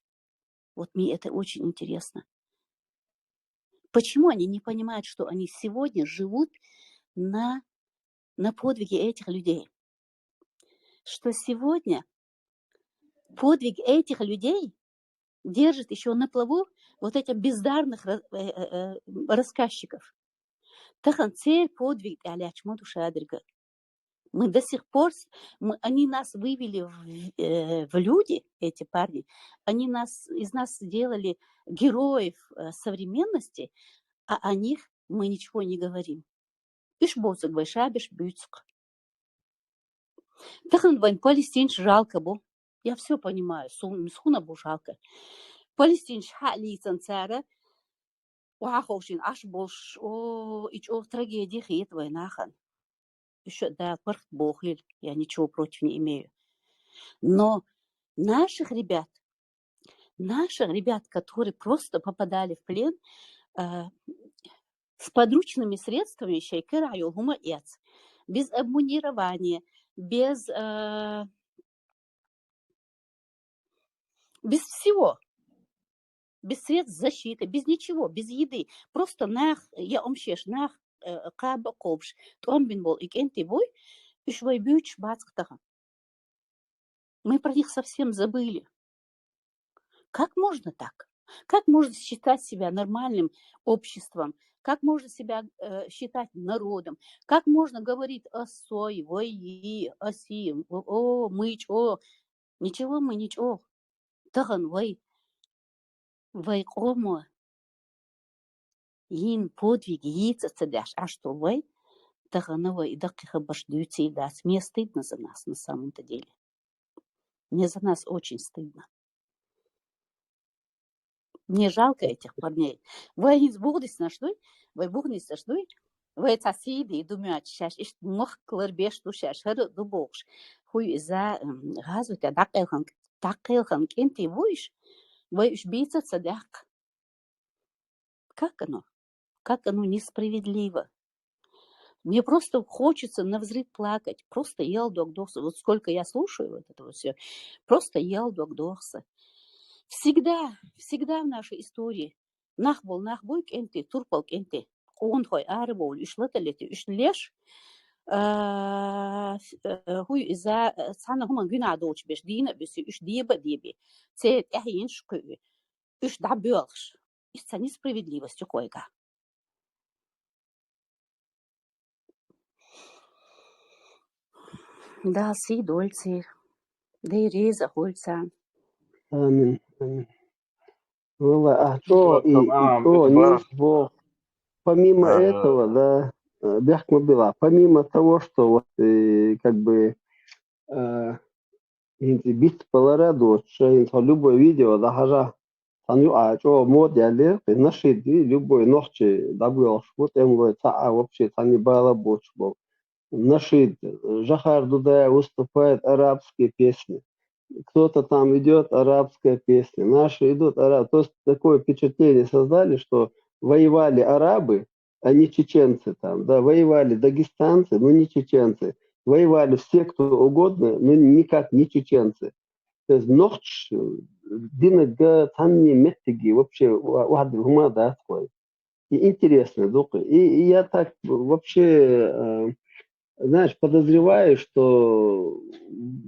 Вот мне это очень интересно. Почему они не понимают, что они сегодня живут на подвиге этих людей? Что сегодня подвиг этих людей держит еще на плаву вот этих бездарных рассказчиков. Тахан цель подвиг алячмоду шадрига. Мы до сих пор, они нас вывели в люди, эти парни, они из нас сделали героев современности, а о них мы ничего не говорим. Ишбоцак байшабиш бюцк. Тахан вань палестинч жалко бо. Я все понимаю, схуна бо жалко. Палестинч халицан цара, уаховшин аш больш, ич трагедии хит войнахан. Еще да, парх бохлиль, я ничего против не имею. Но наших ребят, которые просто попадали в плен с подручными средствами, без обмундирования, без всего, без средств защиты, без ничего, без еды. Просто я омшеш, каба ковш, томбин бол, и кенти бой, и швай бюч бацктаха. Мы про них совсем забыли. Как можно так? Как можно считать себя нормальным обществом? Как можно себя считать народом? Как можно говорить о сой, вой, оси, о, мыч, о? Ничего мы, ничего. Таган, вой, комо, ин подвиги, яйца цедяш. А что, вой? Таган, вой, и дакиха башдуйте, да. Мне стыдно за нас на самом-то деле. Мне за нас очень стыдно. Мне жалко этих парней. Вы из Бугдис нашли? Вы Бугдис нашли? Вы соседи, думаю, сейчас иш мох кларбеш тушаш, хэр дубокш. Хуй за газу та дакэлхан кенти вуиш. Вы иш бийца цадяк. Как оно? Как оно несправедливо. Мне просто хочется навзрыд плакать. Просто ел докдоса. Вот сколько я слушаю вот это вот все. Просто ел докдоса. Всегда, всегда в нашей истории нахбой кенти, турпал кенти, он хой арбол, ишлаталети, ишлеш, хуй за сана хуман гуна доч беш дина бес иш диеба диеби, це эхин шкуй, иш да бёрш, иш це несправедливость койка. Да, си дольцы, да и реза хольца. آمين آمين. والله تمام не إتبار Бог. Помимо этого, да, Бяхма была, помимо того, что вот как бы бит полараду, что любое видео, да, хажа, таню, а что мод яли, наши любой ночи, да, был, вот им вообще, тани бала больше был. Наши Жахар Дудая выступает арабские песни. Кто-то там идет, арабская песня. Наши идут, араб. То есть такое впечатление создали, что воевали арабы, а не чеченцы там. Да, воевали дагестанцы, но не чеченцы. Воевали все, кто угодно, но никак не чеченцы. То есть ночь, динага, танни, меттиги, вообще, ума, да, такой. И интересно, и я так вообще знаешь, подозреваю, что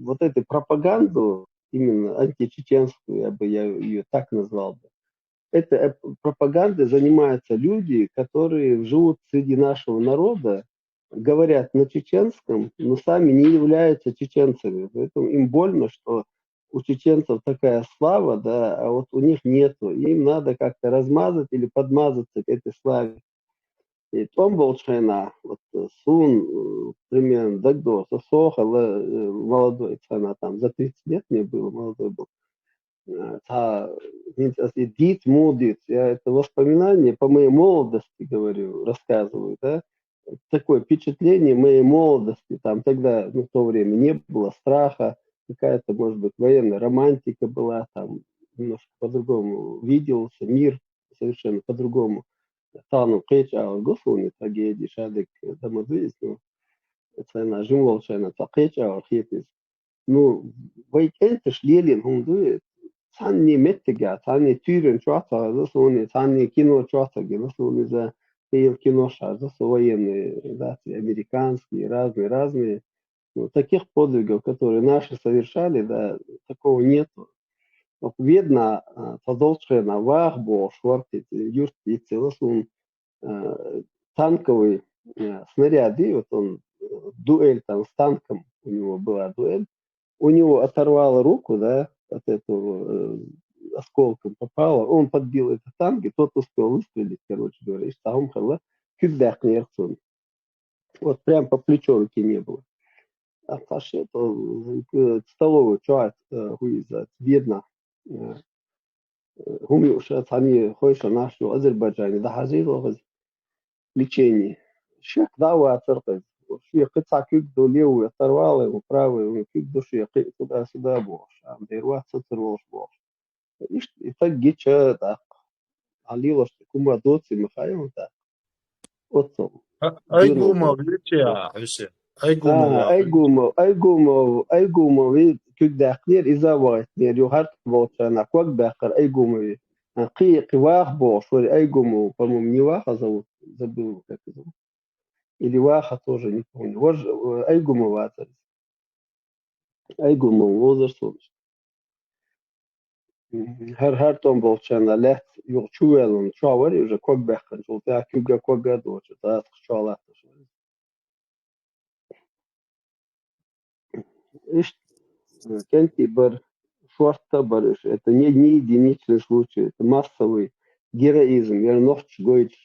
вот эту пропаганду, именно античеченскую, я ее так назвал бы, этой пропагандой занимаются люди, которые живут среди нашего народа, говорят на чеченском, но сами не являются чеченцами. Поэтому им больно, что у чеченцев такая слава, да, а вот у них нету. Им надо как-то размазать или подмазаться к этой славе. И том был шайна, вот Сун, примерно, Дагдо, Сосоха, молодой, цена там, за 30 лет мне было, молодой был. Дит, мудит, я это воспоминание по моей молодости, говорю, рассказываю, да, такое впечатление моей молодости, там тогда, ну, в то время не было страха, какая-то, может быть, военная романтика была, там, немножко по-другому виделся мир, совершенно по-другому. Тану qeecha gusuni tagedi shadek damadu ну цена жумол шайна та qeecha хитис ну вайк энтеш лелин хунду цанни меттега цанни тюрен чуата засуни цанни кино чуата засуни за кино ша засу военные да американские разные ну, таких подвигов, которые наши совершали, да, такого нету. Вот видно, продолжая на вахбо, швартит, юрти, целосун, танковый снаряды, вот он, дуэль там с танком, у него была дуэль, у него оторвало руку, да, от этого осколком попало, он подбил этот танк, и тот успел выстрелить, короче говоря, и там хала, кюдак нерцун. Вот прям по плечу руки не было. А Паша, это столовую чуат, хуиза, видно, هم يقشط عني خوش ناشو أذربيجاني ده حزين وغز ليتشيني شيخ دعوة ترقز وشي قطع كيك دوليو يطروالي وبراوي وكيك دوشي قيق تبقى سدا بوش عم ديروات ستر بوش إيش يفقي تشا عليلوش كوما دوتسي مخايم تا أوتو أي دينو قومة بوش بيتي يا حسين أي قومة أي قومة في كيك داقنير إذا وقت نير يوهارت بوشانا كوك باقر أي قومة قي قواخ بوش وري أي قومة по-моему не ваха зовут забыл как это зовут или ваха тоже не помню أي قومة ватер أي قومة возраст Her tom bolçana let yok çuvelun çavar уже kog bekhan çol ta küga koga do ta çalat. İşte кенти бар шорта барыш. Это не единичный случай, это массовый героизм. Я ногч гойч.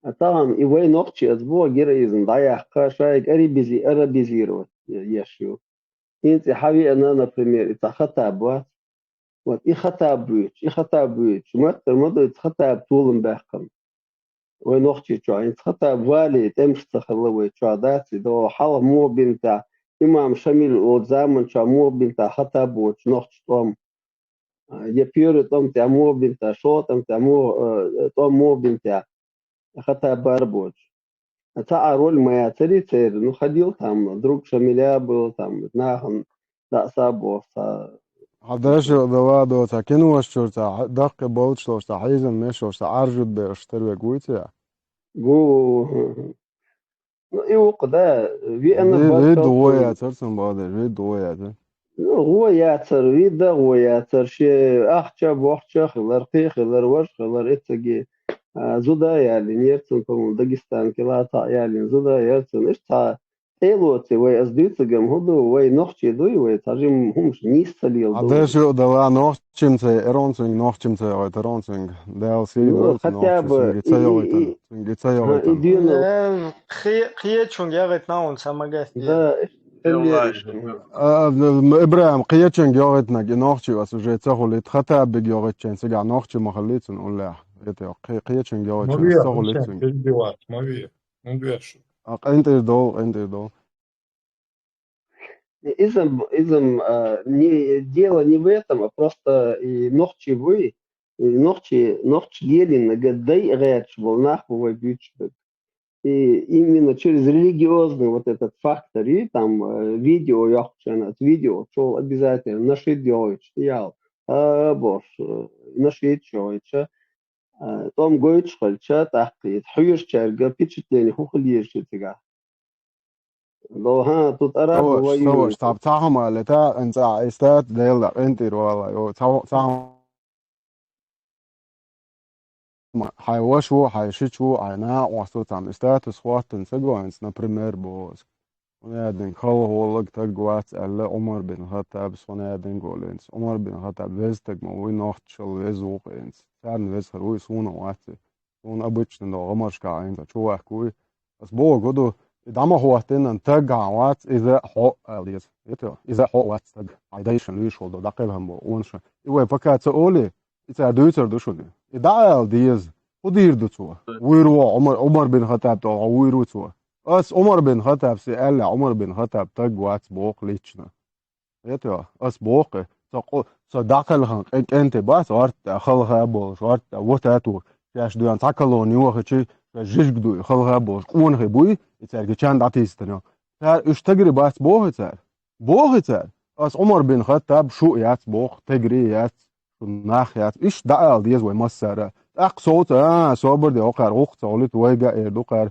А там и вой ногчи от бо героизм. Да я кашаек арабизировать ешью. Инти хави она, например, это хатаб. Вот и хатаб бьюч, и хатаб бьюч. Маттер модует хатаб тулым бахкам. Вой ногчи чо. Инти хатаб вали темш тахаловый чо дати. До хала мо бинта. Имам Шамиль от zaman чо мо бинта хатаб боч ногч том. Yapıyor tam tamo binta şo tam tamo binta хата барбоч. Это роль моя царица, ну ходил там, друг Шамиля был там, нахом, да, сабоса. Hadeš davado ta kinuošķurta, daqqa bolčlošta, haizan mešošta, arjud bešterve guitja. Ну и وقدا في أنا Vi باركل duoja cercam bādē, vi duoja. هو ياتر ويدا هو ياتر شي أخشى بوخشى خلر قي خلر وش خلر إتجي زودا يعني نيرتن كم داغستان كلاتا يعني زودا يرتن إيش تا تيلوتي وي أزديتجم هدو وي نخشي دوي وي تاجم همش نيستليل Hadeš دوي dava nohčimce, eroncing, nohčimce, ojta roncing, del si Ну vels хотя nohčimce, бы gica jojtan, gica jojtan. إدينا خيه چون يغت ناون سماجات да إيش والله خليرش Ibrahim, qiyaching jojtna, ginohči vas уже цахулит, хата биг jojtchen, сега nohči mahalitsun ulla. Это qiyaching jojtchen, Мавия, цахулитsun. перебивать, Мавия. Ну, дверь. Enter dol. дело не в этом, а просто и ногчи Ленина гадай рэч волнах бючбек. И именно через религиозный вот этот фактор, и там видео, от видео, что обязательно наши делают, ял, бош, наши чойча, том гойч хальча, тахкит, хуйш чарга, впечатление, хухлиешь тига. لو ها تتقرب سوش طب تعهم لتا انت استات ديلا انتر والله يو تعهم حيوشو حيشيشو عنا واسو تام استات سواتن سجوانس например بوز ونادن خو هولك تجوات الا عمر بن الخطاب ونادن جولنس عمر بن الخطاب ويزتك مو نوخت شل ويزوقنس سان ويز هروي سونا وات سون обычно до عمرشكا انت شو احكوي بس بو غدو دama huatin tagawat إذا حق اليس إذا حق وات تج عيدايشن ليش ولا دقيقهم وونش إيوه فكات أولي إذا دوتر دوشوني إذا الديز ودير دوتوا ويرو عمر بن خطاب تو ويرو توا أس عمر بن خطاب سأل عمر بن خطاب تجوات بوق ليشنا يتوا أس بوق تقول صدقلهم أنت بس ورت خلها بول ورت وتاتو فيش دوان تاكلوني وخشي جيجدو خلها بول قون هبوي يتسال كان داتيستنا فاش تجري بس بوغتال اس عمر بن خطاب شو يات بوغ تجري يات ناخ يات ايش دعال ديز وي مسر اق صوت صبر دي اوقر وقت صولت ويجا دوقر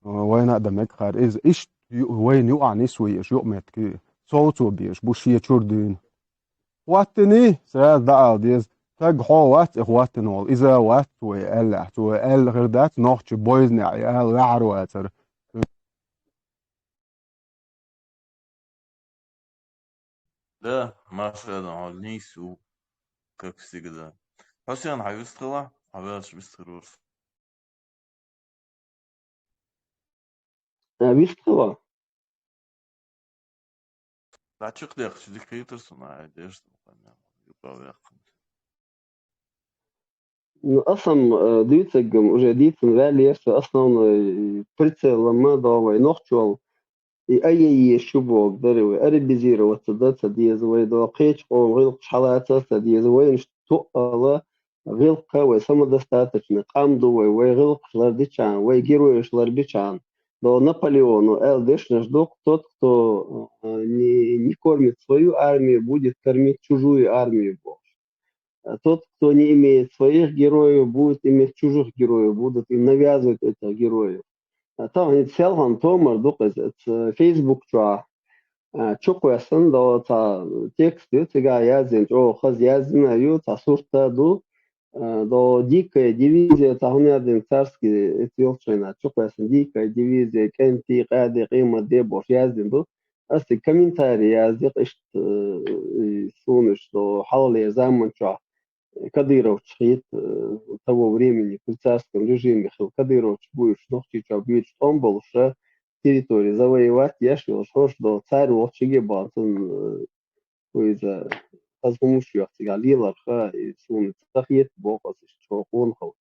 وين ادمك خار از ايش وين يقع نسوي ايش يؤمت كي صوتو بيش بوشيه تشوردين واتني سال دعال ديز تج حوات اخواتنا اذا وات ويقلع غير ذات نوخش بويزني عيال لعرواتر Да, Маша, нису, как всегда. Хасян, выстрела, ваш выстрел. вистрела. Да, чё ты хочешь, дикритор, на одежду, понятно, Ну, أصلا ديتسجم уже ديتسن فالي أصلا прицел لما ضاوي نخشول أي شبوك دري أربيزير وتصدت ديز ويدو قيش قوم غلق حالات ديز وين تقلا غلق وسما دستاتش نقام دوي وغلق لرديشان ويجيروش لربيشان до Наполеону Элдыш ждок тот, кто не кормит свою армию, будет кормить чужую армию. Тот, кто не имеет своих героев, будет иметь чужих героев, будут им навязывать этих героев. Там они целом томар дукас фейсбук чуа чукуясын до та тексты тига язин о хаз язина ю та сурта до дикая дивизия та один царский эфиопчина чукуясын дикая дивизия кенти قاعد قيمة دي бош язин до أصل комментарий язик إشت сунش до حوالي زمن شو Кадыров чхит того времени в царском режиме Кадыров будешь ногти чабить он был что территории завоевать я шел что царь лучше балтын из-за азмушья тигалила и сун тахет бокос что он хал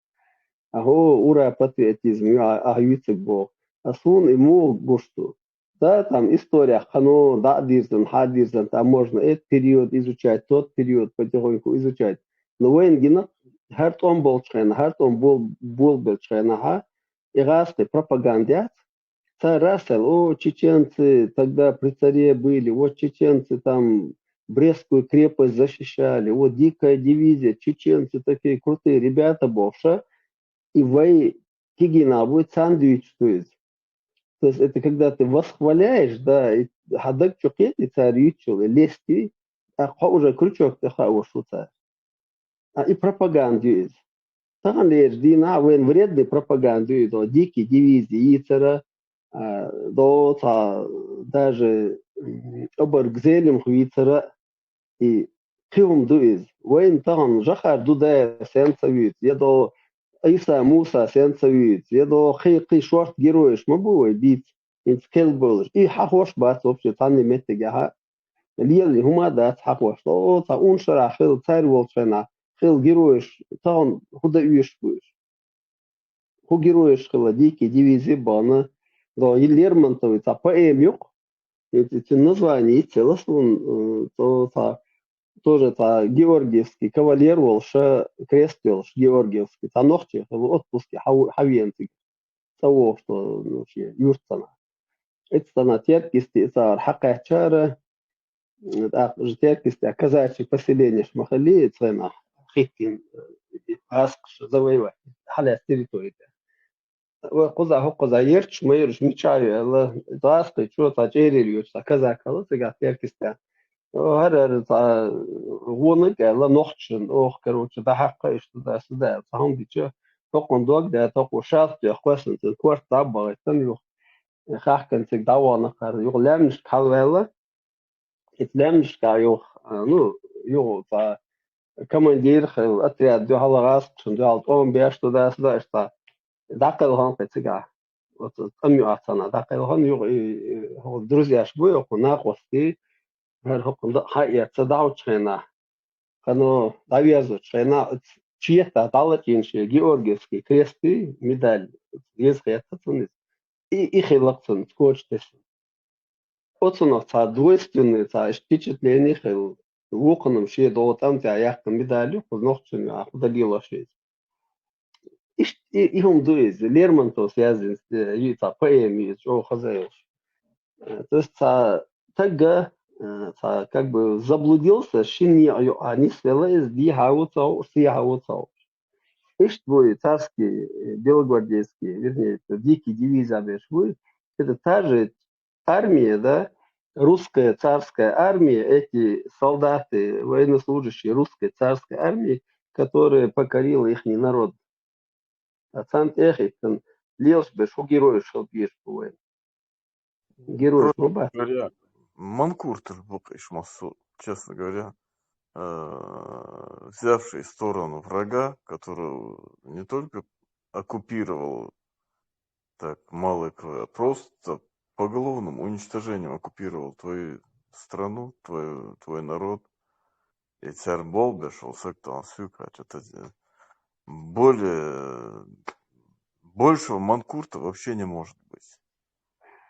аго ура патриотизм аюцик бок асун ему гушту да, там история, хано, да, дирзан, хадирзан, там можно этот период изучать, тот период потихоньку изучать. Но воин her ton bol çıkayna, her ton bol çıkayna ha, ирасты пропагандят, царасел, о, чеченцы тогда при царе были, вот чеченцы там Брестскую крепость защищали, вот дикая дивизия, чеченцы такие крутые ребята, бовша, и вы кигина, вы сандвичтуете. То есть это когда ты восхваляешь, да, и хадак чукет и царь ючил, и лести, а уже крючок ты хавушу царь. И пропаганду есть. Там лишь дина, вен вредный пропаганду, до дикие дивизии Ицера, до даже оборгзелем Ицера, и кивом дуиз. Вен там жахар дудая сенсовит, я до Иса Муса сенсовит, я до хейки шорт героиш, мабуй бит, инскел был. И хахош бат вообще там не метега. اللي هما ده حقوش تو تا اون شرع خیل تر ولشنا خیل گیروش تا خدا üyeş بوش خو گیروش خیل дикие дивизии бана до Лермонтова та поэм yok эти названия целостун то та тоже та Георгиевский кавалер волша крест волш Георгиевский та ногти в отпуске хавенцы того что ну все юртана это на терписти та хакачара житель казачьих поселений Шмахали, цена хитин, аскш завоевать, халя территории. Коза ерч, майорш мечаю, ала аска, что та черелью, та казак, ала сега теркисте. Хар та вонок, ала нохчен, ох, короче, да хакка, что да сюда, там дичо, токон дог, да токо шафт, я хвастен, ты кварт табба, там ю, хаккан цик давана, хар, ю лямш калвела. اتلامش كايو ну يو تا командир отряд дю халагас дю алтон беш туда сюда что дакал хан пецга вот амю атана дакал хан ю друзья шбу на кости гар хокунда хая цадау чена кано давязу чена чьета далатинши георгиевский кресты медаль есть это и хилаксон скотчтес Оценок та двойственный, та впечатление, хил вуканом ще до там та яхтам медалю, познохчен, а удалила шесть. И он дует, Лермонтов связан с та поэми, что хозяев. То есть та тага, та как бы заблудился, шини, а не свелась, ди хауцау, си хауцау. Ишь твой царский, белогвардейский, вернее, дикий дивизия бешвы, это та же армия, да, русская царская армия, эти солдаты, военнослужащие русской царской армии, которые покорила их народ. А сам эхит, там, лелш беш, у героев шел беш бывает. Героев, ну, ба. Говоря, Манкуртер был, массу, честно говоря, взявший сторону врага, который не только оккупировал так малый край, а просто поголовным уничтожением оккупировал твою страну, твой народ. И царь Болбеш, Олсектан Сюка, это большего Манкурта вообще не может быть.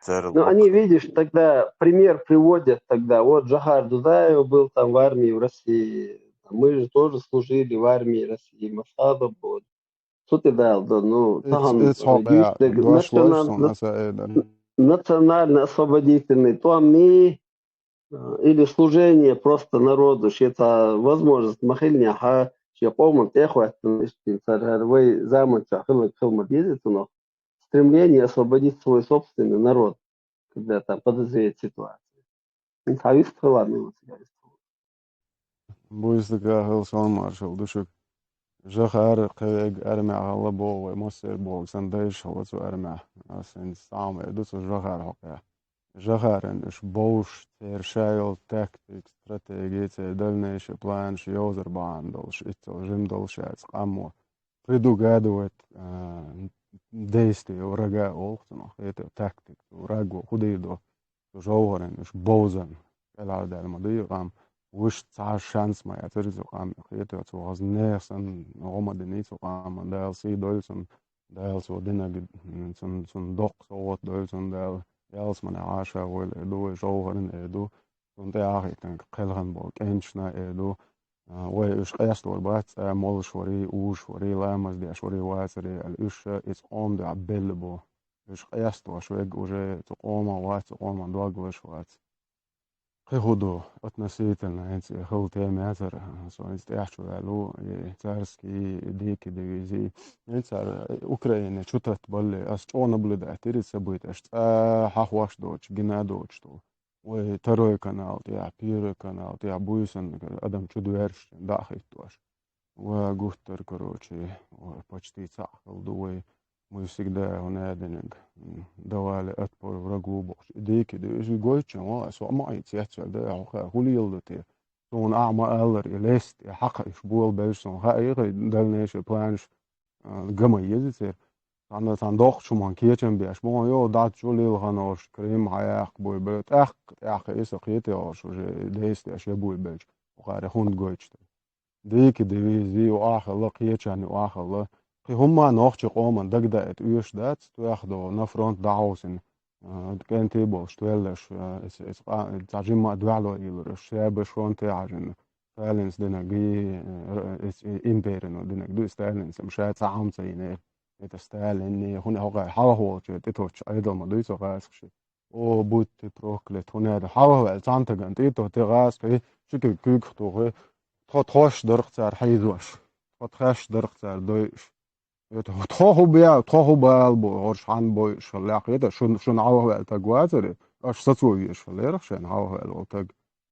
Ну, они, видишь, тогда пример приводят тогда. Вот Джахар Дудаев был там в армии в России. Мы же тоже служили в армии России. Масадов был. Что ты дал? Да, ну, там национально-освободительный, то мы или служение просто народу, это возможность махильня, я помню, стремление освободить свой собственный народ, когда там подозревает ситуацию. تعريف ладно, Buizdega Hilson Marshall Dushuk Jahar Keg Erme Alabo Moser Bog Sandesh Hotsu Erme Asin Same Dusu Jahar Hoka Jaharen is boos ter shail tactics strategie te delnische plans jozerbandels ito jimdolshets ammo pridu gadoet действия врага олхтно это tactics врагу худидо жоварен is bozen elal madiyam وش تاع شانس ما يعترض قام خيته تو نيسن روما دنيت قام دال سي دولسن دال سو دينا سن دوق صوت دولسن دال يالس من عاشا ولا دو جوهرن ادو سن تاعي كان قلغن بوك انشنا ادو ويش قياس دور بات مول شوري او شوري لامز دي شوري واتري الاش اس قوم دع بلبو ايش قياس دور شويق وجه تقوم وات تقوم دوغلش وات Приходу относительно эти халтиметр, союз яхчулу и царские дикие дивизии. Цар Украины чутат болли, ас что наблюдать, и будет, хахваш дочь, гина дочь, что. Ой, второй канал, я первый канал, я буйсан, адам чудверш, дахит тоже. Ой, гухтер, короче, почти цахал, дуй. Мы всегда давали отпор врагу. Дикий, да и гойчен, сумай тяцел, да, хулилдете. Тон аллер, и лест, и хака, и шбул, бельсон, хаига, дальнейший планш, гамма ездите. Тан дох шуман кечен беш, мон йо дат жулил ханош, крем хаяк бой бельт, эх, иса кете ош, уже действия шебуй бельч. Ухаре хунд гойчте. Дикий дивизии, уахала, кечен, уахала. هما نوخش قوما دقدقت ويش دات تواخدو نفرونت دعوسن كان تيبول شتوالش تعجيم دوالو إلر الشاب شون تعجن ستالينز دينا جي إمبيرنو دينا دو ستالينز مشاهد ساعم سيني إتا ستالين هنا هو حاوه تتوش أيضا ما دويسو غاسخش أو بوت بروكلت هنا هذا حاوه تانتغن تيتو تغاس كي شكل كيكتو تخوش درختار حيزوش تخوش درختار دويش تخو بيال بو هرشان بو شلاق يدا شون عوه تاغواتري اش ساتوي شليرخ شان عوه تاغ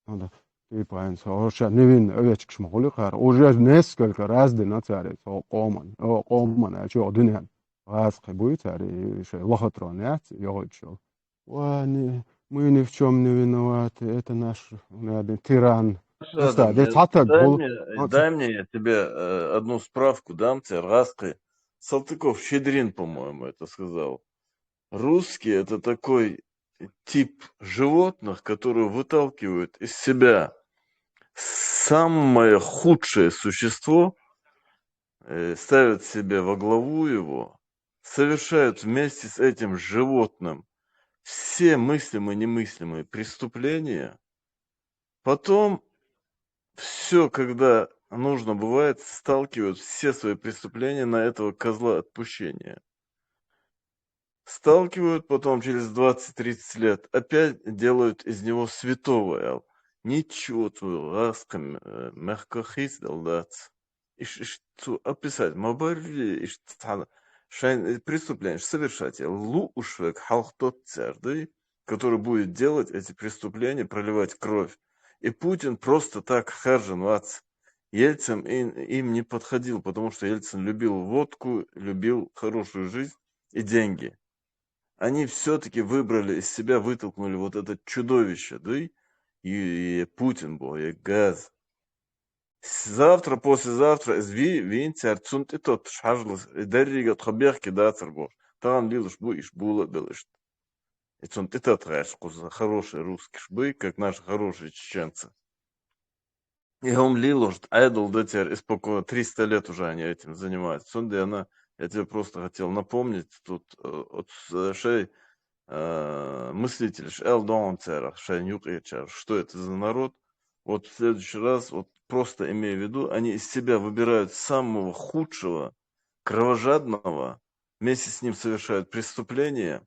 هذا تيباين هرشان نيفين اويتش مخولي قار اوجاج نسكل كراز دي ناتاري سو قومن اشو دنيا راس قبوي تاري شي لخطرونات يوجو واني мы ни в чем не виноваты, это наш тиран. Адам, дай мне я тебе одну справку дам, раски. Салтыков Щедрин, по-моему, это сказал. Русские – это такой тип животных, которые выталкивают из себя самое худшее существо, ставят себя во главу его, совершают вместе с этим животным все мыслимые и немыслимые преступления, потом все, когда нужно бывает, сталкивают все свои преступления на этого козла отпущения. Сталкивают, потом через 20-30 лет опять делают из него святого. Ничего твоего, ласками, мягко хиздал, да. И что описать, мабарли, и преступление совершать. Лушвек халхтот церды, который будет делать эти преступления, проливать кровь. И Путин просто так хержен, вац. Ельцин им не подходил, потому что Ельцин любил водку, любил хорошую жизнь и деньги. Они все-таки выбрали из себя, вытолкнули вот это чудовище, да, и Путин был, и газ. Завтра, послезавтра, винтер, цунт и тот шажлос, и дарига тхаберки датер был. Там лилуш буиш, була белыш. И цунт и тот хороший русский шбы, как наши хорошие чеченцы. И он лилуш, айдол датер, испокойно 300 лет уже они этим занимаются. Цунди она, я тебе просто хотел напомнить, тут от шей мыслитель, что это за народ. Вот в следующий раз, вот просто имея в виду, они из себя выбирают самого худшего, кровожадного, вместе с ним совершают преступления,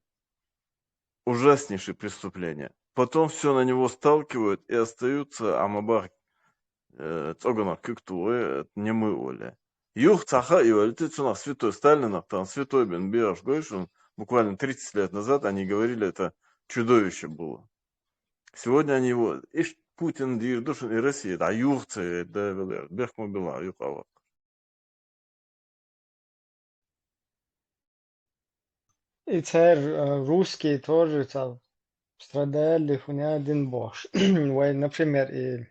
ужаснейшие преступления. Потом все на него сталкивают и остаются амабар цогана кюктуэ не мы оля. Юх цаха и валитицунах святой Сталинах, там святой Бен Бираш Гойшин, буквально 30 лет назад они говорили, это чудовище было. Сегодня они вот, иш Путин дирдуш и Россия, да юрцы, да бех мобила, юхава. И царь русские тоже там страдали у меня один бог. Например, и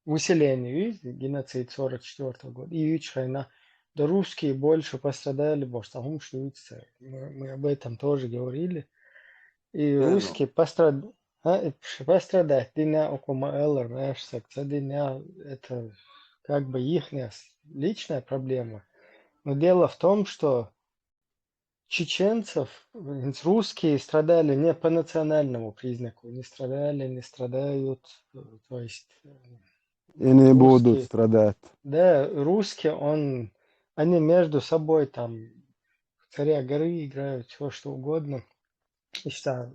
выселение, геноцид 44 года, и Ичхайна, да русские больше пострадали, потому что мы об этом тоже говорили. И Ну, русские пострадать, дня около Эллар, знаешь, дня это как бы их личная проблема. Но дело в том, что чеченцев, русские страдали не по национальному признаку, не страдают, то есть И не будут русские, страдать. да, русские, они между собой там царя горы играют, все что угодно, и что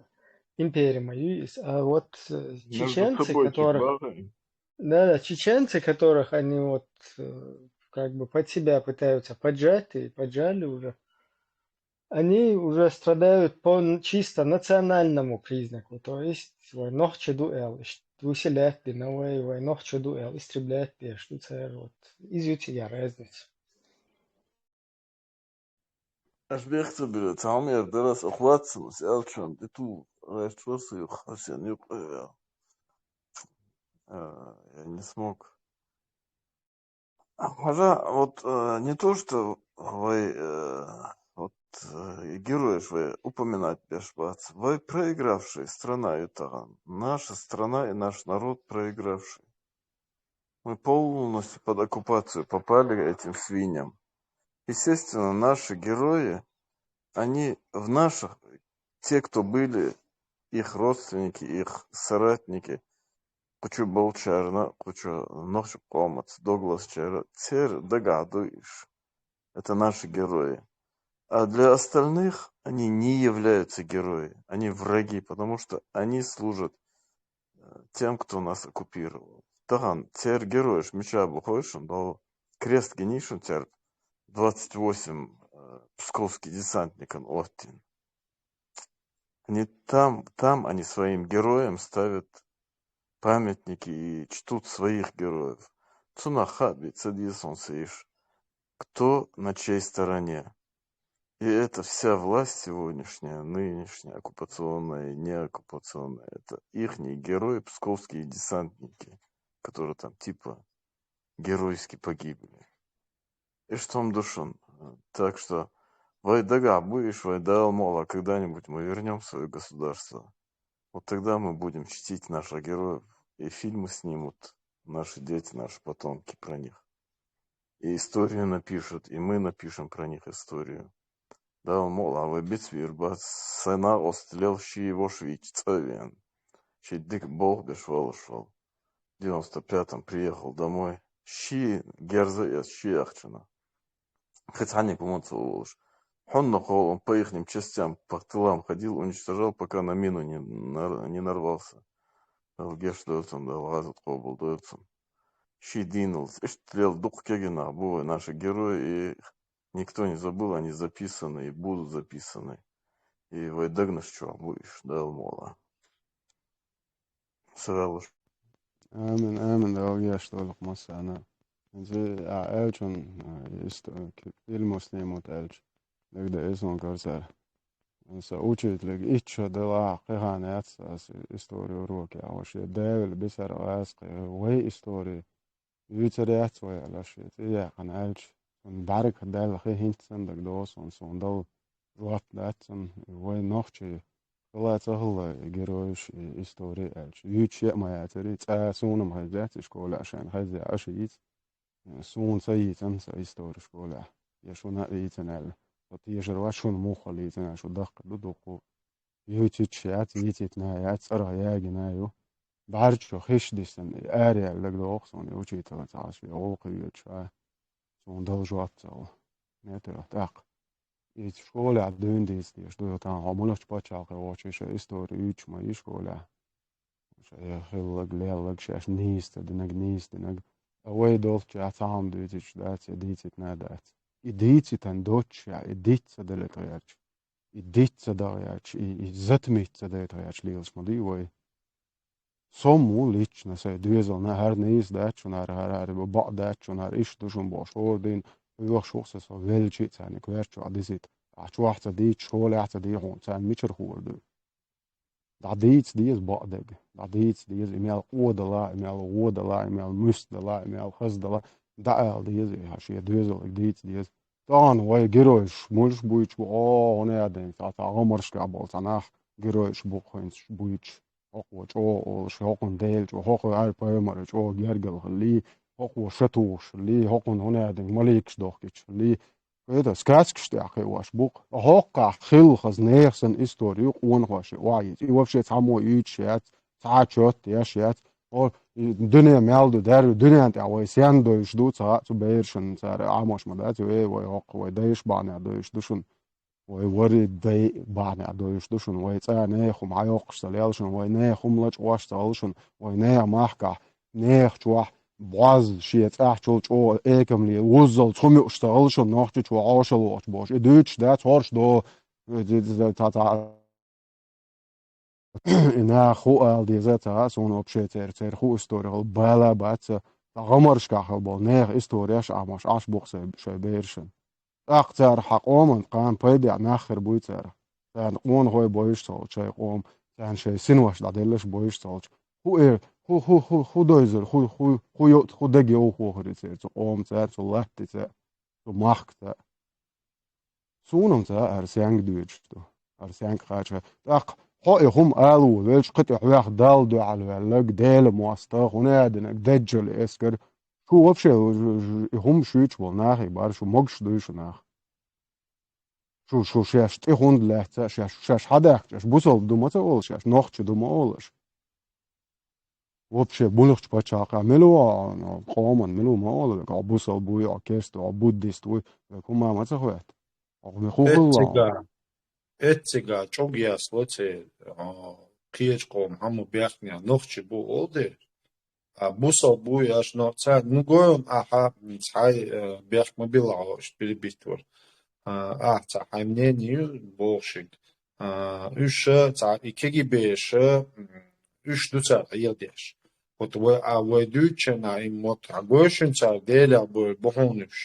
империя мою есть, а вот между чеченцы, собой которых, чебары. да, чеченцы, которых они вот как бы под себя пытаются поджать и поджали уже, они уже страдают по чисто национальному признаку, то есть войнох чедуэл, выселять новые войнох чедуэл, истреблять что вот, извините, я разница. Аж бехте бирет, самер дерас охватсен, сялчан, и ту, райчвосы, юхасен, юк, я не смог. Хотя вот не то, что вы вот героев вы упоминать бешбац, вы проигравшие страна это наша страна и наш народ проигравший. Мы полностью под оккупацию попали этим свиньям. Естественно, наши герои, они в наших, те, кто были, их родственники, их соратники, кучу Болчарна, кучу Нохчу Комац, Доглас Чера, Цер догадываешь. Это наши герои. А для остальных они не являются героями. Они враги, потому что они служат тем, кто нас оккупировал. Таган, цер героиш, меча бухойшин, дал крест генишин цер 28 псковский десантник Оттин. Они там они своим героям ставят памятники и чтут своих героев. Цунахаби, цадисон сеиш. Кто на чьей стороне? И это вся власть сегодняшняя, нынешняя, оккупационная и неоккупационная, это ихние герои, псковские десантники, которые там типа геройски погибли. И что он душен. Так что вайдага будешь, вайда мола, когда-нибудь мы вернем свое государство. Вот тогда мы будем чтить наших героев, и фильмы снимут наши дети, наши потомки про них. И историю напишут, и мы напишем про них историю. Да, мол, а вы битвирба, сына острел его швейцарien. Щи дик бог бешвал. В 95-м приехал домой. Щи герза щи ахчина. Хотя не помоцал. Он он по ихним частям, по тылам ходил, уничтожал, пока на мину не нарвался. Геш дойцем, да, лазут кобл дойцем. Щи динулся. Эштрел дух кегина, бой наши герои, и никто не забыл, они записаны и будут записаны. И вайдагнаш что будешь, да, мола. Сразу. آمن دعوة أشتغل مصر أنا زي أعلن المسلم متألج نقدر اسمه كرسال سأوجد لك إيش دلا قهانات إستوري وروك أو شيء داول بسر واسق وهي إستوري يتريات ويا شيء يا قنالج بارك دال خي هنت صندق دوس صندوق زوات داتن وهي نوخشي والله سهل جروش إستوري ألش يوتش ما يعتري سون ما هجات شكول عشان هذا عشيت سون سيتن إستوري شكول يشون يتنال وتيجر وشون مخل يتنال شو دق دقو يوتش يات يتنا يات سرها يا جنايو بعرف شو خش ديسن أريا لك دوق سون يوتش يتعاش في عوق يوتش سون دل جوات سو نتر تاق شکل عددین دیستیش دوی تا همونش بچه واشش استوریچ ما شکل شاید خیلی گلیال شش نیست دنگ اوی دولت عطام دیتش دات دیت ندات دیت تندوچ دیت دلت هیچ دیت دایچ زت میت دلت هیچ لیوس مدی وی Саму лично se düzel ne her neyiz däç her ba däç her iş duşun boş ordin yok şoxsa so velçi tane kverço adizit açu ahta di şole ahta di hon sen miçer hordu da dies badeg da dies emel odala emel müstala emel hazdala da al dies ha şey düzel dies dan vay geroş muş buiç bu o ne aden ta amarşka bol tanah geroş bu khoins buiç هو شو هوقن ديل شو هوقن عارفة شو جرجل اللي هو شتوش اللي هوقن هنا دين مليكش دوكيش اللي كده سكاتش يا أخي واش بوق هوقع خيل خز نيرسن إستوري وون واش وايد يوفش تعمو يتشات تعاشوت ياشات أو الدنيا مالدو دار الدنيا أنت عوي سياندو يشدو تعات بيرشن صار عموش مدات وي هوق وي دايش بانا دوش دوشن وي داي بانا دوش دوشن وي تاني خم عيوقش تليالشن وي نه خم لج واش تالشن وي نه ماحكا نه شوح باز شيت احتول او اكملي وزل تخمي اشتغلشن ناخت شو عاشل واش باش دوتش دا تورش دو تا إنها خو دي زتا سون أبشة تر خو استوري بالا بات غمرش كحل بول نه استوريش عماش عش بوخس شو بيرشن أكتر حق من قام بيدي ناخر بويتر كان قون هو بويش تول شيء قوم كان شيء سنوش دادلش بويش تول هو إيه هو دويزر هو دقي هو هريتر قوم تر الله تر ماخت سونم تر أرسيانج دويشتو أرسيانج خارج أق هاي هم قالوا ليش قطع واحد دالدو على اللق ديل مواستاق ونادنك دجل اسكر شو وفشة هم شويتش والناخي بار شو مقش دويش ناخ شو شاش تيخوند لحتا شاش حداك شاش بوصل دومتا اول شاش نوخش دوما اولش وفشة بولخش بچاقا ملو قومن ملو ما اولك عبوصل بوي عكيستو عبوديست وي كما ما تخوات عقمي خوخ الله ეთციგა ჭოგიას ლოცე ქიეჭყომ ჰამო ბიახნია ნოხჩი ბუ ოლდე ბუსო ბუიაშ ნოცა ნუგოյონ აჰა ცაი ბიახ მობილა შპირიბისტურ აცა ჰაიმნენი ბოშიგ უშ ცა იქეგი ბეშ უშ დუცა იადეშ ოტვე ავე დუჩენა იმოთ აგოშენ ცა დელა ბოჰონიფშ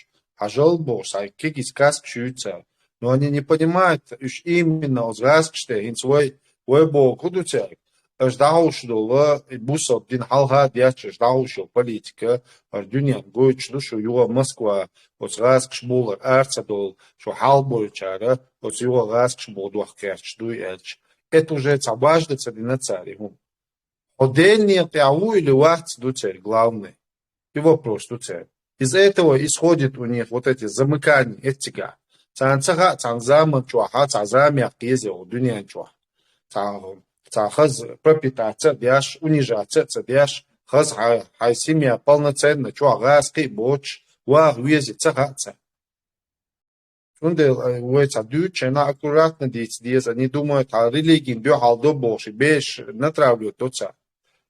ажал бос айкеги скаск шуйца. Но они не понимают, что именно озгаск, ин свой вебо кудуцер, ждал, бусо дин халга дяче, ждал, политика, дюнян гойч, душу его Москва, озгаск шмулер, арцадол, что халбойчара, его гаск шмул дуахкерч, дуэльч. Это уже цабаждется на царе. Отдельные пиаву или вахц дуцер, главный. И вопрос дуцер. Из этого исходит у них вот эти замыкания, этика. Цанцага, цанзама, чуаха, цазами, ахкезио, дюнян чуах. Цахаз пропитаться, дяш, унижаться, цадяш, хаз хай семья полноценно, чуагаски, боч, уах, вези, цахаться. Уэца дючена аккуратно диец, они думают, а религии дю халдо боши, беш натравлю тоца.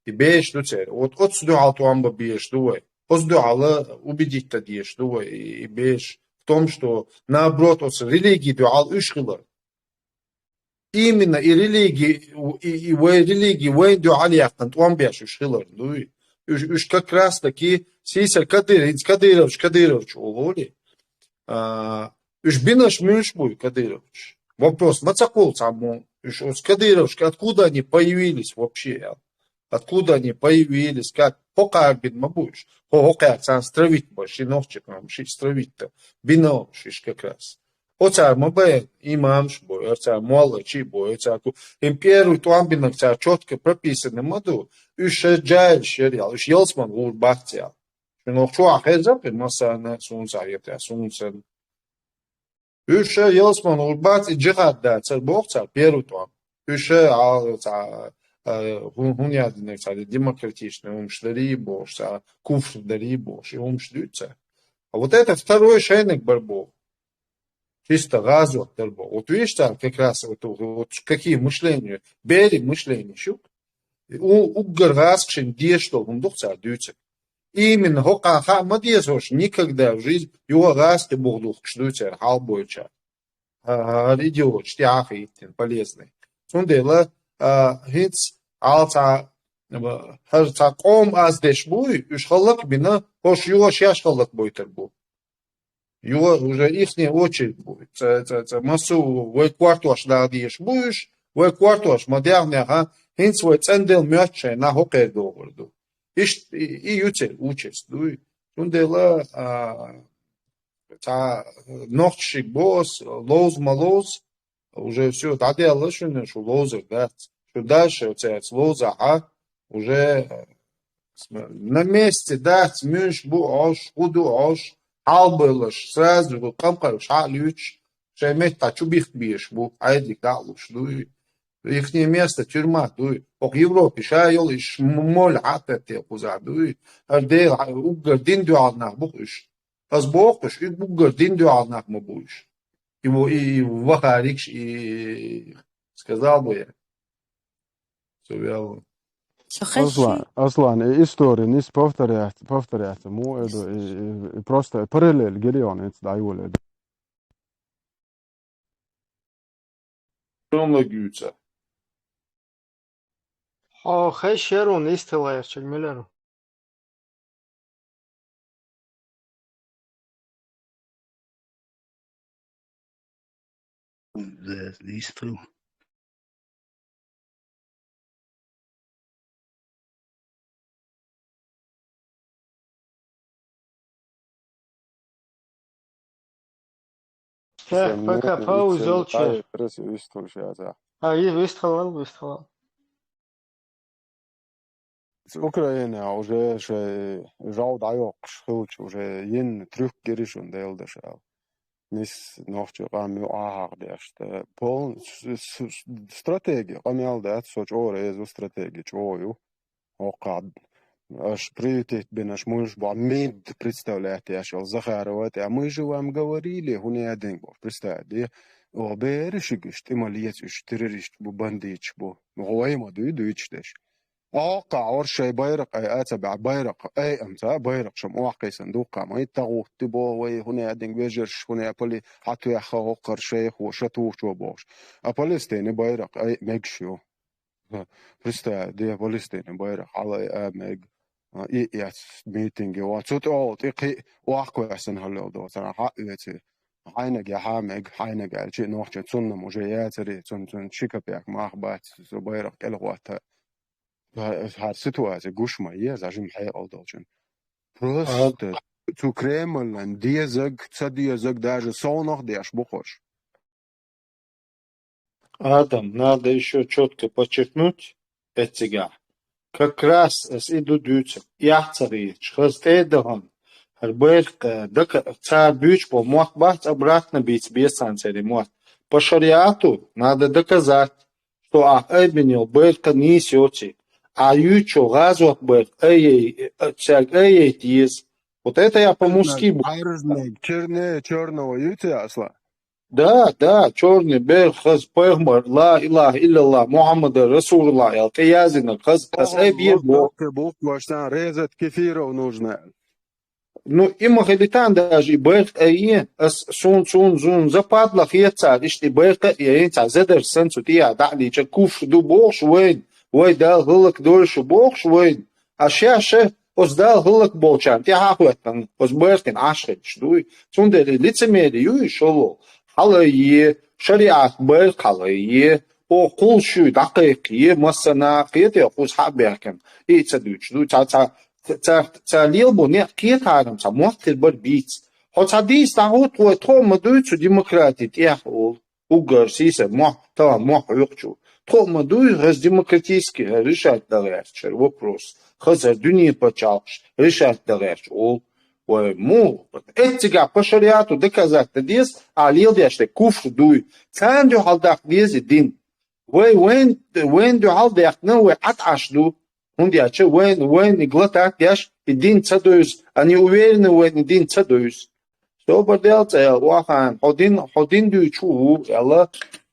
И беш дуцер. Вот отсюда халтуамба беш дуэ. Оздуала убедить-то диеш дуэ, и беш. В том, что наоборот, от религии дуал ушхилар. Именно и религии, вейн дуали яхтан, туам беш ушхилар. Уж как раз таки, сисер Кадырович, улоли. Уж бинаш мюшбуй, Кадырович. Вопрос, мацакол саму, уж Кадырович, откуда они появились вообще? Откуда они появились, как пока бин мабуш, как сам стравить больше, ногчик нам шить стравить-то, бинош иш как раз. Оцар мабе имамш бой, оцар молочи бой, оцар империю туамбинок цар четко прописано маду, уж джайл шериал, уж елсман вур бахтиал. Ногчу ахезапин масана сунца ета сунцен. Уж елсман вур бахти джихад да цар бохцар перу туам. Уж Хуняды, демократичные умшдари бош, куфшдари бош, и умшдются. А вот это второй шейник барбо. Чисто газу барбо. Вот видишь, как раз вот какие мышления, бери мышления, щук. Угар газкшин дештол, он духца дются. Именно хока мадезош никогда в жизнь его газки бог дух кшдутся, халбойча. Идиот, штяхи полезный. Сундела, hits alta هر قوم از دش بوي اش خلق بنا хош юго шяш خلق бойтер бу юго уже ихняя очередь будет масу вой квартош дадиш буш вой квартош модерня ха хинц вой цендел мяче на хокер договорду иш и ютер учест дуй тундела та ночшик босс лоз малоз уже все дадела шуне шу лозер да что дальше у тебя лоза уже на месте дать мюш бу аш худу аш албылыш сразу бу камкарыш алюч шемет тачу бих биш бу айди галуш дуй ихнее место тюрьма дуй ок Европе шайол иш мол атете куза дуй ардел угар дин дуалнах бухиш аз бохиш и угар дин дуалнах мабуиш его и вахарикш и сказал бы я все Aslan, historien is повторяется, и просто параллель гелион, да, его. Гюца. Хай шерун истилаер чегмелеру. These two. Пока пауза чер. Выстхалал. Украина уже жау дайок шхуч уже ен трюк гериш und элдашал. Nis noch zu am ahardest. Пол стратегия. Камел да соч орез стратегия чою. Окад. Аж приоритет бинаш муж бамид представляет я шел Захарова, а мы же вам говорили, хуне один бо представьте. О берешигиш ималиец уж террорист бу бандич бу. Ой ма дуйчдеш. أوقع ورشة بيرق أي أتبع بيرق أي أمتى بيرق شم أوقع صندوق ما يتغوت تبوي هنا عندك بيجرش هنا أبلي حتى يخو قرشيخ وشتو شو باش أبلستين بيرق أي مجشو برستا دي أبلستين بيرق على مج إيه ميتينج واتوت أول تقي واقع أحسن هلا ده ترى حقيقة حينك يا حامج حينك على شيء نوحش تصنع مجيات ري تصن شيكا بيك ما أخبات بيرق الغوات هر situatie gushma je zažim hay aldalčan. Просто zu Kreml an diezag даже сонах деш бухош. Адам, надо еще четко подчеркнуть этига. Как раз иду дючек. Я цари, чхастедаган. Харбер, дак цар бюч по мот бать обратно бить без санцери мот. По шариату надо доказать, что Эбенил Берка не сёти. А ючо газот бэк эй тиз. Вот это я по-мужски буду. Черного ютя асла. Да, черный бэр хаз пэгмар ла илах иллаллах Мухаммада Расулуллах ялкаязина хаз эбир бо. Буква что резать кефиров нужно. Ну и махалитан даже бэрк эй сун западлах яца ишти бэрка яца зедер сенсу тия дали чакуф ду бош вейн. Ой дал гылык дольше бог швейн, а щаше оздал гылык болчан, те хахуэттан, озбэртин ашхет, шдуй, цундери лицемери юй шоло, халайе, шариат бэр халайе, о кулшуй дакайкие, массана, киете хуз хаберкен, и цадуч, ду, ца лилбо не киетарам, ца мохтер бэр биц, хоца дис тахут, ой то мадуйцу демократит, эх ол, угар сисе, мох юкчу. Тома дуй раз демократически решать дальше вопрос. Хазар дуни почалш решать дальше. Ол му этига по шариату доказать дес, а лил деште куфр дуй. Цан ду халдах дези дин. When du халдах no we аташду. Он дяче when иглатак дяш и дин цадуюс. Они уверены when дин цадуюс. Что борделца вахан ходин дуй чу Аллах.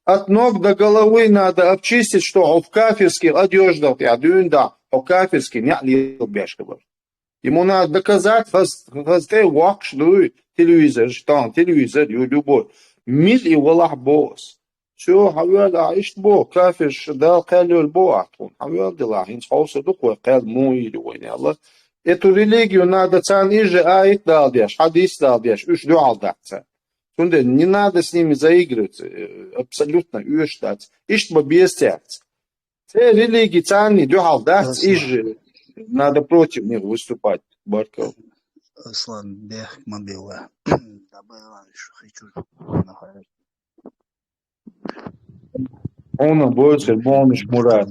От ног до головы надо обчистить, что в кафирских одеждах, я думаю, да, в кафирских не лил бешкабар. Ему надо доказать, что ты вакш, телевизор, любой. Мил и валах босс. Все, حوالي عيشت بو كافش دا قالوا البوعتون حوالي لاحين خاصة دقوة قال مويل وين يلا اتو ريليجيو نادا تان إيجي آيت دالديش حديث دالديش إيش دو عالدعتا تونده не надо с ними заигрывать абсолютно уйштать إيش бобестять те религии тани дو عالدعت إيجي надо против них выступать Барков Aslan beh mabila dabailan şu hiçur nahayat Ona больше бонус Мурат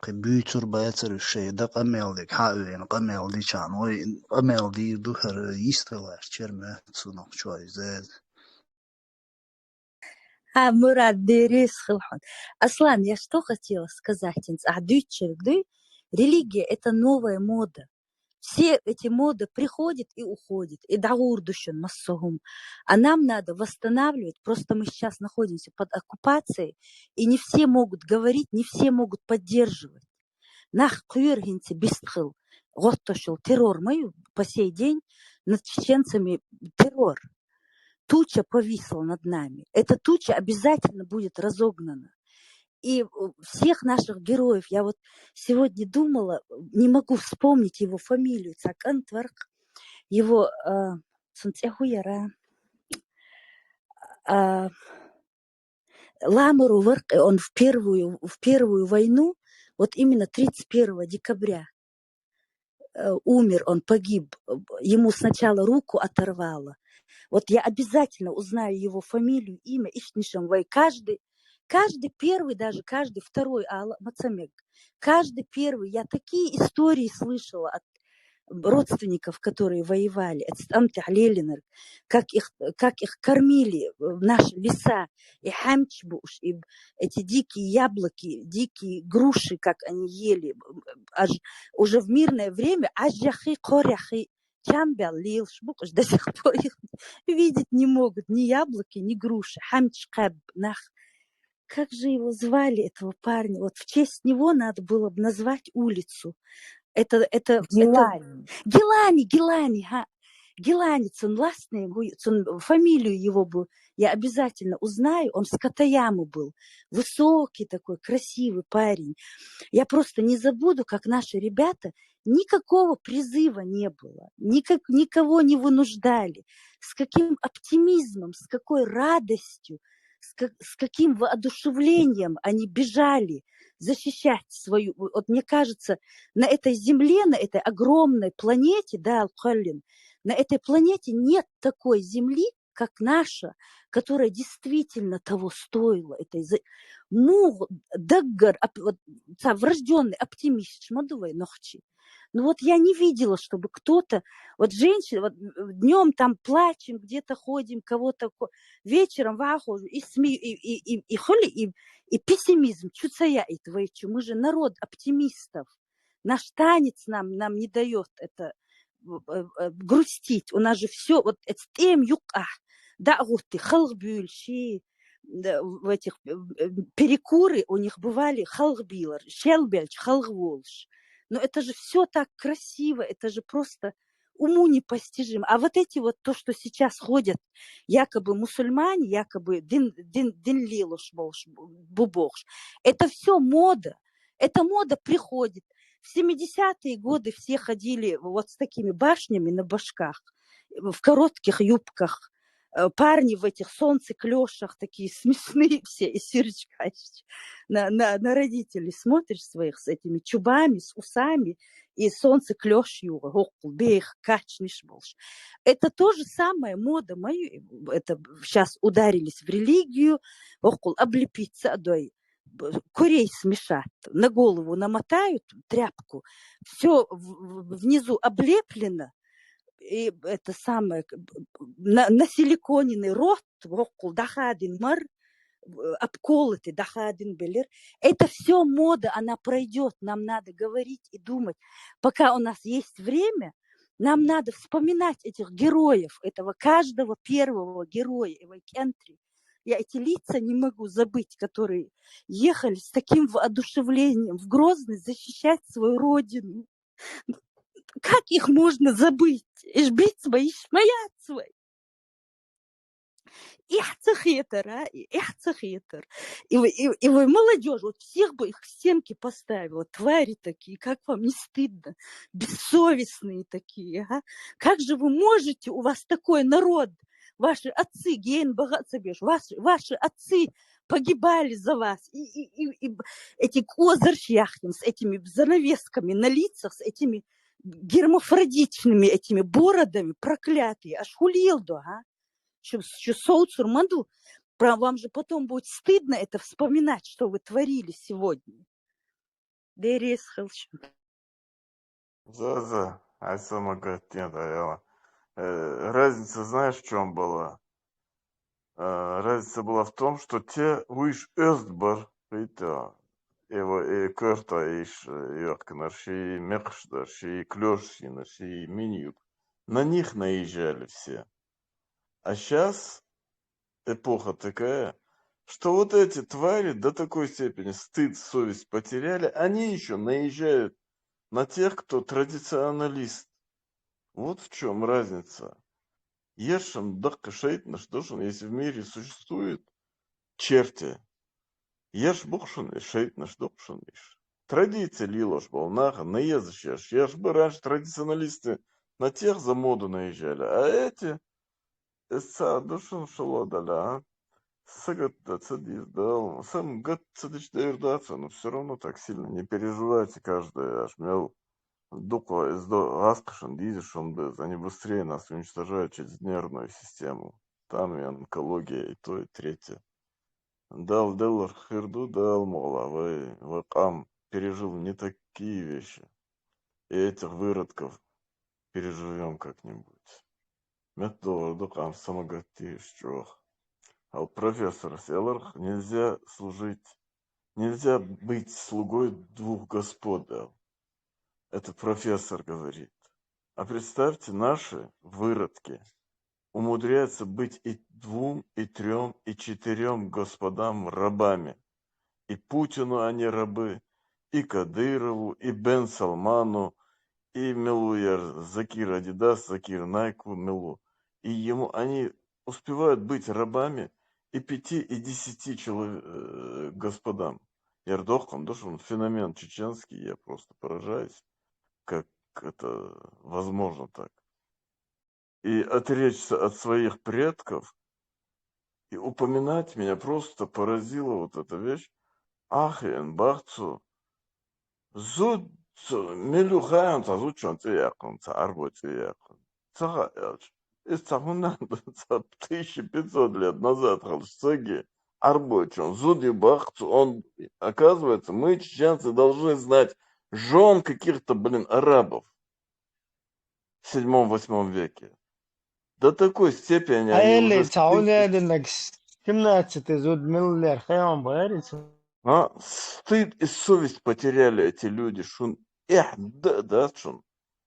قبيتر بيتر الشيء ده قمل ديك حاوين قمل دي كان وي قمل دي دهر يستوى شرمه صنع شوي زاد Мурат, берись, Хилхон. Аслан, я что хотела сказать? Религия – это новая мода. Все эти моды приходят и уходят. И даурдущен массогум. А нам надо восстанавливать. Просто мы сейчас находимся под оккупацией. И не все могут говорить, не все могут поддерживать. Нах куергинцы бистхил. Готтошил террор мою по сей день над чеченцами террор. Туча повисла над нами. Эта туча обязательно будет разогнана. И всех наших героев, я вот сегодня думала, не могу вспомнить его фамилию, Цакантварк, его Ламару Варк, он в первую войну, вот именно 31 декабря умер, он погиб, ему сначала руку оторвало. Вот я обязательно узнаю его фамилию, имя, Ишнишамвай, каждый первый, даже каждый второй Мацамек, каждый первый, я такие истории слышала от родственников, которые воевали, как их кормили в наши леса, и хамчбуш, и эти дикие яблоки, дикие груши, как они ели, аж уже в мирное время, ажахи коряхи чамбял лилшбуш, до сих пор их видеть не могут, ни яблоки, ни груши, хамчкаб, нах. Как же его звали, этого парня? Вот в честь него надо было бы назвать улицу. Гелани, фамилию его бы я обязательно узнаю. Он с Катаямы был. Высокий такой, красивый парень. Я просто не забуду, как наши ребята, никакого призыва не было. Никого не вынуждали. С каким оптимизмом, с какой радостью, с каким воодушевлением они бежали защищать свою... Вот мне кажется, на этой земле, на этой огромной планете, да, Алхалин, на этой планете нет такой земли, как наша, которая действительно того стоила. Врожденный оптимист, шмадувай нохчи. Ну вот я не видела, чтобы кто-то, вот женщины, вот днем там плачем, где-то ходим, кого-то вечером вахожу, и пессимизм, чуцая этого, мы же народ оптимистов. Наш танец нам не дает это грустить. У нас же все, вот эм юка, да, вот ты халбюльши, в этих перекуры у них бывали халбилар, шелбельч, халгволш. Но это же все так красиво, это же просто уму непостижимо. А вот эти вот, то, что сейчас ходят, якобы мусульмане, якобы дин лилуш бубохш, это все мода. Эта мода приходит. В 70-е годы все ходили вот с такими башнями на башках, в коротких юбках. Парни в этих солнцеклёшах, такие смешные все, и Сирочка на родителей смотришь своих с этими чубами, с усами, и солнцеклёшью, это то же самое мода мою, это сейчас ударились в религию, облепиться одной, курей смешат, на голову намотают тряпку, все внизу облеплено, и это самое, на силиконенный рот, дахадин мар, обколотый дахадин белер. Это все мода, она пройдет. Нам надо говорить и думать. Пока у нас есть время, нам надо вспоминать этих героев, этого каждого первого героя, Эвайкентри. Я эти лица не могу забыть, которые ехали с таким воодушевлением в Грозный защищать свою родину. Как их можно забыть? Ишбить свои, шмаят свои. Ихцехитер, а? Ихцехитер. И вы молодежь, вот всех бы их к стенке поставила. Твари такие, как вам не стыдно? Бессовестные такие, а? Как же вы можете, у вас такой народ, ваши отцы, Гейн Багацебеш, ваши отцы погибали за вас. И эти козыршяхтин с этими занавесками на лицах, с этими гермафродичными этими бородами проклятые. Аж хулилду, а? Что соуцур манду, вам же потом будет стыдно это вспоминать, что вы творили сегодня. Дерес хелшин. За, а сама говорит, нет, разница, знаешь, в чем была? Разница была в том, что те уж Östbar, это его и Körta иш Йоркнер, и Мехшдар, и Клёшина, и Минюк. На них наезжали все. А сейчас эпоха такая, что вот эти твари до такой степени стыд, совесть потеряли, они еще наезжают на тех, кто традиционалист. Вот в чем разница. Ешем дакка шейтнаш дошен, если в мире существует черти. Еш бухшен и шейтнаш дошен иш. Традиция лилош волнаха, наезжаешь. Я ж бы раньше традиционалисты на тех за моду наезжали, а эти эсца дошен шалодаля. Сагат цадис дал. Сам гад цадич дается, но все равно так сильно не переживайте каждый аж мел. Дукла из Аскашен, Дизишен, они быстрее нас уничтожают через нервную систему. Там и онкология, и то, и третье. Дал Деллар Хирду, дал Мола, вы Кам пережил не такие вещи. И этих выродков переживем как-нибудь. Методор Дукам самогати шчох. А профессор Селлар нельзя служить, нельзя быть слугой двух господ. Это профессор говорит. А представьте, наши выродки умудряются быть и двум, и трем, и четырем господам рабами. И Путину они рабы, и Кадырову, и Бен Салману, и Милуяр, Закир Адидас, Закир Найку, Милу. И ему они успевают быть рабами и 5, и 10 господам. Ердохом, да, что он феномен чеченский, я просто поражаюсь, как это возможно так. И отречься от своих предков и упоминать меня просто поразила вот эта вещь. Ахен, Бахцу, Зуд, Милюхаем, Тазучон, Тиякон, Царбо, Тиякон. Цахаэлч. Из Цахуна 1500 лет назад, Халшцеги, Арбочон, Зуди Бахцу, он, оказывается, мы, чеченцы, должны знать жен каких-то, арабов в 7-8 веке. До такой степени они Аэлли уже цаунядинак 17 зуд миллер хэм бэрис. стыд и совесть потеряли эти люди. Шун, да, шун.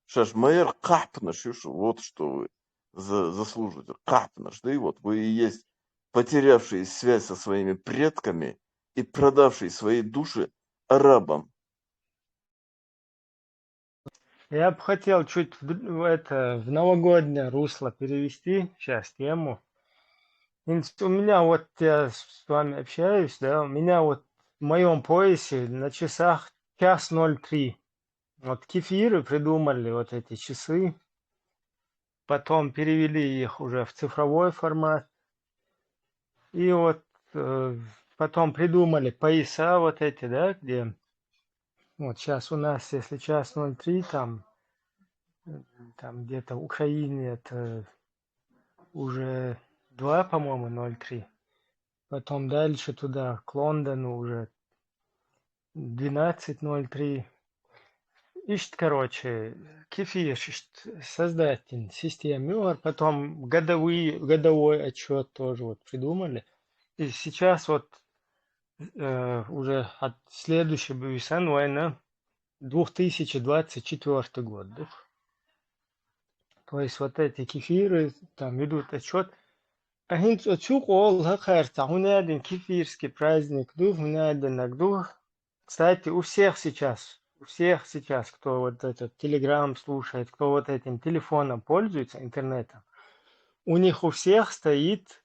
Шаш майер капнаш, вот что вы заслуживаете. Капнаш, да и вот вы и есть потерявшие связь со своими предками и продавшие свои души арабам. Я бы хотел чуть в новогоднее русло перевести сейчас тему. У меня вот, я с вами общаюсь, да, у меня вот в моем поясе на часах 1:03. Вот кефиры придумали вот эти часы, потом перевели их уже в цифровой формат. И вот потом придумали пояса вот эти, да, где вот сейчас у нас, если 1:03, там где-то в Украине это уже 2, по-моему, 0:3. Потом дальше туда, к Лондону уже 12:03. Ищет, короче, кефир, создатель системы, потом годовой отчет тоже вот придумали. И сейчас вот уже от следующего Бюйсан война 2024 год. Да? То есть вот эти кефиры там ведут отчет. А хинт отчук ол хакарта, один кефирский праздник, один. Кстати, у всех сейчас, кто вот этот Telegram слушает, кто вот этим телефоном пользуется, интернетом, у них у всех стоит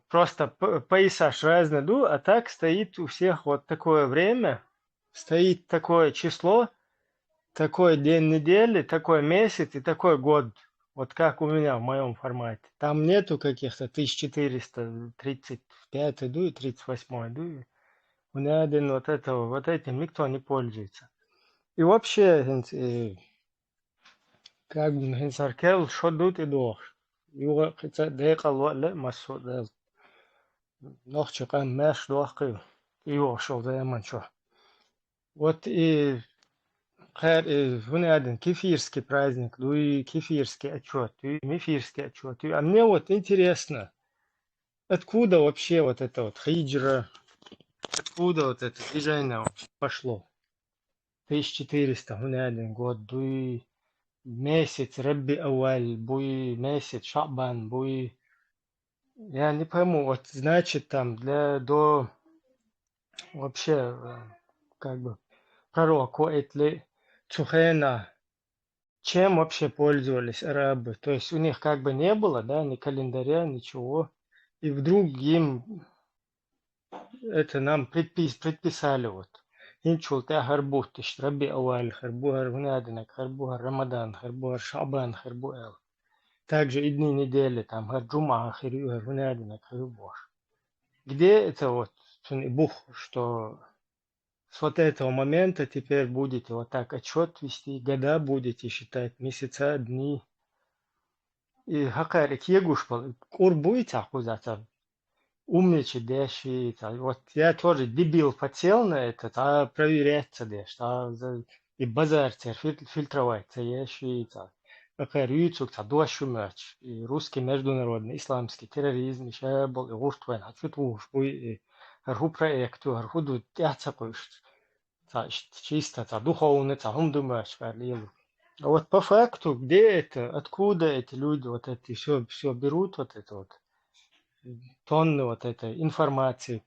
просто пейсаж разный, а так стоит у всех вот такое время, стоит такое число, такой день недели, такой месяц и такой год. Вот как у меня в моем формате. Там нету каких-то 1435 и 38. У меня один вот этим никто не пользуется. И вообще, как бы хинсаркел шодут и дох. Его хотя декал вале масо дел. Нох чекан мэш дохкил. Его шел да яманчо. Вот и один кефирский праздник, ну и кефирский отчет, и мифирский отчет. А мне вот интересно, откуда вообще вот это вот хиджра, откуда вот это движение вообще пошло? 1400, один год, буй месяц Рабби Ауаль, буй месяц Шабан, буй... Я не пойму, вот значит там до вообще как бы пророк Уэтли Цухена, чем вообще пользовались арабы? То есть у них как бы не было, да, ни календаря, ничего. И вдруг им это нам предписали вот. Инчулта харбух тишраби ауаль, харбугар гунадинак, харбугар Рамадан, харбугар Шабан, харбуэл. Также и дни недели, там, харджума, харбугар гунадинак, харбугар. Где это вот, бух, что с вот этого момента теперь будете вот так отчет вести, года будете считать, месяца, дни. И хакарик егушпал, кур будет ахузаться, умничать деши. Вот я тоже дебил потел на это, проверяться деш, и базарцер фильтровать, еши, какая рюцук, дошу мерч, и русский международный, исламский терроризм, еще был, и уштвен, а чуть уж, и арху проекту, арху ду тяцакуш, чисто, духовный, хумду мерч, карлилу. А вот по факту, где это, откуда эти люди вот это все берут, вот это вот, тонны вот этой информации,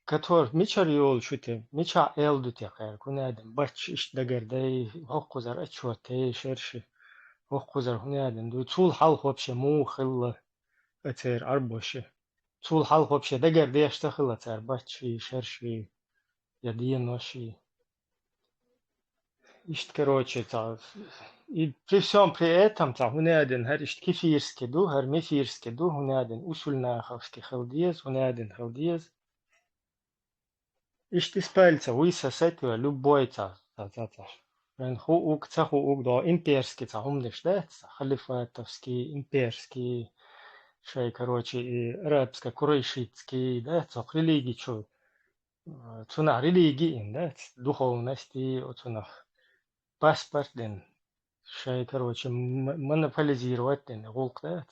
который мичар йол шуте, мича элду текер, кунаден, бач иш дагердей, хоккузар ачуате, шерши, хоккузар кунаден, ду цул халк вообще му хилла, اتر арбоши. Цул халк вообще дагердей аштахилла, اتر бачи, шерши, ядиен ноши. Ишт, короче, и при всем при этом, хунядин, хар ишт кефирский ду, хар мефирский ду, хунядин, усульнаховский халдиез, хунядин халдиез. Ишт из пальца, уйса сетуя, любой Прям хуук, хуук, да, имперский, умнишь, да, халифатовский, имперский, шей, короче, и арабско-курайшитский, да, религии, что, цунах религии, да, духовности, цунах паспорт, шей, короче, монополизировать, гулк, да,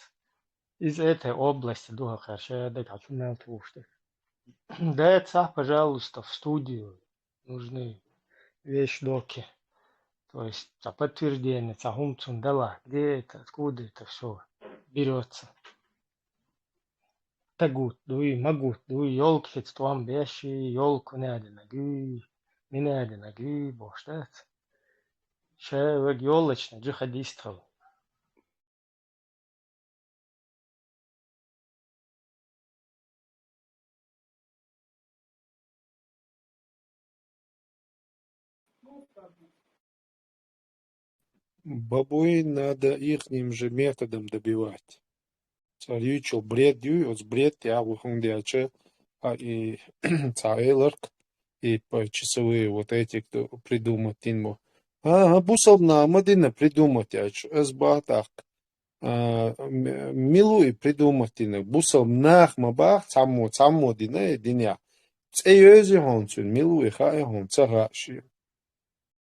из этой области, духа, шей, да, как умел тушь. Да, пожалуйста, в студию нужны вещдоки. То есть подтверждение, гумцун дала, где это, откуда это все берется. Тагут, дуй, магут, дуй, елки, хитствам, беши, елку надо, гы, не надо, гы, боштат. Шевек елочный, джихадистов. Бабуи надо ихним же методом добивать. Царючил бред дю, от бред я выхундяче, а и цаэларк, и по часовые вот эти, кто придумать инмо. Бусална мадина придумать, эсбатак. Милуи придумать инок. Бусал нахмабах, цаммо дина, диня. Цейози хонцун, милуи хай хон, цагаши.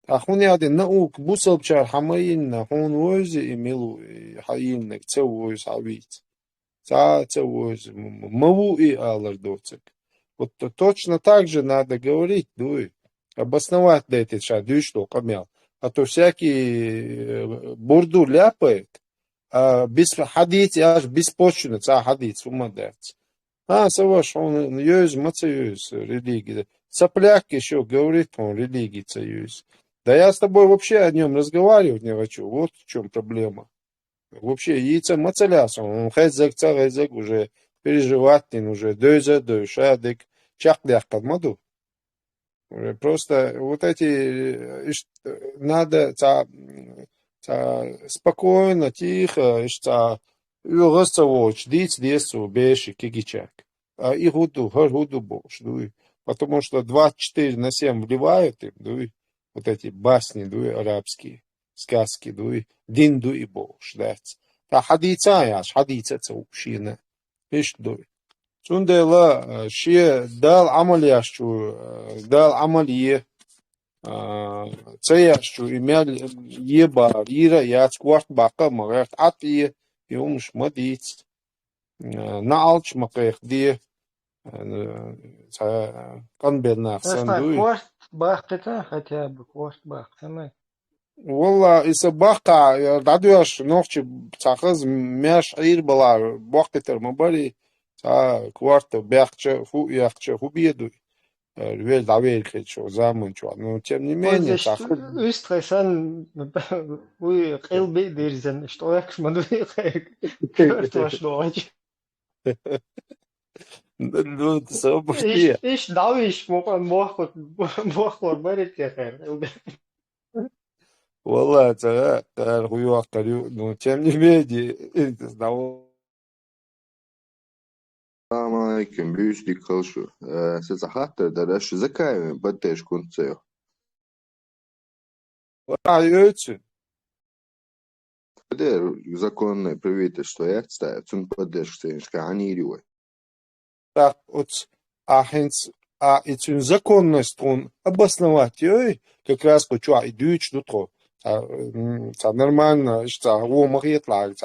أخوني هذا نأوك بوصل بشار حماين هون وزي إميلو حيينك تسويز عبيت تسويز مووي алар доцек. Вот точно так же надо говорить, дуй, обосновать да это ша, дуй что, камел. А то всякий бурду ляпает, без хадить, аж беспочвенно, хадить, умадать. Саваш, он юз, мацаюз, религия. Сопляк еще говорит, он религии цаюз. Да я с тобой вообще о нем разговаривать не хочу. Вот в чем проблема. Вообще, яйца мацаляс, он хезек, царезек, уже переживателен, уже дойза, шадик, чахдях подмаду. Просто вот эти, надо спокойно, тихо, угостовоч, диц, десу, беши, кигичак. А и худу бош, дуй. Потому что 24/7 вливают им, дуй, вот эти басни, дуй, арабские, сказки, дуй, дин, дуй, бош, дать. Та хадица яш, хадица цаушина, иш, дуй. Сундела, шие, дал амалияшчу, дал амалие, цеяшчу, имел еба, ира, яц, кварт, бака, магарт, атие, يومش مديت نعالش مقيخ دي كان بينا اسمع سندوي كوارت باقتا хотя бы كوارت باقتا والله إذا بقى دادوش نوخش بتاخذ مش عير بلا بوقتر مباري تا كوارت بيخش فوق يخش فوق بيدوي الويل دعويل كيتشو زامن شو но тем не менее Позже تاخذ Österreich'an oui قلبي ديرزن شتويكش مدوي كورت واش دوج ну صبحتي ايش دعويش موخور بريت يا خير والله ترى الغيوة قريب но тем не менее это знал Selamünaleyküm. Büyücülük kalşu. Siz hatta da raş zakay baddeş kuntseo. очень Der законное правительство я отстаю. Цун поддержку сенешка они риой. так вот эту законность он обосновать ее как раз хочу идут что то нормально что его могет лагать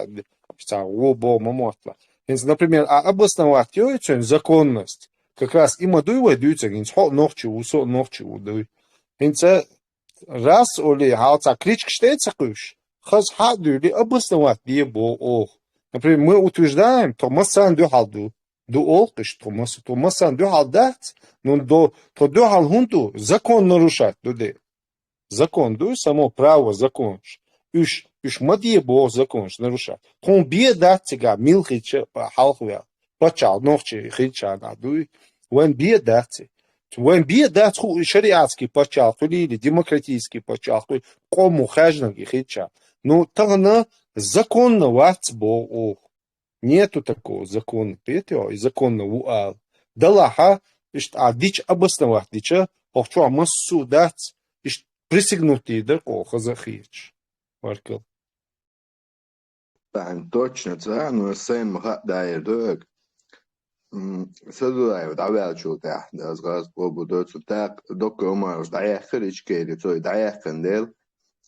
что его бо мамотла например обосновать ее эту законность как раз им дуй идут ночью усо ночью дуй раз оли халца кричк штеца куш хаз хадули обосновать die бо о например мы утверждаем то масан ду халду до олкиш, то масан до халдат, но то до халхунту закон нарушать, дуде. Закон, дуй само право закон. Уж мадье бо закон нарушать. Тон бие дат сега милхича халхвел. Почал ночи хича на дуй. Вен бие дат. Вен бие дат ху шариатский почал, или демократический почал, кому хажнаги хича. Ну тогда законно вац бо о. Нету такого закона петио и закона уал. Далаха, дичь обосновать, дича, хочу массу дать, присягнутый да коха захич. Маркел. Ben точно цану сен мха дайр дог. Садуай давал чу та. Das gas bobu dort так док умар дайхер ичкели, то дайхендел.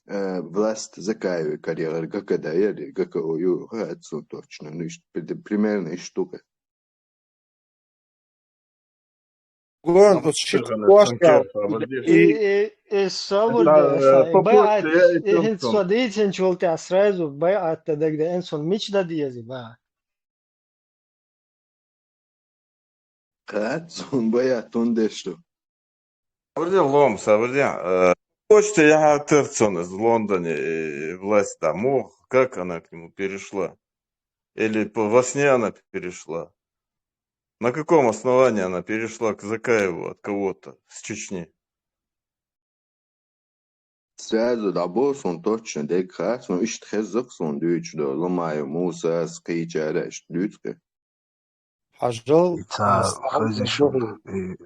Власть закаивает карьеру, как это или как ее, это точно, ну, примерно штука. Гон, вот Санкер, обалдеть. الصبر Это по بيعت почте я и إنت Томпсон. سوديت إن شولت أسرائيل بيعت تدقى إنسون مش دا ديازي بقى Кацун боятун дешту. Лом, почте я Терсон из Лондона, власть там, как она к нему перешла? Или во сне она перешла? На каком основании она перешла к Закаеву от кого-то с Чечни? Сразу дабосон точно декхас, но ишт хеззаксон дючдо, ломаю муса скейчара дючке. حجل خزشون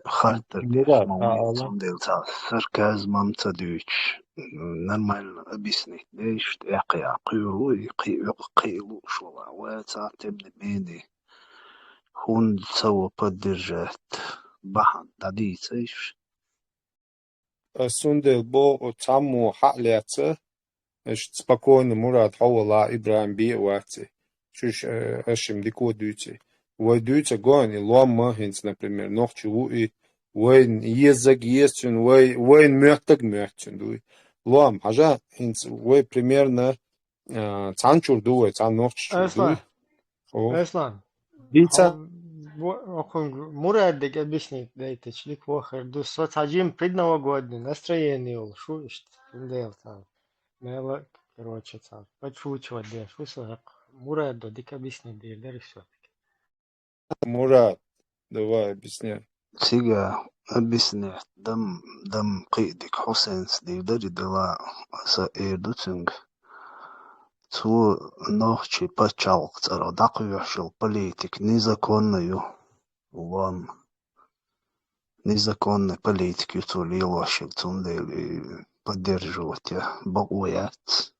خاطر مراد موميت صندل تا سركازم تدويش نرمال بيسني ليش تأقيا قيرو قيلو شولا واتا تبني ميني هون سوا поддержать بحن داديت ايش سندل بو تامو حقلياتي спокойно Мурат Хавала Ибрахим би вати. Шуш ашим дико дюти. Вой дюти гон и лома хинс, например, нохчу и войн езак естен, войн мёхтен дуй. Лом, хажа хинс вой примерно цанчур дуй, цан нохчу дуй. Аслан Дица Мурат дега объяснить дайте члик вохер дус вот один предновогодний настроение ул шу ишт дел там мела короче, подшучивать, да, слышал, Мурат, да, дик объясни, да, или все. Мурат, давай объясняй. Siga abisne dam qidik Hussein sdivdari dela sa erdutsung цу нохчи пачалк цара дақуяшил политик незаконную вон незаконной политики цу лилошил цундели поддерживать багуят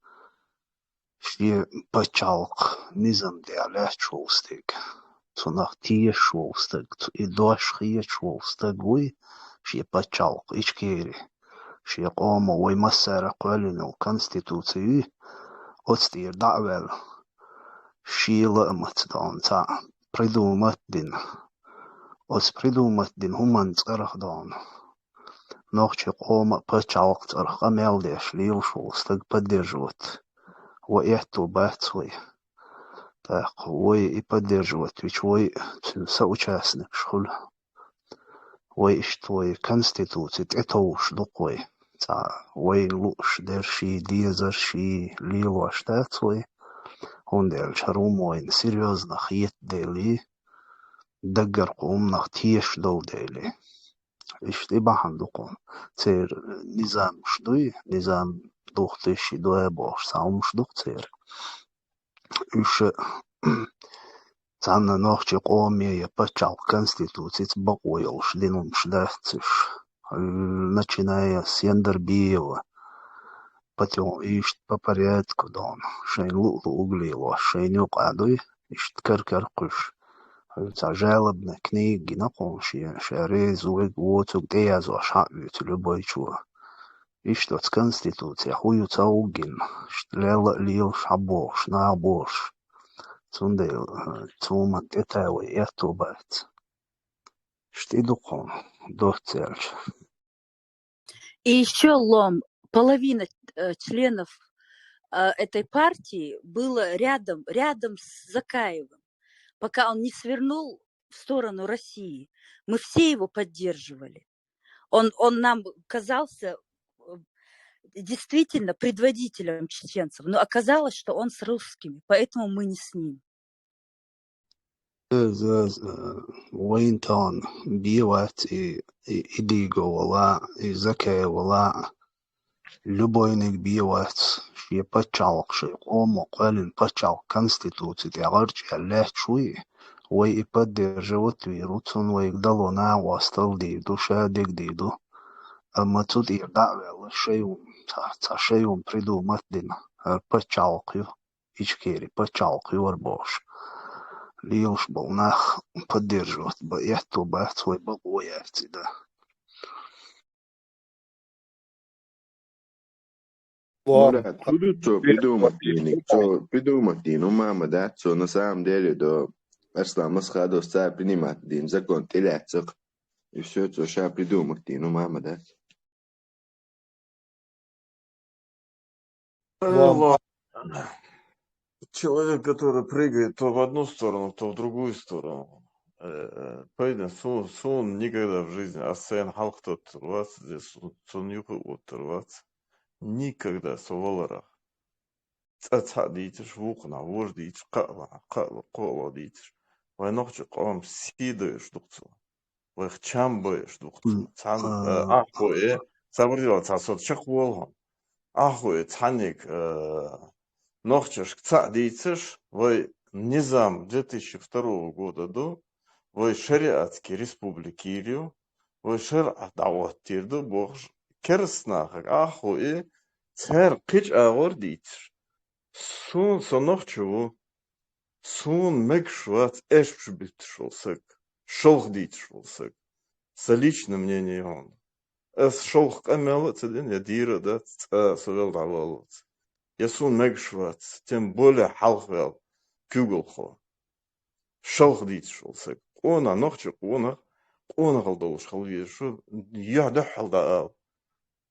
ши пачалк низам деля чулстик цу нахтие шулстик цу и дош хие шулстик гуй ши пачалк ичкери ши قوم ويمسر قالنا الكونستитуции отстир дa'вел шила матдан та придумать дин хуман царах дан нохче кома пачалк царах амелдеш лил шулстаг поддерживать во эту бацвой так вой и поддерживать ведь вой соучастник шхул вой что конституции это уж дукой та вой луш дерши дизерши лил штатсвой هوندل شروموين سيريوزنا خيط ديلي دقر قومنا تيش دو ديلي اشتي بحن دقون تير نظام شدوي نظام دوختش دوه باش ساوم شدوك تير اش تعنا نوخش قومي يبتشال конституции تبقويلش دينهم شداختش начиная с Яндербиева потом ищет по порядку дон шейн углило шейню кадуй ищет каркаркуш жалобные книги на конши шерезу вот где за шапют любой чуа ищет с конституция хую цаугин штлел лил шабош на бош цундел цума детаły ятубат штидукон дохцельч. И еще лом, половина членов этой партии было рядом с Закаевым. Пока он не свернул в сторону России, мы все его поддерживали. Он нам казался действительно предводителем чеченцев, но оказалось, что он с русскими, поэтому мы не с ним. وين تان بيوات إديغو ولا زكاة ولا لبوينك بيوات شي باتشالق شي قومو قالن باتشالق конституции تغرج علاه شوي وي إبادر جوات ويروتون ويقدلو ناو واستل ديدو شادك ديدو أما تدير دعوة شيء شيء بريدو مدن باتشالق يو إشكيري باتشالق يو وربوش ليش بالناخ поддерживать эту свой богоять, да. Murat, to prидумать дин, мама, да, что на самом деле, да, Арслан Масхадов ца принимать дин, закон теляцок, и все это сейчас придумать дин, мама, да. Человек, который прыгает то в одну сторону, то в другую сторону. Поэтому сон никогда в жизни, а сен халк тот рваться, здесь сон юху оторваться. Никогда соваларах. Цаца дейтиш, вухна, вож дейтиш, кола дейтиш. Вай нохчи қом сидоеш духцу. Вай хчамбоеш духцу. Ахуе, сабрдила цасот чак волган. Ахуе, цаник, нохчиш кца дейтиш, вай низам 2002 года до, вай шариатский республики Ирию, вай шариат дават тирду, богш, керснахак, ахуе, цер кич агор дейтиш. Сун сонохчу, сун мекшват эшбит шолсек, шолх дейтиш шолсек. С личным мнением он. Эс шолх камела цеден я дира, да, совел давалец. Я сун мекшват, тем более халхвел, кюглхо. Шолх дейтиш шолсек. Она нохчу, она голдолш халвишу, я да халдаал.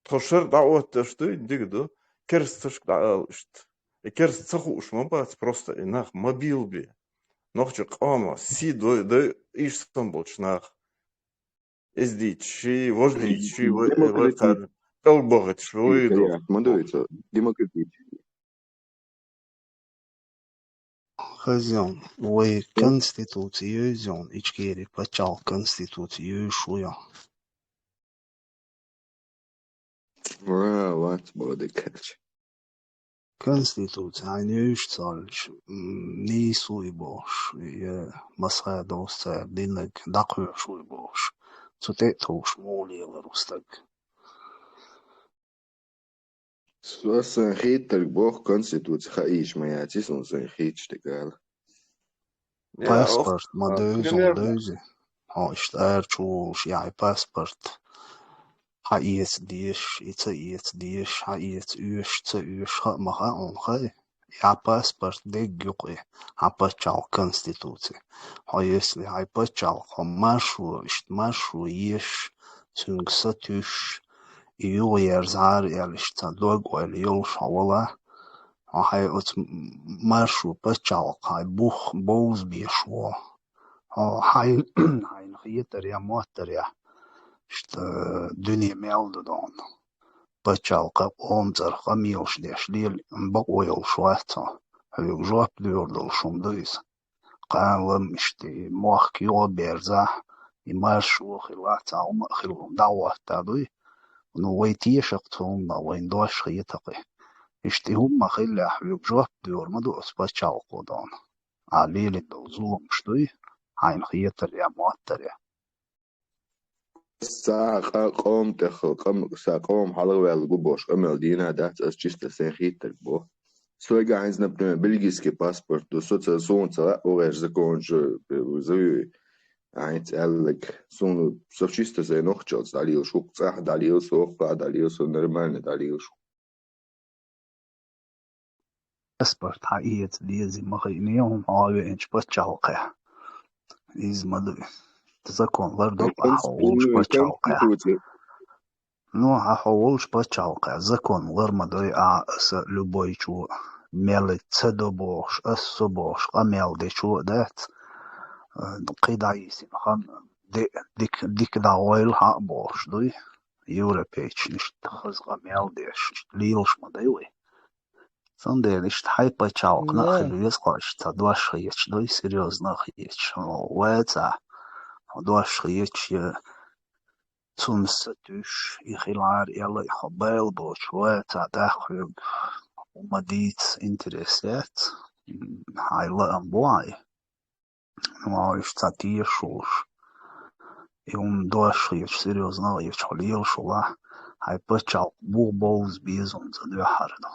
Тошер дават ташты, дигду, керсташ даалшт. Керст цахуш мабац просто инах мобил би. Нохчу қама си да иштан болчнах. Эздичи, вождичи, войкар. Элбогат шлойду. Мадуйцо, демократически. خزيان وي كونستيتوتيوزيون إشكيري بتشال كونستيتوتيو شويا وات بودك كونستيتوتي عينيش صالش نيسو يبوش مسخة دوستا دينك دقو شو يبوش تتيتوش مولي غروستك Sosan hitter boh konstitūcija haiš majācis un sen hitštegal. يا أخ باسبورت ما دوزون примерно دوزي ها اشتار شوش يعني باسبورت حقيقة ديش يتأيت ديش حقيقة يوش تأيوش خا ما خا on خا يا باسبورت ديك يقي هبتشال كونستيتوتي هايسلي هبتشال خماشو اشتماشو يش سنكساتوش يو يرزار يالشتا لوغ ويليوش ولا هاي ات ماشو بتشال هاي بوخ بوز بيشوا هاي هاي نخيتر يا موتر يا شت دنيا ميلد دون بتشال قوم زر خميوش ديش ليل بقويل شواتا هيو جواب ديور دول شوم دويس قالم اشتي موخ كيو بيرزاح يماشو خلاتا وما خلهم دعوة تادوي نو ويتي شقتهم وين دوش خيتقي اشتي هم خيلا حبيب جواب ديور مدو اسبتشال قودون عليل دو زوم شتوي هاي خيتر يا موتر يا Sāqa qom texil qom halawel gubosh qamel dina dat as čista sen hitter boh. Svega eins например бельгийский паспорт, до соца солнца овер закон же зови eins elleg сун со чисто за нохчал далил шук цах далил соха далил со нормально далил шук. اسبرت حقيقة ديزي مخينيهم هاي انش بتشالقه إز مدو تزكون غردو أحولش بتشالقه Конституция. نو أحولش بتشالقه زكون غير مدو أس لبويشو ميل تسدو بوش أسو بوش قميل دي شو دات قيدايسي خان ديك داويل ها بوش دوي يوروبيتش نشت خز قميل ديش ليلش مدوي Сандер, ишт хай пачалк на Не, хилвес қашт дваш хияч дой серьезно хияч уэца дваш хияч цумсатуш ихилар яла ихабел боч уэца дахуг умадит интересет хайла амбуай ну ишт цатир шуш и дваш хияч серьезно хияч халил шула хай пачалк бу болз бизон за две харда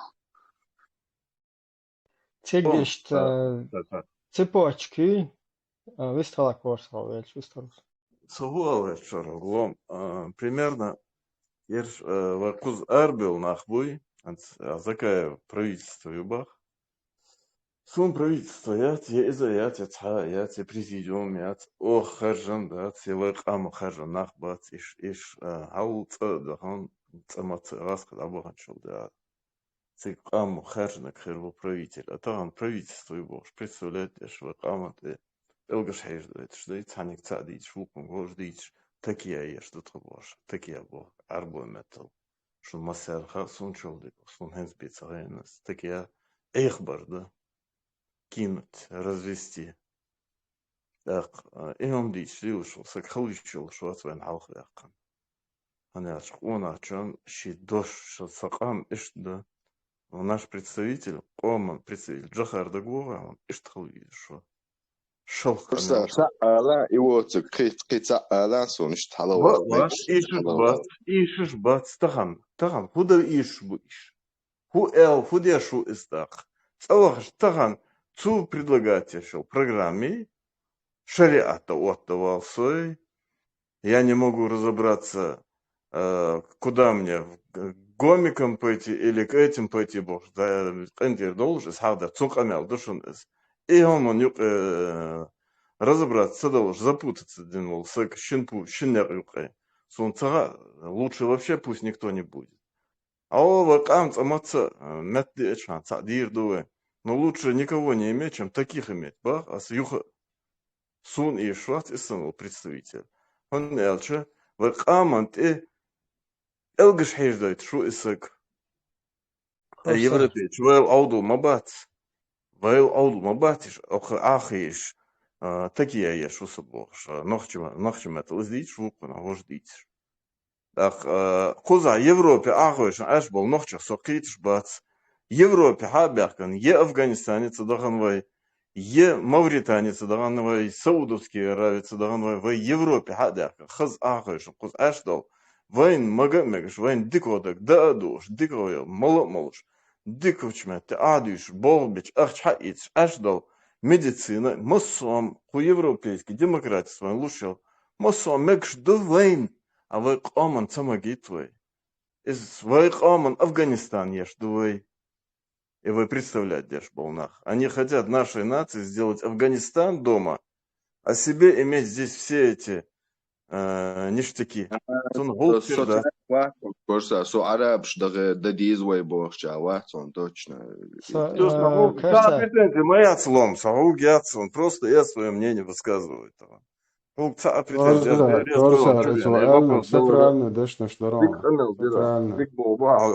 цигдишт да. цепочки, выстала корса, вельч высталус. Сухуал вечер, глом. Примерно вакуз арбил нахбуй, закая правительство юбах. Сум правительство ят, я президиум ят, о харжан дат, вакам харжан нахбат, иш аул цадахан, цамат раска дабахан шулда. Цикам харжан кхерву правитель, а там правительство юбах, представляет, иш вакам ты. Elgas heizdēt, šeit canik cādīts, šūkum goždīts, takijā ieštu traboš, takijā bo arbo metal. Šun masērha, sun čoldīgos, sun hens бицарēnas, takijā eichbarda, кинуть, развести. Так, он дīts līušul, sak halīšul, šo atsvēn halkvēkan. Анячк, он achon, šī doš, šo sakam, išda, наш представитель, оман представитель, Джахарда Гова, он иштхалīšu. شلخ Просто саала и вот крит саала сонш талава. بات إيش بات تخن هو إيش بوش هو ده شو استاق صلاح تخن цу предлагать еще программе шариата оттовался. Я не могу разобраться, куда мне гомиком пойти или к этим пойти, бог да эндер должен схавда цукамел душун из и он разобраться должен запутаться динул сак щенпу щенер солнца лучше вообще пусть никто не будет. А вот камц амаца метди эчан цадир дуэ. Но лучше никого не иметь, чем таких иметь. Бах, а с юха сун и шват и сын представитель. Он элче вот амант и элгаш хейждает шу исак. Европей чуэл ауду мабат. Weil أول ما باتش آخيش تكيا يش وصبوش نخشمة تلزيش وقنا وجديش داخ قوزع يوروبي آخوش أشبال نخشة سوقيتش بات يوروبي حابيركن أفغانستاني تدغن وي موريتاني تدغن وي سعودوسكي راوي تدغن وي يوروبي حابيركن خز آخوش قوز أشدل وين مغمغش وين ديكودك دادوش ديكويل ملوش ديكوچمت عاديش болбич ахчхаич ашдал медицина массом по европейски демократия свой лучше массом мекш двойн а вы коман самогитвой из вы коман Афганистан ешь двой и вы представляете деш болнах они хотят нашей нации сделать Афганистан дома а себе иметь здесь все эти ништяки сон голпер да Kursa so Arabs da dizway bochcha watson точно. Плюс могу, претензии мои отслом, он просто я свое мнение высказываю. Корса, все правильно, дешно правильно.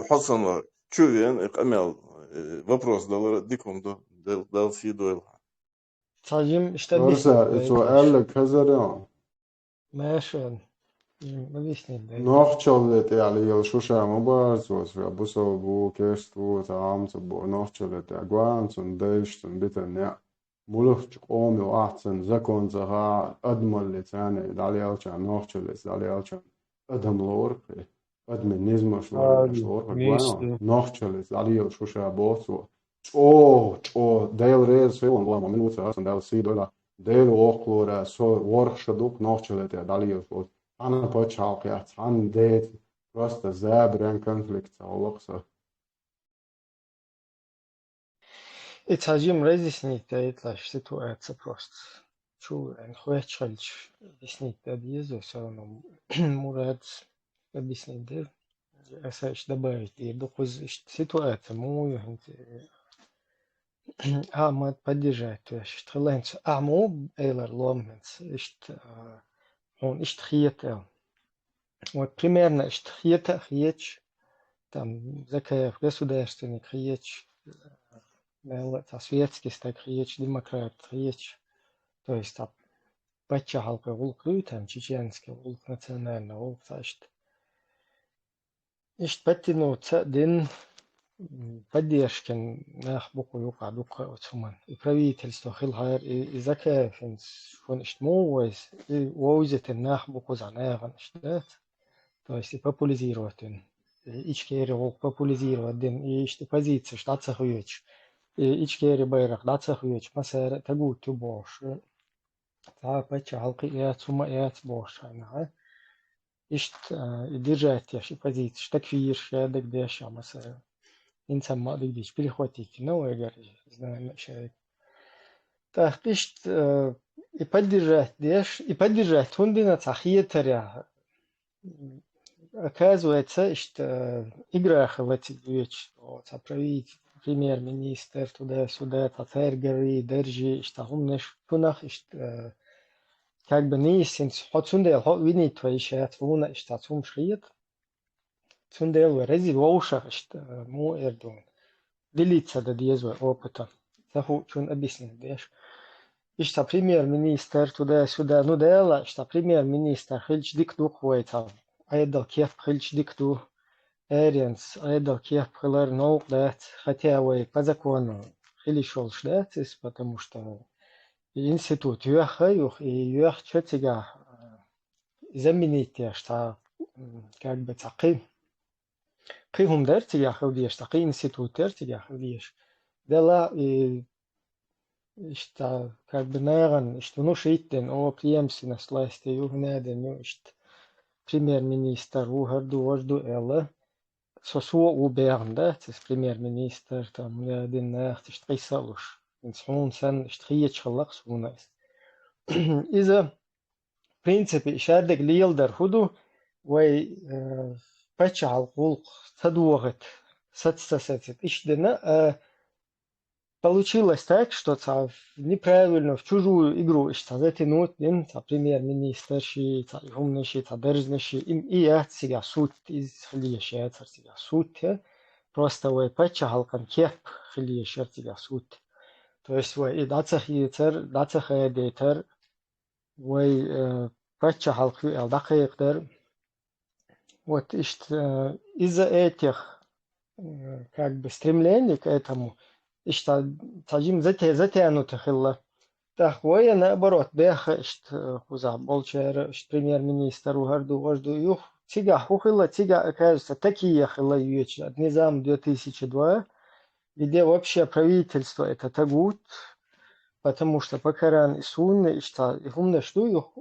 Хасан, чувен, имел вопрос, диком дал сидойл. تعجم اشتبه Корса, سؤال كذا ماشي объясни. نوخچلت يعني شوشا مبارز وسوي بوسو بو كيستو تام بو نوخچلت اغوانسون ديشتن بيتن مولخ قومي واحسن زكون زها ادمل لتاني داليالچا نوخچلت داليالچا ادم لور ادم نزمش لور غوان نوخچلت داليال شوشا بوسو او دايل ريز فيلم والله من وصل اصلا دال سي دولا دايل اوخلورا سو ورخشدوك نوخچلت داليال أنا بتشالقيات عن ديت просто زابرين конфликт аллахса. И تعجم разъяснить, это ситуация просто. Чу, хочешь объяснить, да, безу, все равно Мурат объяснить, да. Я добавить, и докуз ситуация, мою, мат поддержать, то есть, хлэнц, му, эйлер ломнец, он ищет вот примерно ищет там закаев государственный хиеч светский стак хиеч демократ хиеч то есть пачалка волк там чеченский волк национальный волк значит ищет подтянуться дин поддержки нах боку юка дука отсуман и правительство хилхайр и закаев он ищет мовоис и воузет нах боку занаван ищет то есть и популяризировать он ичкери волк популяризировать дин и ищет позиции что цахуеч и ичкери байрах да цахуеч масер тагут тубош та пачалка и отсума и отбош она ищет и держать яши позиции что квир шедек деша масер إنسان ما أقدرش بريخواتيك نوع يقدر знаю شيء تحقيش يبدرجات هندنا تحية ترى оказывается что игра хватит вещь отправить премьер-министр туда-сюда татаргары держи что умнешь тунах что как бы не есть хотсунда винит твои шеят вуна что сум шиет Цундел рези воушах что му Эрдоган делиться да диезва опыта. Заху чун объяснить, дешь. И что премьер-министр туда-сюда, ну дела, что премьер-министр хильч дикту хуэйта, айдал кеф хильч дикту, эренс, айдал кеф хилар ноук дат, хотя вы по закону хилишол шдат, потому что институт юахаюх и юах чатига заменить, что как бы таким. قيهم درتي يا خوديش تقي انستيتوت درتي يا خوديش دلا اشتا كابناغن اشتنو شيتن او بريمسي نسلاستي يوهنادن يو اشت بريمير مينيستر وهردو وردو الا سوسو وبيرن دا تس بريمير مينيستر تام يادن ناخت اشت قيسالوش انسحون سن اشت خيتش خلق سوناس إذا برينسيبي اشادك ليلدر هدو وي пачал волк садугат садстасет ищдена получилось так что неправильно в чужую игру что затянуть дин премьер-министр ши умный ши держный ши и я себя суд из хлеща себя суд просто вы пачал конкет хлеща себя суд То есть вы и дацахитер, дацахедитер, вы прача халкю элдахиктер. Вот из-за этих как бы стремлений к этому, тажим затянутых илла. Так, воя наоборот, беха, хуза, болчер, премьер-министр угарду, вожду, юх, тига, хухила, тига, кажется, такие хила юеча, Низам 2002, где вообще правительство это тагут, потому что по Коран и Сунне, умно что юх,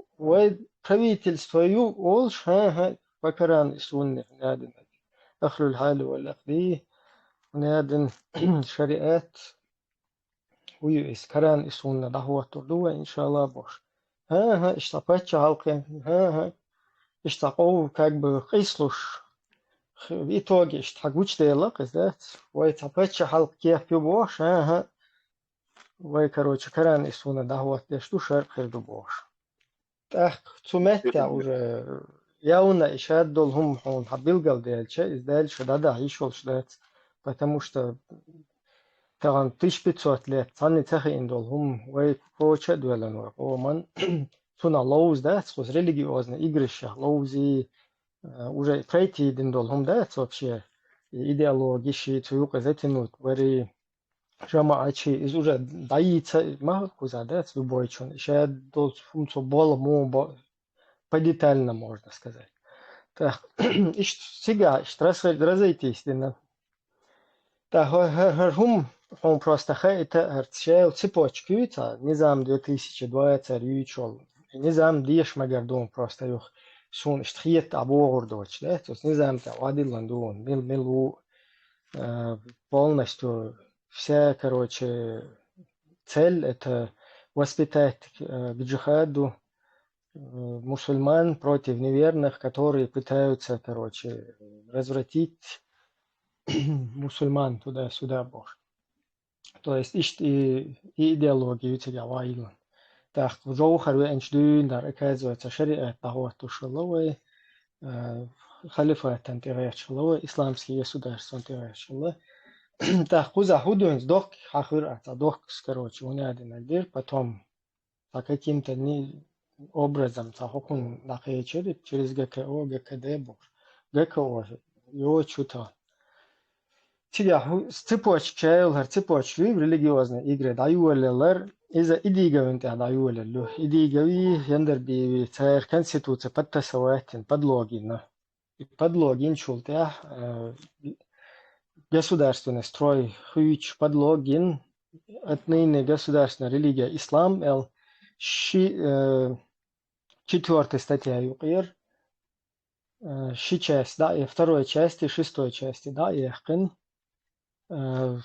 правительство ю, олш, по Коран и Сунне, няден, أخلو الحال والأخذي ونادن شريعات ويس كران يسون دعوة تردوة إن شاء الله بوش ها اشتاقات شعالقين ها اشتاقو كاك بقيسلوش بيتوغي اشتاقوش ديلا قزدات ويتاقات شعالق كيف بوش ها وي كروش كران يسون دعوة دشتو شرق خردو بوش تاخ تمتع уже явно ишад дол хум он хабилгал дельче издельче да ишол шдет потому что таган 1500 лет цанни цахи индол хум вей коче дуэлэн о ман суна лоуз да с религиозные игры лоузи уже пройти индол хум да вообще идеологии цуюк затянут вери жамаачи из уже даица ма куза да любой чон ишад дол хум со бол му по-детально можно сказать. Так, сега, разойтись, да. Так, он просто это арчел цепочку, Низам 2020 рючол. Низам деш магардон просто юх сун штхиет абордоч, да, то есть Низам-то адилландон, милу полностью вся, короче, цель это воспитать к джихаду мусульман против неверных, которые пытаются, короче, развратить мусульман туда-сюда, Бог. То есть и идеологию тебя ваилан. Так, в Джоухар венчдюн, да, оказывается, шариат того, что шаловый, халифат антиречиловый, исламские государства антиречиловый. Так, куза худуин сдох, хахвир, дох, короче, унядин адир, потом по каким-то образом цахокун нахечери через ГКО, ГКД бур. ГКО, его что-то. Тига, цепочки в религиозные игры даюэллер, из-за идиговинта даюэллер, идигови, яндерби, царь, конституция, подтасоватин, подлогин. Подлогин чултя, государственный строй, хуич, подлогин, отныне государственная религия ислам, четвертая статья ЮКИР, часть, да, и второй части, шестой части, да, Яхкин,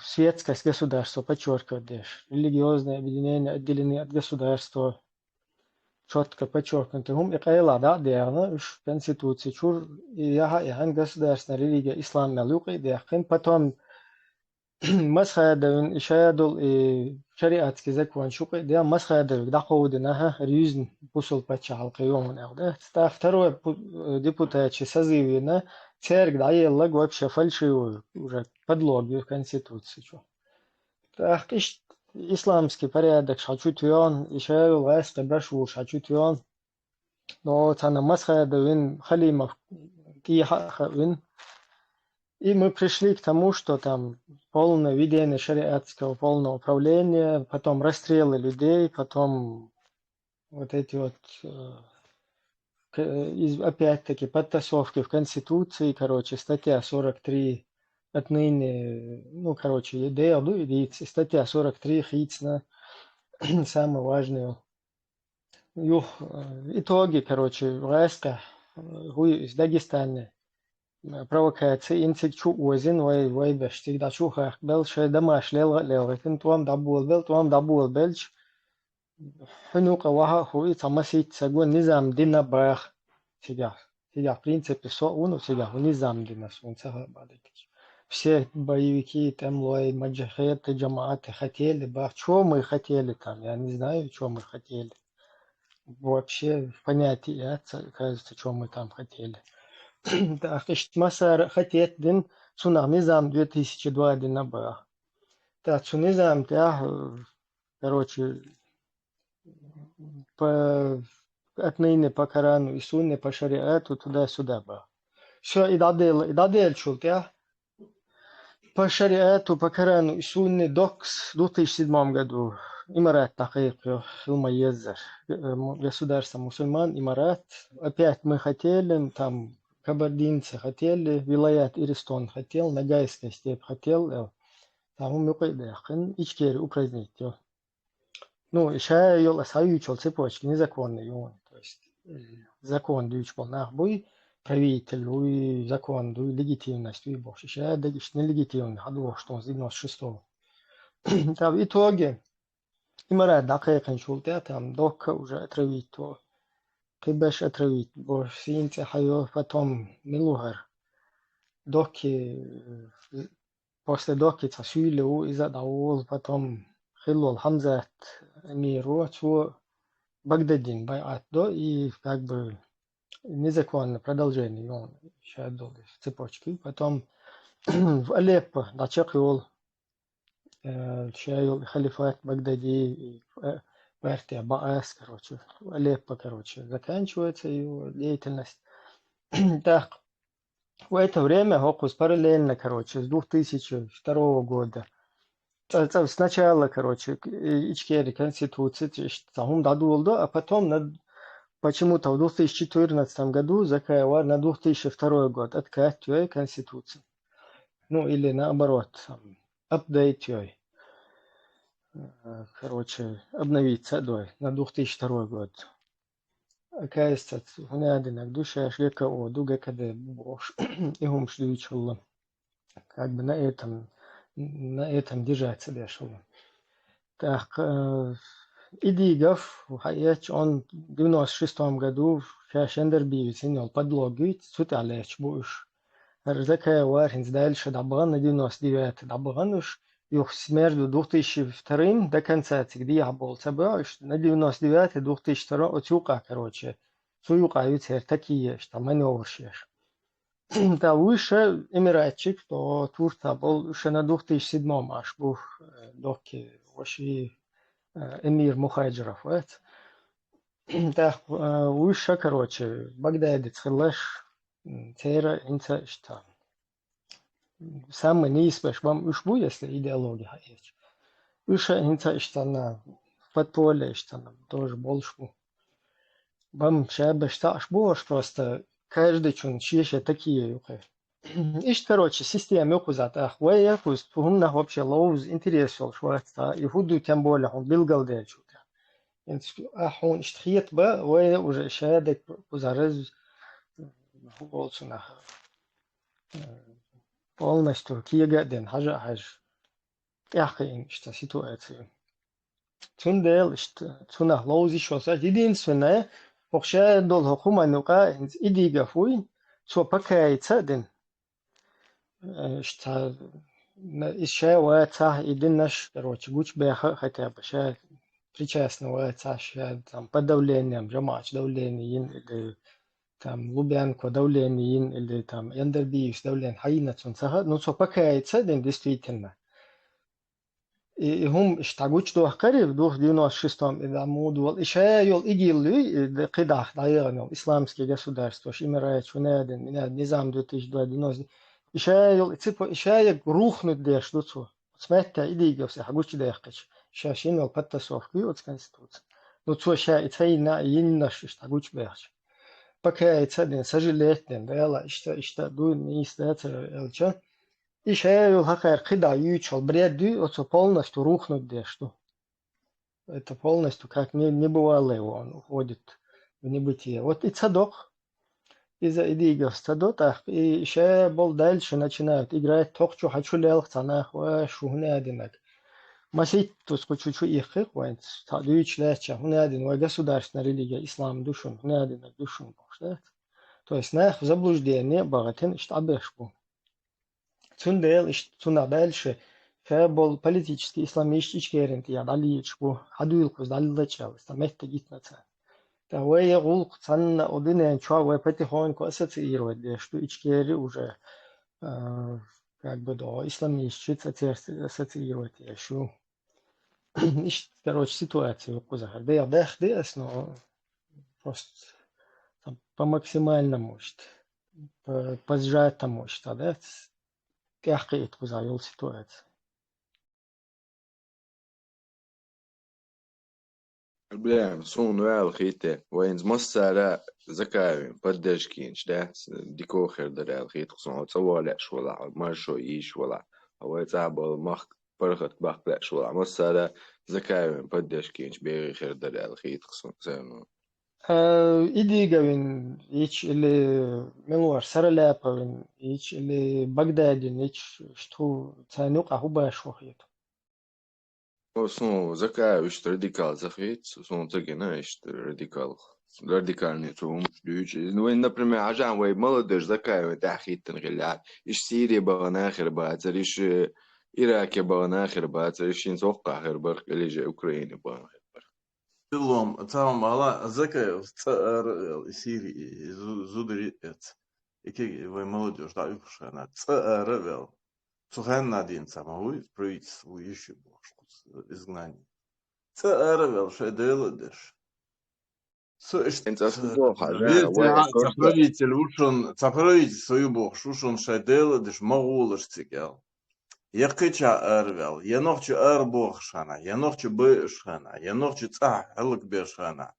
светское государство, подчеркивает, религиозные объединения отделены от государства, четко подчеркнуты. И кайла, да, дерна, в Конституции, чур, и яхан государственная религия, ислам, мелюкай, Яхкин, потом مسخدون إشادول شريعة كذا شوقي ده مسخدون ده قودنا ريزن بوصل بتشع القيوم ده تفتروا депутат созывина церковь да елла вообще фальшивую уже подлоги конституции что так исламский порядок шачутион еще власть башу шачутион но цана масхадовин халимов кихавин. И мы пришли к тому, что там полное введение шариатского полного управления, потом расстрелы людей, потом вот эти вот, опять-таки, подтасовки в Конституции, короче, статья 43 отныне, ну, короче, статья 43 хитсна, самое важное. Итоги, короче, войска из Дагестана. Провокации инсекчу озин вай бештиг да чуха бел шей дамаш лел кин туам дабул белч хнука ваха хуи тамасит сагон низам дина бах сега в принципе сега низам дина сунца бадетич все боевики там лой маджахет джамааты хотели бах что мы хотели там я не знаю что мы хотели вообще понятия кажется что мы там хотели. Так, масса хотет дин сунах низам 2002 дина бах. Так, низам короче, отныне по Корану и Сунне, по шариату, туда-сюда было. Все, и дадел чулт, я. По шариату, по Корану и Сунне, ДОКС в 2007 году. Имарат Тахейк, Хилмаезер, государство мусульман, Имарат. Опять мы хотели, там, кабардинцы хотели, Вилаят Иристон хотел, Ногайская степь хотел, там мы кайдахын, ичкери упразднить. Ну, еще йол асаючил цепочки, незаконный он. То есть закон дюч был нахбуй, правитель, и закон, и легитимность, и больше. Еще дагиш нелегитимный, а двух, что он с 96-го. Там в итоге, имарат дакайкан шултя, там дока уже отравить то. Кибеш отравить, бо синце хайо, потом милугар. Доки, после доки цасюлю, и задавол, потом хилол хамзат миру, что Багдадин байат до, и как бы незаконно продолжение он сейчас цепочки. Потом в Алеппо начал халифат Багдади, партия Баас, короче, в Алеппо, короче, заканчивается его деятельность. Так, в это время Хокус параллельно, короче, с 2002 года. Сначала, короче, ичкери конституции, там дадулdo, а потом почему-то в 2014 году закаевар на 2002 год откат конституции. Ну, или наоборот, апдейт короче, обновиться на 2002 год. Оказывается, у меня один душа шлека о дуга каде бош и хум шлючулла. Как бы на этом держаться дешево. Так, Идигов, он в 96 году Шендер Бивисин подлоги, суталеч буш. Рзакая вархинс дальше добран на 99 добран уж, и между 2002 до конца, где я был собрал, на 99 и 2002 отюка, короче, суюка ютер такие, что маневршешь. Да, выше Эмиратчик, то Турция был еще на 2007 аж был доки, вообще эмир Мухаджиров, так, выше, короче, Багдадец, Хилаш, Тера, Инца, что самый неиспеш, вам уж будет, если идеология есть. Выше Инца, что на подполье, что на тоже больше. Вам шабы, что аж больше просто. Каждый чун чеше такие юхи. Ишь, короче, система юхузат ахвая, пусть фумна вообще лоуз интересел шварца, и худу тем более он бил галдельчу. Ахун иштхиет ба, вая уже шадек пузарез волцуна полностью киегаден хажа хаж. Яхин, что ситуация. Тундел, что тунах лоуз еще единственное, Вообще, долго хуманука идига фуй, что пока и цадин, что еще ваца идин наш, короче, гуч беха хотя бы, сейчас причастно ваца, сейчас там под давлением, жамач давление, или там Лубянку давление, или там Яндербиевич давление, хаина цунцага, ну что пока и цадин действительно. И هم اشتاقوش دوه قريب دوه 96 إذا مودول إشياء يول إجيلي قداح دايرنا إسلامسكي государство إمارات ونادن من نظام 2020 إشياء يول إشياء рухнуть деш дуцу сметта идига все хагуч дехкач шашин ол подтасовки от конституции ну цо ша ицайна иннаш штагуч бехч пока ицаден сожалетен дела что дуин не истается элча Ишею хакер кида ючел бреду, это полностью рухнуть дешту. Это полностью как не бывало его, он уходит в небытие. Вот и цадок, из-за идигов цадотах, и еще был дальше начинают играть токчу хочу лелхцанах, шухне одинак. Масить тут чуть-чуть их хвоин, цадуич леча, хуне один, государственная религия, ислам душун, хуне одинак душун, то есть нах в заблуждение богатен штабешку. Цундел, цуна дальше, был политический исламистический ориент, я далечку, хадуилку сдалечал, стамехта гитнаца. Да вы гул цанна один чё вы потихоньку ассоциировать, что ичкери уже как бы до исламистически ассоциировать еще. короче, ситуация кузахар. Да я дэх, но просто там, по максимальному, по сжатому, да, кяхкает кузахар ситуация. Бля, сон vēl hite. Viens masārā zakāvim поддержкинч, да? Дикохер дарэл хит сон цавале швала, маршо и швала. А вот забыл мах пархат бахле швала. Масārā zakāvim поддержкинч берихер дарэл хит сон цану. إيديجاوين إيش اللي منور سرلاپاوين إيش اللي بغدادين إيش شتو تانوق أهو باش وخيتو. Сон zakāviš радикал захит, сон тагина иш радикал. Радикальный тум ключ. Ну, например, عشان وي молодежь закаивает تحخيت تنغلات. إيش سوريا بغنا آخر بعد، إيش عراق بغنا آخر بعد، إيش نتوقع آخر برق اللي جا أوكرانيا بغنا آخر برق. Целом, там ала закаев цар Сирии зудрит. И вы молодежь, да, она царевел. Цухан один самого правительству еще бошку изгнание. Царевел шеделадеш. أنت أصبح حاجة وي Цаправитель ушон, цаправитель свою бог, шушон шеделадеш могулаш цигел. Я кыча арвел, я нохчу арбох шана, я нохчу бэшхана, я нохчу цахалык бешхана.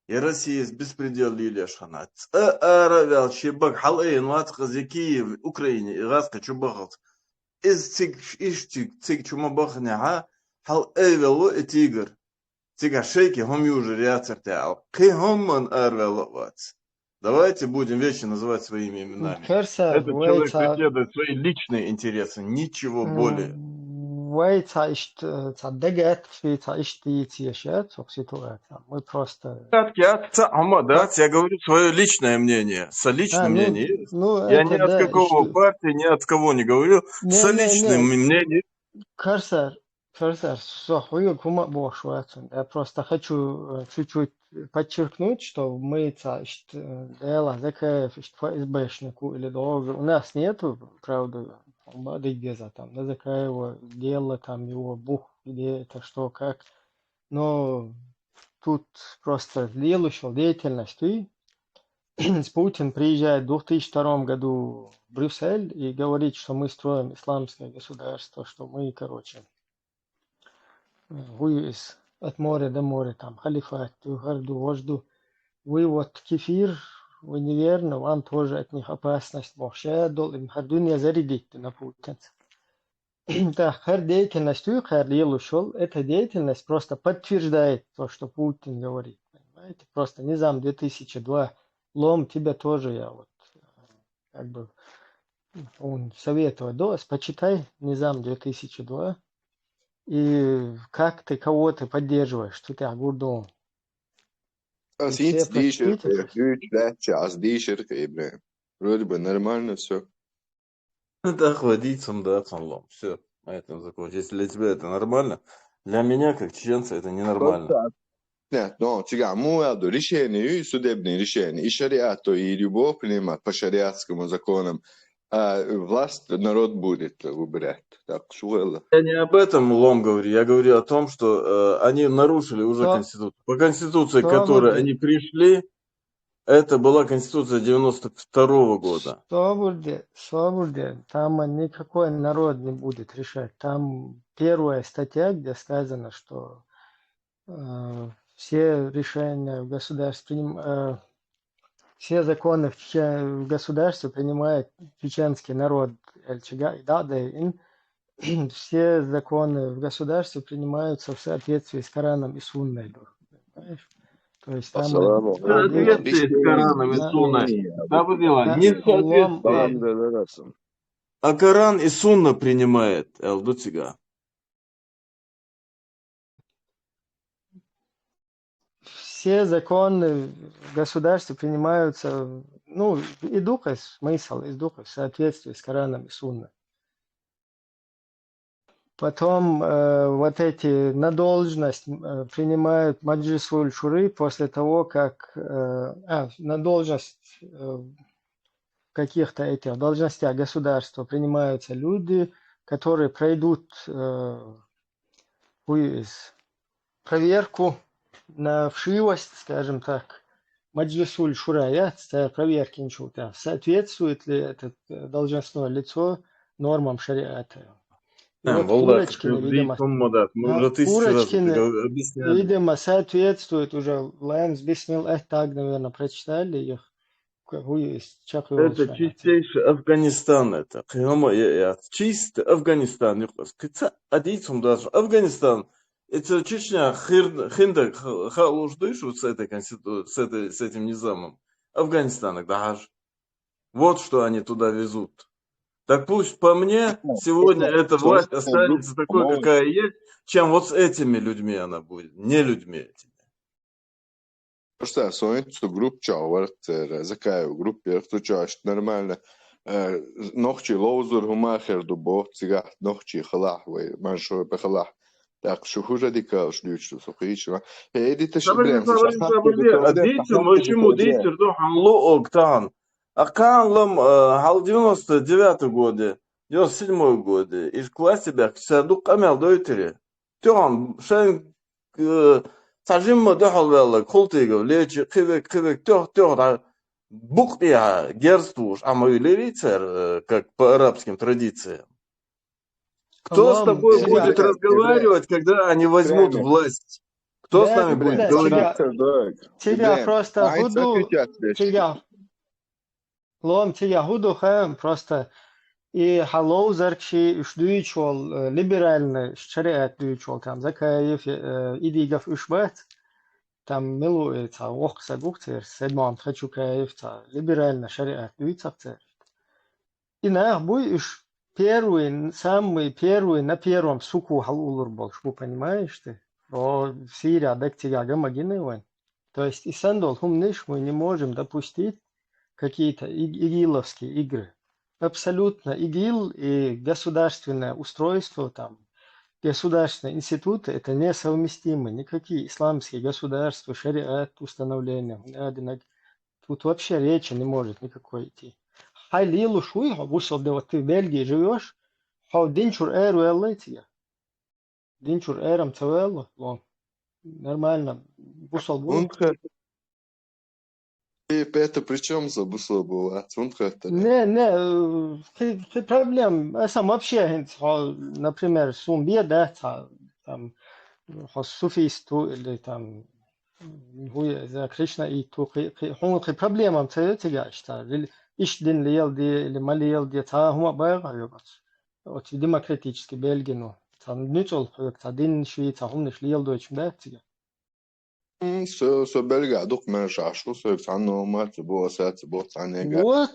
Я Россия с беспредел лилия шана. Арвел, чебак, халэйн, ватхаз, Киев, Украине, и раска чубахалц. Из циг чумабахня, хал эвелу и тигр. Цига шейки, хом южи ряцертял. Кы хомман арвел вац. Давайте будем вещи называть своими именами. كرسر Этот человек преследует свои личные интересы, ничего более. ويتا إشت تصدقت في تا إشتي تيشات سитуация. Мы просто... Я говорю свое личное мнение. Со личным мнением. Я ни от какого партии, ни от кого не говорю. Со личным мнением. Курсор, сохую кума бошватун. Я просто хочу чуть-чуть подчеркнуть, что мы дела закаев ФСБшнику или долго. У нас нету, правда, где-то там на Закаева дело, там его бух, где это, что, как. Но тут просто следующая деятельность. Путин приезжает в 2002 году в Брюссель и говорит, что мы строим исламское государство, что мы, короче, от моря до моря, там, халифат, гарду, вожду. Вы вот кефир, вы неверно, вам тоже от них опасность. Вообще, им хардунья зарядить на путинцев. Да, хар деятельность, эта деятельность просто подтверждает то, что Путин говорит. Понимаете? Просто Низам 2002, лом тебя тоже я вот, как бы, он советует, почитай Низам 2002. И как ты кого-то поддерживаешь, что ты агурдом. Вроде бы нормально все. Да, хватится, да, цанлом. Все, на этом закончим. Если для тебя это нормально, для меня, как чеченца, это ненормально. Нет, но тебя муаду решение, судебные решения, и шариату, и любовь принимать по шариатскому законам. А власть народ будет выбирать. Так, что я не об этом, Лом, говорю. Я говорю о том, что они нарушили уже Конституцию. По Конституции, к которой они пришли, это была Конституция 92-го года. Свободе. Там никакой народ не будет решать. Там первая статья, где сказано, что все решения в государстве все законы в государстве принимает чеченский народ. Все законы в государстве принимаются в соответствии с Кораном и Сунной. Понимаешь? То есть там... Соответствие с Кораном и Сунной. Да, не соответствие. А Коран и Сунна принимает Элдуцига. Все законы в государстве принимаются, и духа, смысл из духа в соответствии с Кораном и Сунной. Потом вот эти на должность принимают Маджлисуль Шуры после того, как на должность в каких-то этих должностях государства принимаются люди, которые пройдут проверку на вшивость, скажем так, Маджлисуль Шураят, проверки ничего, соответствует ли это должностное лицо нормам шариата. И вот Wallah, Курочкины, ты видимо, Мадат, мы уже 1000 раз Курочкины, объясняли. видимо, соответствует уже Лэнс Бисмилл, так, наверное, прочитали их. Это чистейший Афганистан, это. Чистый Афганистан. Адицум даже. Афганистан. Это Чечня, Хинда, Халуждыш, вот с этой конституцией, с этим низамом. Афганистан, даже. Вот что они туда везут. Так пусть по мне сегодня эта власть останется такой, какая есть, чем вот с этими людьми она будет, не людьми этими. Просто сонету групп чаварт, закаю группе, что чаще нормально. Ночи лозур хумахер дубо, цигах ночи халах, вы маншо бахалах. Так что хуже дикал шлючу сухичва. Эдите шибрем. Адите, почему дите, что хамло октан. Акан лам хал 99 годы, 97 годы. Из класса бяк садук амел дойтери. Тём шен ترجمة دخل والله كلتيجو ليش كذا تёх буквия герствуш, а мы лирицер, как по арабским традициям. Кто с тобой будет разговаривать, когда они возьмут власть? Кто с нами будет говорить? Тебя просто худу, тебя худу хэм просто и халоузерчи шдуичол либеральный шариат дуичол там закаев идигав ушбат там милуется охса гухтер седман хочу каевца либеральный шариат дуицахтер. И на буй уж первый, самый первый на первом суку халулур был, что понимаешь ты? О, Сирия, так тебя гамагиневан. То есть и сандол хумниш мы не можем допустить какие-то игиловские игры. Абсолютно ИГИЛ и государственное устройство, там, государственные институты, это несовместимы. Никакие исламские государства, шариат, установления. Тут вообще речи не может никакой идти. Хай лилу шуй, вышел, да вот ты в Бельгии живешь, хау динчур эру эллетия. Динчур эрам цавелло, нормально. Вышел был. Это причем забусло было? Не, проблем. Я сам вообще, например, сумбе, да, там, суфисту или там, за Кришна и проблемам тягаш, иш дин лиелди или малиелди, хума байга, вот демократический Бельгии, ну, там ничего, дин Швейца, хумниш лиелду, да, тягаш. Så Belgia دوق من شاشو سويت عنه ما تبوا سات بوت عنه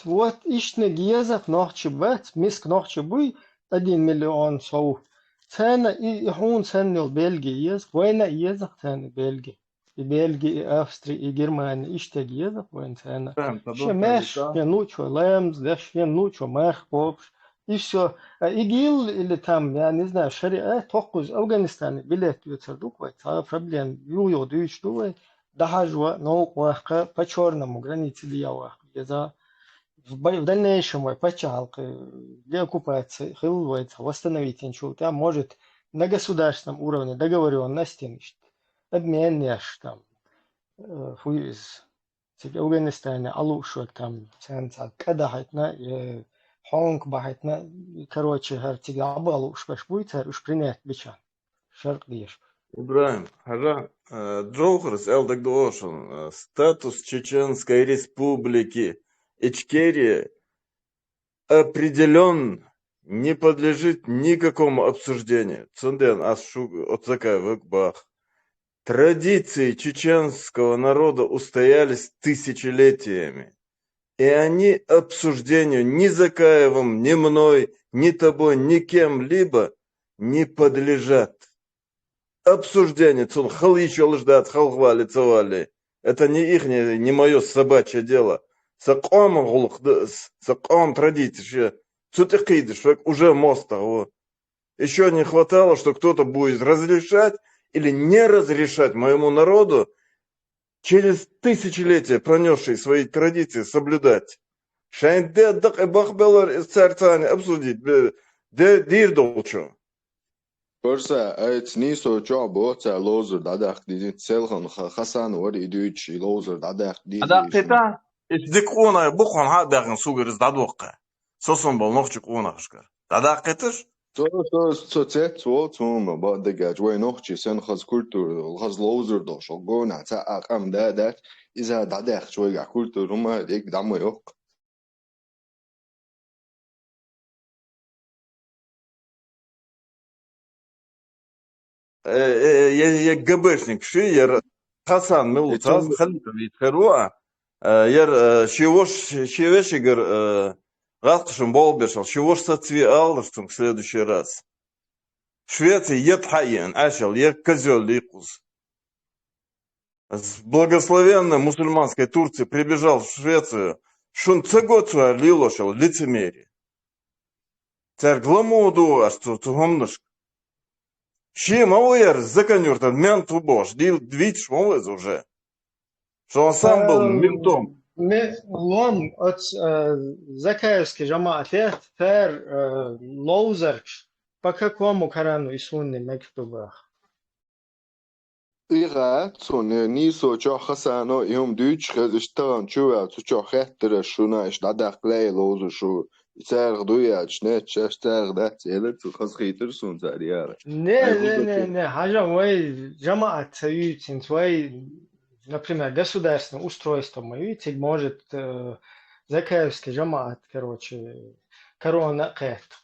Вот, ишне гезах нохчебат, миск нохчебуй 1 миллион сау. Цена и хун ценил Бельгии ез, война езах цены Бельгии. И Бельгии, и Австрии, и Германии, иште гезах война цена. Шемеш, нучо лэмс, даш нучо мах попш. И все. ИГИЛ или там, я не знаю, шариат, токуз, Афганистане, билет юцердуквай, проблем, юйо дүйчдувай, дахажва, науквахка, по черному, границе дьявахка, в дальнейшем, по чалке, деоккупации, хилвается, восстановить ничего, там может на государственном уровне договоренности, обмен неш, там, хуиз, в Афганистане, алушек, там, ценца, кадахать на, Хонг бахатна, короче, гартига абалу уж пашбуйт, уж принять бича. Шарк деш. Ибраим, хара, Джохрс, Элдак Дуошин, статус Чеченской Республики Ичкерия определен, не подлежит никакому обсуждению. Цунден Асшуг Отцакай Выкбах. Традиции чеченского народа устоялись тысячелетиями. И они обсуждению ни Закаевым, ни мной, ни тобой, ни кем-либо не подлежат. Обсуждение, цун халичо ждат, халхвали, цавали. Это не их, не мое собачье дело. Саком традиции, цутихидыш, уже мост того. Еще не хватало, что кто-то будет разрешать или не разрешать моему народу через тысячелетия пронесшие свои традиции соблюдать. Шайнде дак и бахбелар из царцани обсудить. Дир долчу. Просто это не сочо боца лозер дадах дизин целхан хасан вари идуич лозер дадах هذا дизишн. قطع ديك قونا بخون ها داخل سوق رزداد وقع سوسن بالنخش قونا خشكر هذا قطش So zet ma ba de gaj way nochchi sen khaz kultur khaz lozer do sho gona ta aqam dat iza dadakh shoy ga kultur ma dik damo yok. يجبشنك شو ير حسن ملتاز Etum خليته بيتخروع ير شيوش يقر غاتقشن بول بيشل شيوش تتوي алдыштым в следующий раз. В Швеции ед хайен, ашел, ед козел ликус. С благословенной мусульманской Турции прибежал в Швецию, шун цегоцу лилошел лицемерие. Царь гламуду, а что тумнышк. Ши мауэр законюртан менту бош, дил двич мауэз уже. Что он сам был ментом. لون زكايوسكي جماعة فير لوزرش بكا كومو كرانو يسوني مكتوبة iga son ni so cho khasano yom duch khaz ishtan chua cho khatter shuna ish dadak lay lozer shu zer duya chne chester dat elet khaz khiter sun zariyar. Не, حاجة وي جماعة союзин свои, например, государственное устройство моюцик может زكايوسكي جماعة короче كورونا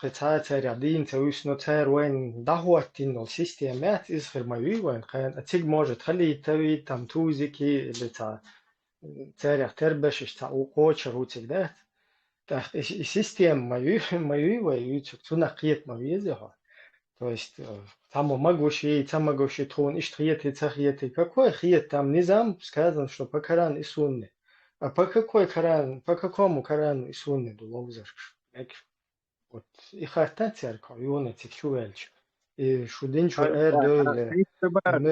قطعة رياضين تويس نوتير وين دهوتين السيستمات إزخر مايوي وين خان أتيج موجود خلي توي تام توزيكي اللي تاريخ تربش تاع وقوش روتيك ده تحت السيستم مايوي ويوي تنقيت مايوي زها то есть там могущий трон и штриеты цахиеты какой хиет там низам сказано что по Корану и Сунне а по какому Корану и Сунне дуловзарш вот и хатан церковь юна текчуэльч и шудинчу дöyle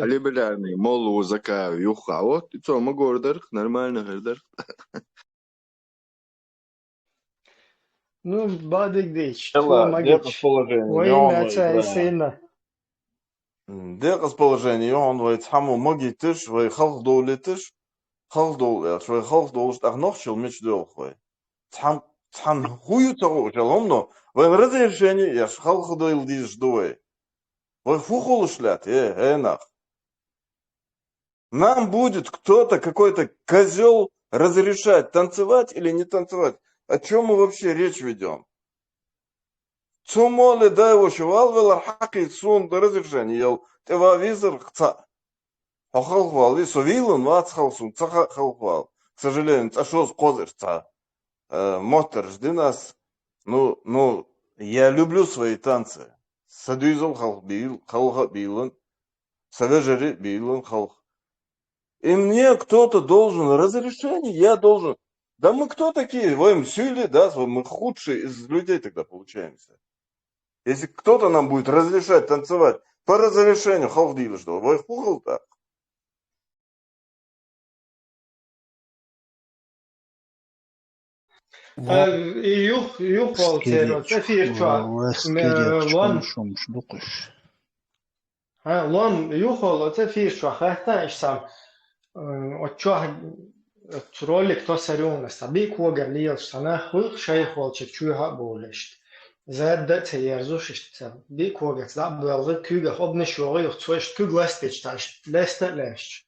Ali bilarni molu zaka yuha вот то мы гордер нормально гордер. ну бадык дейч то Ела, где магич расположение? ой Он наца и играет. сына Где расположение? Он воит хаму магитыш, вой халх доулетыш, халх доулеш, вой халх доулеш так нохчил меч доулхвой. Цхан хую того, жаломно, вой разрешение, я ж халх доил диш дуэй. Вой фухол шлят, нах. Нам будет кто-то, какой-то козел разрешать танцевать или не танцевать. О чем мы вообще речь ведем? Цумоле дай его шувал велар хаки сун до разрешения ел тева визор хца. Хохалхвал и совилон вац халсун цаха халхвал. К сожалению, цашос козыр ца. Мотор жди нас. Ну, я люблю свои танцы. Садуизол халха билон. Савежери билон халх. И мне кто-то должен разрешение, я должен. Да мы кто такие? Вы мсюли, да, мы худшие из людей тогда получаемся. Если кто-то нам будет разрешать танцевать по разрешению, халдили что, вы хухал так. يوخال تيرو تفير شو لون لون يوخال تفير شو حتى إيش سام وتشوه رولك توسرون استبيك وقاليل سنة خلق شيء خالك شوها بولشت زاد ده تيارزوش إشت بيك وقت لا بلغ كوجا خب نشوغي يختوش كوج لاستيش تاش لاستش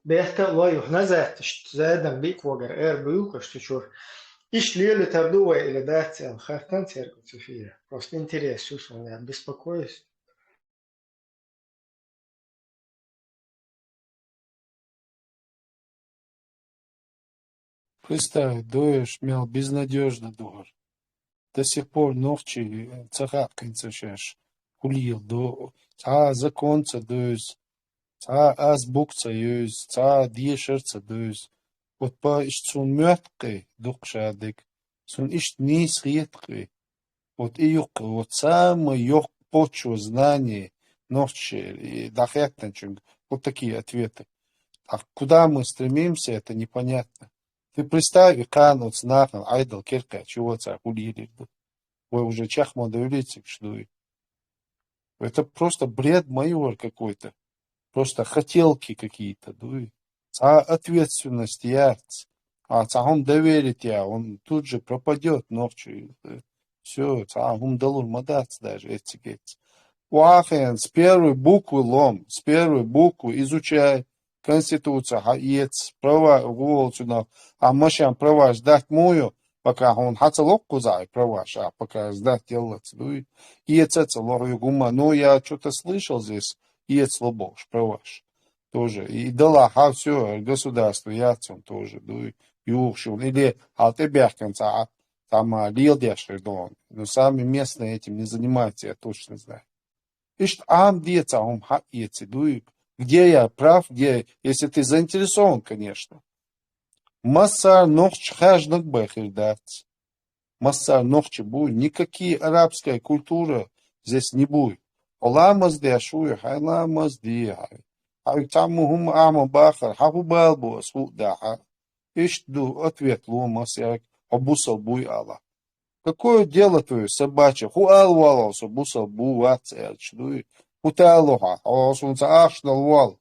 بيحتى لا يحنزتش زادن بيك وقر بيوكش تشوف إيش ليه تردوه إلى ذات خافتان تيركو تفير просто интерес чувствовал я беспокоюсь Представь, дуешь, мял безнадежно дур. До сих пор ночи царапкинца шеш. Хулил до. Ца законца дуешь. Ца азбукца юз. Ца диешерца дуешь. Вот по ишцун мёткой духшадик. Сун ишт низ риеткой. Вот и юк. Вот самый юк почву знаний ночи. И дахяктанчунг. Вот такие ответы. А куда мы стремимся, это непонятно. Ты представь, канут знаком, айдол, кирка, чего царь, улили. Вы уже чахмо доверите, что Это просто бред майор какой-то. Просто хотелки какие-то, дуй. А ответственность яц. А он доверит я, он тут же пропадет ночью. Все, он доллар мадаться даже эти. Уахен, с первой буквы лом, с первой буквы изучай Конституцию, хаец, права, голцунов, а машам права ждать мою, пока он хацалок кузай права, а пока ждать делать, дуй. И это лоху гума, но я что-то слышал здесь, и это слабош, праваш. Тоже. И дала, все, государство, яцун тоже, дуй, юхшун. Или алтебяхканца, там лилдяшный дом. Но сами местные этим не занимаются, я точно знаю. Ишь, деца, где я прав, где, если ты заинтересован, конечно. Масса нохч хажнак бахирдать. Масса нохчи будет. Никакие арабская культура здесь не будет. Алла мазди ашуй, хайла мазди. Хай тамухум ама бахар, хаху балбу асху даха. Ишь, ответ ломасяк, обусал буй Аллах. Какое дело твое собачье? Хуал валался, бусал буваться, чдуй. Хуталоха, а солнце ашнал вал.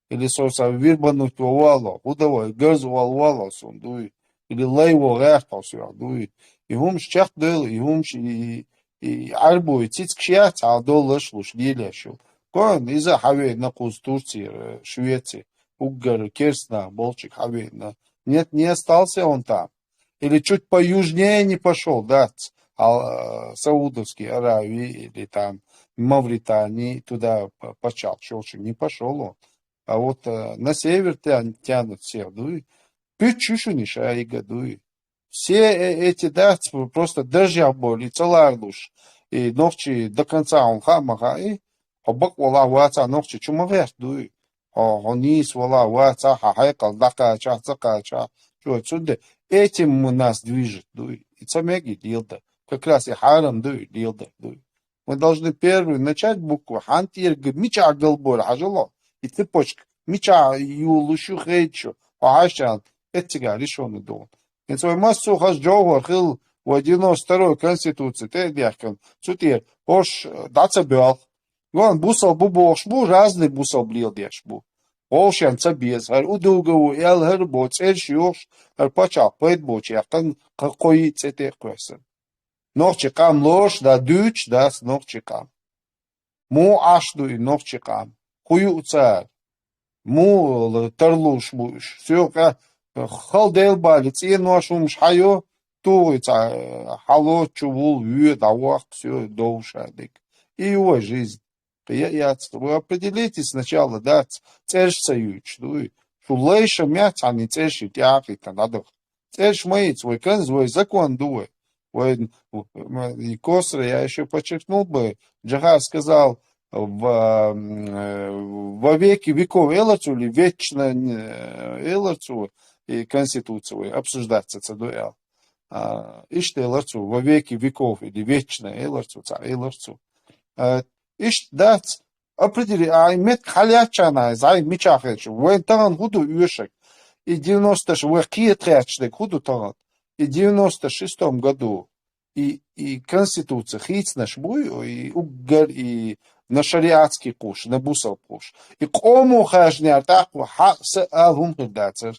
Или солнце вирбануть вало, худовой, герз вал дуй. Или лейво рэхтался, дуй. И хумш чах дел, и хумш и арбу, и цицкшият, а доллаш луш лилешил. Кон из-за хавей на куз Турции, Швеции, Угар, Керсна, Болчик, хавей. Нет, не остался он там. Или чуть поюжнее не пошел, да, Саудовские Аравии или там Мавритании, туда почал, шелчик, не пошел он. А вот на север тянут всех, дуй. Пичушуниш, айга, дуй. Все эти, да, просто дождя были, целарлуш. И ночи до конца он хамаха, и побак вала ваца ночи чумавеш, дуй. Он низ вала ваца, хахайкал, дакача, цакача. Что отсюда? Этим нас движет, дуй. И цамеги дилда. Как раз и харам, дуй, дилда, дуй. Мы должны первую начать букву. Хантир, мича галбор, хажало. И цепочка. Мича, юлушу, хейчу. Ахашан. Это решенный дом. И свой массу хажджоу, хил, в 92-й конституции, ты дяхкан. Сутир, ош, даца бел. Вон, бусал бубош, бу, разный бусал блил дешбу. Олшан цабез, хар удугаву, эл хар боц, эл шиош, хар пачал, пэт боч, яхтан, какой цетех квесан. Нохчи кам лош, да дюч, да с нохчи кам. Му ашду и нохчи кам. Хую уцар. Му тарлуш буш. Все, халдел балец, и ношум шайо, ту, хало, чувул, вю, давах, все, доушадик. И его жизнь. Вы определитесь сначала, да, церш союч, дуй. Шулейша мять, а не церш и тяхита, надо. Церш моит свой конь, свой закон, дуй. И Косра, я еще подчеркнул бы, Джахар сказал, во веки веков Эларцу или вечно Эларцу и Конституцию обсуждаться цадуэл. Иште Эларцу во веки веков или вечно Эларцу, царь Эларцу. Ишт дать определи, а имет халячана, зай мичахеч, вен таган худу юшек. И 90-ш, в Киетрячдек худу таган. И в 96-м году и Конституция хитснаш буй, и угар, и на шариатский куш, на бусал куш. И кому хажняр таква ха с алхум хидацер.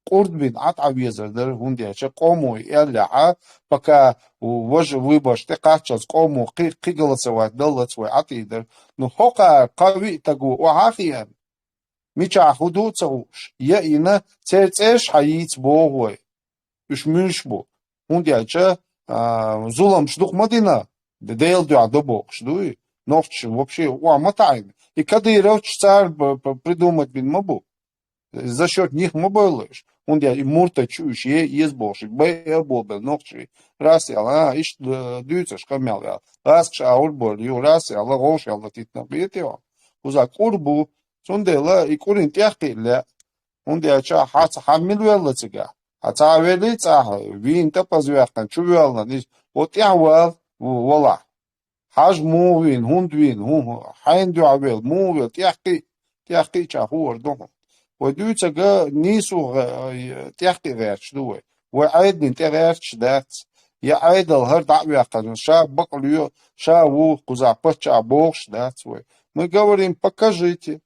Курдбин от авизер, хундяча, кому элля, пока выбор, ты качал, кому голосовать, делать свой атидер, но хока кави тагу, уахиен. Мича худуца уж, я ина церцеш хаиц богой. Уж мишбу. Хундяча, зулам шдух мадина, дейл дюадо бог, шдуй, ночь вообще уамотайн. И Кадыров царь придумать бин мабу. За счет них мобилыш. Он и мурта чуешь, есть больше. Б бобел ночи. Раз я, иш дюйца шкамял. Раз шаурбол, ю раз я, лагош я латит на битио. Уза курбу, сундела и курин тяхтилля. Он дяча хаца хамил веллацига. Хаца велица, вин тапазвяхтан, чувелна. Вот я вал, вала. Хаж мувин, хундвин, хайн дюавел, мувел, тяхти чахуар доху. ودوتها نيسو تحقي غيرش دوي وعيد من تغيرش دات Я айдал гар дa'вяхтан, ша баклю, ша ву, куза пача богш, да, свой. Мы говорим, покажите.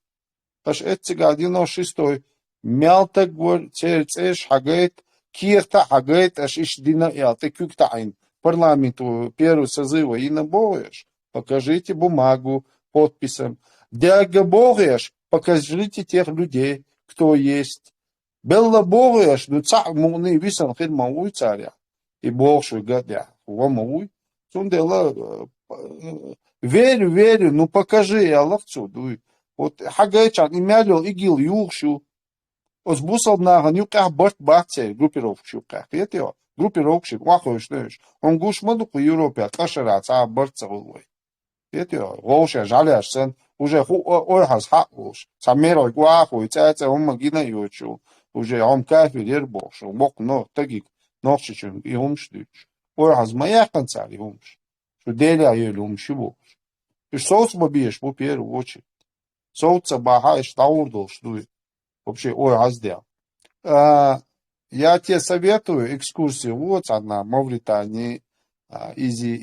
Аш эцега 96-й. Мялта гвар, церцеш, хагает, кирта хагает, аш иш дина ялта, кюкта айн. Парламенту первого созыва и набогаешь. Покажите бумагу, подписом. Дяга богаешь, покажите тех людей, кто есть. Белла богаешь, ну ца муны висан хид мауй царя. И бог шуй гадя. Ва мауй. Сундела верю, ну покажи, Аллах цудуй. Вот хагайчан имялил игил юхшу. Озбусал нага нюках борт бахце группировку шуках. Это группировку шук вахош неш. Он гуш мадуку Европе кашарат а борца голой. Это гоша жаляш sen уже орхас хакуш. Самеро вахой цаца он магина ючу. Уже он кафе дербош. Бок но тагик нохшичун и умшдуч. Орхас маяхан цали умш. Что деля елум шибош. И соус бабиеш по первую очередь. Соуца бахаешь таурдол штует. Вообще, ой, аздел. Я тебе советую экскурсию. Вот одна, Мавритании.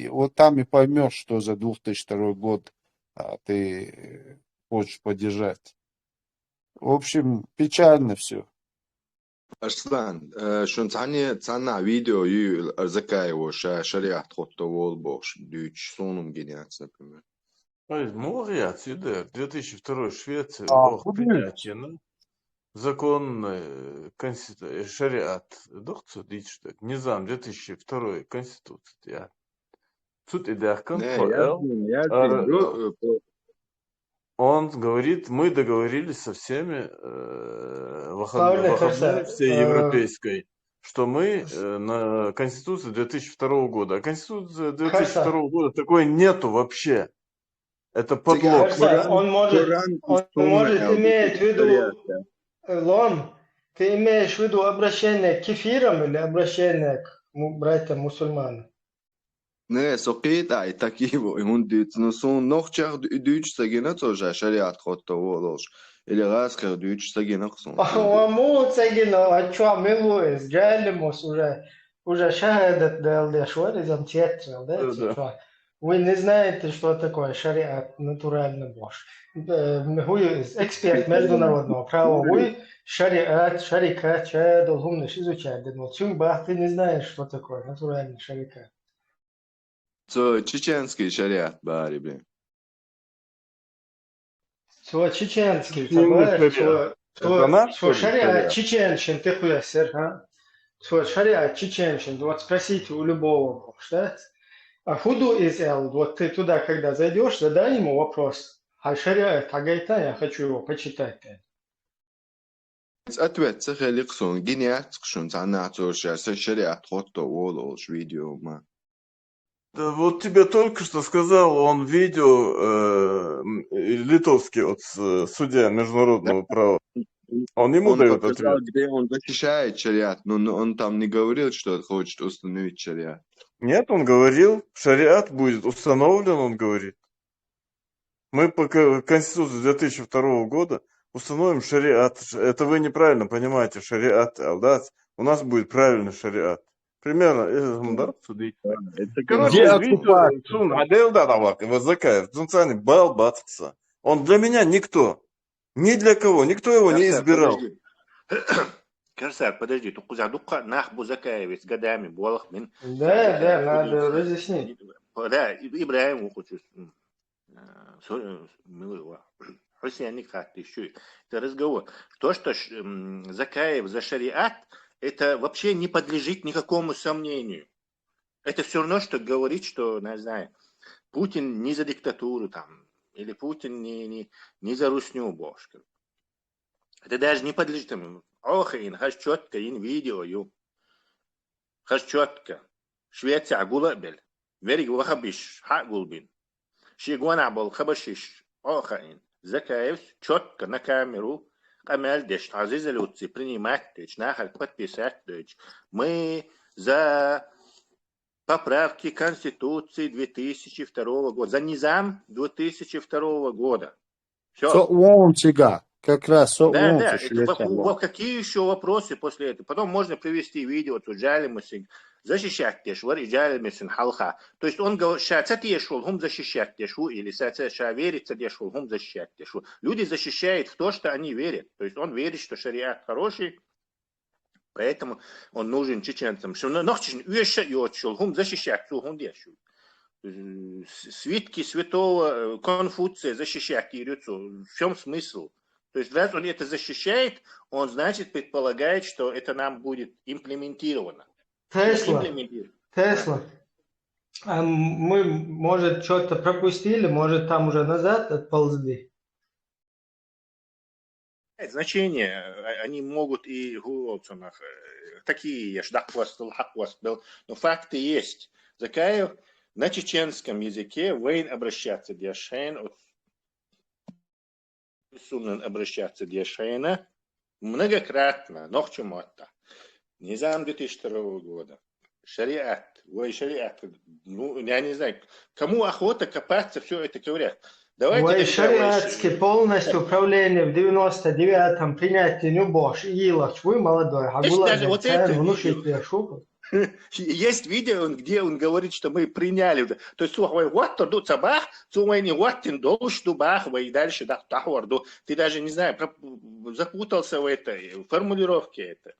Вот там и поймешь, что за 2002 год ты хочешь поддержать. В общем, печально все. Арслан, шунцани цана видео ю Закаева шариат хотто волбош дюч сонум гениац, например. Море отсюда, 2002 Швеция, ох, принятие, закон, шариат, дохцу дичтек, низам 2002 конституция. Тут и дахкан, он говорит, мы договорились со всеми выходной всей европейской, что мы на Конституции 2002 года. А Конституция 2002 года такой нету вообще. Это подлог. Он может иметь в виду, Лон, ты имеешь в виду обращение к кефирам или обращение к братьям-мусульманам? Не, сокита и такиво, и он дит, но сон нохчах дюч сагина тоже шариат хотто волош. Или раскар дюч сагина сон. Му сагина, а чё милуешь, джалимус уже шахадат дал дешвар, замтетрил, да? Вы не знаете, что такое шариат, натурально бож. Вы эксперт международного права, вы шариат, шарикат, должен изучать. Но ты не знаешь, что такое натуральный шарикат. Чеченский шариат, бари, блин. Чеченский, шариат чеченщин, ты хуя сэр, шариат чеченщин, вот спросите у любого, да? А худу из Эл, вот ты туда, когда зайдешь, задай ему вопрос. А шариат, агайта, я хочу его почитать. Ответ, сахалик сон, гениат, шун, цанацу, шариат хотто волош видео, ма. Да вот тебе только что сказал, он видео литовский от судья международного права. Он ему дает ответ. Где он защищает шариат, но он там не говорил, что хочет установить шариат. Нет, он говорил, шариат будет установлен, он говорит. Мы по Конституции 2002 года установим шариат. Это вы неправильно понимаете, шариат, да? У нас будет правильный шариат. Примерно, он для меня никто. Ни для кого, никто его не избирал. Керсер, подожди, тут кузадука нах бузакаевец годами болах мин. Да, надо разъяснить. Да, Ибраим хочет. Милый, Хусейн как ты еще. Это разговор. То, что Закаев за шариат, это вообще не подлежит никакому сомнению. Это все равно, что говорить, что, не знаю, Путин не за диктатуру там, или Путин не за русню бошку. Это даже не подлежит ему. Ох, хаш четко, видео, хаш четко. Швеция агулабель. Верик вахабиш, хагулбин. Шигуана был хабашиш. Ох, Закаев четко на камеру. Камель деш, Азиз Люци, принимать дочь, нахаль подписать дочь. Мы за поправки Конституции 2002 года, за низам 2002 года. Все. Он тебя. Как раз Да, он да, еще это это было. какие еще вопросы после этого? Потом можно привести видео, тут жалимся, защищать тешвар и жалимся халха. То есть он говорит, что тешвар, хум защищать тешу, или ша верится тешвар, хум защищать тешу. Люди защищают в то, что они верят. То есть он верит, что шариат хороший, поэтому он нужен чеченцам. Что ночью уеша и отшел, хум защищать, хум дешу. Свитки святого Конфуция защищать ирицу. В чем смысл? То есть, раз он это защищает, он, значит, предполагает, что это нам будет имплементировано. Тесла. Мы, может, что-то пропустили, может, там уже назад отползли. Значение, они могут и такие, но факты есть. Закаю на чеченском языке Вейн обращаться Диашейн, Суннан обращаться Диашейна многократно, нохчумотта. Низам 2002 года. Шариат, ну, я не знаю, кому охота копаться, все это говорят. Давайте шариатский полностью управление в 99-м принятие Нюбош и Илоч, вы молодой, а вот это внушительная шутка. Есть видео, где он говорит, что мы приняли уже. То есть, вот то тут собак, не вот тин долж дубах, и дальше да тахварду. Ты даже не знаю, запутался в этой формулировке это.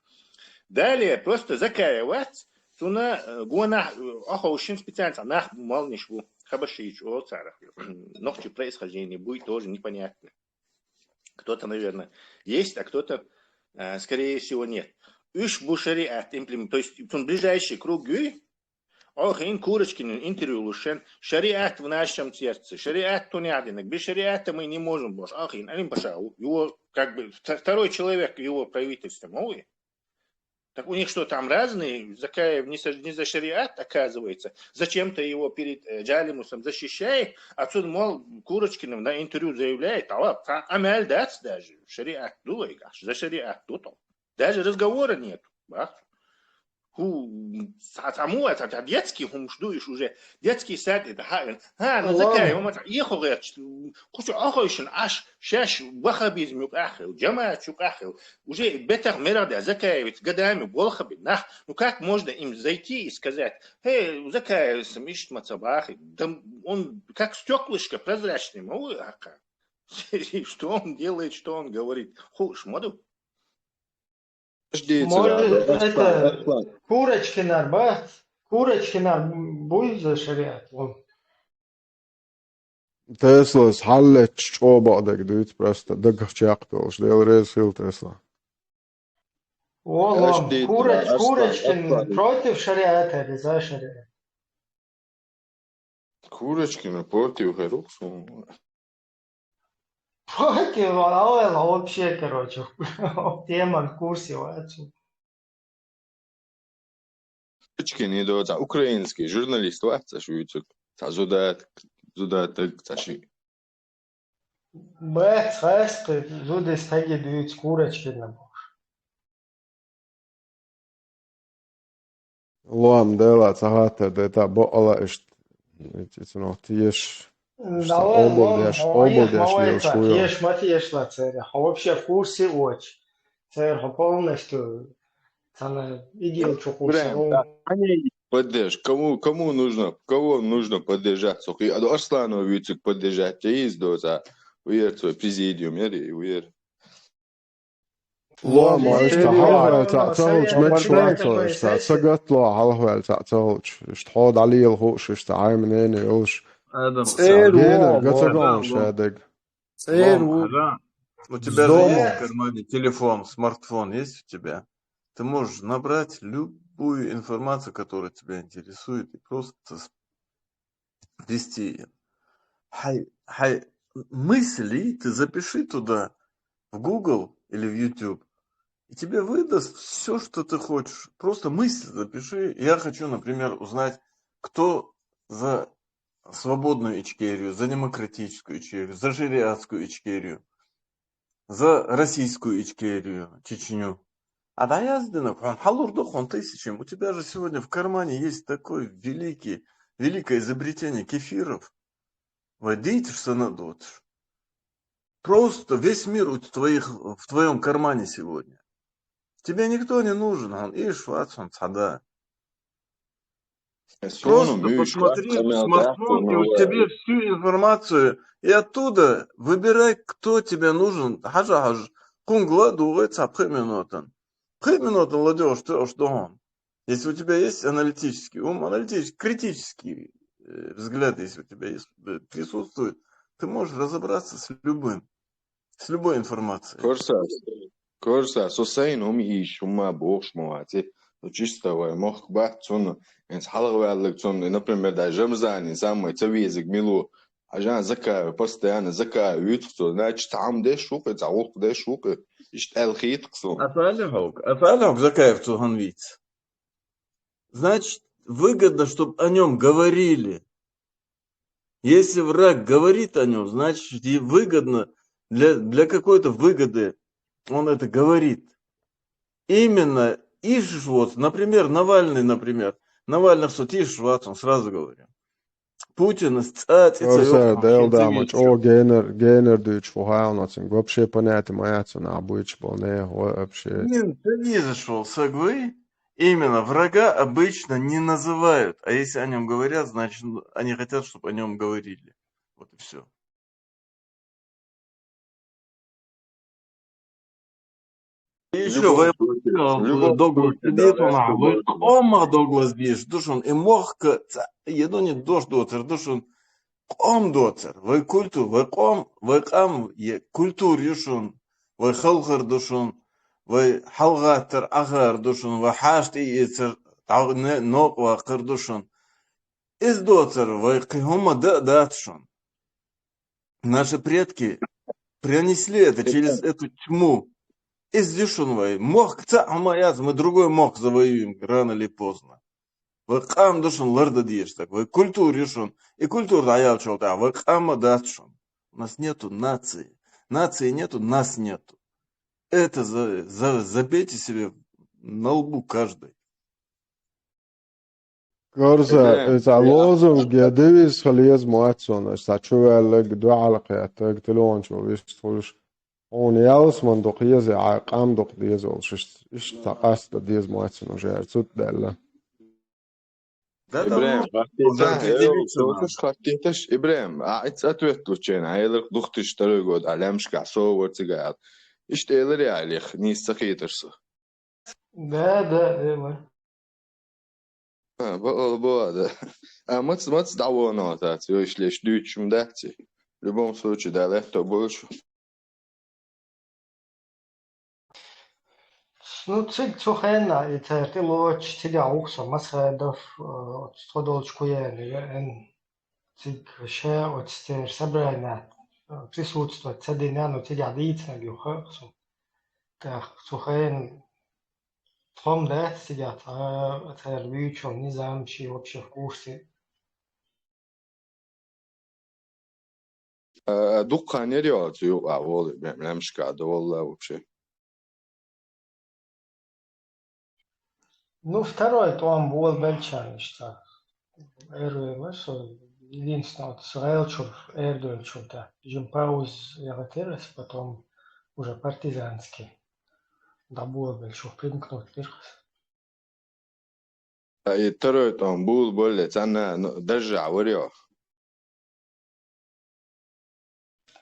Далее просто закаивать, суна гуана охоушин специально нах малнишву хабашич о царах. Ногти происхождения будет тоже непонятно. Кто-то, наверное, есть, а кто-то, скорее всего, нет. Üç bu şeriat implement, то есть в ближайшие круги, охин Курочкин интервью лушен, шариат в нашем сердце, шариат то не один, без шариата мы не можем больше. Охин, Алим Паша, его как бы второй человек его правительства, мой. Так у них что, там разные, Закаев не за шариат, оказывается, зачем-то его перед Джалимусом защищает, отсюда, мол, Курочкин на интервью заявляет, амаль дац даже, шариат дулай, за шариат дутал. Даже разговора нет. Саму это детский, ждуешь уже. Детский сад, это ну закай, ехал я, кучу ахойшин, аж шаш вахабизм юкахил, джамаат юкахил. Уже бетер мерада, закай, ведь годами болхаби, ну как можно им зайти и сказать, закай, самишь мацабах, он как стеклышко прозрачный, что он делает, что он говорит, хуш, моду. Может, это Курочкинар, Курочкинар будет за шариат? Теслас халлет чобадек дует просто дагчактолш, дел резил Тесла. Курочкин против шариата или за шариат? Курочкин против Харуксу. Против, вообще, короче, тема в курсе. Курочкин идет, украинский журналист, зудат, цаши. Бэцэсты, люди стаги дают Курочкина. Луам дела цагата дета боала ишт, ну тиеш. Ешь, матеш ла церя. А вообще в курсе очень. Церя полностью. Она идея чукуса. Поддержь. Кому нужно поддержать? Арслану Вицик поддержать. Есть доза. Уер свой президиум, уер. لا ما اشتحال تعتهوش متشواتو اشتعتسقت له على تعتهوش اشتحود علي الغوش اشتعاي منين يوش Адам, у тебя же есть в кармане телефон, смартфон есть у тебя? Ты можешь набрать любую информацию, которая тебя интересует, и просто ввести ее. Мысли ты запиши туда, в Google или в YouTube, и тебе выдаст все, что ты хочешь. Просто мысль запиши. Я хочу, например, узнать, кто за свободную Ичкерию, за демократическую Ичкерию, за шариатскую Ичкерию, за российскую Ичкерию, Чечню. А да я халурдохон тысячам. У тебя же сегодня в кармане есть такое великое изобретение кефиров. Водите, что надотишь. Просто весь мир в твоем кармане сегодня. Тебе никто не нужен, он ишь, Ватсон, цада. Просто Сонум üç посмотри в kamel смартфон, и у тебя всю информацию, и оттуда выбирай, кто тебе нужен. Хажа, кунгла дует минутан. 3 минуты ладешь, что он. Если у тебя есть аналитический ум, критический взгляд, если у тебя есть, присутствует, ты можешь разобраться с любой информацией. Korsas, o sayın iş, boş muati. Чисто мох бахт сон, инс халгваллык сон, например, да жамзани, самый цавизик милу, عشان ذكاء постоянно ذكاء يدخل значит عم ده شوقي تعوق ده شوقي يشتغل خيط قصون Афалюк Закаев Цуганвиц. Значит, выгодно, чтобы о нем говорили. Если враг говорит о нем, значит, и выгодно, для какой-то выгоды он это говорит. Именно ишь вот, например, Навальный, Навальных суд ишь вот, он сразу говорю. Путин Корsa deeldāmač o gener dūč fuhaunocin, вообще понятие мояцу на обыч болне вообще. Ты не зашел с Агвы. Именно врага обычно не называют, а если о нем говорят, значит, они хотят, чтобы о нем говорили. Вот и все. Еще Доглас сидит, Доглас бишь, душон и мохка, еду не дождь доцер, душон قام دوتر وی کلتور وی قام کلتور یشون وی خلقر دوشون وی حلقاتر آخر دوشون وی حاشت ایتر نوق و قر دوشون из доцер вی قیهم датшон. Наши предки принесли это через эту тьму. Из дешунвой мох, мы другой мох завоюем рано или поздно. وقام دشون ларда диештак, вы культур решен, и культур даял чего-то, вы кама датшон. У нас нету нации. Нации нету, нас нету. Это забейте себе на лбу каждый. Korsa, إذا لازم جديس خليز مواتسون، استعشوا لك دعاء لقياتك تلون شو بيشتغلش. هون ياوس من دقيز عقام دقيز والش إيش تقاس دقيز مواتسون وجاء صوت دالله. إبراهيم خطيتش إبراهيم أتوت لوتشين عيلك دختش ترجود علامش كعصو ورتجال إيش تقدر عليك نيس سخيترس ده إيه بقى ما تدعونا تاتي وإيش ليش دوتشم داتي в любом случае да легко больше. Ну, цухена и ты лоч тебя уксо масадов стодолчку ен цик ше от стер собрания присутствовать цадиня но тебя диться гюхсу так цухен том да сидят а вичом не замчи вообще в курсе دقة نريات يوقع والله بيعملش قاعدة والله вообще. Ну, второй том был Бельчан, что единственное, вот с Релчур, Эрдуэльчур, да, Жемпауз Ягатерес, потом уже партизанский, да, был Бельчур, примкнут, пирхас. второй том был более ценный, даже говорю.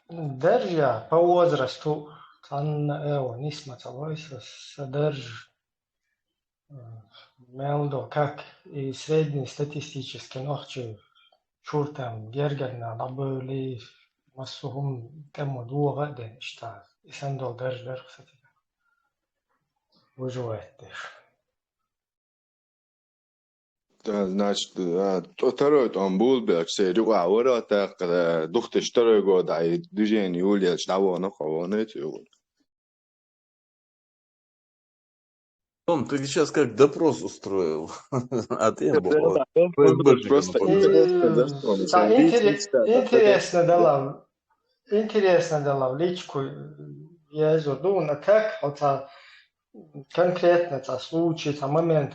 Держа по возрасту, не смотрелось, содержит Мелдо, как и среднестатистический ночью, шуртам, гергерна, набыли, массухум, тему двуга, да, что, и сандо держер, кстати, выживает даже. Значит, второй том был, бельче, руа, ура, так, духтыш второй год, а и движение улиц, давно, хавоны, тюл. Том, ты сейчас как допрос устроил. А ты был. Интересно дала в личку Езу, ну, как вот конкретно случай, момент,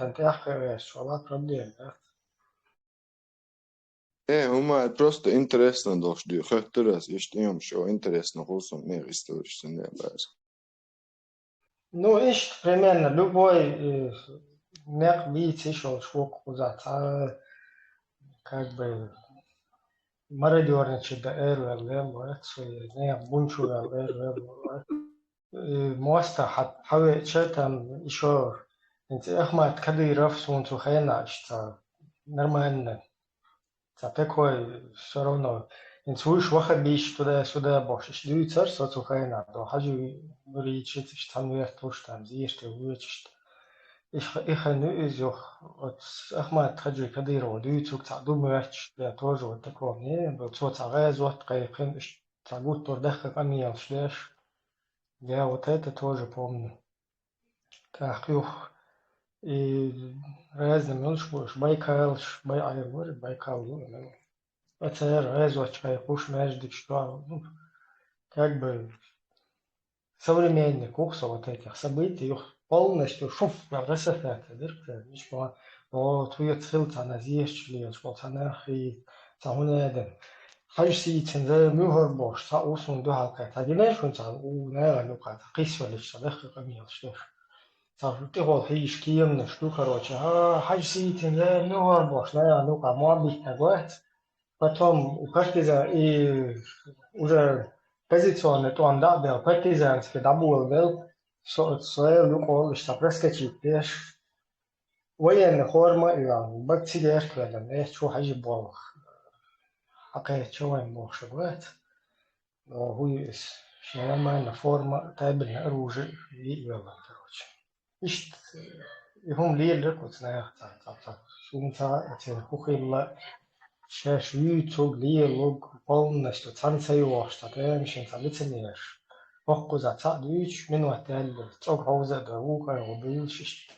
что проблема, да? Huma просто интересно должны. Хоть раз, есть им что интересно, хусом мир исторически не база. Ну, ищет примерно любой мех видите еще швук кузат, а как бы мародерничать да эрвел, не бунчу эрвел, موسطة حوي شتم إشور أنت أحمد كديرف سونتو خينا إشتا نرمان تابكوي شرونا أنت وش واخد بيش تدا باش إش دوي تر ساتو خينا دو حاجة بري شت إشتان ويرتوش تام زيش تويش إخ نوز يخ أحمد خجل كدير ودوي توك تعدو مرتش لا توجو وتكومي بتصوت غاز وقت قيقين إش تعبوت تردخل أمي أمشلاش Я вот это тоже помню. Тахюх и разным, ну, Байкал, Байкал, ну, это разочка, уж между что, ну, как бы современный курс вот этих событий, их полностью шуф, рассыпать, да, ничего, но твоя цель, она здесь, чили, что она и самое, حاجة زي مهر باش تا اوسون دو هالك تاجينا شون تا او نه نوكا قيس ولا شدخ قميص شدخ تا تقول هيش كيم نشتو короче حاجة زي مهر باش نه نوكا ما بيتنقوت потом у партиза и уже позиционный тон да был партизанский да был свое луко что проскочить пеш военная форма и бактилиаш кладем شو حاجة بول حقيقة شو وين بول شغلات هو شنو форма табельное оружие и вела, короче. Ищет, هم ليل вот знаю, так, шумца, эти кухилла, шеш ютуб, лиелуг, полностью, цанца его, что ты, мишен, лицемеришь. Охку за цадыч, минут элли, цог хауза, да, ука, убил, шиш.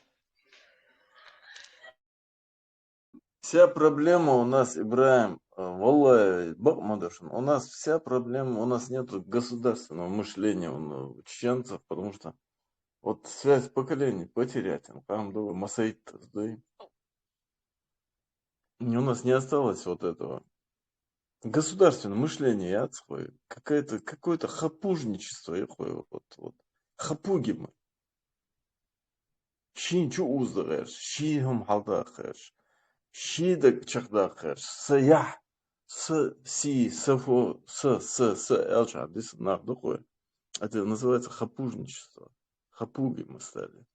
Вся проблема у нас, Ибраим, валлай, Мадашин, у нас вся проблема, у нас нет государственного мышления у чеченцев, потому что вот связь поколений потерять, там думаю, масаит, да, у нас не осталось вот этого государственного мышления, я отсхой, какое-то хапужничество, я вот, хапуги мы. Шин чу уздаешь, шихом халдахаешь. Шидак чахдахер, саях, сафо, элча, духое. Это называется хапужничество. Хапуги мы стали.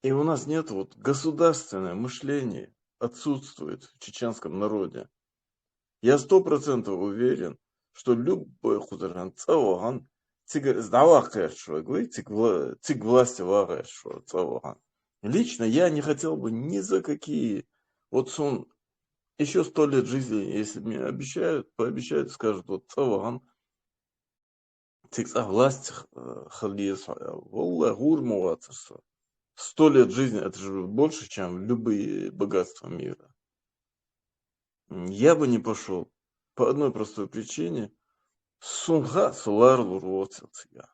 И у нас нет вот государственное мышление отсутствует в чеченском народе. Я 100% уверен, что любой художник цаваган цик власти вагаешь цаваган. Лично я не хотел бы ни за какие. Вот сон еще 100 лет жизни, если мне пообещают, скажут, вот цаваган цик власть халиес, волла гурму 100 лет жизни, это же больше, чем любые богатства мира. Я бы не пошел по одной простой причине. Сунга суларлу руоцился я.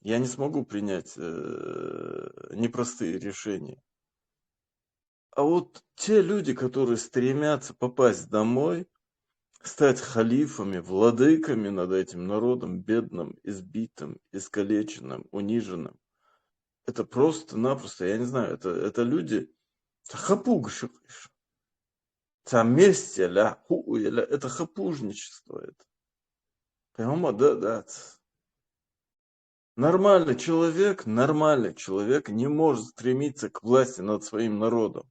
Я не смогу принять непростые решения. А вот те люди, которые стремятся попасть домой, стать халифами, владыками над этим народом, бедным, избитым, искалеченным, униженным, это просто-напросто, я не знаю, это люди, хапугши, месть, это хапужничество. Это. Понимаете, да. Нормальный человек не может стремиться к власти над своим народом.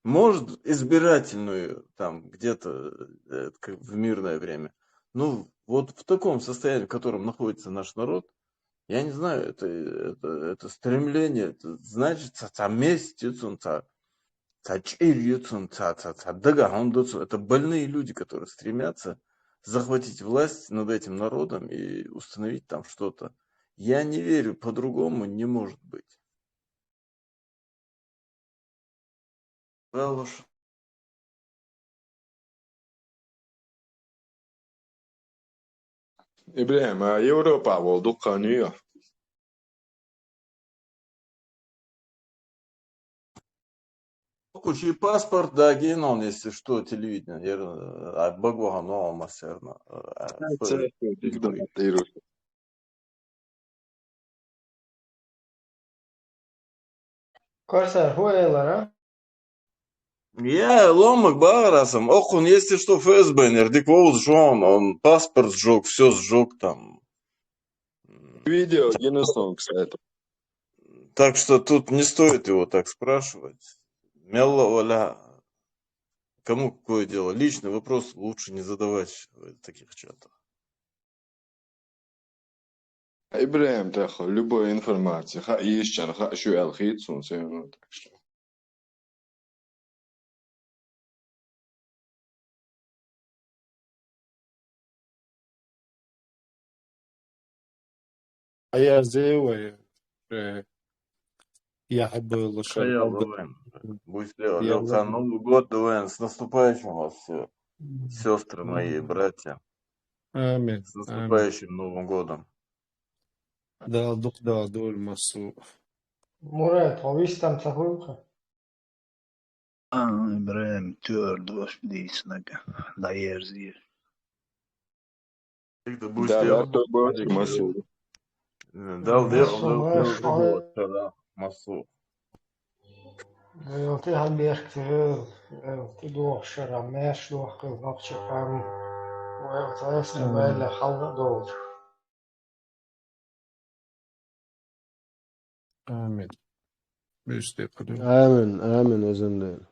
Может избирательную там где-то в мирное время. Ну, вот в таком состоянии, в котором находится наш народ, я не знаю, это стремление, это значит, месть, это больные люди, которые стремятся захватить власть над этим народом и установить там что-то. Я не верю, по-другому не может быть. Ibrahim, Европа oldu kanıyor. Окучий паспорт, да, геном, если что, телевидение. Я багуга нового мастерна. Корсар, хуэлара. Я ломок барасом. Он, если что, ФСБ, диквоу сжён, он паспорт сжег, все сжег там. Видео Гиннесом, кстати. Так что тут не стоит его так спрашивать. Мелла Оля, кому какое дело? Личный вопрос лучше не задавать в таких чатах. Ибраим, тахо, любой информации. Ха ищан, ха шо алхит, солнце, ну так что. А я сделаю. Я был Хаял, Луэн. Будь Леха, Новый год, Луэн. С наступающим вас все. Сестры мои, братья. Аминь. С наступающим Новым годом. Да, доль массу. Мурат, вис там цахуха. İbrahim tör dost değilsin. Da yerzi. Ты будешь Да, Леха. то больше массу. Дал Леха, массу. Ти halbeer ti door shara mesh door gelapje kan. Wel, het is een hele halve dood. Amin. Müstakil. آمن آمن özünde.